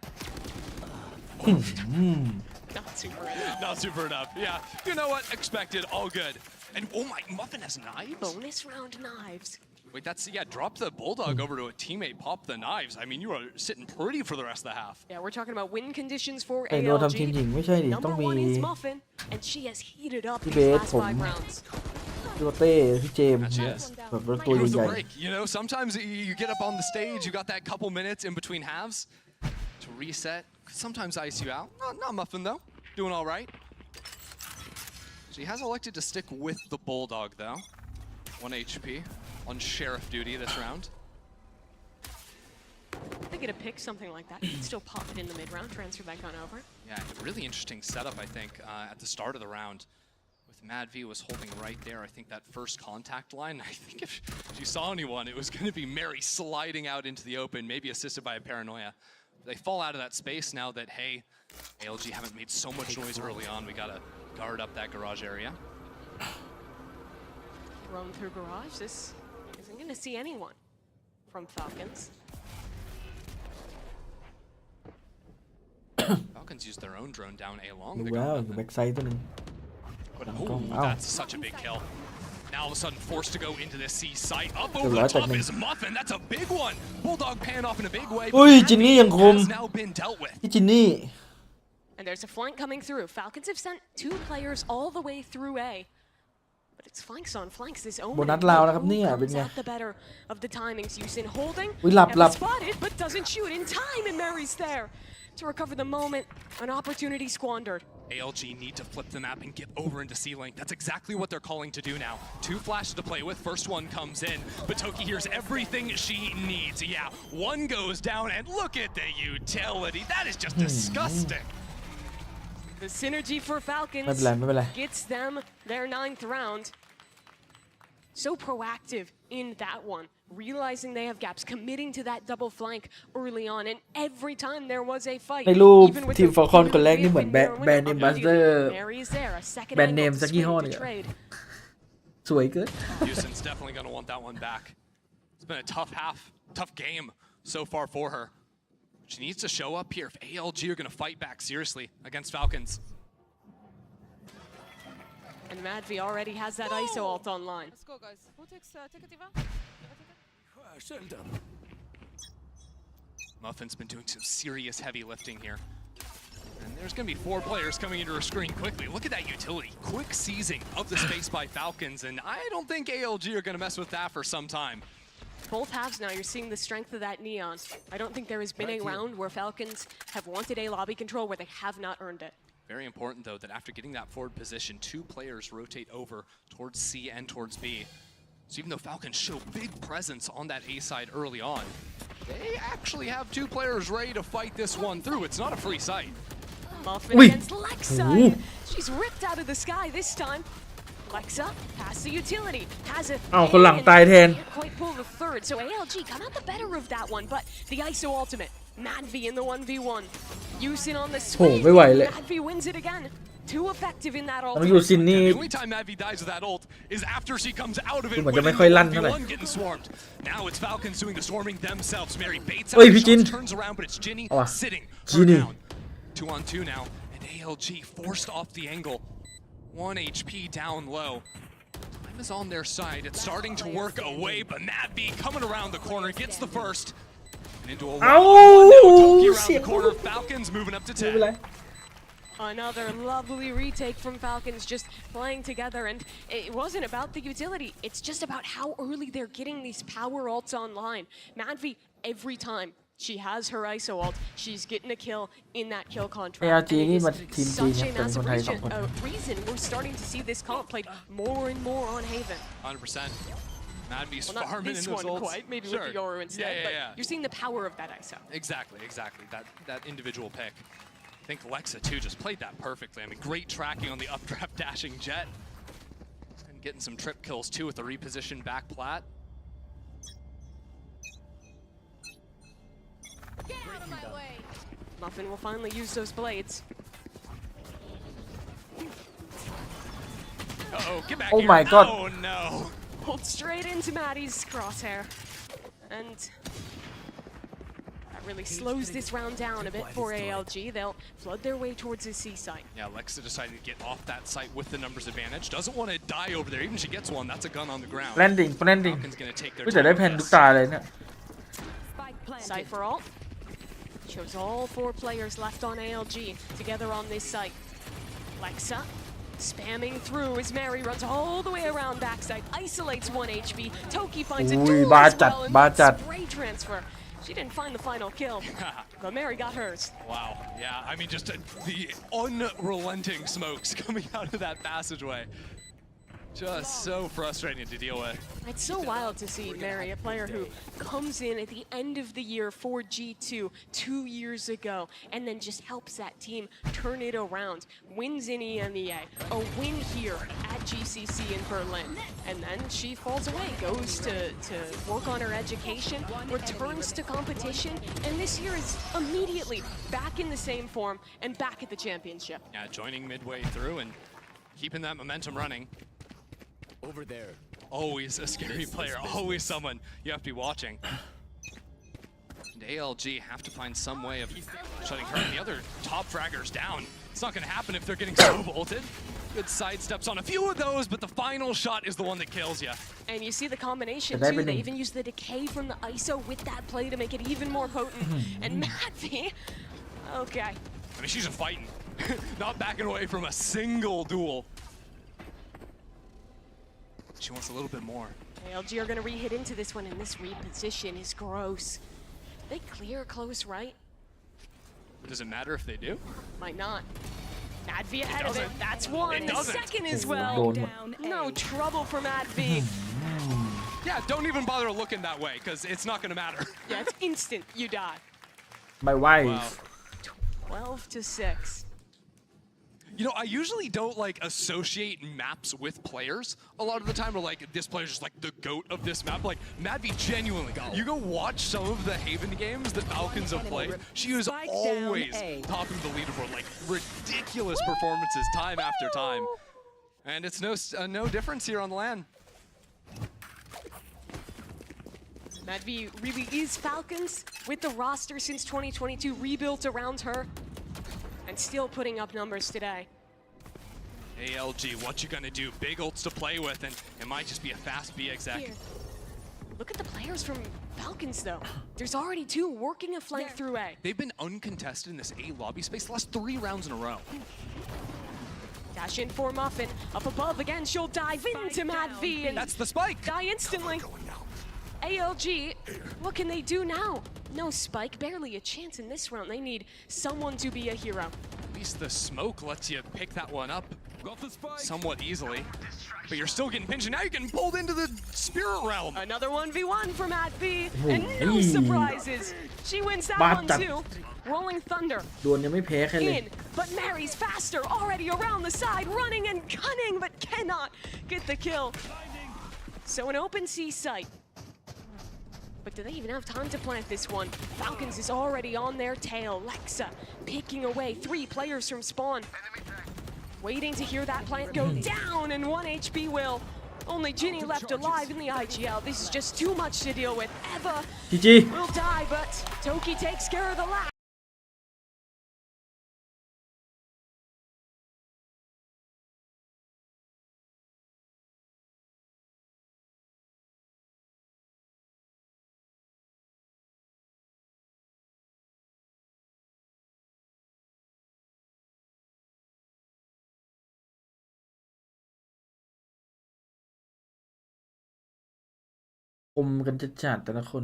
Speaker 19: Not super enough.
Speaker 20: Not super enough. Yeah. You know what? Expected. All good. And oh my, Muffin has knives?
Speaker 19: Bonus round knives.
Speaker 20: Wait, that's, yeah, drop the Bulldog over to a teammate, pop the knives. I mean, you are sitting pretty for the rest of the half.
Speaker 19: Yeah, we're talking about win conditions for
Speaker 4: แต่โนทำทีมหญิง
Speaker 19: ALG.
Speaker 4: ไม่ใช่ดิต้อง
Speaker 19: Number
Speaker 4: มี
Speaker 19: 1 is Muffin, and she has heated up
Speaker 4: พี่
Speaker 19: these
Speaker 4: เบส
Speaker 19: last
Speaker 4: ผม
Speaker 19: 5 rounds.
Speaker 4: พี่โรเต้พี่เจมส์
Speaker 20: She is.
Speaker 4: แบบว่าตัว
Speaker 20: Here's
Speaker 4: ให
Speaker 20: the
Speaker 4: ญ่
Speaker 20: break. You know, sometimes you get up on the stage, you got that couple minutes in between halves to reset. Sometimes ice you out. Not Muffin, though. Doing all right. She has elected to stick with the Bulldog, though. 1 HP on Sheriff duty this round.
Speaker 19: If they get a pick, something like that, you can still pop it in the mid-round, transfer that gun over.
Speaker 20: Yeah, a really interesting setup, I think, at the start of the round. With Madv was holding right there, I think that first contact line. I think if you saw anyone, it was going to be Mary sliding out into the open, maybe assisted by a Paranoia. They fall out of that space now that, hey, ALG haven't made so much noise early on. We got to guard up that garage area.
Speaker 19: Roam through garage. This isn't going to see anyone from Falcons.
Speaker 20: Falcons used their own drone down A long.
Speaker 4: ดู
Speaker 20: They
Speaker 4: แล้ว
Speaker 20: got
Speaker 4: อยู่
Speaker 20: nothing.
Speaker 4: แบ็กไซด์ตัวหนึง
Speaker 20: But,
Speaker 4: Come
Speaker 20: ooh,
Speaker 4: on.
Speaker 20: that's such a big kill. Now all of a sudden forced to go into this C site. Up
Speaker 4: Good
Speaker 20: over the
Speaker 4: luck,
Speaker 20: top
Speaker 4: Edmund.
Speaker 20: is Muffin. That's a big one. Bulldog pan off in a big way.
Speaker 4: อุ้ย
Speaker 20: but
Speaker 4: จินนี่ยังคม
Speaker 20: has now been dealt with.
Speaker 4: พี่จินนี่
Speaker 19: And there's a flank coming through. Falcons have sent 2 players all the way through A. But it's flanks on flanks. This omen.
Speaker 4: โบนัสลาวนะครับเนี่ย
Speaker 19: Who
Speaker 4: เป็น
Speaker 19: comes
Speaker 4: ไง
Speaker 19: out the better of the timings. Yusin holding.
Speaker 4: อุ๊ยหลับ
Speaker 19: and
Speaker 4: หลับ
Speaker 19: spotted, but doesn't shoot in time. And Mary's there to recover the moment. An opportunity squandered.
Speaker 20: ALG need to flip the map and get over into C-Link. That's exactly what they're calling to do now. 2 flashes to play with. First one comes in, but Toki hears everything she needs. Yeah, one goes down, and look at the utility. That is just disgusting.
Speaker 19: The synergy for
Speaker 4: ไม่
Speaker 19: Falcons
Speaker 4: เป็นไรไม่เป็นไร
Speaker 19: gets them their 9th round. So proactive in that one, realizing they have gaps, committing to that double flank early on, and every time there was a fight,
Speaker 4: ในรูป
Speaker 19: even with
Speaker 4: ทีม
Speaker 19: the
Speaker 4: ฟอร์คอนคนแรกนี่เหมือน
Speaker 19: Mary
Speaker 4: แบรนด์เนมบัสเตอร์
Speaker 19: Mary is there, a second
Speaker 4: แบรนด์เนม
Speaker 19: angle
Speaker 4: สั
Speaker 19: to
Speaker 4: กยี่ห้อ
Speaker 19: swing
Speaker 4: หนึง
Speaker 19: the
Speaker 4: อะ
Speaker 19: trade.
Speaker 4: สวยเกิน
Speaker 20: Houston's definitely going to want that one back. It's been a tough half, tough game so far for her. She needs to show up here if ALG are going to fight back seriously against Falcons.
Speaker 19: And Madvi already has that ISO ult online.
Speaker 13: Let's go, guys. Who takes take a diva?
Speaker 20: Muffin's been doing some serious heavy lifting here. And there's going to be 4 players coming into her screen quickly. Look at that utility. Quick seizing of the space by Falcons, and I don't think ALG are going to mess with that for some time.
Speaker 19: Both halves now, you're seeing the strength of that Neon. I don't think there has been a round where Falcons have wanted a lobby control where they have not earned it.
Speaker 20: Very important, though, that after getting that forward position, 2 players rotate over towards C and towards B. So even though Falcons show big presence on that A side early on, they actually have 2 players ready to fight this one through. It's not a free sight.
Speaker 19: Muffin against Lexa. She's ripped out of the sky this time. Lexa has the utility, has it.
Speaker 4: คนหลังตายแทน
Speaker 19: Can't quite pull the third, so ALG come out the better of that one, but the ISO ultimate, Madvi in the 1v1. Yusin on the
Speaker 4: โห
Speaker 19: swing,
Speaker 4: ไม่ไหวเลย
Speaker 19: Madvi wins it again. Too effective in that
Speaker 4: ต้องอยู่
Speaker 19: ultimate.
Speaker 4: ซินนี่
Speaker 20: The only time Madvi dies with that ult is after she comes out of it
Speaker 4: คือเหมือนจะ
Speaker 20: winning
Speaker 4: ไม่ค่อยลั่น
Speaker 20: the
Speaker 4: เท่าไหร่
Speaker 20: 1v1 getting swarmed. Now it's Falcons doing the swarming themselves. Mary baits
Speaker 4: เฮ้ย
Speaker 20: out,
Speaker 4: พี่จิน
Speaker 20: shots, turns around, but it's Ginny
Speaker 4: เอาว่ะ
Speaker 20: sitting her
Speaker 4: จินนี่
Speaker 20: down. 2 on 2 now, and ALG forced off the angle. 1 HP down low. Time is on their side. It's starting to work away, but Madvi coming around the corner gets the first. And into a 1-on-1 now. Toki around the corner. Falcons moving up to 10.
Speaker 19: Another lovely retake from Falcons, just playing together, and it wasn't about the utility. It's just about how early they're getting these power ults online. Madvi, every time she has her ISO ult, she's getting a kill in that kill contract.
Speaker 4: ARG
Speaker 19: And it
Speaker 4: นี่
Speaker 19: is
Speaker 4: มันทีมจีน
Speaker 19: such
Speaker 4: นะ
Speaker 19: a
Speaker 4: แต่เป็นคน
Speaker 19: massive
Speaker 4: ไทย2 คน
Speaker 19: reason we're starting to see this comp played more and more on Haven.
Speaker 20: 100%. Madvi's
Speaker 19: Well, not
Speaker 20: farming
Speaker 19: this
Speaker 20: in those
Speaker 19: one
Speaker 20: ults.
Speaker 19: quite, maybe
Speaker 20: Sure.
Speaker 19: with the Yoru instead,
Speaker 20: Yeah.
Speaker 19: but you're seeing the power of that ISO.
Speaker 20: Exactly. That individual pick. I think Lexa, too, just played that perfectly. I mean, great tracking on the updraft dashing jet. And getting some trip kills, too, with the repositioned back plat.
Speaker 8: Get out of my way.
Speaker 19: Muffin will finally use those blades.
Speaker 20: Uh-oh, get back
Speaker 4: Oh
Speaker 20: here.
Speaker 4: my God.
Speaker 20: Oh, no.
Speaker 19: Pulled straight into Maddie's crosshair. And that really slows this round down a bit for ALG. They'll flood their way towards the C site.
Speaker 20: Yeah, Lexa decided to get off that site with the numbers advantage. Doesn't want to die over there. Even if she gets one, that's a gun on the ground.
Speaker 4: landing
Speaker 20: Falcons gonna take their
Speaker 4: แต่ได้
Speaker 20: time
Speaker 4: แพน
Speaker 20: with
Speaker 4: ทุก
Speaker 20: this.
Speaker 4: ตาเลยเนี่ย
Speaker 19: Cypher ult. Shows all 4 players left on ALG together on this site. Lexa spamming through as Mary runs all the way around backside, isolates 1 HP. Toki finds a
Speaker 4: Ui,
Speaker 19: duel
Speaker 4: ba
Speaker 19: as
Speaker 4: chặt,
Speaker 19: well, and
Speaker 4: ba
Speaker 19: that
Speaker 4: chặt.
Speaker 19: spray transfer. She didn't find the final kill, but Mary got hers.
Speaker 20: Wow. Yeah, I mean, just the unrelenting smokes coming out of that passageway. Just so frustrating to deal with.
Speaker 19: It's so wild to see Mary, a player who comes in at the end of the year for G2 2 years ago, and then just helps that team turn it around, wins in EMEA, a win here at GCC in Berlin, and then she falls away, goes to work on her education, returns to competition, and this year is immediately back in the same form and back at the championship.
Speaker 20: Yeah, joining midway through and keeping that momentum running.
Speaker 14: Over there.
Speaker 20: Always a scary player, always someone you have to be watching. And ALG have to find some way of shutting her and the other top fraggers down. It's not going to happen if they're getting so bolted. Good sidesteps on a few of those, but the final shot is the one that kills you.
Speaker 19: And you see the combination
Speaker 4: But that
Speaker 19: too. They
Speaker 4: wouldn't-
Speaker 19: even use the decay from the ISO with that play to make it even more potent. And Madvi, okay.
Speaker 20: I mean, she's just fighting, not backing away from a single duel. She wants a little bit more.
Speaker 19: ALG are going to re-hit into this one, and this reposition is gross. They clear close right?
Speaker 20: Does it matter if they do?
Speaker 19: Might not. Madvi ahead of it.
Speaker 20: doesn't.
Speaker 19: That's
Speaker 20: It
Speaker 19: one.
Speaker 20: doesn't.
Speaker 19: Second as
Speaker 4: Oh,
Speaker 19: well.
Speaker 4: don't.
Speaker 19: No trouble for Madvi.
Speaker 20: Yeah, don't even bother looking that way, because it's not going to matter.
Speaker 19: Yeah, it's instant. You die.
Speaker 4: my wife
Speaker 19: 12 to 6.
Speaker 20: You know, I usually don't like associate maps with players. A lot of the time, we're like, this player's just like the GOAT of this map. Like, Madvi, genuinely, you go watch some of the Haven games that Falcons have played. She is always topping the leaderboard, like ridiculous performances time after time. And it's no difference here on the LAN.
Speaker 19: Madvi really is Falcons with the roster since 2022 rebuilt around her. And still putting up numbers today.
Speaker 20: ALG, what you gonna do? Big ults to play with, and it might just be a fast B exec.
Speaker 19: Here. Look at the players from Falcons, though. There's already 2 working a flank through A.
Speaker 20: They've been uncontested in this A lobby space the last 3 rounds in a row.
Speaker 19: Dash in for Muffin. Up above again, she'll dive into Mad V. And
Speaker 20: that's the spike.
Speaker 19: Die instantly. ALG, what can they do now? No spike, barely a chance in this round. They need someone to be a hero.
Speaker 20: At least the smoke lets you pick that one up somewhat easily. But you're still getting pinched, and now you're getting pulled into the spirit realm.
Speaker 19: Another 1v1 for Mad V, and no surprises. She wins that one too. Rolling Thunder
Speaker 4: ดวลยังไม่แพ้ใครเลย
Speaker 19: in, but Mary's faster, already around the side, running and cunning, but cannot get the kill. So an open C site. But do they even have time to plant this one? Falcons is already on their tail. Lexa picking away 3 players from spawn. Waiting to hear that plant go down, and 1 HP will. Only Ginny left alive in the IGL. This is just too much to deal with. Eva will die, but Toki takes care of the last.
Speaker 4: อมกันจัดๆแต่ละคน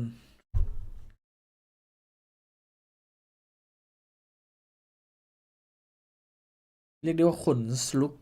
Speaker 4: เรียกได้ว่าขนลุก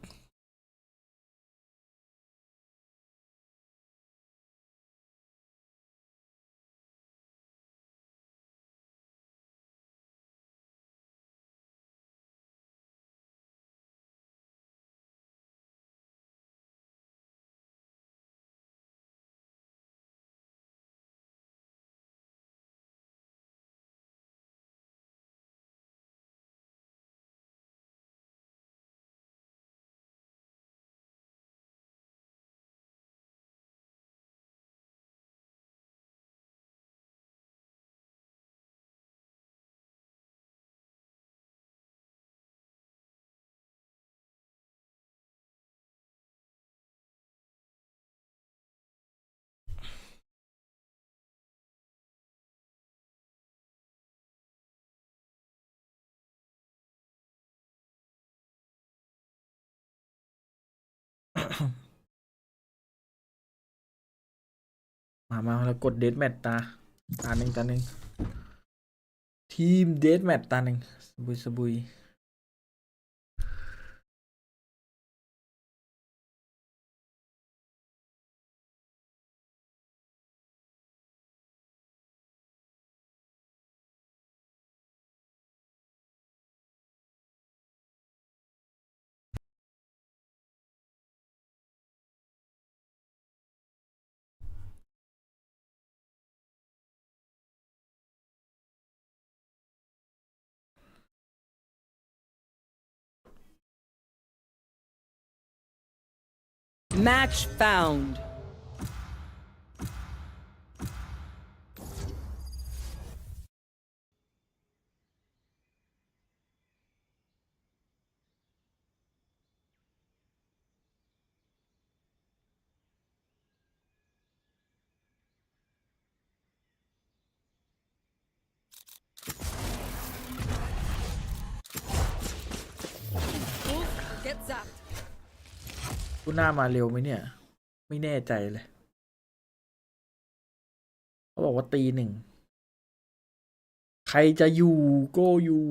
Speaker 4: มาแล้วกดเดทแมตตาหนึ่งทีมเดทแมตตาหนึ่งสบุย
Speaker 2: Match found.
Speaker 7: Get zapped.
Speaker 4: กูหน้ามาเร็วไหมเนี่ยไม่แน่ใจเลยเขาบอกว่าตี 1ใครจะอยู่ก็อยู่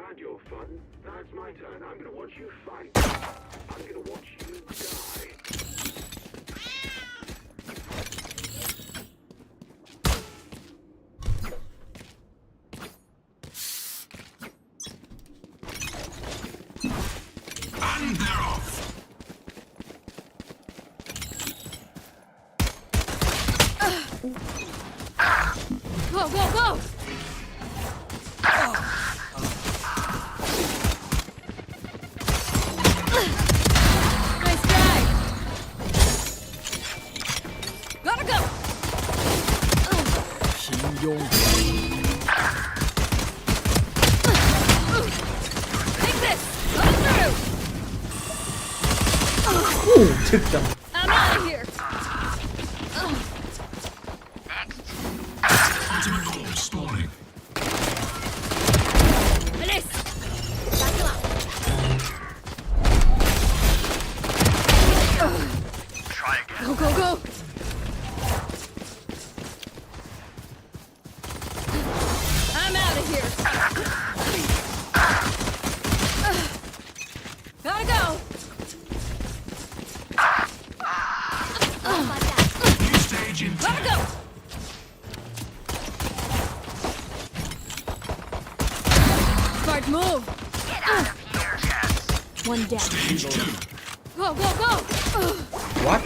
Speaker 15: had your fun. Now it's my turn. I'm gonna watch you fight. I'm gonna watch you die. And they're off.
Speaker 4: ชึกจัง
Speaker 10: I'm out of here. Release. Go, go, go. I'm out of here. Gotta go. Gotta go. Smart move. One down. Go, go, go.
Speaker 4: what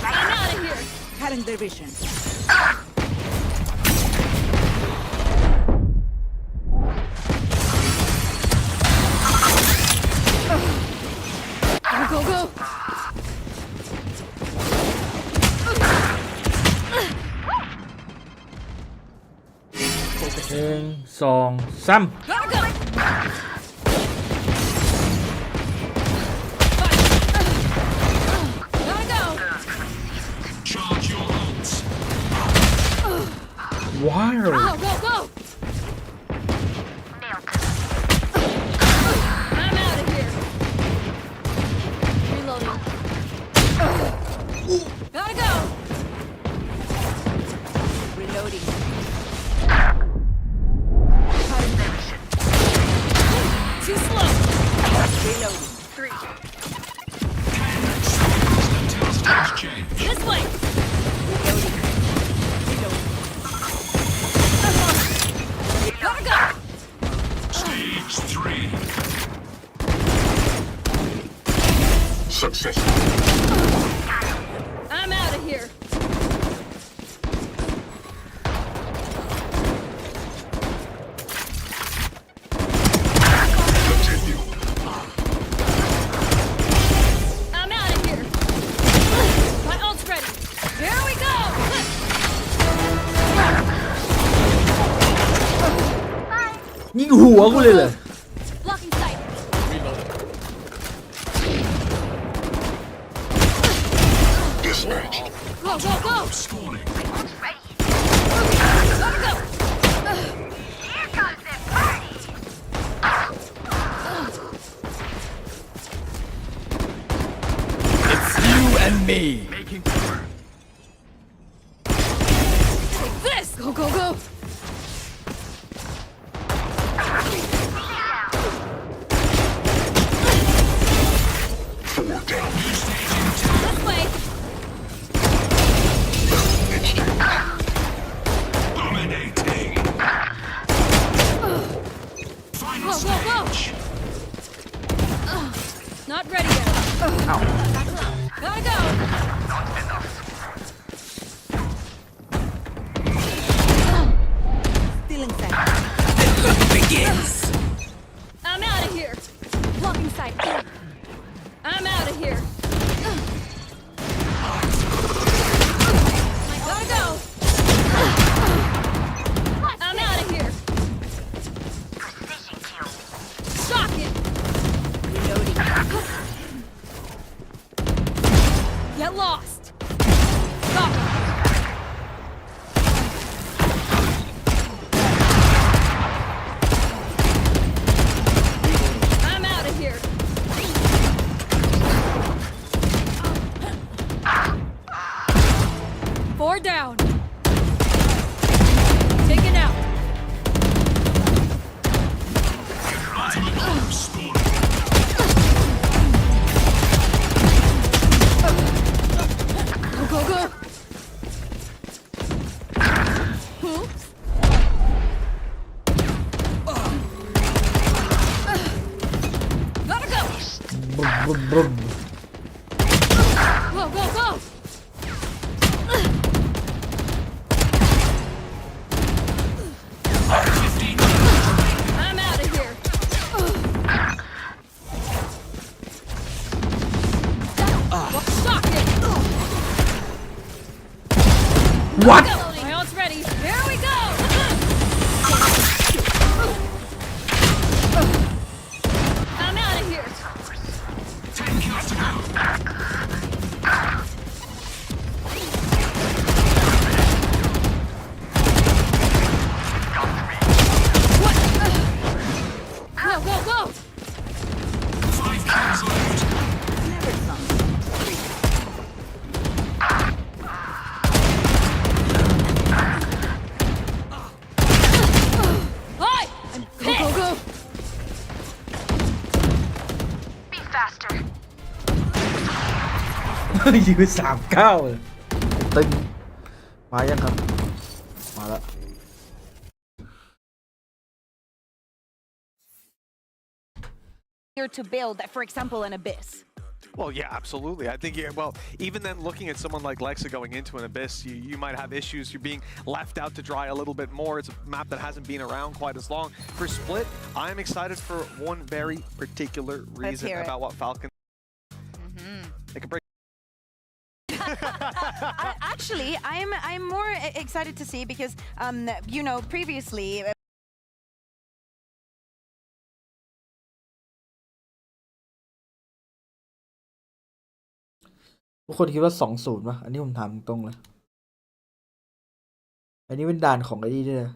Speaker 10: I'm out of here.
Speaker 18: Cutting their vision.
Speaker 10: Go, go, go.
Speaker 4: 1 2 3
Speaker 10: Gotta go. Gotta go.
Speaker 15: Charge your ults.
Speaker 4: ว้าว
Speaker 10: Go, go, go. I'm out of here. Reloading. Gotta go.
Speaker 18: Reloading.
Speaker 10: Too slow.
Speaker 18: Reloading.
Speaker 10: 3.
Speaker 15: Stage change.
Speaker 10: This way.
Speaker 18: Reloading. Reloading.
Speaker 10: Gotta go.
Speaker 15: Stage 3. Success.
Speaker 10: I'm out of here.
Speaker 15: Continue.
Speaker 10: I'm out of here. My ult's ready. Here we go.
Speaker 4: ยิงหัวกูเลยเหรอ
Speaker 10: Blocking sight.
Speaker 15: Dispatch.
Speaker 10: Go, go, go.
Speaker 15: Scoring.
Speaker 10: Gotta go.
Speaker 14: It's you and me.
Speaker 10: Take this. Go, go, go.
Speaker 15: Four down.
Speaker 10: This way.
Speaker 15: Dominating. Final
Speaker 10: Go, go, go.
Speaker 15: stage.
Speaker 10: Not ready yet. Gotta go.
Speaker 18: Stealing sight.
Speaker 14: Begins.
Speaker 10: I'm out of here. Blocking sight. I'm out of here. Gotta go. I'm out of here. Shock it.
Speaker 18: Reloading.
Speaker 10: Get lost. Stop. I'm out of here. Four down. Taken out. Go, go, go. Oops. Gotta go.
Speaker 4: Brum.
Speaker 10: Go, go, go. I'm out of here. Shock it.
Speaker 4: What?
Speaker 10: My ult's ready. Here we go. I'm out
Speaker 4: ยืน39เลยตึงมายังครับมาแล้ว
Speaker 8: Here to build, for example, an abyss.
Speaker 9: Well, yeah, absolutely. I think, well, even then looking at someone like Lexa going into an abyss, you might have issues. You're being left out to dry a little bit more. It's a map that hasn't been around quite as long. For Split, I'm excited for one very particular reason about what Falcon. They can break.
Speaker 8: Actually, I'm more excited to see because, you know, previously.
Speaker 4: ทุกคนคิดว่า2-0ป่ะอันนี้ผมถามตรงเลยอันนี้เป็นด่านของไอ้นี่ด้วยนะ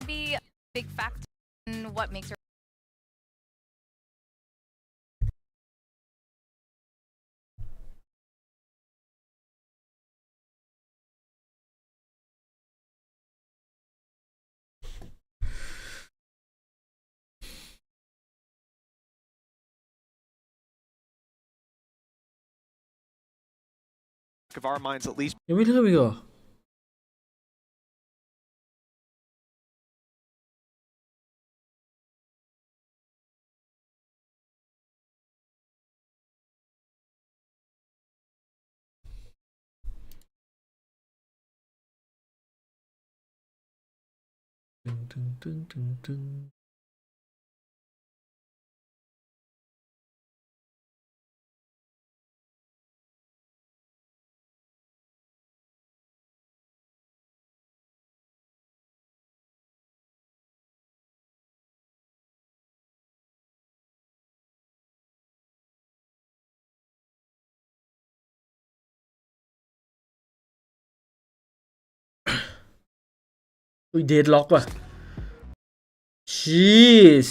Speaker 10: Be a big factor in what makes her.
Speaker 9: Of our minds, at least.
Speaker 4: ยังไม่เริ่มอีกเหรอตึง อุ้ยเดดล็อกว่ะชีส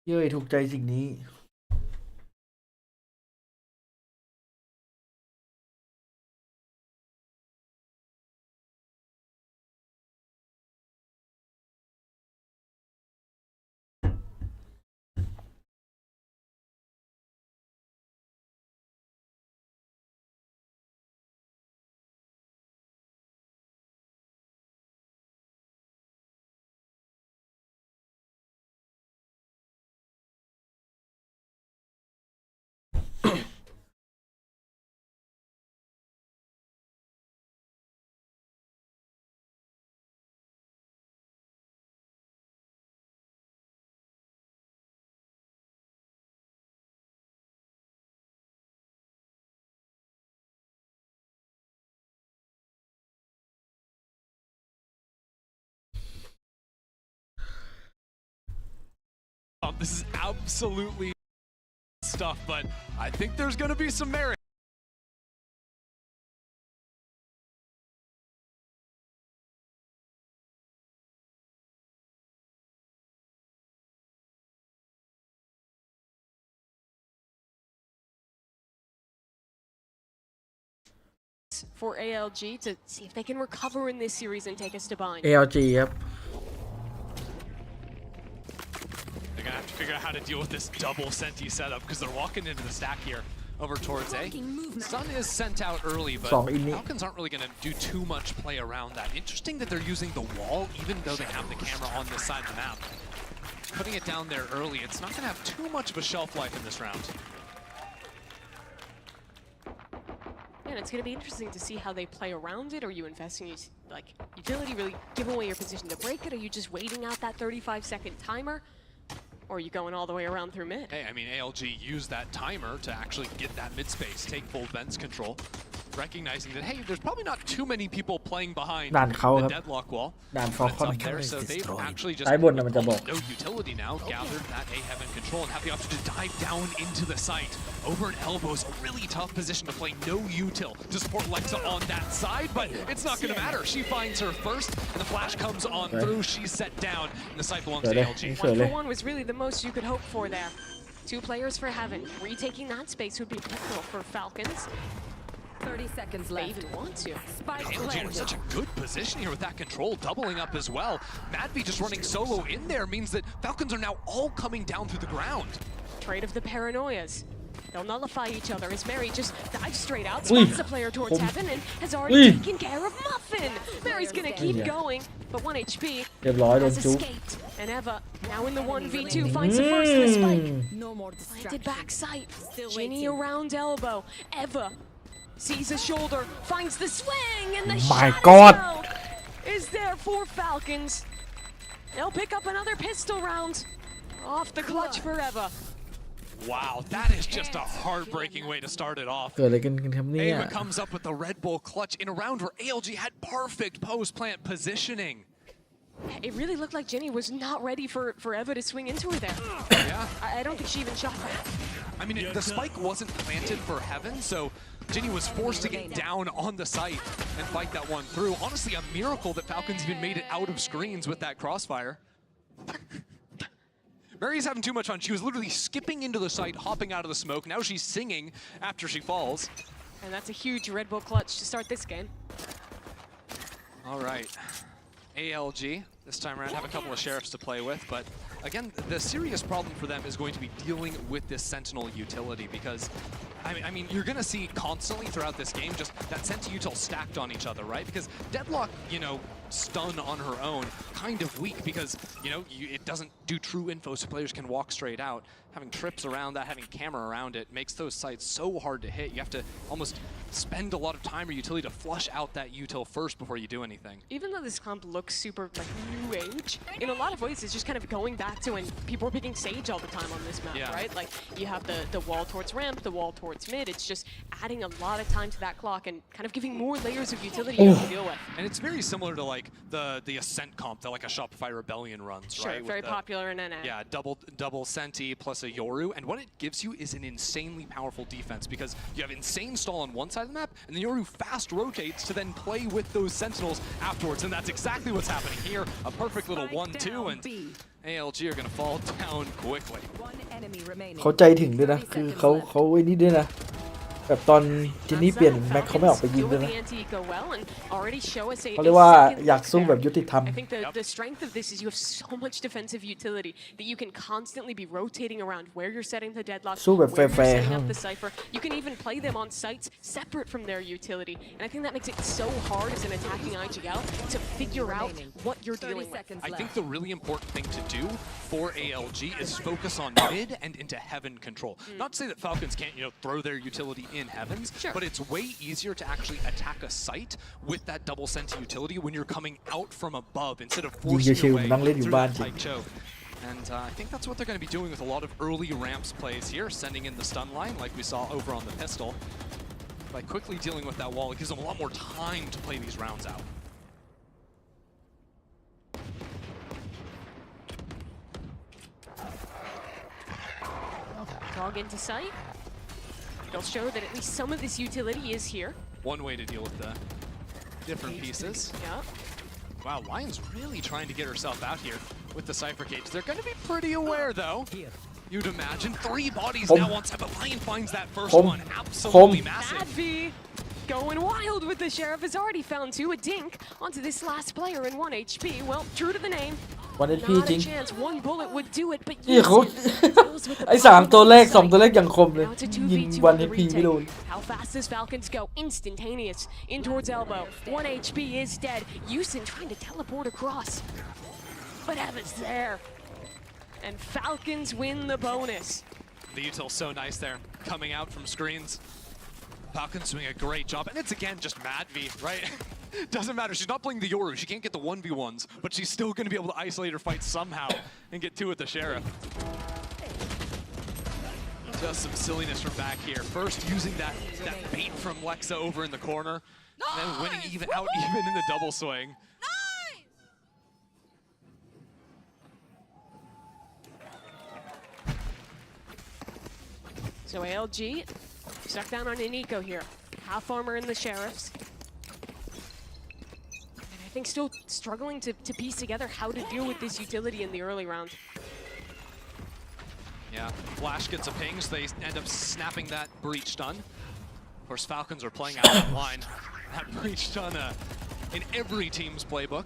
Speaker 4: เย้ยถูกใจสิ่งนี้
Speaker 20: This is absolutely stuff, but I think there's going to be some merit.
Speaker 19: For ALG to see if they can recover in this series and take us to bind.
Speaker 4: ALG ครับ
Speaker 20: They're going to have to figure out how to deal with this double Senti setup because they're walking into the stack here over towards A. Sun is sent out early, but Falcons aren't really going to do too much play around that. Interesting that they're using the wall even though they have the camera on this side of the map. Putting it down there early, it's not going to have too much of a shelf life in this round.
Speaker 19: And it's going to be interesting to see how they play around it. Are you investing in like utility, really give away your position to break it? Are you just waiting out that 35-second timer? Or are you going all the way around through mid?
Speaker 20: Hey, I mean, ALG used that timer to actually get that mid space, take full Vents control, recognizing that, hey, there's probably not too many people playing behind the deadlock wall.
Speaker 4: But it's up
Speaker 20: there, so they've actually just no utility now, gathered that A Heaven control and have the option to dive down into the site. Over at Elbow's a really tough position to play no util to support Lexa on that side, but it's not going to matter. She finds her first, and the flash comes on through. She's set down, and the site belongs to ALG.
Speaker 19: 1-for-1 was really the most you could hope for there. 2 players for Heaven. Retaking that space would be pivotal for Falcons.
Speaker 2: 30 seconds left.
Speaker 19: They even want to.
Speaker 20: ALG in such a good position here with that control, doubling up as well. Madvi just running solo in there means that Falcons are now all coming down through the ground.
Speaker 19: Trade of the paranoias. They'll nullify each other as Mary just dives straight out, spots the player towards Heaven, and has already taken care of Muffin. Mary's gonna keep going, but 1 HP has escaped. And Eva, now in the 1v2, finds the first of the spike.
Speaker 2: No more
Speaker 19: Planted back sight. Ginny around elbow. Eva sees a shoulder, finds the swing, and the shot is there for Falcons. They'll pick up another pistol round. Off the clutch for Eva.
Speaker 20: Wow, that is just a heartbreaking way to start it off. Ava comes up with the Red Bull clutch in a round where ALG had perfect post-plant positioning.
Speaker 19: It really looked like Jenny was not ready for Eva to swing into her there.
Speaker 20: Yeah.
Speaker 19: I don't think she even shot that.
Speaker 20: I mean, the spike wasn't planted for Heaven, so Jenny was forced to get down on the site and fight that one through. Honestly, a miracle that Falcons even made it out of screens with that crossfire. Mary's having too much fun. She was literally skipping into the site, hopping out of the smoke. Now she's singing after she falls.
Speaker 19: And that's a huge Red Bull clutch to start this game.
Speaker 20: All right. ALG, this time around, have a couple of sheriffs to play with, but again, the serious problem for them is going to be dealing with this Sentinel utility because, I mean, you're going to see constantly throughout this game just that Sentinel util stacked on each other, right? Because Deadlock, you know, stun on her own, kind of weak because, you know, it doesn't do true info so players can walk straight out. Having trips around that, having camera around it makes those sites so hard to hit. You have to almost spend a lot of time or utility to flush out that util first before you do anything.
Speaker 19: Even though this comp looks super like new age, in a lot of ways it's just kind of going back to when people were picking Sage all the time on this map, right? Like you have the wall towards ramp, the wall towards mid. It's just adding a lot of time to that clock and kind of giving more layers of utility to deal with.
Speaker 20: And it's very similar to like the Ascent comp that like a Shopify Rebellion runs, right?
Speaker 19: Sure, very popular in NA.
Speaker 20: Yeah, double Senti plus a Yoru, and what it gives you is an insanely powerful defense because you have insane stall on one side of the map, and then Yoru fast rotates to then play with those Sentinels afterwards, and that's exactly what's happening here. A perfect little 1-2, and ALG are going to fall down quickly.
Speaker 4: เขาใจถึงด้วยนะคือเขาไอ้นี่ด้วยนะแบบตอนจินนี่เปลี่ยนแม็กเขาไม่ออกไปยิงด้วยนะเขาเรียกว่าอยากสู้แบบยุติธรรม
Speaker 19: I think the strength of this is you have so much defensive utility that you can constantly be rotating around where you're setting the deadlock,
Speaker 4: สู้แบบ
Speaker 19: where
Speaker 4: แฟ
Speaker 19: you're
Speaker 4: ร์
Speaker 19: setting up the cipher. You can even play them on sites separate from their utility, and I think that makes it so hard as an attacking IGL to figure out what you're dealing with.
Speaker 20: I think the really important thing to do for ALG is focus on mid and into Heaven control. Not to say that Falcons can't, you know, throw their utility in Heavens, but it's way easier to actually attack a site with that double Senti utility when you're coming out from above instead of forcing your way through the tight choke. And I think that's what they're going to be doing with a lot of early ramps plays here, sending in the stun line like we saw over on the pistol. By quickly dealing with that wall, it gives them a lot more time to play these rounds out.
Speaker 19: Dog into sight. It'll show that at least some of this utility is here.
Speaker 20: One way to deal with the different pieces.
Speaker 19: Yeah.
Speaker 20: Wow, Lion's really trying to get herself out here with the Cypher Cage. They're going to be pretty aware, though. You'd imagine 3 bodies now on site, but Lion finds that first one absolutely massive.
Speaker 19: Madvi going wild with the Sheriff has already found 2. A dink onto this last player in 1 HP. Well, true to the name.
Speaker 4: 1 HP จริง
Speaker 19: One bullet would do it, but
Speaker 4: นี่เขา ไอ้3ตัวแรก2ตัวแรกยังคมเลยยิง1 HP ไม่โดน
Speaker 19: How fast does Falcons go? Instantaneous. In towards elbow. 1 HP is dead. Yusin trying to teleport across. But Eva's there. And Falcons win the bonus.
Speaker 20: The util's so nice there, coming out from screens. Falcons doing a great job, and it's again just Madvi, right? Doesn't matter, she's not playing the Yoru, she can't get the 1v1s, but she's still going to be able to isolate her fight somehow and get 2 with the Sheriff. Just some silliness from back here. First using that bait from Lexa over in the corner, and then winning even in the double swing.
Speaker 19: So ALG stuck down on an eco here. Half armor in the Sheriffs. And I think still struggling to piece together how to deal with this utility in the early round.
Speaker 20: Yeah, Flash gets a ping, so they end up snapping that breach stun. Of course, Falcons are playing out online. That breach stun in every team's playbook.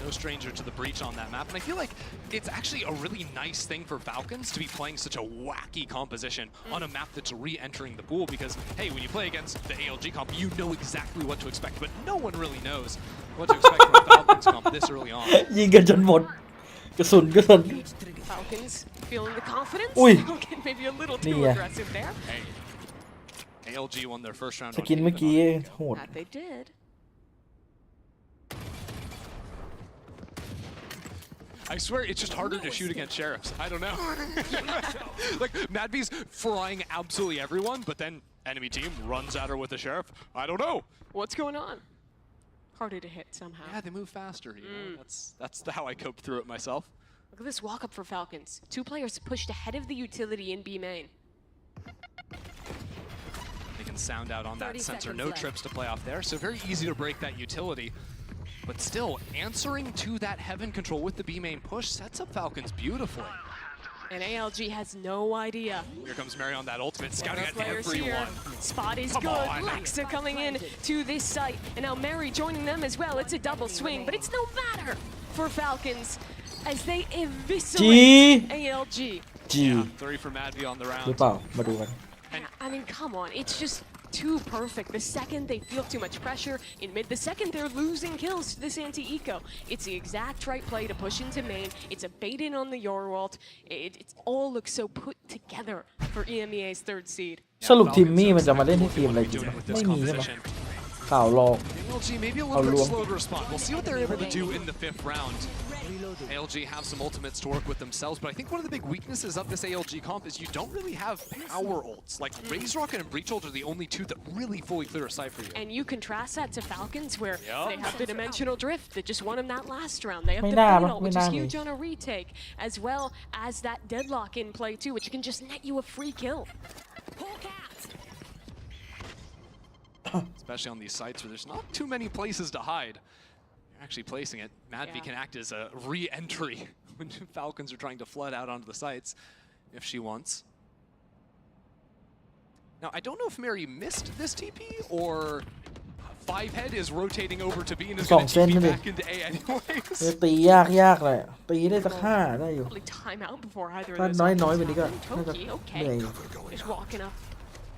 Speaker 20: No stranger to the breach on that map, and I feel like it's actually a really nice thing for Falcons to be playing such a wacky composition on a map that's re-entering the pool, because, hey, when you play against the ALG comp, you know exactly what to expect, but no one really knows what to expect from Falcons comp this early on.
Speaker 4: ยิงกันจนหมดกระสุน
Speaker 19: Falcons feeling the confidence. Falcon maybe a little too
Speaker 4: นี่ไง
Speaker 19: aggressive there.
Speaker 20: Hey, ALG won their first round.
Speaker 4: สกินเมื่อกี้โหด
Speaker 19: That they did.
Speaker 20: I swear it's just harder to shoot against Sheriffs. I don't know. Like, Madby's frying absolutely everyone, but then enemy team runs at her with a Sheriff. I don't know.
Speaker 19: What's going on? Harder to hit somehow.
Speaker 20: Yeah, they move faster. You know? That's how I cope through it myself.
Speaker 19: Look at this walk up for Falcons. Two players pushed ahead of the utility in B main.
Speaker 20: They can sound out on that
Speaker 2: 30
Speaker 20: sensor.
Speaker 2: seconds
Speaker 20: No
Speaker 2: left.
Speaker 20: trips to play off there, so very easy to break that utility. But still, answering to that Heaven control with the B main push sets up Falcons beautifully.
Speaker 19: And ALG has no idea.
Speaker 20: Here comes Mary on that ultimate, scouting at
Speaker 19: Players
Speaker 20: everyone.
Speaker 19: here. Spot is
Speaker 20: Come
Speaker 19: good.
Speaker 20: on.
Speaker 19: Lexa coming in to this site. And now Mary joining them as well. It's a double swing, but it's no matter for Falcons as they eviscerate ALG.
Speaker 20: Yeah, 3 for Madby on the
Speaker 4: หรือ
Speaker 20: round.
Speaker 4: เปล่ามาดูกัน
Speaker 19: I mean, come on. It's just too perfect. The second they feel too much pressure in mid, the second they're losing kills to this anti-eco. It's the exact right play to push into main. It's a bait in on the Yorwalt. It all looks so put together for EMEA's third seed.
Speaker 4: สรุปทีมมี่มันจะมาเล่นที่ทีมอะไรจริงไม่มีใช่ไหมข่าวหลอก
Speaker 20: ALG maybe a little bit slow to respond. We'll see what they're able to do in the 5th round. ALG have some ultimates to work with themselves, but I think one of the big weaknesses of this ALG comp is you don't really have power ults. Like, Raze Rocket and Breach Ult are the only two that really fully clear a site for you.
Speaker 19: And you contrast that to Falcons, where they have the dimensional drift that just won them that last round. They have
Speaker 4: ไม่
Speaker 19: the
Speaker 4: น่า
Speaker 19: Final,
Speaker 4: ไม่
Speaker 19: which
Speaker 4: น่า
Speaker 19: is
Speaker 4: มี
Speaker 19: huge on a retake, as well as that deadlock in play too, which can just net you a free kill.
Speaker 20: Especially on these sites where there's not too many places to hide. You're actually placing it. Madby can act as a re-entry when Falcons are trying to flood out onto the sites if she wants. Now, I don't know if Mary missed this TP or 5-head is rotating over to B and is going to TP back into A anyways.
Speaker 4: ตียากเลยตีได้สัก5ได้อยู่
Speaker 19: Probably time out before either of
Speaker 4: ถ้า
Speaker 19: those
Speaker 4: น้อยๆ
Speaker 19: options
Speaker 4: ไปนี้ก็
Speaker 19: happen.
Speaker 4: น่าจะ
Speaker 19: Toki,
Speaker 4: เหนื่อย
Speaker 19: okay. Just walking up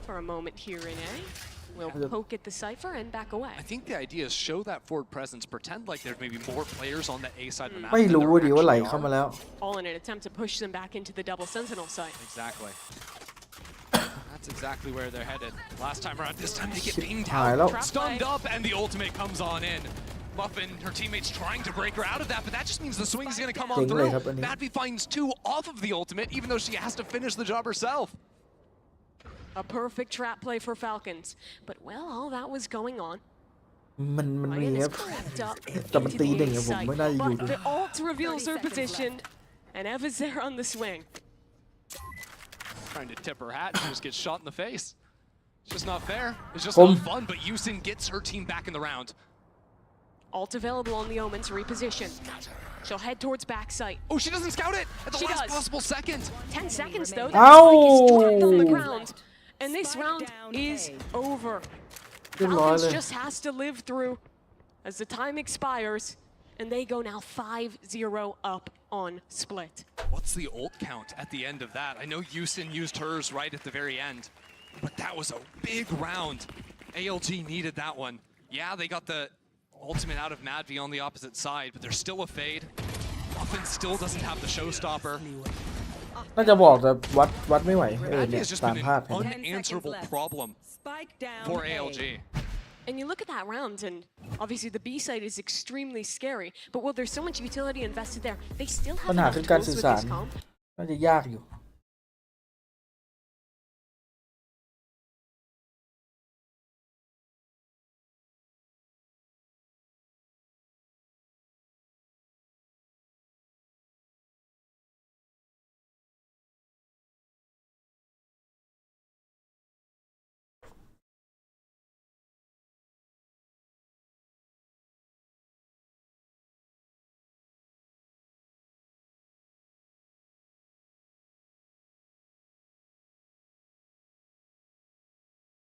Speaker 19: for a moment here in A. We'll poke at the cipher and back away.
Speaker 20: I think the idea is show that forward presence, pretend like there's maybe more players on the A side of the map.
Speaker 4: ไม่
Speaker 20: than
Speaker 4: รู้
Speaker 20: there
Speaker 4: ดิว่าไหล
Speaker 20: actually
Speaker 4: เข้า
Speaker 20: are.
Speaker 4: มาแล้ว
Speaker 19: All in an attempt to push them back into the double sentinel site.
Speaker 20: Exactly. That's exactly where they're headed. Last time around, this time they get beamed
Speaker 4: หายแล้ว
Speaker 20: out, stunned up, and the ultimate comes on in. Muffin, her teammates trying to break her out of that, but that just means the swing is going to come on
Speaker 4: Ding
Speaker 20: through.
Speaker 4: เลยครับอันนี้
Speaker 20: Madby finds 2 off of the ultimate, even though she has to finish the job herself.
Speaker 19: A perfect trap play for Falcons. But well, all that was going on.
Speaker 4: มันมี
Speaker 19: Ryan
Speaker 4: ค
Speaker 19: is
Speaker 4: รับ
Speaker 19: crept up
Speaker 4: แต่มัน
Speaker 19: into
Speaker 4: ตี
Speaker 19: the
Speaker 4: หนึ่ง
Speaker 19: A
Speaker 4: อะผม
Speaker 19: site.
Speaker 4: ไม่น่าจะอยู่
Speaker 19: But the ult reveals her position, and Eva's there on the swing.
Speaker 20: Trying to tip her hat and just gets shot in the face. It's just not fair. It's just
Speaker 4: Boom.
Speaker 20: not fun, but Yusin gets her team back in the round.
Speaker 19: Ult available on the Omen to reposition. She'll head towards backside.
Speaker 20: Oh, she doesn't scout it at the
Speaker 19: She
Speaker 20: last
Speaker 19: does.
Speaker 20: possible second.
Speaker 19: 10 seconds though.
Speaker 4: Ow.
Speaker 19: That spike is dropped on the ground. And this round is over.
Speaker 4: เรียบร้อย
Speaker 19: Falcons
Speaker 4: เลย
Speaker 19: just has to live through as the time expires. And they go now 5-0 up on split.
Speaker 20: What's the ult count at the end of that? I know Yusin used hers right at the very end, but that was a big round. ALG needed that one. Yeah, they got the ultimate out of Madby on the opposite side, but there's still a fade. Muffin still doesn't have the showstopper.
Speaker 4: น่าจะบอกแต่วัดไม่ไหว
Speaker 20: Madby
Speaker 4: เนี่ย
Speaker 20: has just
Speaker 4: ตาม
Speaker 20: been
Speaker 4: ภาพ
Speaker 20: an
Speaker 4: เห็นไหม
Speaker 20: unanswerable problem for ALG.
Speaker 19: And you look at that round, and obviously the B side is extremely scary. But while there's so much utility invested there, they still have
Speaker 4: ปัญหา
Speaker 19: enough
Speaker 4: คือการ
Speaker 19: tools
Speaker 4: สื่อ
Speaker 19: with
Speaker 4: สาร
Speaker 19: this comp.
Speaker 4: น่าจะยากอยู่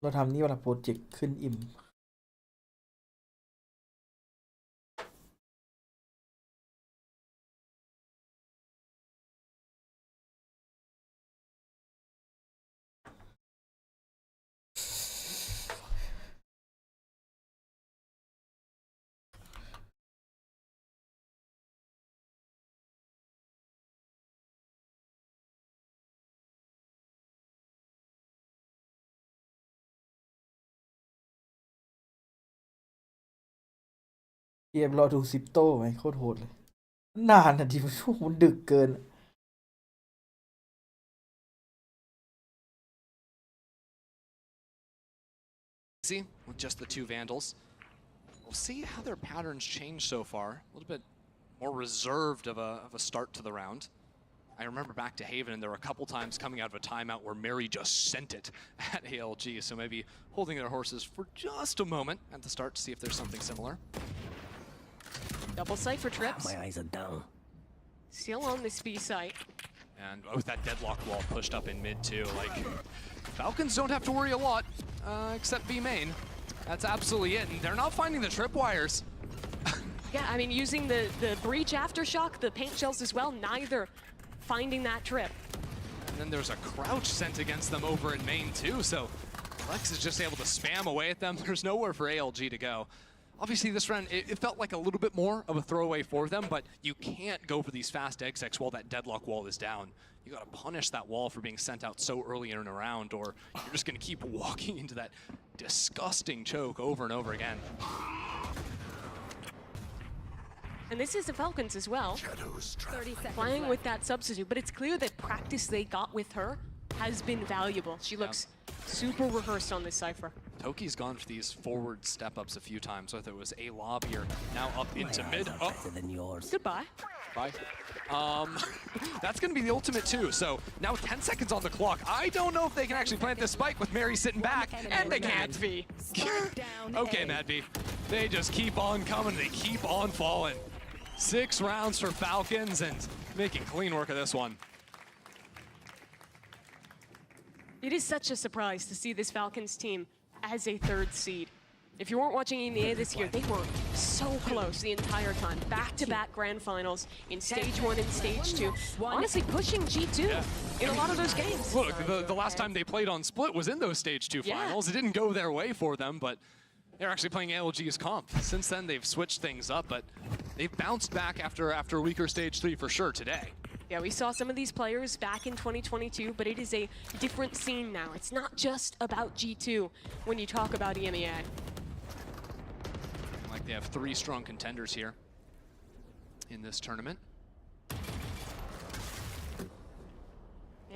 Speaker 4: เราทำนี่เวลาโปรเจกต์ขึ้นอิ่มเกมรอดูซิปโต้ไหมโคตรโหดเลยนานอ่ะทีมันดึกเกิน
Speaker 20: See, with just the two Vandals. We'll see how their patterns change so far. A little bit more reserved of a start to the round. I remember back to Haven, and there were a couple times coming out of a timeout where Mary just sent it at ALG, so maybe holding their horses for just a moment at the start to see if there's something similar.
Speaker 19: Double Cypher trips.
Speaker 14: My eyes are down.
Speaker 19: Still on this B site.
Speaker 20: And with that deadlock wall pushed up in mid too, like, Falcons don't have to worry a lot, except B main. That's absolutely it, and they're not finding the tripwires.
Speaker 19: Yeah, I mean, using the breach aftershock, the paint shells as well, neither finding that trip.
Speaker 20: And then there's a crouch sent against them over in main too, so Lex is just able to spam away at them. There's nowhere for ALG to go. Obviously this round, it felt like a little bit more of a throwaway for them, but you can't go for these fast execs while that deadlock wall is down. You gotta punish that wall for being sent out so early in a round, or you're just gonna keep walking into that disgusting choke over and over again.
Speaker 19: And this is the Falcons as well.
Speaker 2: 30 seconds
Speaker 19: Playing
Speaker 2: left.
Speaker 19: with that substitute, but it's clear that practice they got with her has been valuable. She looks super rehearsed on this Cypher.
Speaker 20: Toki's gone for these forward step-ups a few times, whether it was a lobby or now up into mid. Oh.
Speaker 19: Goodbye.
Speaker 20: Bye. That's going to be the ultimate too. So now 10 seconds on the clock. I don't know if they can actually plant this spike with Mary sitting back, and they can't. Okay, Mad V. They just keep on coming. They keep on falling. 6 rounds for Falcons and making clean work of this one.
Speaker 19: It is such a surprise to see this Falcons team as a 3rd seed. If you weren't watching EMEA this year, they were so close the entire time. Back-to-back grand finals in Stage 1 and Stage 2. Honestly, pushing G2 in a lot of those games.
Speaker 20: Look, the last time they played on Split was in those Stage 2 finals. It didn't go their way for them, but they're actually playing ALG's comp. Since then, they've switched things up, but they've bounced back after a weaker Stage 3 for sure today.
Speaker 19: Yeah, we saw some of these players back in 2022, but it is a different scene now. It's not just about G2 when you talk about EMEA.
Speaker 20: Like they have 3 strong contenders here in this tournament.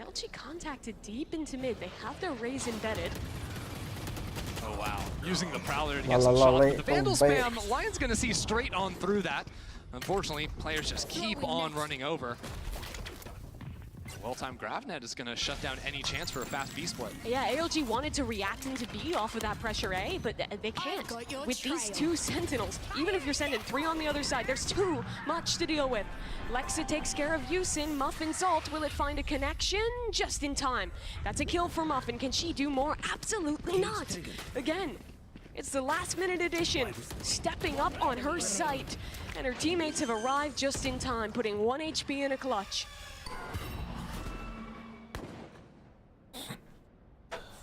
Speaker 19: LG contacted deep into mid. They have their Raze embedded.
Speaker 20: Oh wow, using the Prowler to get some shots, but the Vandal spam, Lion's gonna see straight on through that. Unfortunately, players just keep on running over. Well-timed GravNet is gonna shut down any chance for a fast B split.
Speaker 19: Yeah, ALG wanted to react into B off of that pressure A, but they can't. With these 2 Sentinels, even if you're sending 3 on the other side, there's too much to deal with. Lexa takes care of Yusin. Muffin Salt, will it find a connection? Just in time. That's a kill for Muffin. Can she do more? Absolutely not. Again, it's the last-minute addition, stepping up on her site, and her teammates have arrived just in time, putting 1 HP in a clutch.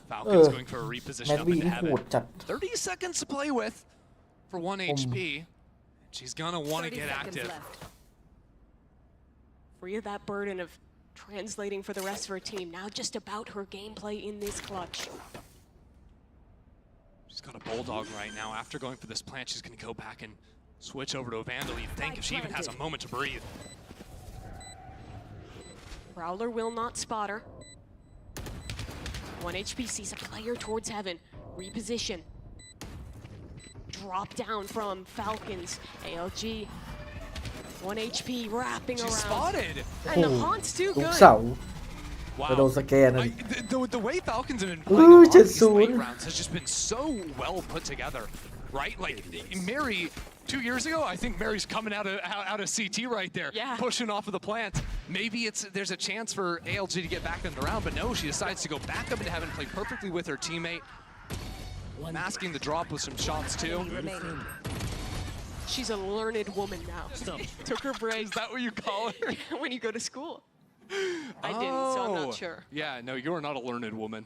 Speaker 20: Falcons going for a reposition up into heaven. 30 seconds to play with for 1 HP. She's gonna want to get active.
Speaker 19: Free of that burden of translating for the rest of her team. Now just about her gameplay in this clutch.
Speaker 20: She's got a Bulldog right now. After going for this plant, she's gonna go back and switch over to a Vandal. You'd think if she even has a moment to breathe.
Speaker 19: Prowler will not spot her. 1 HP sees a player towards heaven. Reposition. Drop down from Falcons. ALG. 1 HP wrapping around.
Speaker 20: She's spotted.
Speaker 19: And the haunt's too good.
Speaker 20: Wow. The way Falcons have been playing a lot of these late rounds has just been so well put together, right? Like Mary, 2 years ago, I think Mary's coming out of CT right there, pushing off of the plant. Maybe there's a chance for ALG to get back in the round, but no, she decides to go back up into heaven, play perfectly with her teammate. masking the drop with some shots too.
Speaker 19: She's a learned woman now. Took her break.
Speaker 20: Is that what you call her?
Speaker 19: When you go to school. I didn't, so I'm not sure.
Speaker 20: Yeah, no, you're not a learned woman.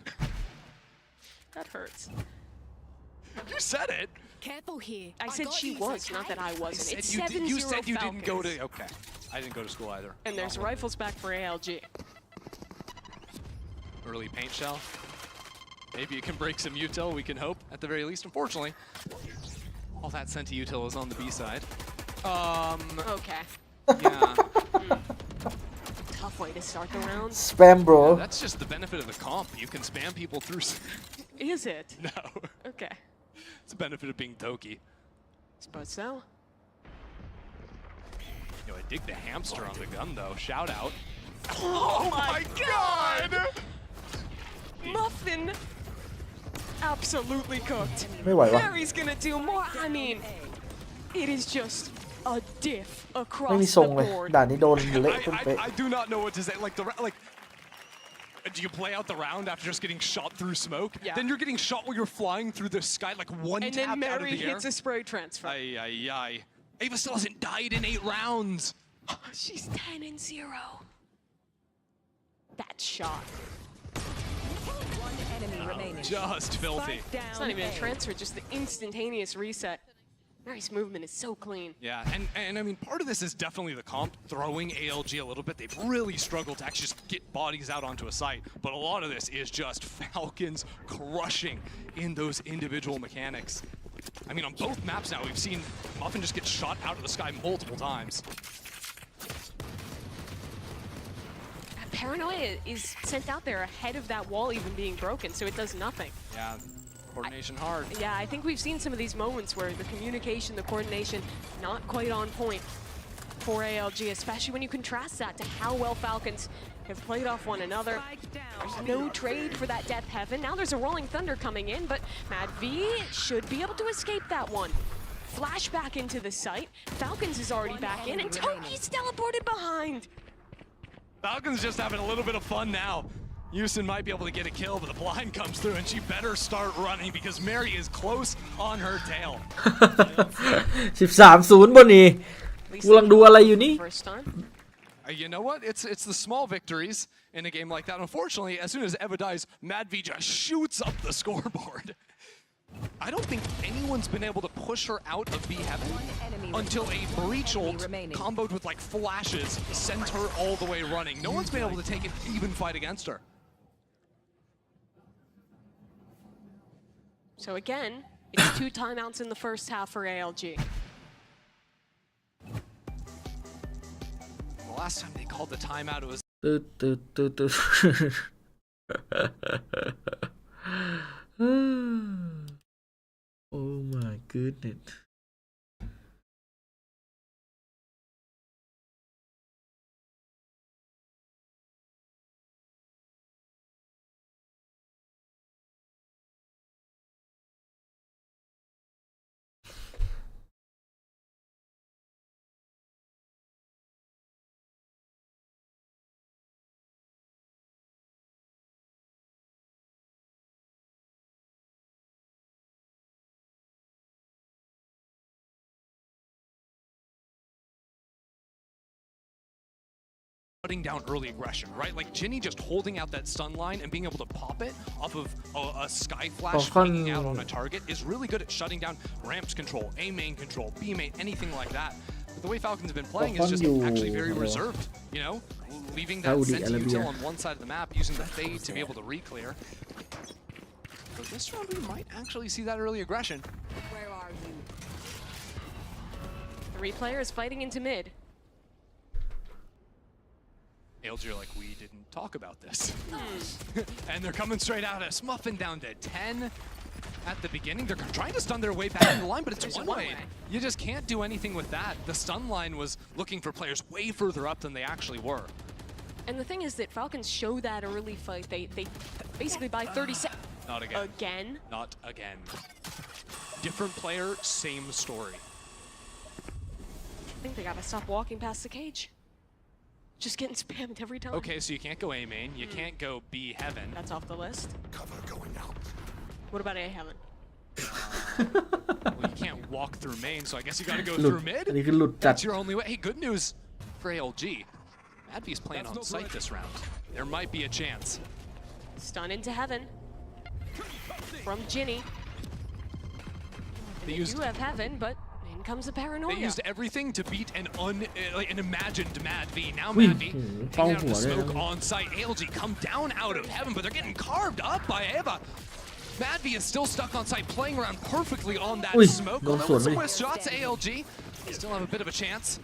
Speaker 19: That hurts.
Speaker 20: You said it.
Speaker 2: Careful here.
Speaker 19: I said she was, not that I wasn't. It's 7-0
Speaker 20: you said you
Speaker 19: Falcons.
Speaker 20: didn't go to. Okay, I didn't go to school either.
Speaker 19: And there's rifles back for ALG.
Speaker 20: Early paint shell. Maybe it can break some util, we can hope, at the very least. Unfortunately, all that sent to util is on the B side.
Speaker 19: Okay.
Speaker 20: Yeah.
Speaker 19: Tough way to start the round.
Speaker 4: Spam, bro.
Speaker 20: Yeah, that's just the benefit of the comp. You can spam people through.
Speaker 19: Is it?
Speaker 20: No.
Speaker 19: Okay.
Speaker 20: It's the benefit of being Toki.
Speaker 19: Suppose so.
Speaker 20: Yo, I dig the hamster on the gun, though. Shout out.
Speaker 19: Oh my god! Muffin! Absolutely cooked.
Speaker 4: ไม่ไหววะ
Speaker 19: Mary's gonna do more. I mean, it is just a diff
Speaker 4: ไม่
Speaker 19: across
Speaker 4: มีทรง
Speaker 19: the
Speaker 4: เลย
Speaker 19: board.
Speaker 4: ด่านนี้โดนเละตุ้มเป๊ะ
Speaker 20: I do not know what to say. Like, do you play out the round after just getting shot through smoke?
Speaker 19: Yeah.
Speaker 20: Then you're getting shot while you're flying through the sky, like one
Speaker 19: And
Speaker 20: tap
Speaker 19: then
Speaker 20: out of
Speaker 19: Mary
Speaker 20: the air.
Speaker 19: hits a spray transfer.
Speaker 20: Ay, ay, ay. Ava still hasn't died in 8 rounds.
Speaker 19: She's 10-0. That shot.
Speaker 2: One enemy remaining.
Speaker 20: Just filthy.
Speaker 19: It's not even a transfer, just the instantaneous reset. Mary's movement is so clean.
Speaker 20: Yeah, and I mean, part of this is definitely the comp throwing ALG a little bit. They've really struggled to actually just get bodies out onto a site, but a lot of this is just Falcons crushing in those individual mechanics. I mean, on both maps now, we've seen Muffin just get shot out of the sky multiple times.
Speaker 19: Paranoia is sent out there ahead of that wall even being broken, so it does nothing.
Speaker 20: Yeah, coordination hard.
Speaker 19: Yeah, I think we've seen some of these moments where the communication, the coordination, not quite on point for ALG, especially when you contrast that to how well Falcons have played off one another. There's no trade for that Death Heaven. Now there's a Rolling Thunder coming in, but Mad V should be able to escape that one. Flash back into the site. Falcons is already back in, and Toki's teleported behind.
Speaker 20: Falcons just having a little bit of fun now. Houston might be able to get a kill, but the blind comes through, and she better start running because Mary is close on her tail.
Speaker 4: 13-0 บนนี้กูกำลังดูอะไรอยู่นี่
Speaker 20: You know what? It's the small victories in a game like that. Unfortunately, as soon as Eva dies, Mad V just shoots up the scoreboard. I don't think anyone's been able to push her out of B Heaven until a breach ult comboed with like flashes sent her all the way running. No one's been able to take an even fight against her.
Speaker 19: So again, it's 2 timeouts in the first half for ALG.
Speaker 20: The last time they called the timeout, it was.
Speaker 4: โอ้ my goodness
Speaker 20: shutting down early aggression, right? Like Ginny just holding out that stun line and being able to pop it off of a sky flash hanging out on a target is really good at shutting down ramps control, A main control, B main, anything like that. But the way Falcons have been playing is just actually very reserved, you know? Leaving that Senti util on one side of the map, using the fade to be able to re-clear. So this round we might actually see that early aggression.
Speaker 19: Where are you? 3 players fighting into mid.
Speaker 20: ALG are like, we didn't talk about this. And they're coming straight at us. Muffin down to 10 at the beginning. They're trying to stun their way back in the line, but it's one way. You just can't do anything with that. The stun line was looking for players way further up than they actually were.
Speaker 19: And the thing is that Falcons show that early fight. They basically by 30 seconds.
Speaker 20: Not again.
Speaker 19: Again?
Speaker 20: Not again. Different player, same story.
Speaker 19: I think they gotta stop walking past the cage. Just getting spammed every time.
Speaker 20: Okay, so you can't go A main, you can't go B Heaven.
Speaker 19: That's off the list.
Speaker 15: Cover going out.
Speaker 19: What about A Heaven?
Speaker 20: Well, you can't walk through main, so I guess you got to go
Speaker 4: หลุด
Speaker 20: through mid.
Speaker 4: อันนี้คือหลุดจัด
Speaker 20: That's your only way. Hey, good news for ALG. Madvy's playing on site this round. There might be a chance.
Speaker 19: Stun into heaven from Ginny. They do have heaven, but in comes a paranoia.
Speaker 20: They used everything to beat an imagined Madv. Now Madv taking out the smoke on site. ALG come down out of heaven, but they're getting carved up by Eva. Madv is still stuck on site, playing around perfectly on that smoke. Although with some whiff shots, ALG still have a bit of a chance.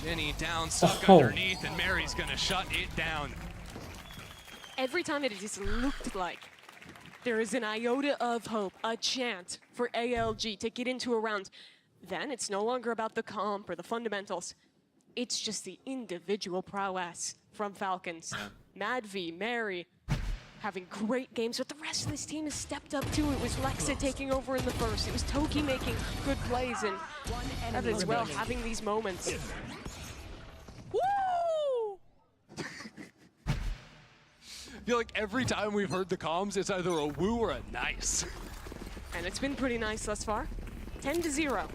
Speaker 20: Jenny down, stuck underneath, and Mary's gonna shut it down.
Speaker 19: Every time it just looked like there is an iota of hope, a chance for ALG to get into a round, then it's no longer about the comp or the fundamentals. It's just the individual prowess from Falcons. Madv, Mary, having great games, but the rest of this team has stepped up too. It was Lexa taking over in the first. It was Toki making good plays, and Evan as well having these moments. Woo!
Speaker 20: I feel like every time we've heard the comms, it's either a woo or a nice.
Speaker 19: And it's been pretty nice thus far. 10-0.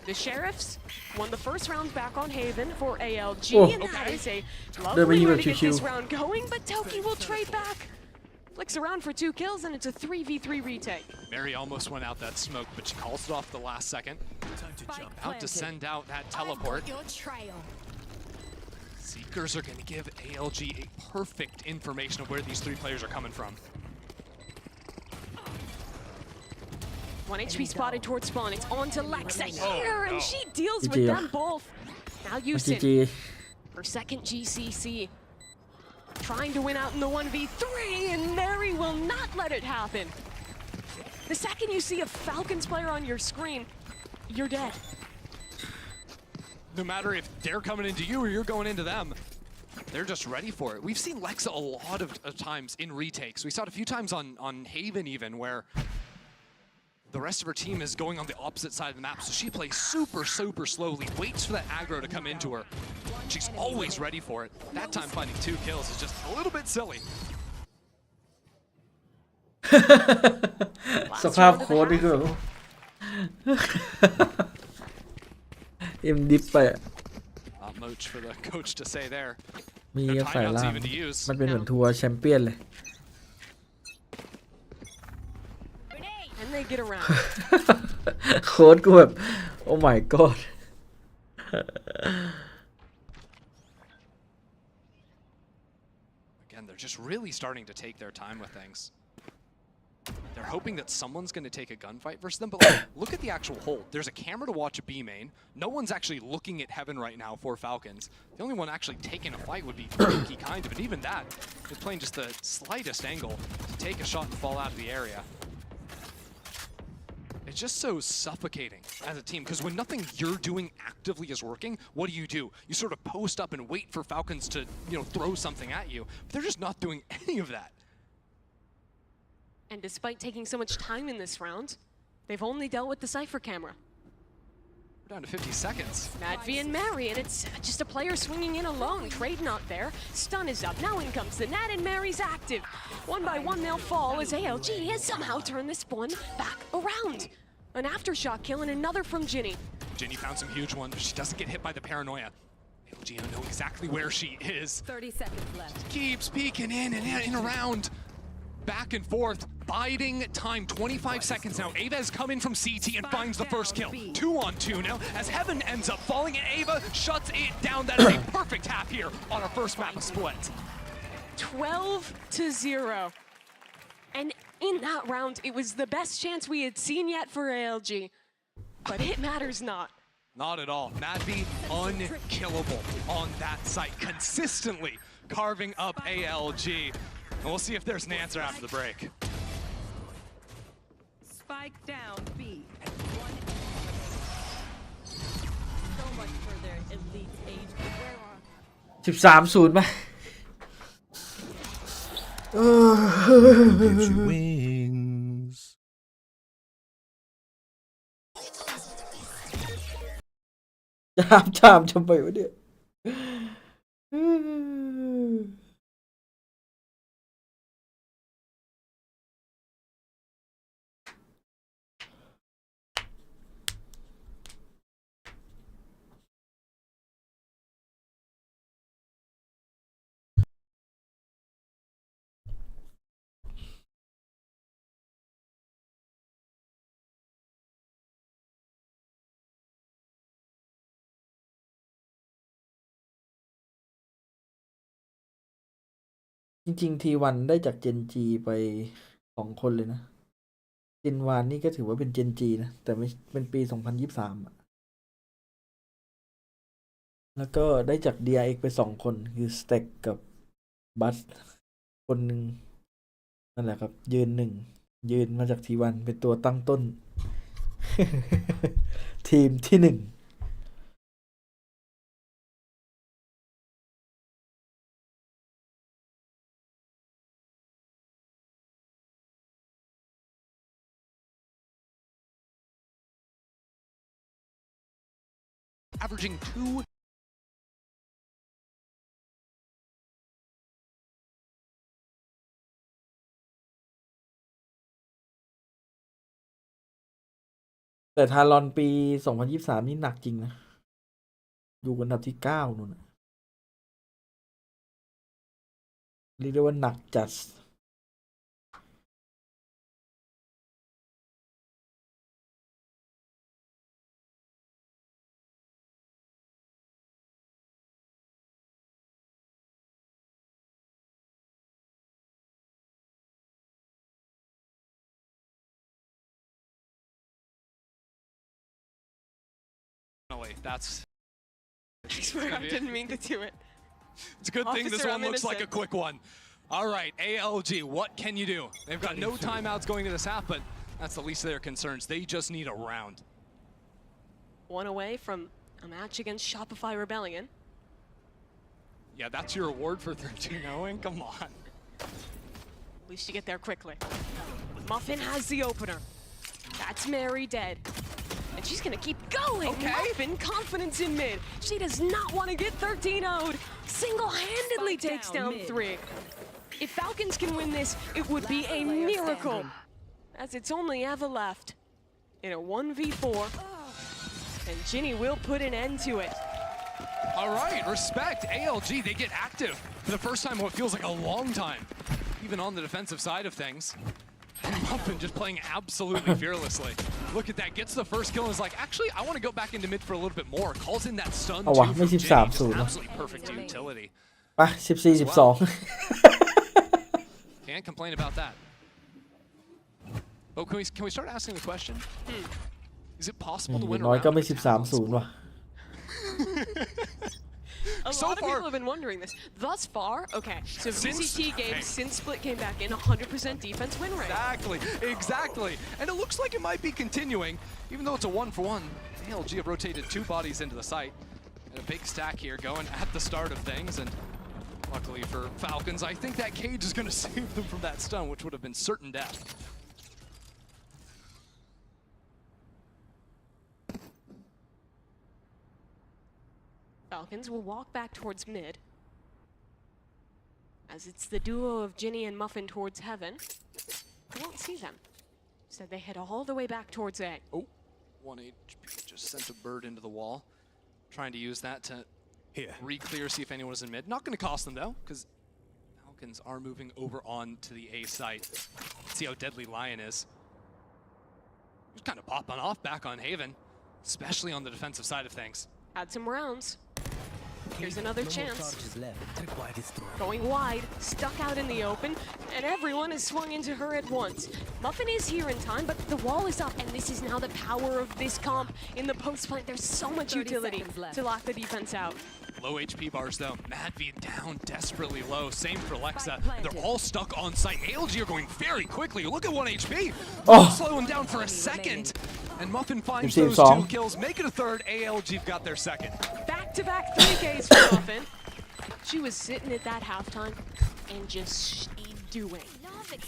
Speaker 19: The Sheriffs won the first round back on Haven for ALG, and that is a lovely way to get this round going, but Toki will trade back. Flicks around for 2 kills, and it's a 3v3 retake.
Speaker 20: Mary almost went out that smoke, but she calls it off the last second. Time to jump out to send out that teleport. Seekers are going to give ALG a perfect information of where these 3 players are coming from.
Speaker 19: 1 HP spotted towards spawn. It's on to Lexa here, and she deals with them both. Now Houston, her second GCC, trying to win out in the 1v3, and Mary will not let it happen. The second you see a Falcons player on your screen, you're dead.
Speaker 20: No matter if they're coming into you or you're going into them, they're just ready for it. We've seen Lexa a lot of times in retakes. We saw it a few times on Haven even, where the rest of her team is going on the opposite side of the map, so she plays super slowly, waits for that aggro to come into her. She's always ready for it. That time finding 2 kills is just a little bit silly.
Speaker 4: สภาพโค้ดนี่คือเอ็มดิฟไป
Speaker 20: Not much for the coach to say there.
Speaker 4: มีฝ่ายล่างมันเป็นเหมือนทัวร์แชมเปี้ยนเลย
Speaker 19: And they get around.
Speaker 4: โค้ดกูแบบ oh my god.
Speaker 20: Again, they're just really starting to take their time with things. They're hoping that someone's going to take a gunfight versus them, but like, look at the actual hold. There's a camera to watch a B main. No one's actually looking at heaven right now for Falcons. The only one actually taking a fight would be Toki, kind of, and even that is playing just the slightest angle to take a shot and fall out of the area. It's just so suffocating as a team, because when nothing you're doing actively is working, what do? You sort of post up and wait for Falcons to, throw something at you. But they're just not doing any of that.
Speaker 19: And despite taking so much time in this round, they've only dealt with the Cypher camera.
Speaker 20: We're down to 50 seconds.
Speaker 19: Madv and Mary, and it's just a player swinging in alone. Trade not there. Stun is up. Now in comes the Nat, and Mary's active. 1 by 1 they'll fall as ALG has somehow turned this one back around. An aftershock kill and another from Ginny.
Speaker 20: Ginny found some huge ones, but she doesn't get hit by the paranoia. ALG know exactly where she is.
Speaker 2: 30 seconds left.
Speaker 20: Keeps peeking in and around. Back and forth, biding time, 25 seconds now. Ava has come in from CT and finds the first kill. 2 on 2 now, as Heaven ends up falling, and Ava shuts it down. That is a perfect half here on our first map of split.
Speaker 19: 12-0. And in that round, it was the best chance we had seen yet for ALG. But it matters not.
Speaker 20: Not at all. Madv unkillable on that site, consistently carving up ALG. And we'll see if there's an answer after the break.
Speaker 2: Spike down B. So much for their elite age. Where are
Speaker 4: 13-0 ป่ะ
Speaker 21: Gives you wings.
Speaker 4: จามทำไมวะเนี่ย จริงๆ T1 ได้จาก Gen G ไป2 คนเลยนะ Gen 1นี่ก็ถือว่าเป็น Gen G นะ แต่ไม่เป็นปี 2023 แล้วก็ได้จาก DRX ไป2 คน คือ Stack กับ Bus คนหนึ่งนั่นแหละครับ ยืนมาจาก T1 เป็นตัวตั้งต้น ทีมที่ 1
Speaker 1: averaging 2
Speaker 4: แต่ทารอนปี 2023 นี่หนักจริงนะ อยู่อันดับที่ 9นู่นน่ะเรียกได้ว่าหนักจัด
Speaker 1: That's.
Speaker 19: I swear I didn't mean to do it.
Speaker 1: It's a good thing this
Speaker 19: Officer,
Speaker 1: one
Speaker 19: I'm
Speaker 1: looks like a
Speaker 19: innocent.
Speaker 1: quick one. All right, ALG, what can you do? They've got no timeouts going to this half, but that's the least of their concerns. They just need a round.
Speaker 19: One away from a match against Shopify Rebellion.
Speaker 1: Yeah, that's your award for 13-0ing? Come on.
Speaker 19: At least you get there quickly. Muffin has the opener. That's Mary dead. And she's gonna keep going.
Speaker 1: Okay.
Speaker 19: Muffin, confidence in mid. She does not want to get 13-0'd. Single-handedly takes down 3. If Falcons can win this, it would be a miracle. As it's only Eva left in a 1v4. And Ginny will put an end to it.
Speaker 1: All right, respect. ALG, they get active for the first time in what feels like a long time, even on the defensive side of things. And Muffin just playing absolutely fearlessly. Look at that, gets the first kill and is like, actually, I want to go back into mid for a little bit more. Calls in that stun too from Ginny, just absolutely perfect utility.
Speaker 4: ไป 14-12
Speaker 1: Can't complain about that. Oh, can we start asking the question? Is it possible to
Speaker 4: อ
Speaker 1: win
Speaker 4: ย่างน้อย
Speaker 1: a
Speaker 4: ก็
Speaker 1: round
Speaker 4: ไม่
Speaker 1: in a town
Speaker 4: 13-0 ว่ะ
Speaker 19: A
Speaker 1: So
Speaker 19: lot of
Speaker 1: far-
Speaker 19: people have been wondering this. Thus far, okay, so
Speaker 1: Since-
Speaker 19: VCT games since Split came back in 100% defense win rate.
Speaker 1: Exactly. And it looks like it might be continuing, even though it's a 1-for-1. ALG have rotated 2 bodies into the site. And a big stack here going at the start of things. And luckily for Falcons, I think that cage is going to save them from that stun, which would have been certain death.
Speaker 19: Falcons will walk back towards mid. As it's the duo of Ginny and Muffin towards heaven. I won't see them. So they head all the way back towards A.
Speaker 1: Oh, 1 HP just sent a bird into the wall. Trying to use that to re-clear, see if anyone is in mid. Not going to cost them though, because Falcons are moving over on to the A site. See how deadly Lion is. He's kind of popping off back on Haven, especially on the defensive side of things.
Speaker 19: Had some rounds. Here's another chance. Going wide, stuck out in the open, and everyone is swung into her at once. Muffin is here in time, but the wall is up, and this is now the power of this comp in the post plant. There's so much utility to lock the defense out.
Speaker 1: Low HP bars though. Mad V down desperately low. Same for Lexa. They're all stuck on site. ALG are going very quickly. Look at 1 HP. Slow him down for a second. And Muffin finds those 2 kills. Make it a third. ALG got their second.
Speaker 19: Back-to-back 3Ks for Muffin. She was sitting at that halftime and just doing.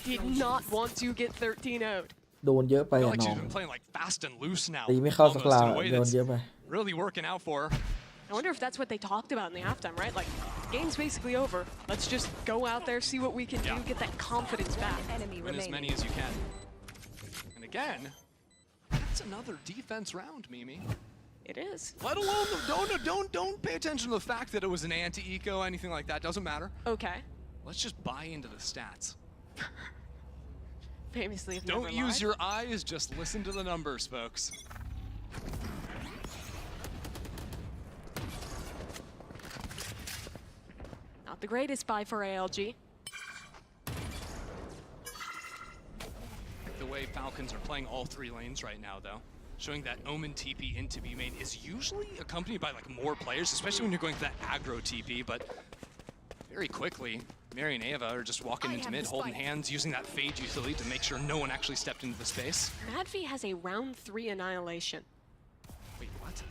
Speaker 19: Did not want to get 13-0'd.
Speaker 4: โดนเยอะไป
Speaker 1: I feel
Speaker 4: อะ
Speaker 1: like
Speaker 4: น้อ
Speaker 1: she's
Speaker 4: ง
Speaker 1: been playing like fast and loose now.
Speaker 4: ตีไม่เข้าสัก
Speaker 1: almost
Speaker 4: ลา
Speaker 1: in a way
Speaker 4: โดน
Speaker 1: that's
Speaker 4: เยอะไป
Speaker 1: really working out for her.
Speaker 19: I wonder if that's what they talked about in the halftime, right? Like, game's basically over. Let's just go out there, see what we can do, get that confidence back.
Speaker 1: Win as many as you can. And again, that's another defense round, Mimi.
Speaker 19: It is.
Speaker 1: Let alone don't pay attention to the fact that it was an anti-eco, anything like that. Doesn't matter.
Speaker 19: Okay.
Speaker 1: Let's just buy into the stats.
Speaker 19: Famously, have
Speaker 1: Don't
Speaker 19: never
Speaker 1: use
Speaker 19: lied.
Speaker 1: your eyes, just listen to the numbers, folks.
Speaker 19: Not the greatest buy for ALG.
Speaker 20: way Falcons are playing all 3 lanes right now, though. Showing that Omen TP into B main is usually accompanied by like more players, especially when you're going for that aggro TP, but very quickly, Mary and Ava are just walking into mid, holding hands, using that Fade utility to make sure no one actually stepped into the space.
Speaker 19: Madvi has a round 3 annihilation.
Speaker 20: Wait, what?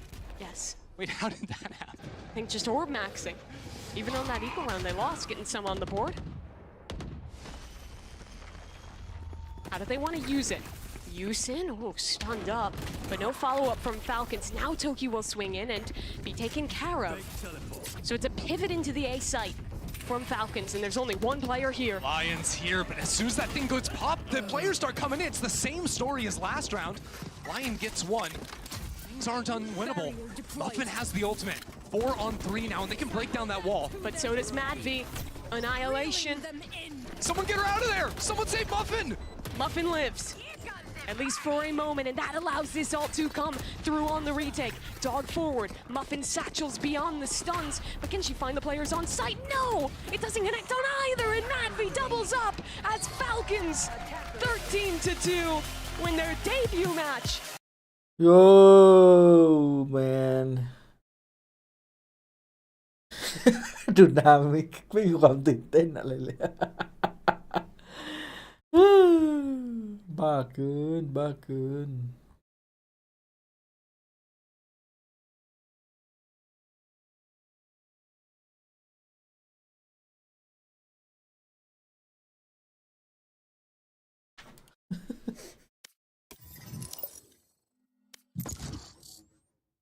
Speaker 19: Yes.
Speaker 20: Wait, how did that happen?
Speaker 19: I think just orb maxing. Even on that equal round they lost, getting some on the board. How do they want to use it? Yusin, oh, stunned up, but no follow-up from Falcons. Now Toki will swing in and be taken care of. So it's a pivot into the A site from Falcons, and there's only one player here.
Speaker 20: Lions here, but as soon as that thing goes pop, the players start coming in. It's the same story as last round. Lion gets one. Things aren't unwinnable. Muffin has the ultimate. 4 on 3 now, and they can break down that wall.
Speaker 19: But so does Madvi. Annihilation.
Speaker 20: Someone get her out of there! Someone save Muffin!
Speaker 19: Muffin lives. At least for a moment, and that allows this ult to come through on the retake. Dog forward, Muffin satchels beyond the stuns, but can she find the players on site? No! It doesn't connect on either, and Madvi doubles up as Falcons 13-2 win their debut match.
Speaker 4: Yo, man ดูน้ำไม่มีความตื่นเต้นอะไรเลย บ้าเกินบ้าเกิน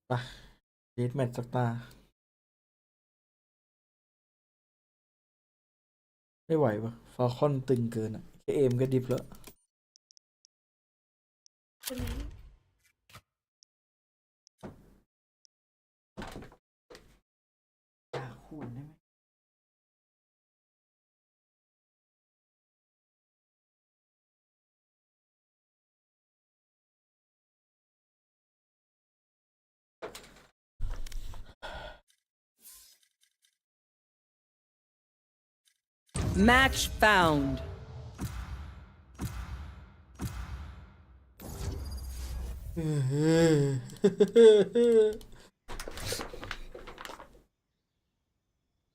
Speaker 4: ไปเดทแมทสักตาไม่ไหวปะฟาคอนตึงเกินอ่ะแค่เอมก็ดิฟแล้วคูณได้ไหม
Speaker 14: Match found.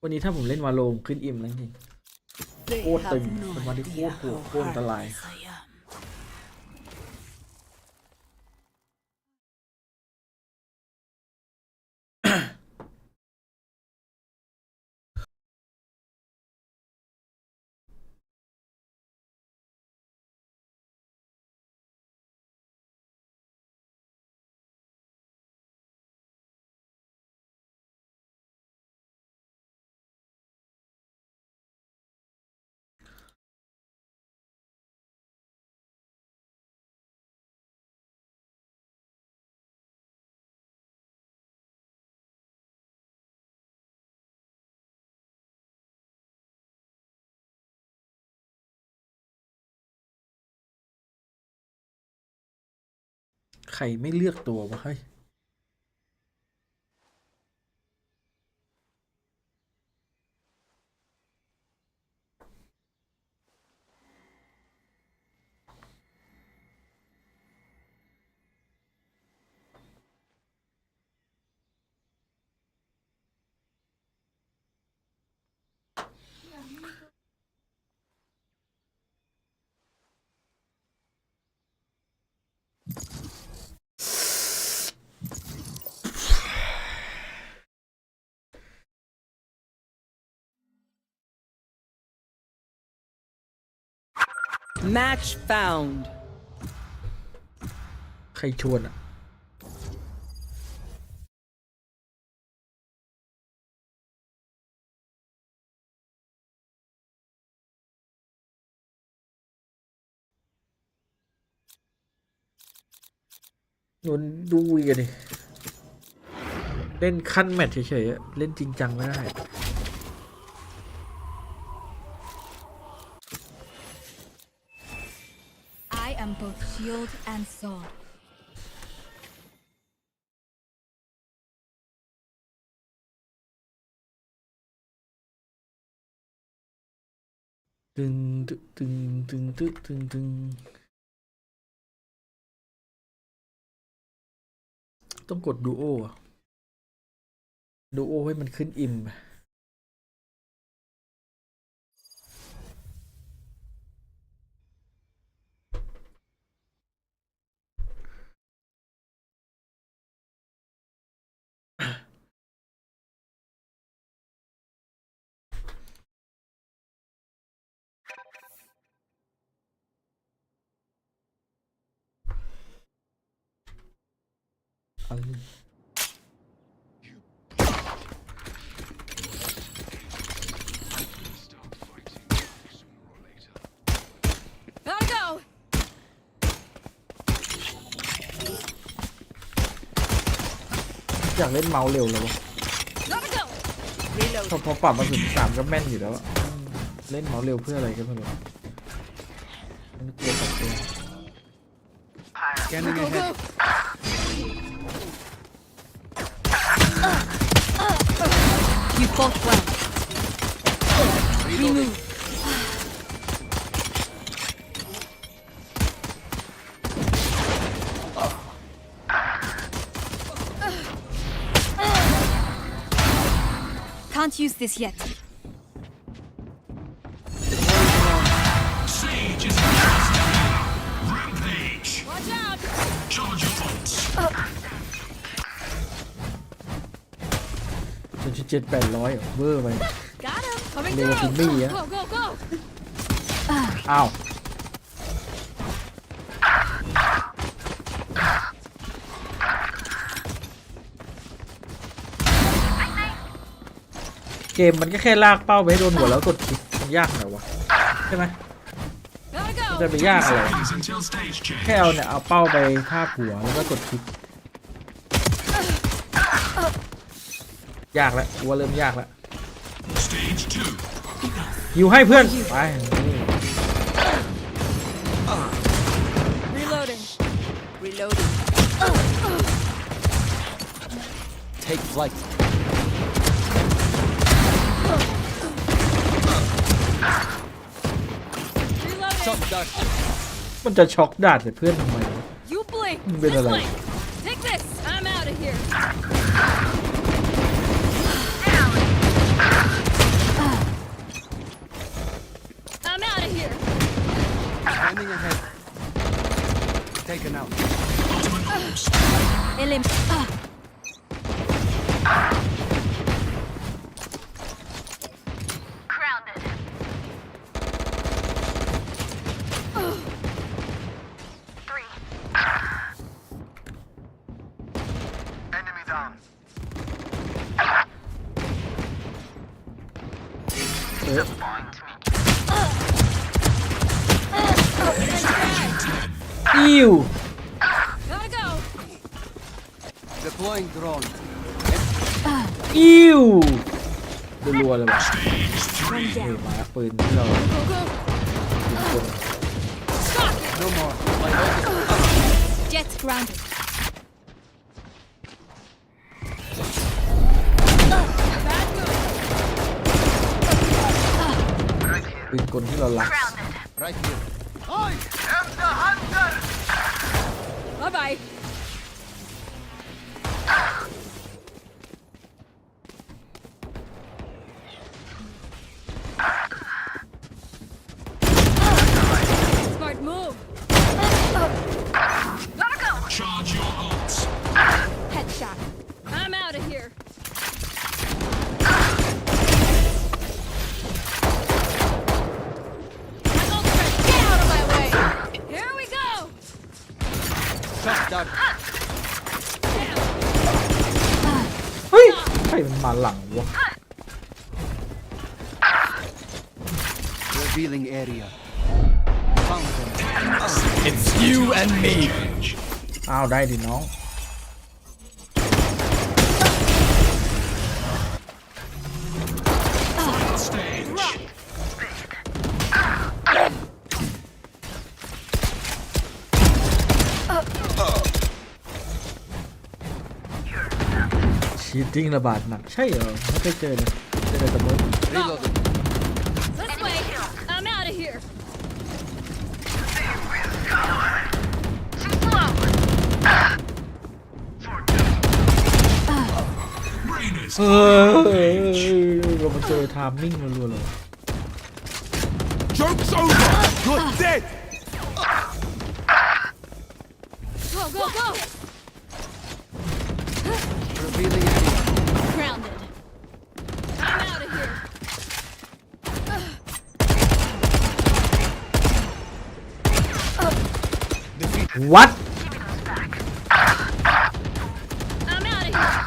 Speaker 4: วันนี้ถ้าผมเล่นวาโลมขึ้นอิ่มแล้วจริงโคตรตึงเป็นวันที่โคตรโหดโคตรอันตรายใครไม่เลือกตัววะเฮ้ย
Speaker 14: Match found.
Speaker 4: ใครชวนอ่ะนนดูกันดิเล่นขั้นแมตช์เฉยๆเล่นจริงจังไม่ได้
Speaker 10: I am both shield and sword.
Speaker 4: ตึงตึงตึงตึงตึงตึง ต้องกดดูโอดูโอให้มันขึ้นอิม
Speaker 2: Gotta go.
Speaker 4: อยากเล่นเมาส์เร็วเลยวะ
Speaker 2: Gotta go.
Speaker 4: พอปรับมาถึง3ก็แม่นอยู่แล้วอะเล่นเมาส์เร็วเพื่ออะไรกันไม่รู้ไม่กลัวปรับตัว
Speaker 2: Scanning ahead. You fought well. Remove. Can't use this yet.
Speaker 15: Sage is Rampage.
Speaker 2: Watch out.
Speaker 15: Charge your bolts.
Speaker 4: 700-800เวอร์ไป
Speaker 2: Got him. Coming
Speaker 4: เร็วกว่า
Speaker 2: through.
Speaker 4: พิมมี่อะ
Speaker 2: Go, go, go.
Speaker 4: อ้าวเกมมันก็แค่ลากเป้าไปให้โดนหัวแล้วกดคลิกมันยากหน่อยวะใช่ไหม
Speaker 2: Gotta
Speaker 4: จะ
Speaker 2: go.
Speaker 4: ไปยากอะไร
Speaker 15: Seconds until stage change.
Speaker 4: แค่เอาเนี่ยเอาเป้าไปทาบหัวแล้วก็กดคลิกยากแล้วว่าเริ่มยากแล้ว
Speaker 15: Stage 2.
Speaker 4: ฮิวให้เพื่อนไป
Speaker 2: Reloading. Reloading.
Speaker 12: Take flight. Shot dart.
Speaker 4: มันจะช็อกดาดใส่เพื่อนทำไมวะ
Speaker 2: You blink.
Speaker 4: Been
Speaker 2: This
Speaker 4: alive.
Speaker 2: way. Take this. I'm out of here. I'm out of here.
Speaker 12: Standing ahead. Taken out.
Speaker 2: Elim.
Speaker 8: Grounded. Three. Enemy down.
Speaker 4: อิว
Speaker 2: Gotta go.
Speaker 12: Deploying drone.
Speaker 4: อิวรัวๆเลยว่ะ
Speaker 2: One
Speaker 4: เฮ้ย
Speaker 2: down.
Speaker 4: มาปืนที่เรา
Speaker 2: Go, go. Stop it.
Speaker 12: No more. My ult is
Speaker 2: Jets grounded. Bad move.
Speaker 4: ปืนกลที่เรารัก
Speaker 12: right here.
Speaker 15: I am the hunter.
Speaker 2: Bye bye. Smart move. Gotta go.
Speaker 15: Charge your bolts.
Speaker 2: Headshot. I'm out of here. My ultimate. Get out of my way. Here we go.
Speaker 12: Shot dart.
Speaker 4: เฮ้ยใครมันมาหลังวะ
Speaker 12: Revealing area. Found them. It's you and me.
Speaker 4: อ้าวได้ดิน้อง
Speaker 15: Stage.
Speaker 4: ชีตติ้งระบาดหนักใช่เหรอไม่เคยเจอเลยเจอแต่สมมติ
Speaker 12: Reloading.
Speaker 2: This way. I'm out of here.
Speaker 8: Too slow.
Speaker 4: เออเรามาเจอไทามมิ่งรัวๆเลย
Speaker 15: Joke's over! You're dead!
Speaker 2: Go, go, go!
Speaker 15: Revealing enemy.
Speaker 2: Grounded. I'm out of here.
Speaker 4: What
Speaker 2: I'm out of here.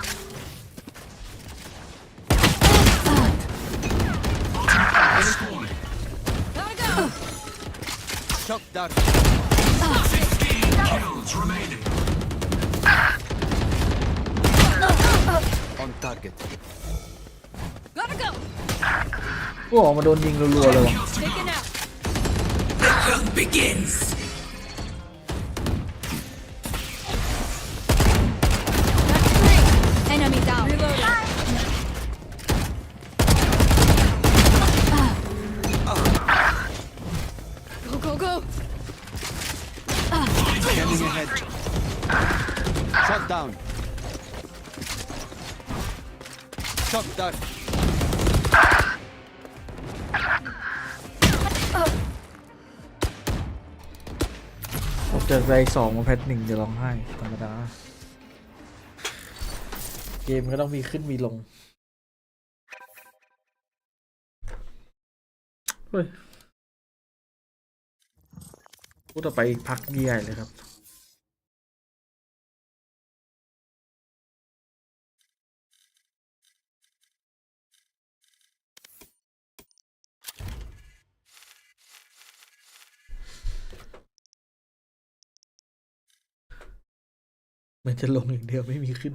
Speaker 2: Gotta go.
Speaker 15: Shock dart. 15 kills remaining. On target.
Speaker 2: Gotta go.
Speaker 4: กูออกมาโดนยิงรัวๆเลยวะ
Speaker 2: Taken out.
Speaker 15: The hunt begins.
Speaker 2: Enemy down. Reloading. Go, go, go.
Speaker 15: Scanning ahead. Shot down. Shock dart.
Speaker 4: ออกจากไร2มาแพท1จะร้องไห้ธรรมดาเกมก็ต้องมีขึ้นมีลงเฮ้ยพูดต่อไปอีกพักใหญ่เลยครับมันจะลงอย่างเดียวไม่มีขึ้น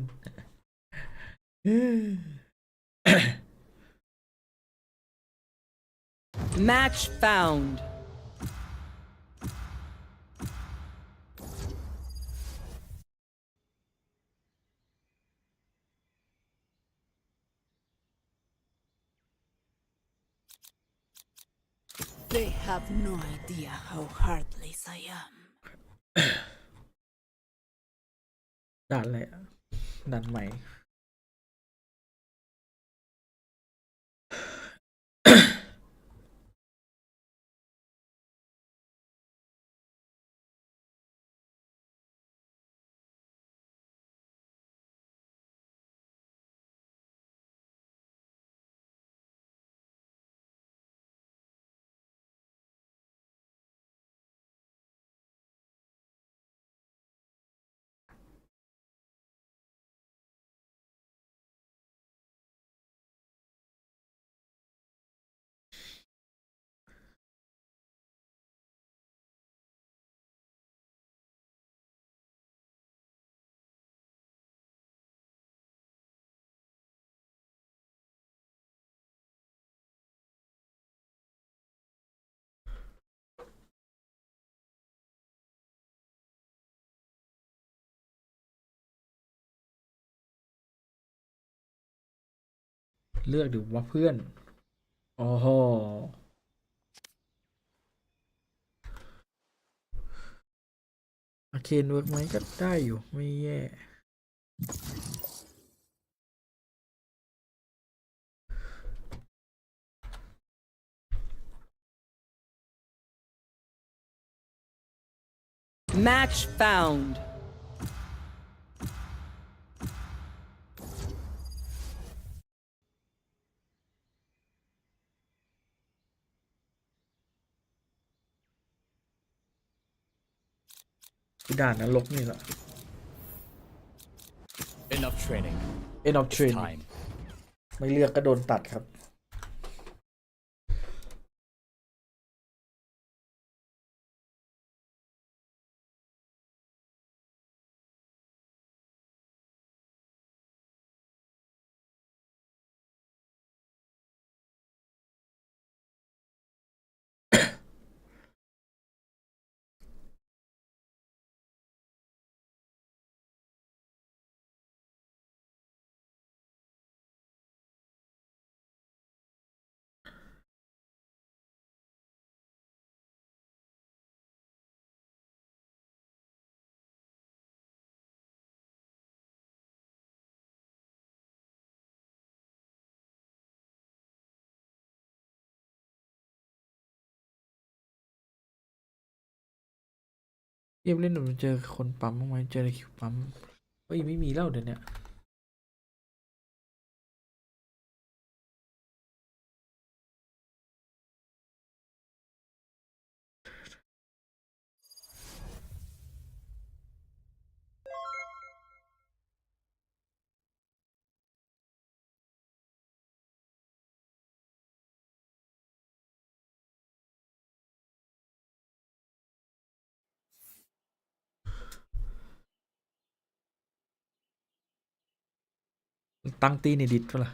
Speaker 14: Match found.
Speaker 7: They have no idea how heartless I am.
Speaker 4: ด่านอะไรอะด่านใหม่ เลือกดูว่าเพื่อนอ๋ออาเคนเวิร์กไหมก็ได้อยู่ไม่แย่
Speaker 14: Match found.
Speaker 4: คือด่านนรกนี่แหละ
Speaker 12: Enough training.
Speaker 4: End of
Speaker 12: It's
Speaker 4: training
Speaker 12: time.
Speaker 4: ไม่เลือกก็โดนตัดครับ เกมเล่นหนูเจอคนปั๊มบ้างไหมเจอในคิวปั๊มเฮ้ยไม่มีแล้วเดี๋ยวนี้ตั้งตีในดิสเปล่า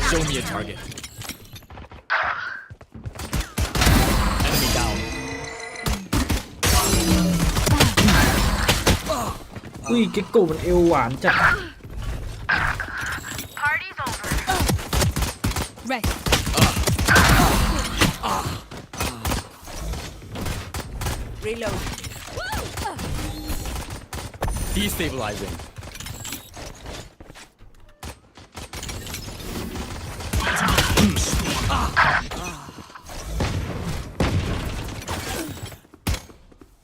Speaker 12: Show me a target. Enemy down.
Speaker 4: อุ้ยเก็กโกมันเอวหวานจัด
Speaker 7: Party's over. Right. Reload.
Speaker 12: Destabilizing.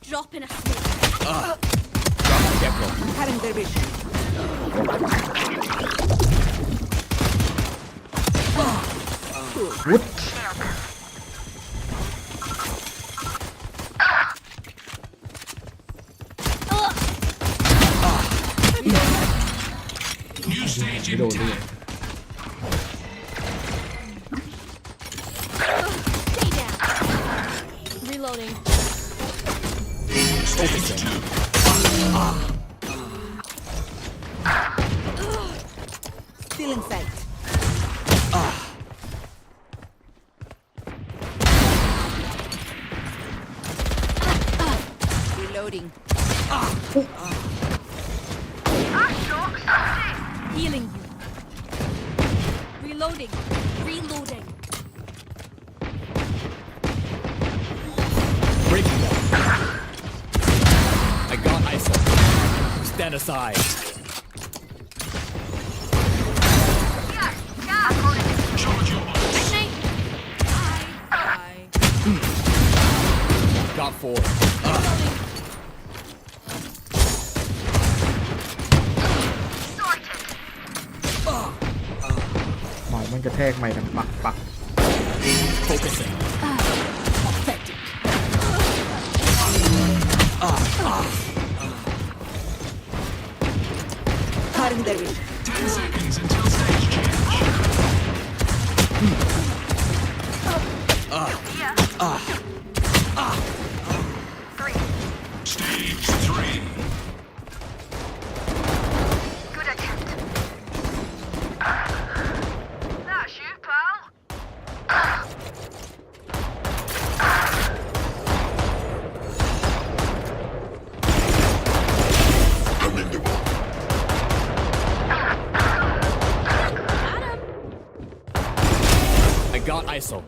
Speaker 7: Drop in a smoke.
Speaker 12: Drop the gecko.
Speaker 7: Cutting their vision.
Speaker 4: What?
Speaker 15: New stage in
Speaker 4: Reload.
Speaker 15: time.
Speaker 7: Stay down. Reloading.
Speaker 12: Stage 2.
Speaker 7: Still in sight. Reloading. Healing you. Reloading. Reloading.
Speaker 12: Breaking them. I got ISO. Stand aside. Got 4.
Speaker 4: หมายมันกระแทกใหม่ดังปักปัก
Speaker 12: Focusing.
Speaker 7: Cutting their vision.
Speaker 15: 10 seconds until stage change. Stage 3.
Speaker 7: Good attempt. That's you, pal.
Speaker 12: I got ISO.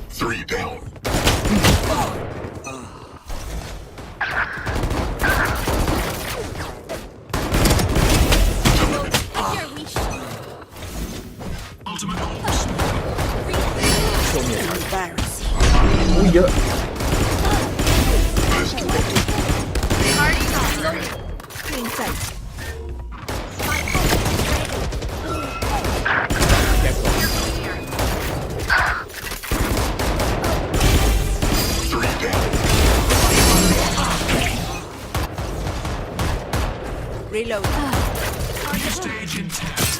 Speaker 15: 3 down. Ultimate ult.
Speaker 12: Show me a target.
Speaker 4: อุ้ยเยอะ
Speaker 7: Still in sight.
Speaker 12: Gecko.
Speaker 15: 3 down.
Speaker 7: Reload.
Speaker 15: New stage intact.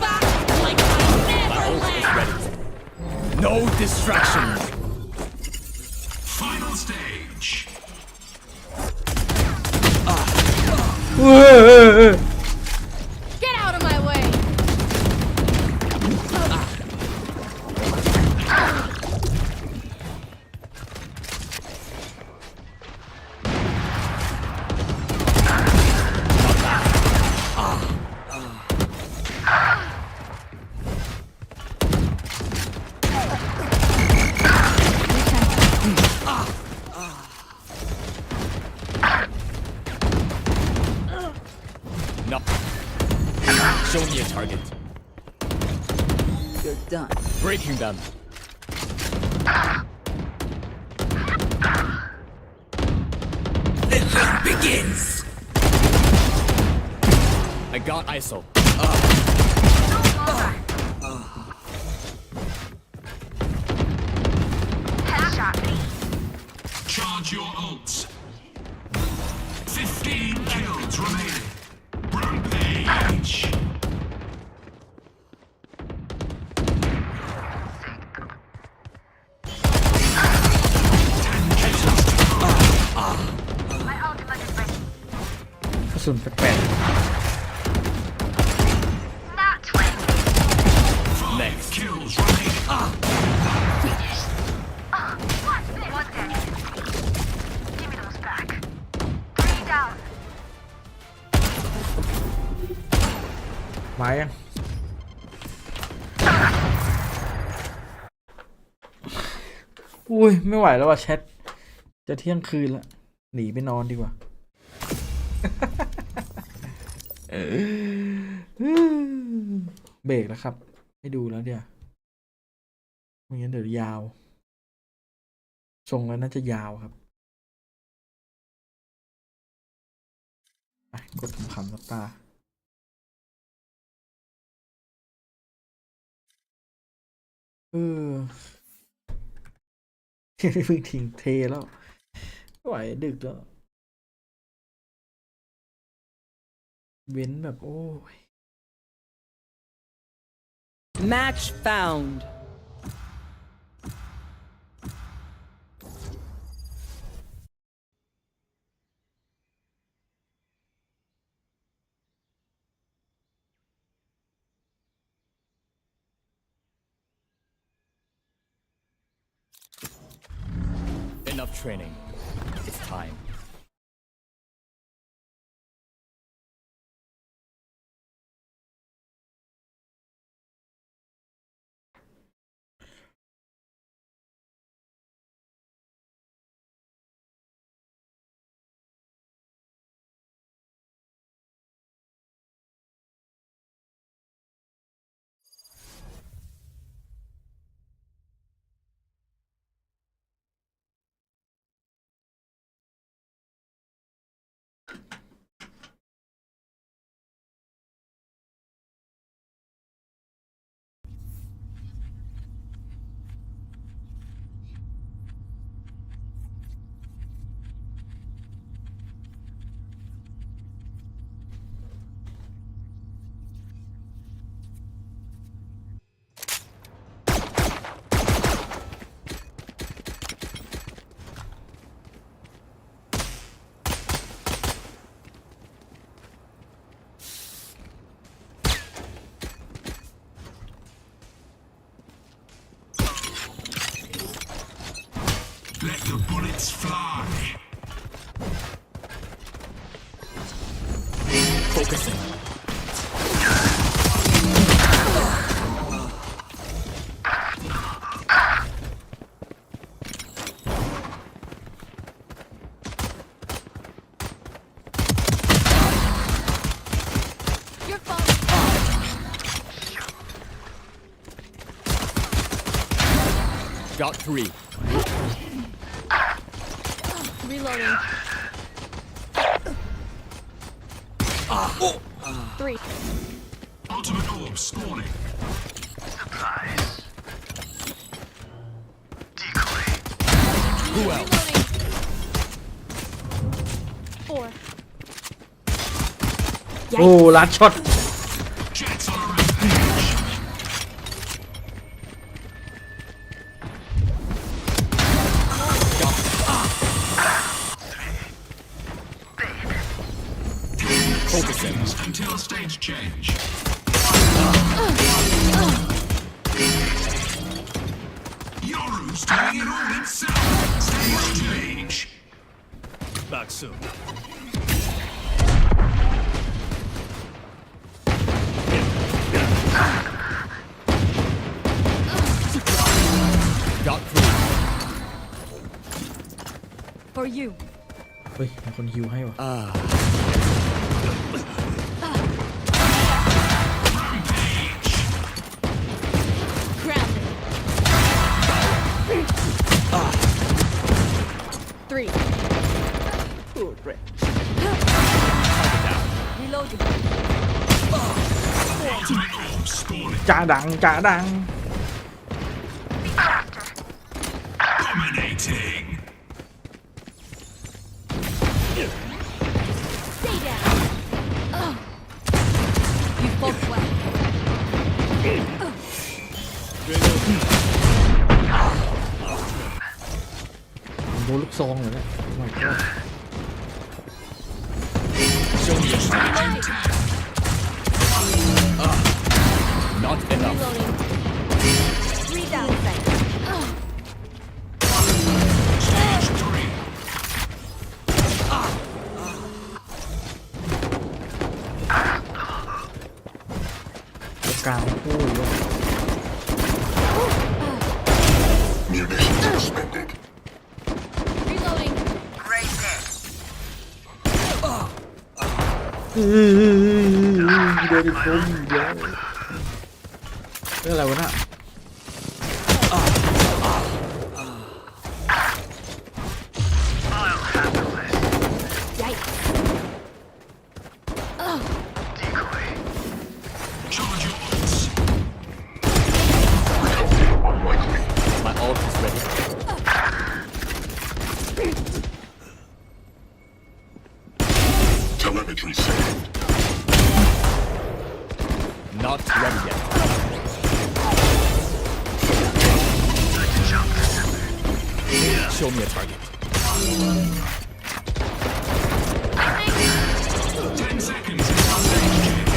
Speaker 12: My ult is ready. No distractions.
Speaker 15: Final stage.
Speaker 4: เว้ย
Speaker 10: Get out of my way.
Speaker 12: Show me a target.
Speaker 14: You're done.
Speaker 12: Breaking them. The hunt begins. I got ISO.
Speaker 15: Charge your ults. 15 kills remaining. Rampage.
Speaker 4: กระสุนแปลก
Speaker 15: Next kills remaining. Give me those back. 3 down.
Speaker 4: ๆมายังอุ้ยไม่ไหวแล้วว่ะแชทจะเที่ยงคืนแล้วหนีไปนอนดีกว่า เบรกแล้วครับไม่ดูแล้วเดี๋ยวไม่งั้นเดี๋ยวยาวทรงแล้วน่าจะยาวครับไปกดขำๆกับตาเพิ่งทิ้งเทแล้วไม่ไหวดึกแล้วเว้นแบบโอ้ย
Speaker 14: Match found.
Speaker 12: Enough training. It's time.
Speaker 15: Let the bullets fly.
Speaker 12: Focusing.
Speaker 10: Your phone.
Speaker 12: Got 3.
Speaker 10: Reloading. 3.
Speaker 15: Ultimate orb spawning. Surprise. Decoy.
Speaker 12: Who else?
Speaker 10: Reloading. 4.
Speaker 4: โอ้ลัดช็อต
Speaker 15: Jets on a rampage.
Speaker 12: Focusing.
Speaker 15: Until stage change. Yoru's doing it all himself. Stage change.
Speaker 12: Back soon. Got 3.
Speaker 10: For you.
Speaker 4: เฮ้ยมีคนฮิวให้วะ
Speaker 7: Three. Good. Reloading.
Speaker 4: จ่าดังจ่าดัง
Speaker 15: Dominating.
Speaker 7: Stay down. You fought well.
Speaker 4: โดนลูกซองเลยเนี่ย Oh my god.
Speaker 12: Show me your strength. Not enough.
Speaker 7: Reloading. 3 down.
Speaker 15: Stage 3.
Speaker 4: กลางคู่เลย
Speaker 15: Munitions expended.
Speaker 7: Reloading.
Speaker 4: โดนอีกคนเดียวเรื่องอะไรวะน่ะ
Speaker 15: Charge your ults.
Speaker 12: My ult is ready.
Speaker 15: Telemetry saved.
Speaker 12: Not ready yet. Show me a target.
Speaker 15: 10 seconds until stage change.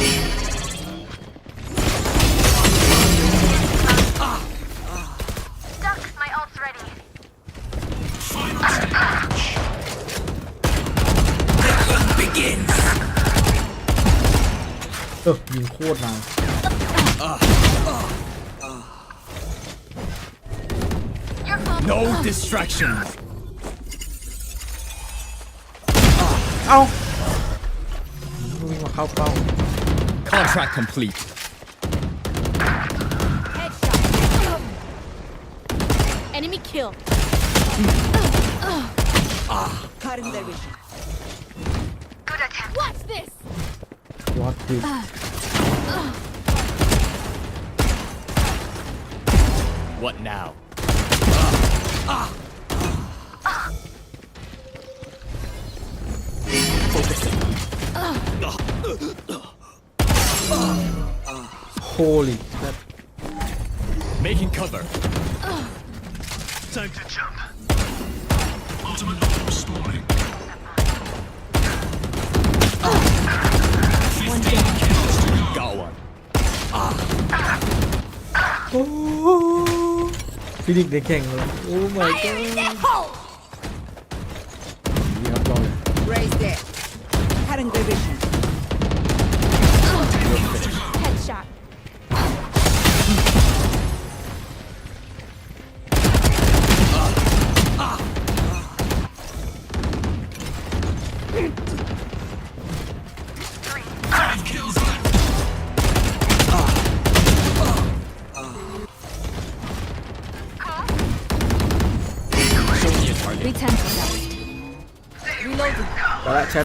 Speaker 8: Duck, my ult's ready.
Speaker 15: Final stage.
Speaker 12: Begin.
Speaker 4: ยิงโคตรนาน
Speaker 12: No distractions.
Speaker 4: เอ้าวิ่งมาเข้าเป้า
Speaker 12: Contract complete.
Speaker 7: Headshot. Enemy kill. Cutting their vision.
Speaker 8: Good attempt.
Speaker 7: Watch this.
Speaker 4: What the
Speaker 12: What now? Focusing.
Speaker 4: holy crap
Speaker 12: Making cover.
Speaker 15: Time to jump. Ultimate orb spawning. 15 kills to go.
Speaker 12: Got one.
Speaker 4: โอ้ฟินิกได้แข่งเลยโอ้ my god นี่ครับรอเลย
Speaker 7: Raise there. Cutting their vision. Headshot.
Speaker 15: Kills left.
Speaker 12: Show me a target.
Speaker 7: Return to that. Reloading.
Speaker 4: ไปละแชท